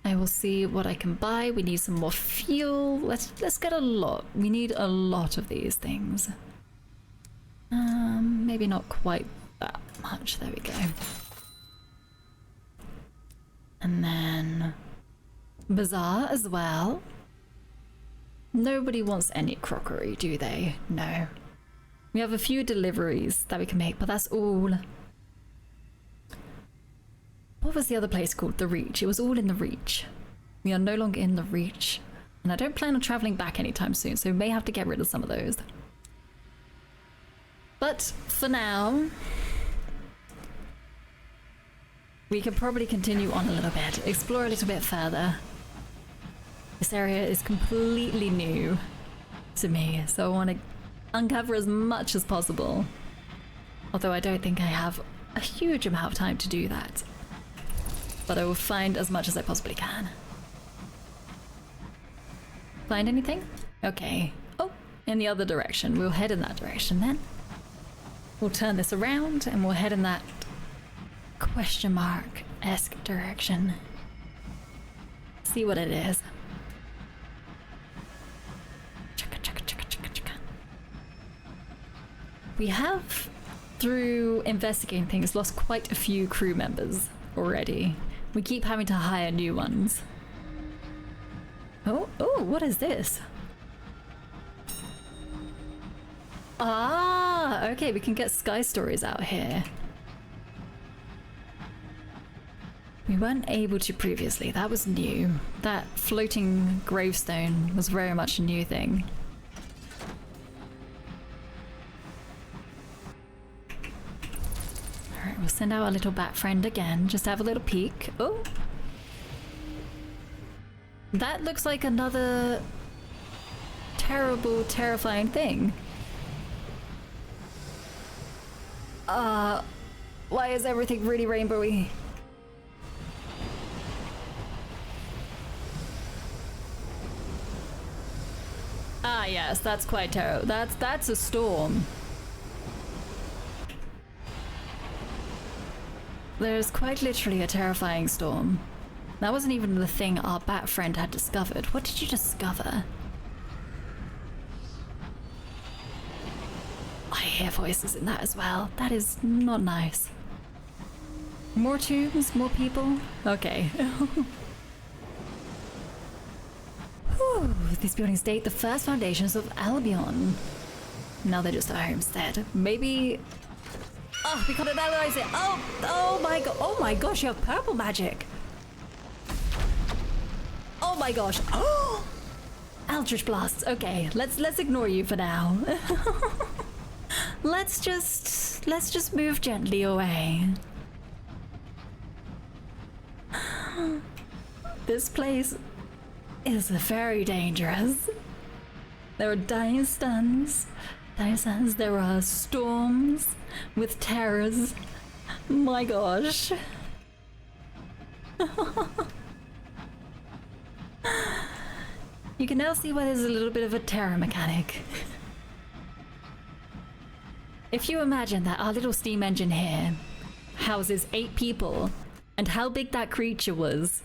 I will see what I can buy. We need some more fuel. Let's get a lot. We need a lot of these things. Maybe not quite that much. There we go. And then bazaar as well. Nobody wants any crockery, do they? No. We have a few deliveries that we can make, but that's all. What was the other place called? The Reach. It was all in the Reach. We are no longer in the Reach. And I don't plan on traveling back anytime soon, so we may have to get rid of some of those. But for now, we can probably continue on a little bit, explore a little bit further. This area is completely new to me, so I want to uncover as much as possible. Although I don't think I have a huge amount of time to do that. But I will find as much as I possibly can. Find anything? Okay. Oh, in the other direction. We'll head in that direction then. We'll turn this around and we'll head in that question mark-esque direction. See what it is. We have, through investigating things, lost quite a few crew members already. We keep having to hire new ones. Oh, what is this? Ah, okay, we can get sky stories out here. We weren't able to previously, that was new. That floating gravestone was very much a new thing. Alright, we'll send out our little bat friend again, just have a little peek. Oh! That looks like another terrible, terrifying thing. Why is everything really rainbowy? Ah, yes, that's quite terrible. That's a storm. There's quite literally a terrifying storm. That wasn't even the thing our bat friend had discovered. What did you discover? I hear voices in that as well. That is not nice. More tombs, more people? Okay. Whew, these buildings date the first foundations of Albion. Now they're just a homestead. Maybe... Oh, we can't analyze it. Oh my god. Oh my gosh, you have purple magic. Oh my gosh. Oh! Eldritch blasts. Okay, let's ignore you for now. Let's just move gently away. This place is very dangerous. There are dying suns. There are storms with terrors. My gosh. You can now see why there's a little bit of a terror mechanic. If you imagine that our little steam engine here houses 8 people, and how big that creature was,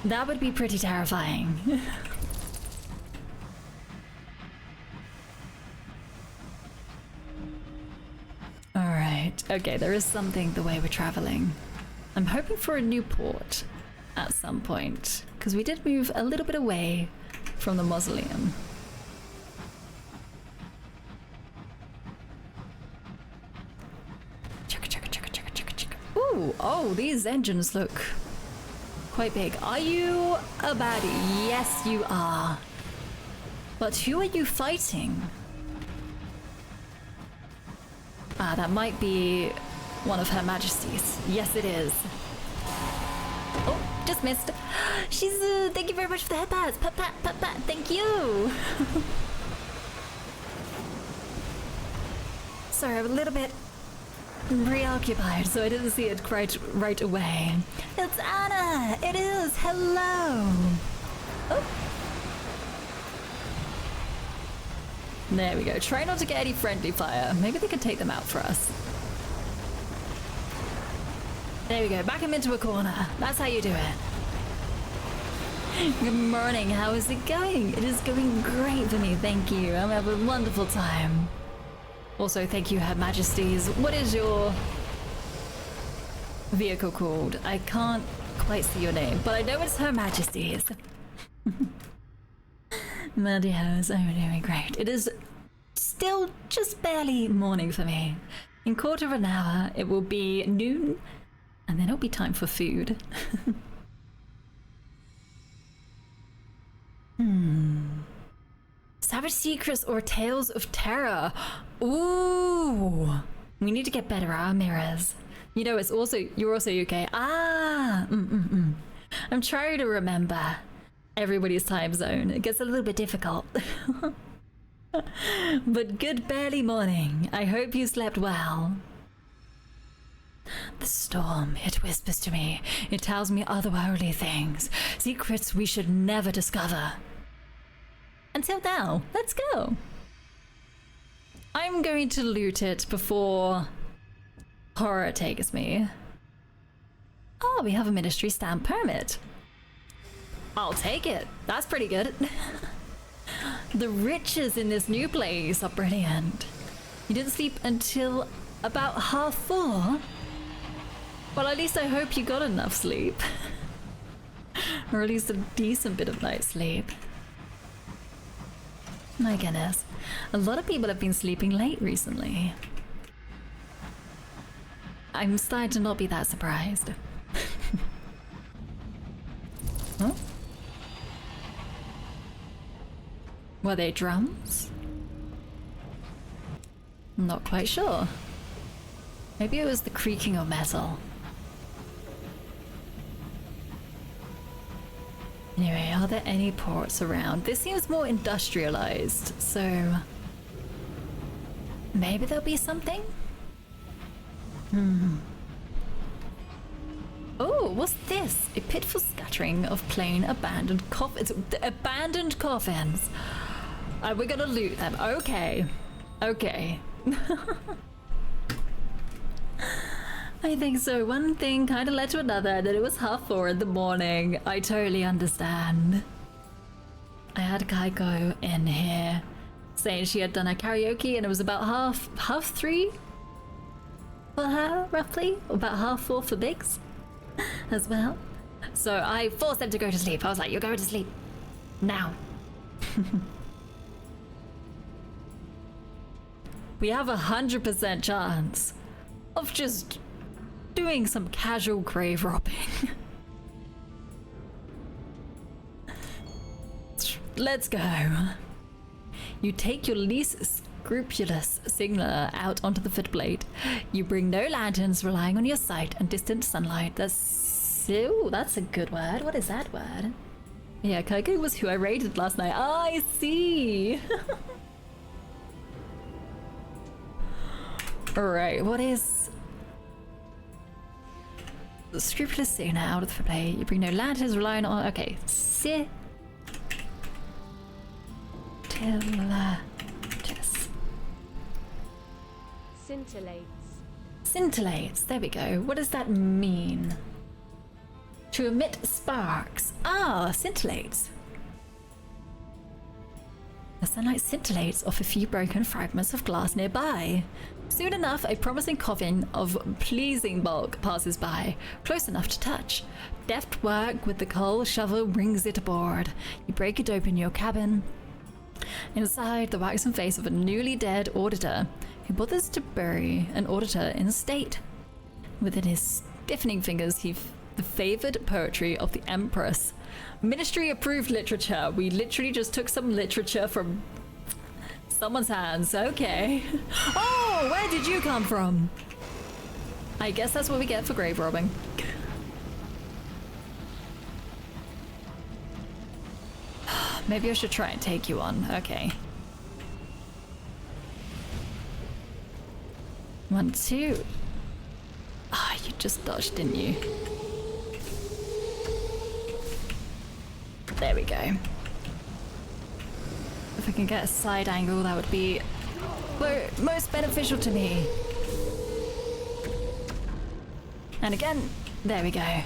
that would be pretty terrifying. Alright, okay, there is something the way we're traveling. I'm hoping for a new port at some point, because we did move a little bit away from the mausoleum. Ooh, oh, these engines look quite big. Are you a baddie? Yes, you are. But who are you fighting? Ah, that might be one of Her Majesties. Yes, it is. Oh, just missed. She's, thank you very much for the headpats. Pat, pat, pat, pat, thank you. Sorry, I'm a little bit preoccupied, so I didn't see it quite right away. It's Anna! It is! Hello! Oh. There we go. Try not to get any friendly fire. Maybe they can take them out for us. There we go. Back him into a corner. That's how you do it. Good morning, how is it going? It is going great for me, thank you. I'm having a wonderful time. Also, thank you, Her Majesties. What is your vehicle called? I can't quite see your name, but I know it's Her Majesty's. Bloody house, I'm doing great. It is still just barely morning for me. In quarter of an hour, it will be noon, and then it'll be time for food. Savage Secrets or Tales of Terror? Ooh! We need to get better at our mirrors. You know, you're also UK. I'm trying to remember everybody's time zone. It gets a little bit difficult. But good barely morning. I hope you slept well. The storm, it whispers to me. It tells me otherworldly things. Secrets we should never discover. Until now, let's go. I'm going to loot it before horror takes me. Oh, we have a ministry stamp permit. I'll take it. That's pretty good. The riches in this new place are brilliant. You didn't sleep until about 4:30? Well, at least I hope you got enough sleep. Or at least a decent bit of night sleep. My goodness. A lot of people have been sleeping late recently. I'm starting to not be that surprised. Huh? Were they drums? I'm not quite sure. Maybe it was the creaking of metal. Anyway, are there any ports around? This seems more industrialized, so maybe there'll be something? Oh, what's this? A pitiful scattering of plain abandoned coffins. Abandoned coffins. We're gonna loot them. Okay. Okay. I think so. One thing kind of led to another, and then it was 4:30 in the morning. I totally understand. I had Kaiko in here saying she had done her karaoke, and it was about half 3 for her, roughly. About 4:30 for Biggs as well. So I forced them to go to sleep. I was like, you're going to sleep now. We have 100% chance of just doing some casual grave robbing. Let's go. You take your least scrupulous signaler out onto the footplate. You bring no lanterns, relying on your sight and distant sunlight. Ooh, that's a good word. What is that word? Yeah, Kaiko was who I raided last night. Oh, I see. Alright, what is the scrupulous signaler out of the footplate? You bring no lanterns, relying on. Okay, Scintillates. Scintillates, there we go. What does that mean? To emit sparks. Ah, scintillates. The sunlight scintillates off a few broken fragments of glass nearby. Soon enough, a promising coffin of pleasing bulk passes by, close enough to touch. Deft work with the coal shovel brings it aboard. You break it open in your cabin. Inside, the waxen face of a newly dead auditor who bothers to bury an auditor in state. Within his stiffening fingers, the favored poetry of the Empress. Ministry approved literature. We literally just took some literature from someone's hands. Okay. Oh, where did you come from? I guess that's what we get for grave robbing. Maybe I should try and take you on. Okay. 1, 2. Ah, you just dodged, didn't you? There we go. If I can get a side angle, that would be most beneficial to me. And again, there we go.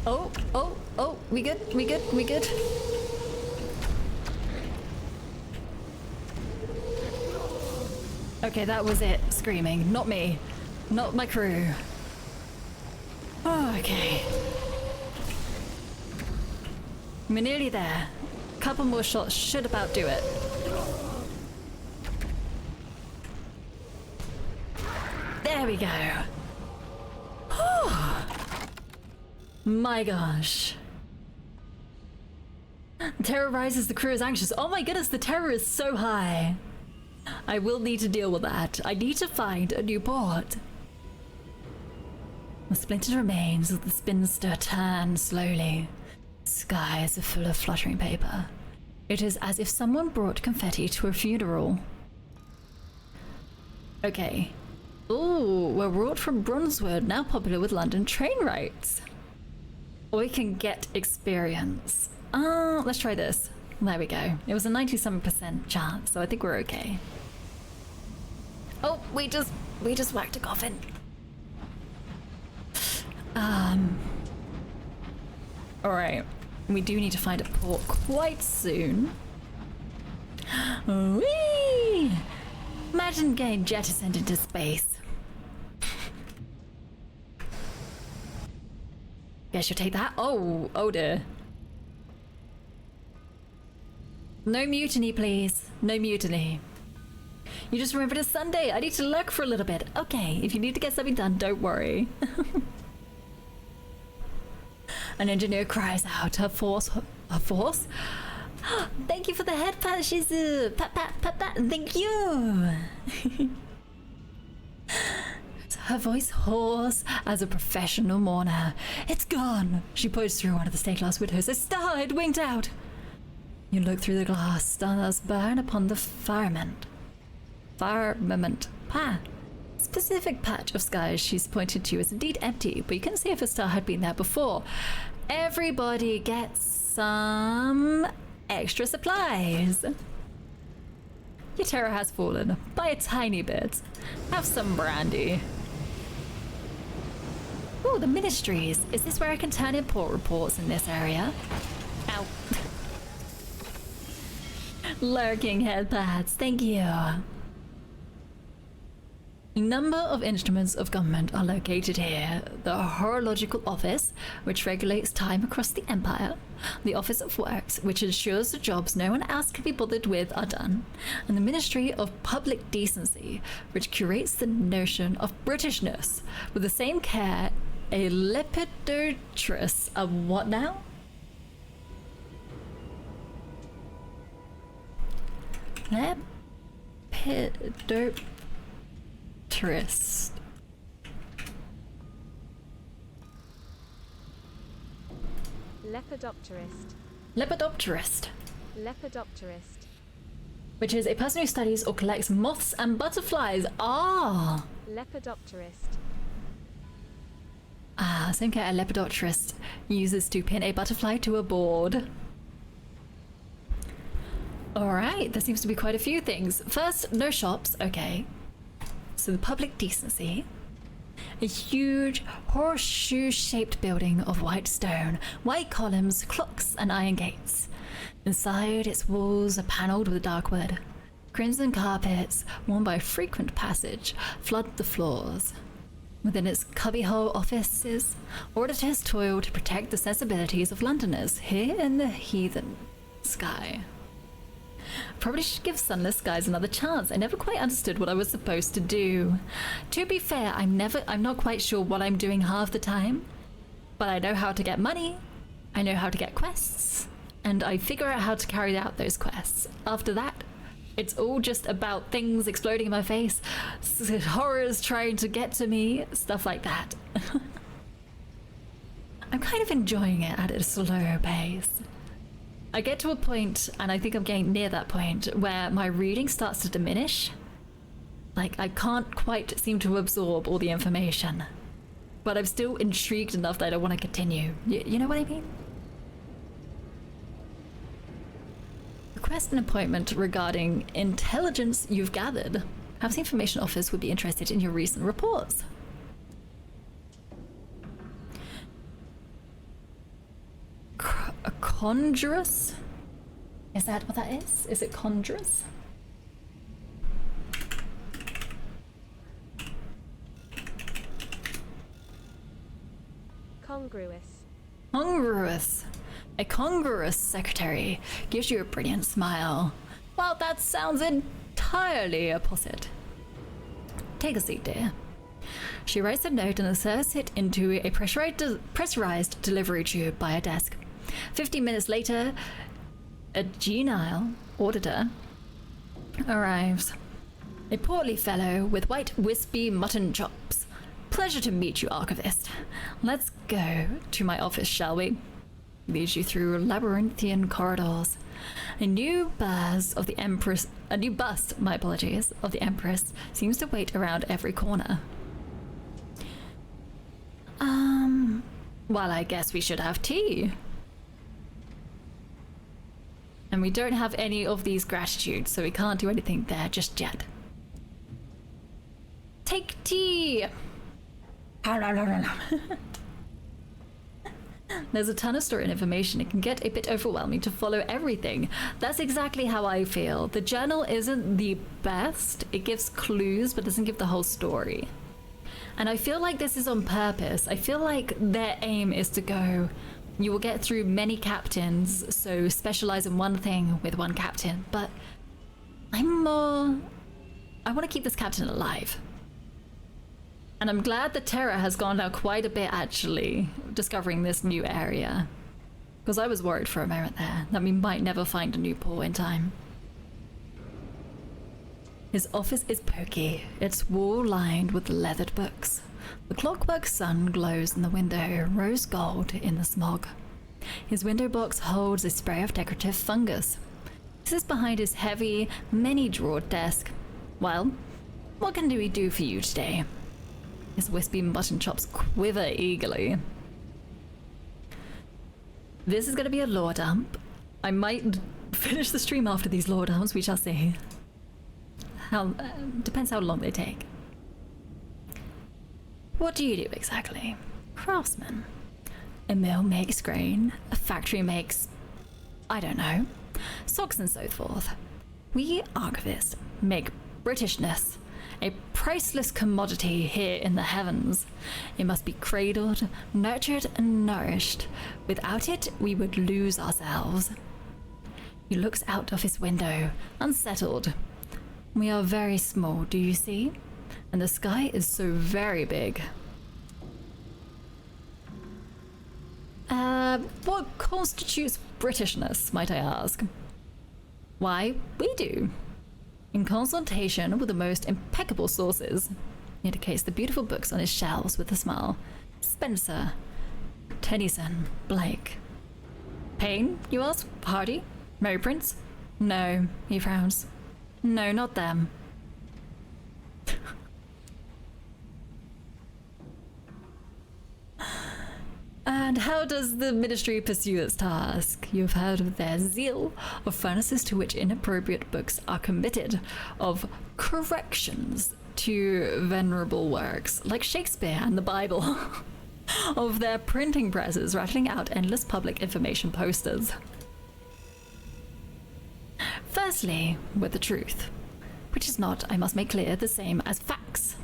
Oh, oh, oh, we good, we good, we good. Okay, that was it, screaming. Not me. Not my crew. Oh, okay. We're nearly there. Couple more shots should about do it. There we go. My gosh. Terrorizes the crew is anxious. Oh my goodness, the terror is so high. I will need to deal with that. I need to find a new port. The splintered remains of the spinster turn slowly. Skies are full of fluttering paper. It is as if someone brought confetti to a funeral. Okay. Ooh, we're wrought from bronzewood, now popular with London train routes. We can get experience. Let's try this. There we go. It was a 97% chance, so I think we're okay. Oh, we just whacked a coffin. Alright. We do need to find a port quite soon. Whee! Imagine getting jettisoned into space. Guess you'll take that. Oh, oh dear. No mutiny, please. No mutiny. You just remembered it's Sunday. I need to lurk for a little bit. Okay, if you need to get something done, don't worry. An engineer cries out. Her force? Thank you for the head pat, Shizu. Pat, pat, pat, pat. Thank you. Her voice hoarse as a professional mourner. It's gone. She points through one of the stained glass windows. A star had winked out. You look through the glass. Stars burn upon the firmament. Specific patch of sky she's pointed to is indeed empty, but you can see if a star had been there before. Everybody gets some extra supplies. Your terror has fallen by a tiny bit. Have some brandy. Oh, the ministries. Is this where I can turn in port reports in this area? Ow. Lurking head pads, thank you. A number of instruments of government are located here. The Horological Office, which regulates time across the Empire. The Office of Works, which ensures the jobs no one else can be bothered with are done. And the Ministry of Public Decency, which curates the notion of Britishness. With the same care, a lepidotris of what now? Lepidopterist. Lepidopterist. Lepidopterist. Lepidopterist. Which is a person who studies or collects moths and butterflies. Ah! Lepidopterist. Ah, same care a lepidopterist uses to pin a butterfly to a board. Alright, there seems to be quite a few things. First, no shops, okay. So the public decency. A huge horseshoe-shaped building of white stone, white columns, clocks, and iron gates. Inside, its walls are panelled with dark wood. Crimson carpets, worn by frequent passage, flood the floors. Within its cubbyhole offices, auditors toil to protect the sensibilities of Londoners here in the heathen sky. Probably should give Sunless skies another chance. I never quite understood what I was supposed to do. To be fair, I'm not quite sure what I'm doing half the time, but I know how to get money, I know how to get quests, and I figure out how to carry out those quests. After that, it's all just about things exploding in my face, horrors trying to get to me, stuff like that. I'm kind of enjoying it at a slow pace. I get to a point, and I think I'm getting near that point, where my reading starts to diminish. Like, I can't quite seem to absorb all the information. But I'm still intrigued enough that I want to continue. You know what I mean? Request an appointment regarding intelligence you've gathered. Perhaps the information office would be interested in your recent reports. conjurous? Is that what that is? Is it conjurous? Congruous. Congruous. A congruous secretary gives you a brilliant smile. Well, that sounds entirely opposite. Take a seat, dear. She writes a note and inserts it into a pressurized delivery tube by her desk. 15 minutes later, a genial auditor arrives. A portly fellow with white wispy mutton chops. Pleasure to meet you, archivist. Let's go to my office, shall we? Leads you through labyrinthian corridors. A new bust, my apologies, of the Empress seems to wait around every corner. Well, I guess we should have tea. And we don't have any of these gratitudes, so we can't do anything there just yet. Take tea! There's a ton of story and information. It can get a bit overwhelming to follow everything. That's exactly how I feel. The journal isn't the best. It gives clues, but doesn't give the whole story. And I feel like this is on purpose. I feel like their aim is to go, you will get through many captains, so specialize in one thing with one captain. But I want to keep this captain alive. And I'm glad the terror has gone down quite a bit, actually, discovering this new area. Because I was worried for a moment there that we might never find a new port in time. His office is pokey, its wall lined with leathered books. The clockwork sun glows in the window, rose gold in the smog. His window box holds a spray of decorative fungus. This is behind his heavy, many-drawered desk. Well, what can we do for you today? His wispy mutton chops quiver eagerly. This is going to be a lore dump. I might finish the stream after these lore dumps, we shall see. Depends how long they take. What do you do exactly? Craftsman. A mill makes grain, a factory makes, I don't know, socks and so forth. We archivists make Britishness, a priceless commodity here in the heavens. It must be cradled, nurtured, and nourished. Without it, we would lose ourselves. He looks out of his window, unsettled. We are very small, do you see? And the sky is so very big. What constitutes Britishness, might I ask? Why, we do. In consultation with the most impeccable sources, he indicates the beautiful books on his shelves with a smile. Spencer, Tennyson, Blake. Payne, you ask? Hardy? Mary Prince? No, he frowns. No, not them. And how does the ministry pursue its task? You've heard of their zeal, of furnaces to which inappropriate books are committed, of corrections to venerable works like Shakespeare and the Bible, of their printing presses rattling out endless public information posters. Firstly, with the truth, which is not, I must make clear, the same as facts.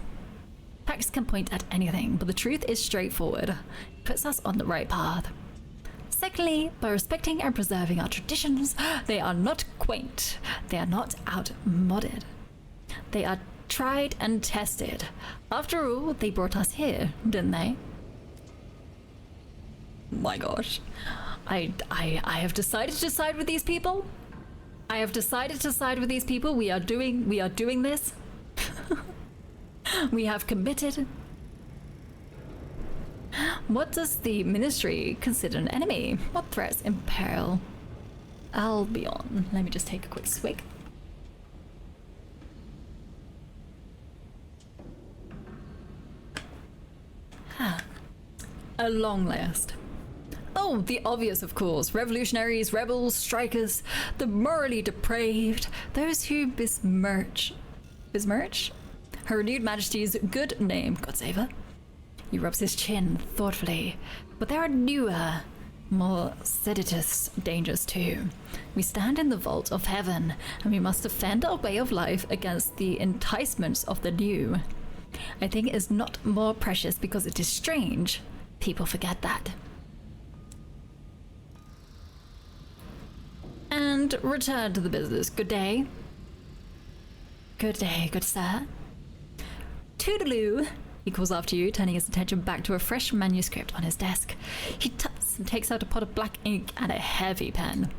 Facts can point at anything, but the truth is straightforward. It puts us on the right path. Secondly, by respecting and preserving our traditions, they are not quaint. They are not outmoded. They are tried and tested. After all, they brought us here, didn't they? My gosh. I have decided to side with these people. I have decided to side with these people. We are doing this. We have committed. What does the ministry consider an enemy? What threats imperil Albion? Let me just take a quick swig. A long list. Oh, the obvious, of course. Revolutionaries, rebels, strikers, the morally depraved, those who besmirch Her renewed Majesty's good name, God save her. He rubs his chin thoughtfully. But there are newer, more seditious dangers too. We stand in the vault of heaven, and we must defend our way of life against the enticements of the new. I think it is not more precious because it is strange. People forget that. And return to the business. Good day. Good day, good sir. Toodaloo! He calls after you, turning his attention back to a fresh manuscript on his desk. He tucks and takes out a pot of black ink and a heavy pen.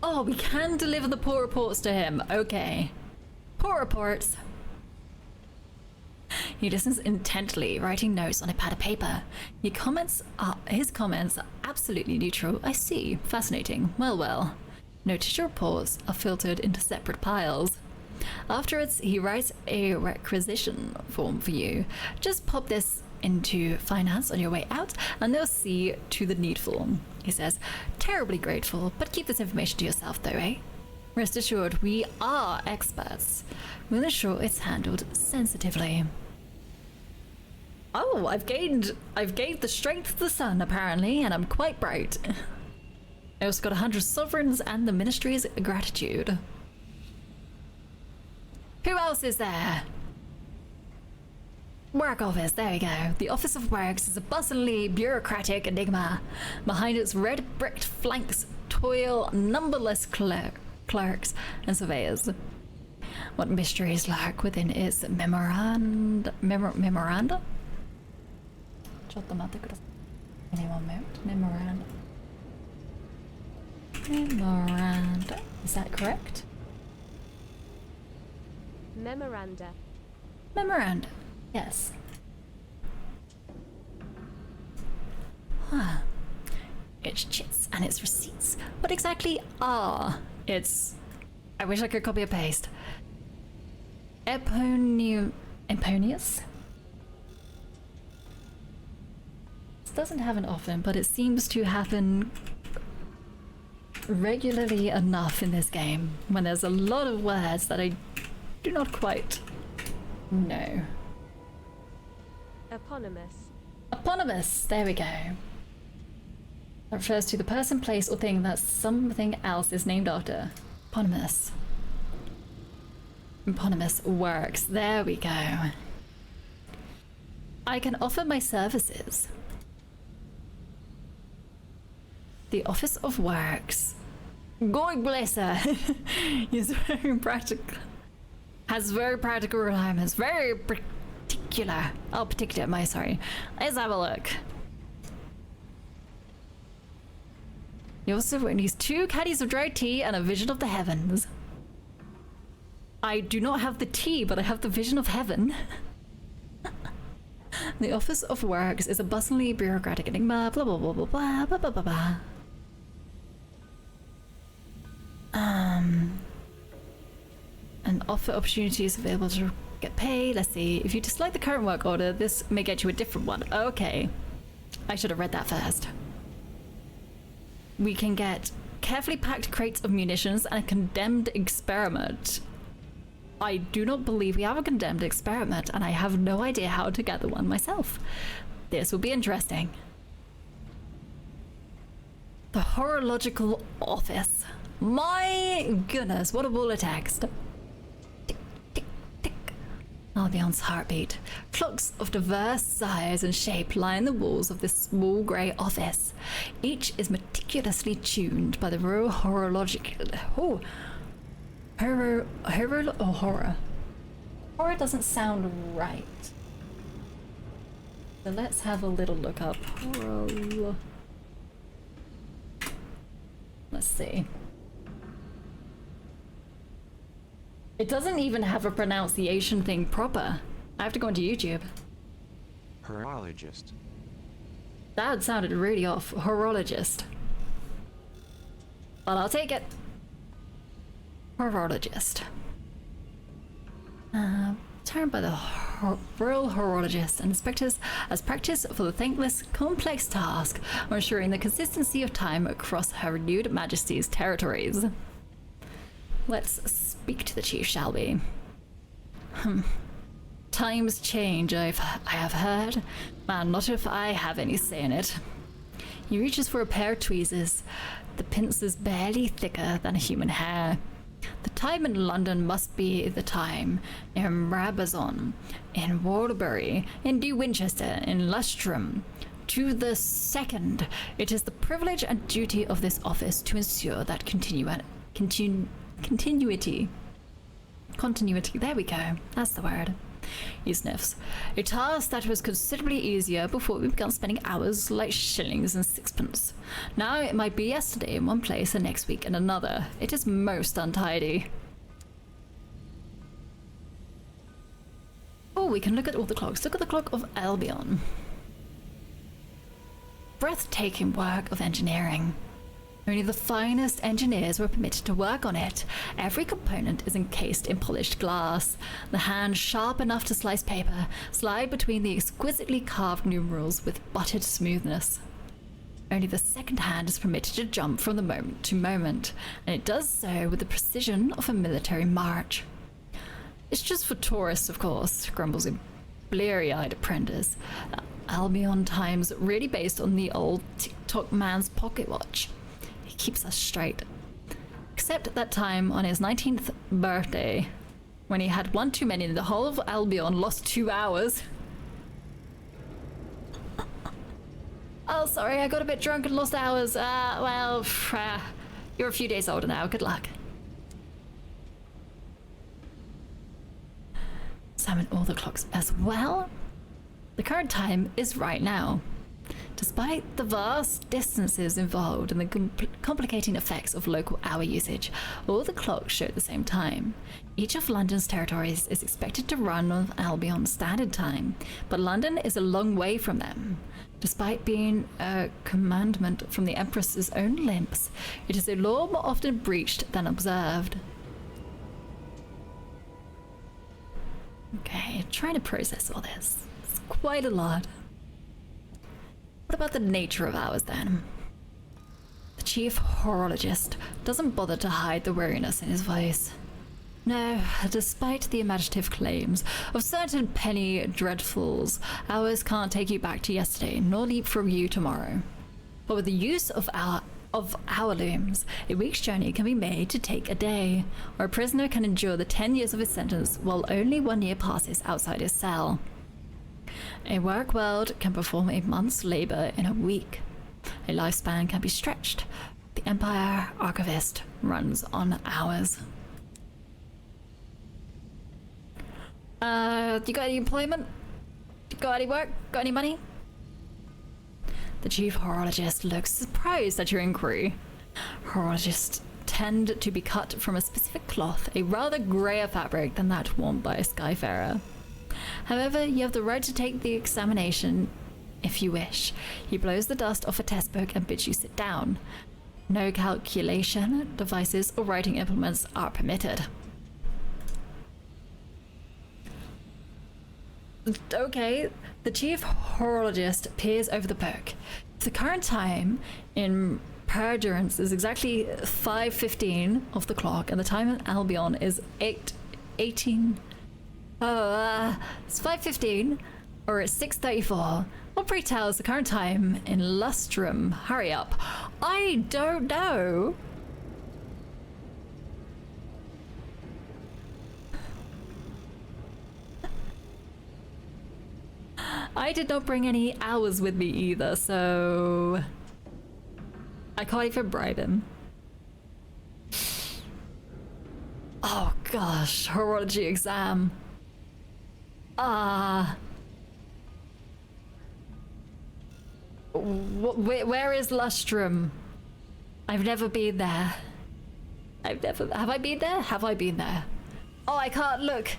Oh, we can deliver the poor reports to him. Okay. Poor reports. He listens intently, writing notes on a pad of paper. His comments are absolutely neutral. I see. Fascinating. Well. Notice your reports are filtered into separate piles. Afterwards, he writes a requisition form for you. Just pop this into finance on your way out, and they'll see to the needful. He says, terribly grateful, but keep this information to yourself though, eh? Rest assured, we are experts. We'll ensure it's handled sensitively. Oh, I've gained the strength of the sun, apparently, and I'm quite bright. I also got 100 sovereigns and the ministry's gratitude. Who else is there? Work office, there we go. The Office of Works is a bustlingly bureaucratic enigma. Behind its red-bricked flanks toil numberless clerks and surveyors. What mysteries lurk within its memoranda? Memoranda. Is that correct? Memoranda. Memoranda. Yes. Huh. Its chits and its receipts. What exactly are its... I wish I could copy and paste. Eponius? This doesn't happen often, but it seems to happen regularly enough in this game when there's a lot of words that I do not quite know. Eponymous. Eponymous, there we go. That refers to the person, place, or thing that something else is named after. Eponymous. Eponymous works, there we go. I can offer my services. The Office of Works. God bless her. He's very practical. Has very practical requirements. Very particular. Oh, particular, sorry. Let's have a look. You also needs 2 caddies of dry tea and a vision of the heavens. I do not have the tea, but I have the vision of heaven. The Office of Works is a bustlingly bureaucratic enigma, blah blah blah blah blah blah blah blah blah. And offer opportunities available to get paid. Let's see. If you dislike the current work order, this may get you a different one. Okay. I should have read that first. We can get carefully packed crates of munitions and a condemned experiment. I do not believe we have a condemned experiment, and I have no idea how to gather one myself. This will be interesting. The Horological Office. My goodness, what a wall of text. Tick, tick, tick. Albion's heartbeat. Clocks of diverse size and shape line the walls of this small grey office. Each is meticulously tuned by the Royal Horological... Oh! Horror... Horror doesn't sound right. So let's have a little look up. Let's see. It doesn't even have a pronunciation thing proper. I have to go into YouTube. Horologist. That sounded really off. Horologist. But I'll take it. Horologist. Termed by the Royal Horologists and inspectors as practice for the thankless, complex task of ensuring the consistency of time across Her Renewed Majesty's territories. Let's speak to the chief, shall we? Times change, I have heard. Man, not if I have any say in it. He reaches for a pair of tweezers, the pincers barely thicker than a human hair. The time in London must be the time in Brabazon, in Waterbury, in New Winchester, in Lustrum. To the second, it is the privilege and duty of this office to ensure that continuity. Continuity, there we go, that's the word. He sniffs. A task that was considerably easier before we began spending hours like shillings and sixpence. Now it might be yesterday in one place and next week in another. It is most untidy. Oh, we can look at all the clocks. Look at the clock of Albion. Breathtaking work of engineering. Only the finest engineers were permitted to work on it. Every component is encased in polished glass. The hand sharp enough to slice paper, slide between the exquisitely carved numerals with buttered smoothness. Only the second hand is permitted to jump from the moment to moment, and it does so with the precision of a military march. It's just for tourists, of course, grumbles a bleary-eyed apprentice. Albion time's really based on the old TikTok man's pocket watch. Keeps us straight. Except at that time on his 19th birthday, when he had one too many, the whole of Albion lost 2 hours. Oh, sorry, I got a bit drunk and lost hours. You're a few days older now. Good luck. Examine all the clocks as well. The current time is right now. Despite the vast distances involved and the complicating effects of local hour usage, all the clocks show the same time. Each of London's territories is expected to run on Albion Standard Time, but London is a long way from them. Despite being a commandment from the Empress's own limbs, it is a law more often breached than observed. Okay, trying to process all this. It's quite a lot. What about the nature of hours then? The chief horologist doesn't bother to hide the weariness in his voice. No, despite the imaginative claims of certain penny dreadfuls, hours can't take you back to yesterday, nor leapfrog you tomorrow. But with the use of hour looms, a week's journey can be made to take a day, or a prisoner can endure the 10 years of his sentence while only 1 year passes outside his cell. A work world can perform a month's labor in a week. A lifespan can be stretched. The Empire Archivist runs on hours. You got any employment? Got any work? Got any money? The chief horologist looks surprised at your inquiry. Horologists tend to be cut from a specific cloth, a rather grayer fabric than that worn by a skyfarer. However, you have the right to take the examination if you wish. He blows the dust off a test book and bids you sit down. No calculation devices or writing implements are permitted. Okay, the chief horologist peers over the book. The current time in Perdurance is exactly 5:15 of the clock, and the time in Albion is 8:18. It's 5:15, or it's 6:34. What pray tell is the current time in Lustrum? Hurry up. I don't know. I did not bring any hours with me either, so I can't even bribe him. Oh gosh, horology exam. Where is Lustrum? I've never been there. Have I been there? Have I been there? Oh, I can't look.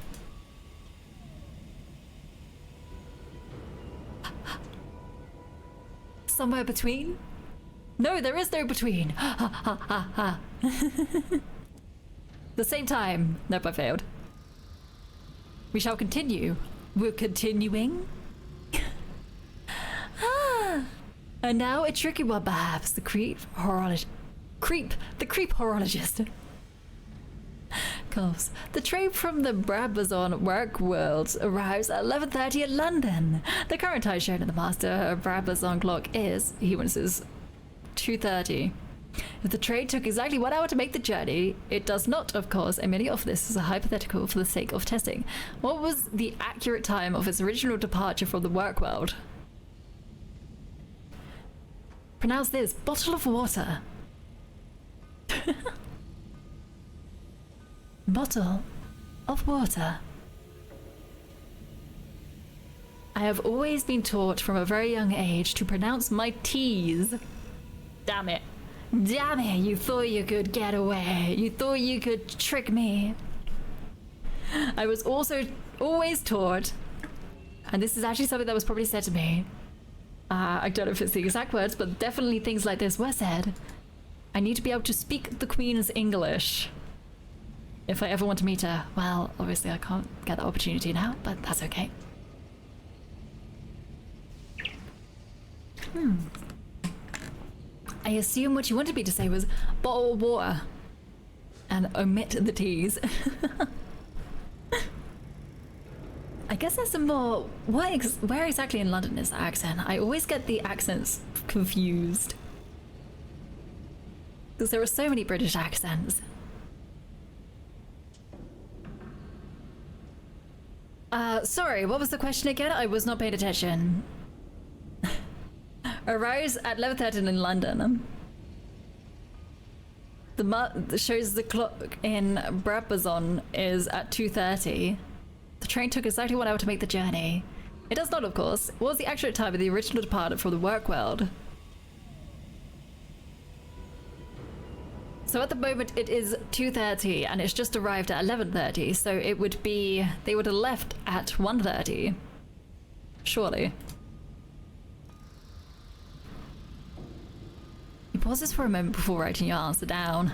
Somewhere between? No, there is no between. The same time. Nope, I failed. We shall continue. We're continuing. And now a tricky one perhaps. The creep horologist. course. The train from the Brabazon work world arrives at 11:30 in London. The current time shown in the master Brabazon clock is, he says, 2:30. If the train took exactly 1 hour to make the journey, it does not, of course, and many of this is a hypothetical for the sake of testing. What was the accurate time of its original departure from the work world? Pronounce this, bottle of water. Bottle of water. I have always been taught from a very young age to pronounce my T's. Damn it. Damn it, you thought you could get away. You thought you could trick me. I was also always taught, and this is actually something that was probably said to me. I don't know if it's the exact words, but definitely things like this were said. I need to be able to speak the Queen's English. If I ever want to meet her. Well, obviously I can't get that opportunity now, but that's okay. I assume what you wanted me to say was bottle of water. And omit the T's. I guess there's some more... where exactly in London is the accent? I always get the accents confused. Because there are so many British accents. Sorry, what was the question again? I was not paying attention. Arrives at 11:30 in London. Shows the clock in Brabazon is at 2:30. The train took exactly 1 hour to make the journey. It does not, of course. What was the accurate time of the original departure from the work world? So at the moment it is 2:30 and it's just arrived at 11:30, so it would be... they would have left at 1:30. Surely. He pauses for a moment before writing your answer down.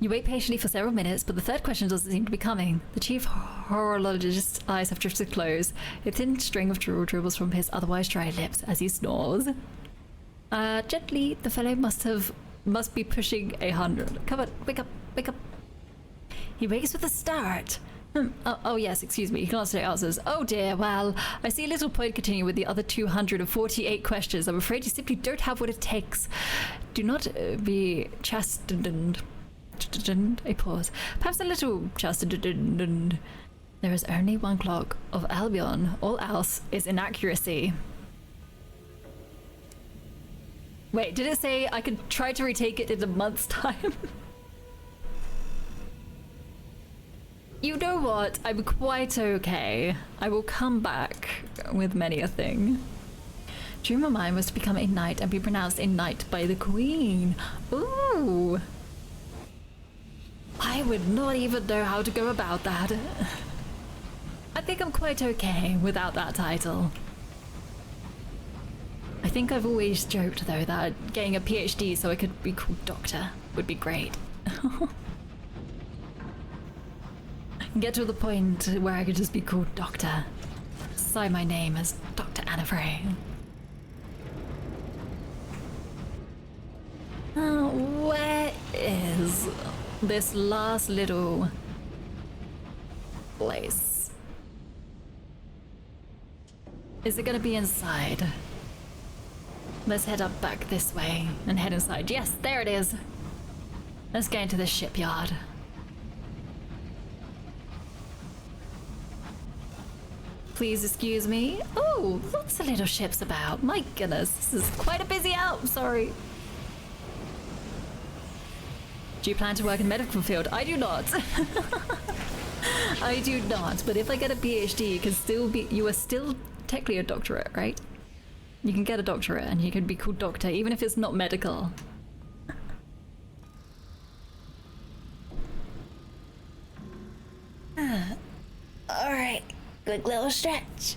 You wait patiently for several minutes, but the third question doesn't seem to be coming. The chief horologist's eyes have drifted close. A thin string of drool dribbles from his otherwise dry lips as he snores. Gently, the fellow must be pushing 100. Come on, wake up, wake up. He wakes with a start. Oh yes, excuse me. He constantly answers. Oh dear, well, I see little point continuing with the other 248 questions. I'm afraid you simply don't have what it takes. Do not be chastened. A pause. Perhaps a little chastened. There is only one clock of Albion. All else is inaccuracy. Wait, did it say I could try to retake it in a month's time? You know what? I'm quite okay. I will come back with many a thing. Dream of mine was to become a knight and be pronounced a knight by the Queen. Ooh. I would not even know how to go about that. I think I'm quite okay without that title. I think I've always joked though that getting a PhD so I could be called doctor would be great. Get to the point where I could just be called doctor. Sign my name as Dr. Anna Frey. Where is this last little place? Is it gonna be inside? Let's head up back this way and head inside. Yes, there it is. Let's get into the shipyard. Please excuse me. Oh, lots of little ships about. My goodness, this is quite a busy out. I'm sorry. Do you plan to work in the medical field? I do not. I do not. But if I get a PhD, you can still be. You are still technically a doctorate, right? You can get a doctorate and you can be called doctor, even if it's not medical. Alright, good little stretch.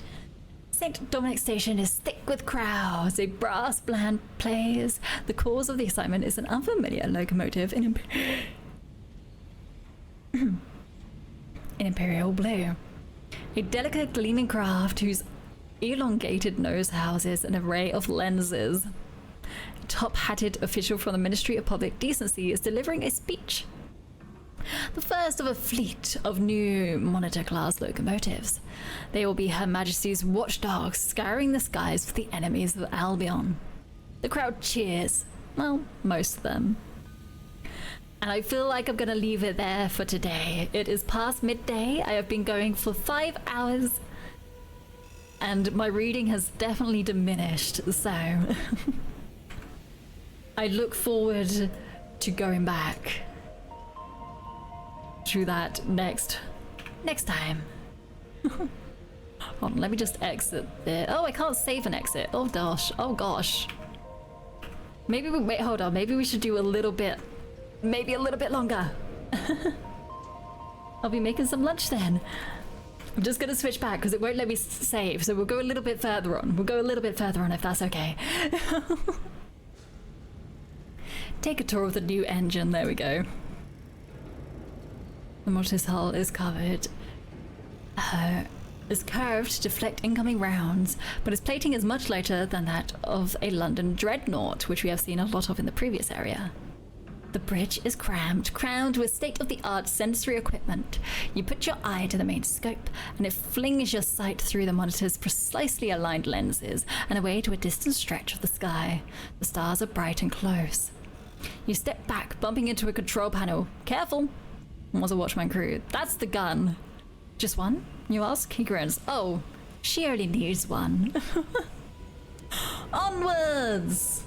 St. Dominic Station is thick with crowds. A brass band plays. The cause of the assignment is an unfamiliar locomotive in imperial blue. A delicate gleaming craft whose elongated nose houses an array of lenses. A top-hatted official from the Ministry of Public Decency is delivering a speech. The first of a fleet of new Monitor-class locomotives. They will be Her Majesty's watchdogs scouring the skies for the enemies of Albion. The crowd cheers. Well, most of them. And I feel like I'm gonna leave it there for today. It is past midday. I have been going for 5 hours. And my reading has definitely diminished, so... I look forward to going back to that next time. Hold on, let me just exit there. Oh, I can't save an exit. Oh gosh. Oh gosh. Maybe we wait. Hold on. Maybe we should do a little bit. Maybe a little bit longer. I'll be making some lunch then. I'm just gonna switch back because it won't let me save. So we'll go a little bit further on. We'll go a little bit further on if that's okay. Take a tour of the new engine. There we go. The motor's hull is covered. Is curved to deflect incoming rounds, but its plating is much lighter than that of a London dreadnought, which we have seen a lot of in the previous area. The bridge is crowned with state-of-the-art sensory equipment. You put your eye to the main scope, and it flings your sight through the monitor's precisely aligned lenses and away to a distant stretch of the sky. The stars are bright and close. You step back, bumping into a control panel. Careful! Was a watchman crew. That's the gun. Just one? You ask? He grins. Oh, she only needs one. Onwards!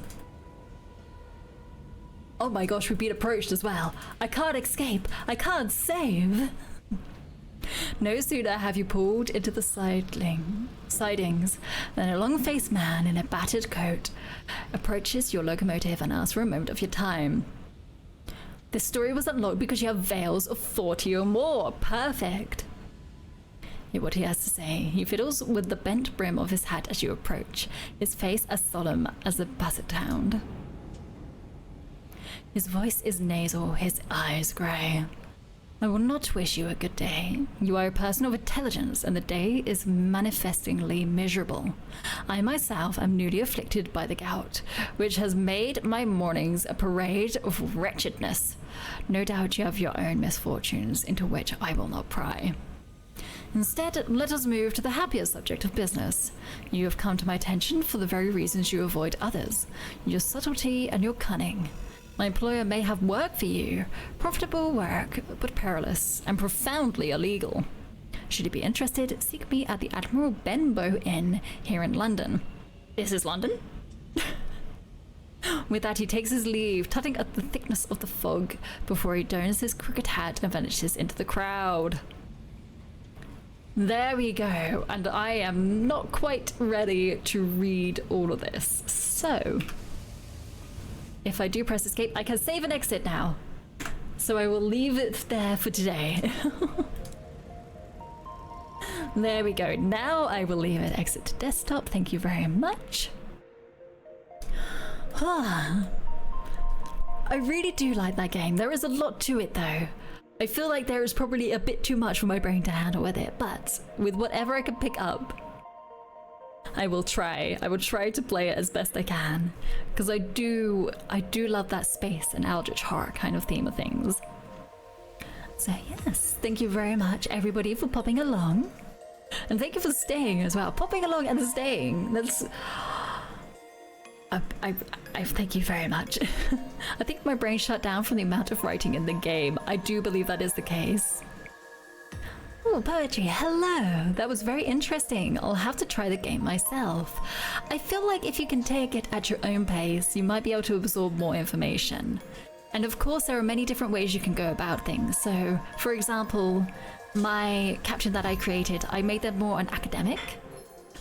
Oh my gosh, we've been approached as well. I can't escape. I can't save. No sooner have you pulled into the sidings than a long-faced man in a battered coat approaches your locomotive and asks for a moment of your time. This story was unlocked because you have veils of 40 or more. Perfect. Hear what he has to say. He fiddles with the bent brim of his hat as you approach, his face as solemn as a basset hound. His voice is nasal, his eyes grey. I will not wish you a good day. You are a person of intelligence, and the day is manifestingly miserable. I myself am newly afflicted by the gout, which has made my mornings a parade of wretchedness. No doubt you have your own misfortunes, into which I will not pry. Instead, let us move to the happier subject of business. You have come to my attention for the very reasons you avoid others, your subtlety and your cunning. My employer may have work for you, profitable work, but perilous and profoundly illegal. Should you be interested, seek me at the Admiral Benbow Inn here in London. This is London? With that, he takes his leave, tutting at the thickness of the fog before he dons his cricket hat and vanishes into the crowd. There we go, and I am not quite ready to read all of this, so... If I do press escape, I can save and exit now. So I will leave it there for today. There we go. Now I will leave it. Exit to desktop. Thank you very much. I really do like that game. There is a lot to it though. I feel like there is probably a bit too much for my brain to handle with it, but with whatever I can pick up, I will try to play it as best I can, because I do love that space and eldritch horror kind of theme of things. So yes, thank you very much everybody for popping along, and thank you for staying as well. Popping along and staying, that's... I thank you very much. I think my brain shut down from the amount of writing in the game. I do believe that is the case. Oh, poetry, hello! That was very interesting. I'll have to try the game myself. I feel like if you can take it at your own pace, you might be able to absorb more information. And of course, there are many different ways you can go about things. So, for example, my caption that I created, I made them more an academic,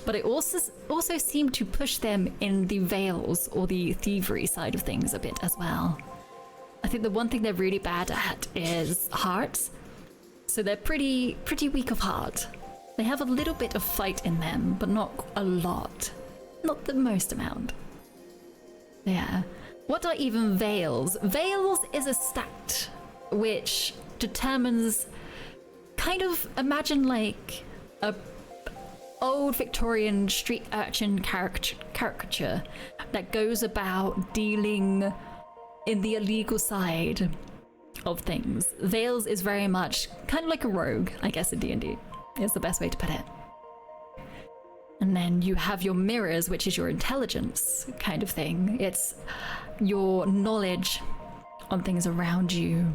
but I also seemed to push them in the veils or the thievery side of things a bit as well. I think the one thing they're really bad at is hearts. So they're pretty weak of heart. They have a little bit of fight in them, but not a lot. Not the most amount. Yeah. What are even veils? Veils is a stat which determines, kind of, imagine like a old Victorian street urchin caricature that goes about dealing in the illegal side of things. Veils is very much kind of like a rogue, I guess, in D&D. Is the best way to put it. And then you have your mirrors, which is your intelligence kind of thing. It's your knowledge on things around you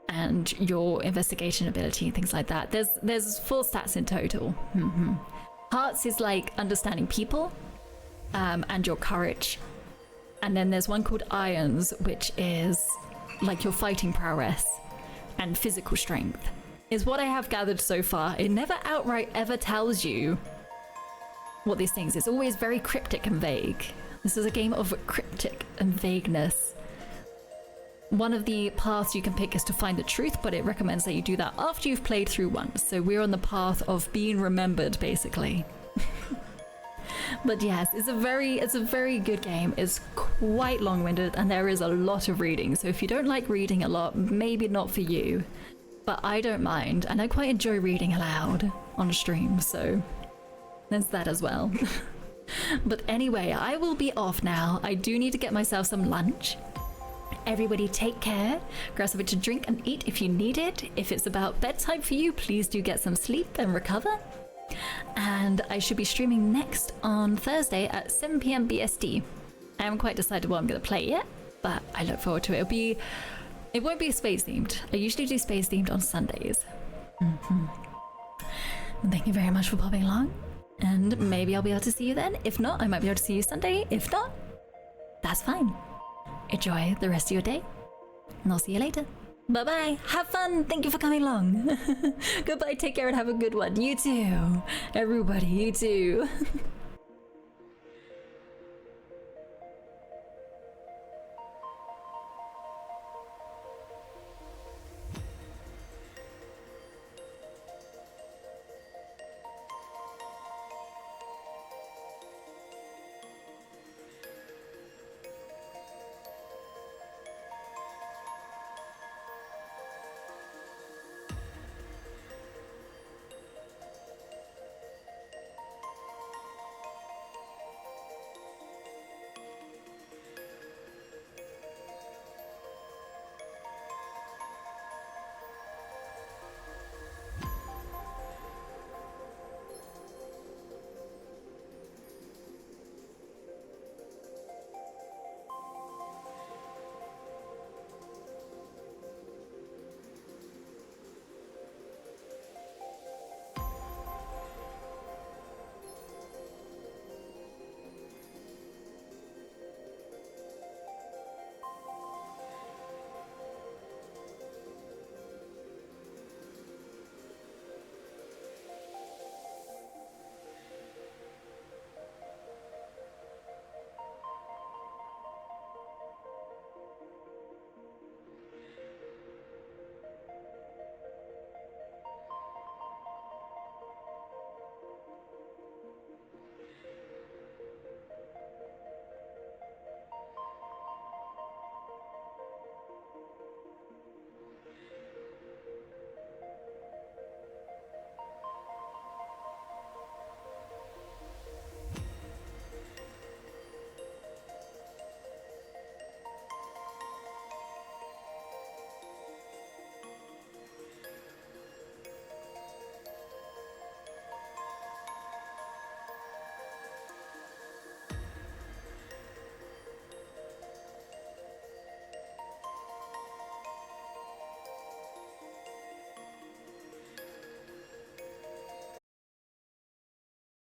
and your investigation ability and things like that. There's 4 stats in total. Hearts is like understanding people and your courage. And then there's one called Irons, which is like your fighting prowess and physical strength, is what I have gathered so far. It never outright ever tells you what these things. It's always very cryptic and vague. This is a game of cryptic and vagueness. One of the paths you can pick is to find the truth, but it recommends that you do that after you've played through once. So we're on the path of being remembered, basically. But yes, it's a very good game. It's quite long-winded and there is a lot of reading. So if you don't like reading a lot, maybe not for you. But I don't mind, and I quite enjoy reading aloud on stream, so there's that as well. But anyway, I will be off now. I do need to get myself some lunch. Everybody take care. Grab something to drink and eat if you need it. If it's about bedtime for you, please do get some sleep and recover. And I should be streaming next on Thursday at 7 PM BST. I haven't quite decided what I'm going to play yet, but I look forward to it. It won't be space themed. I usually do space themed on Sundays. Thank you very much for popping along. And maybe I'll be able to see you then. If not, I might be able to see you Sunday. If not, that's fine. Enjoy the rest of your day, and I'll see you later. Bye-bye. Have fun. Thank you for coming along. Goodbye. Take care and have a good one. You too. Everybody, you too.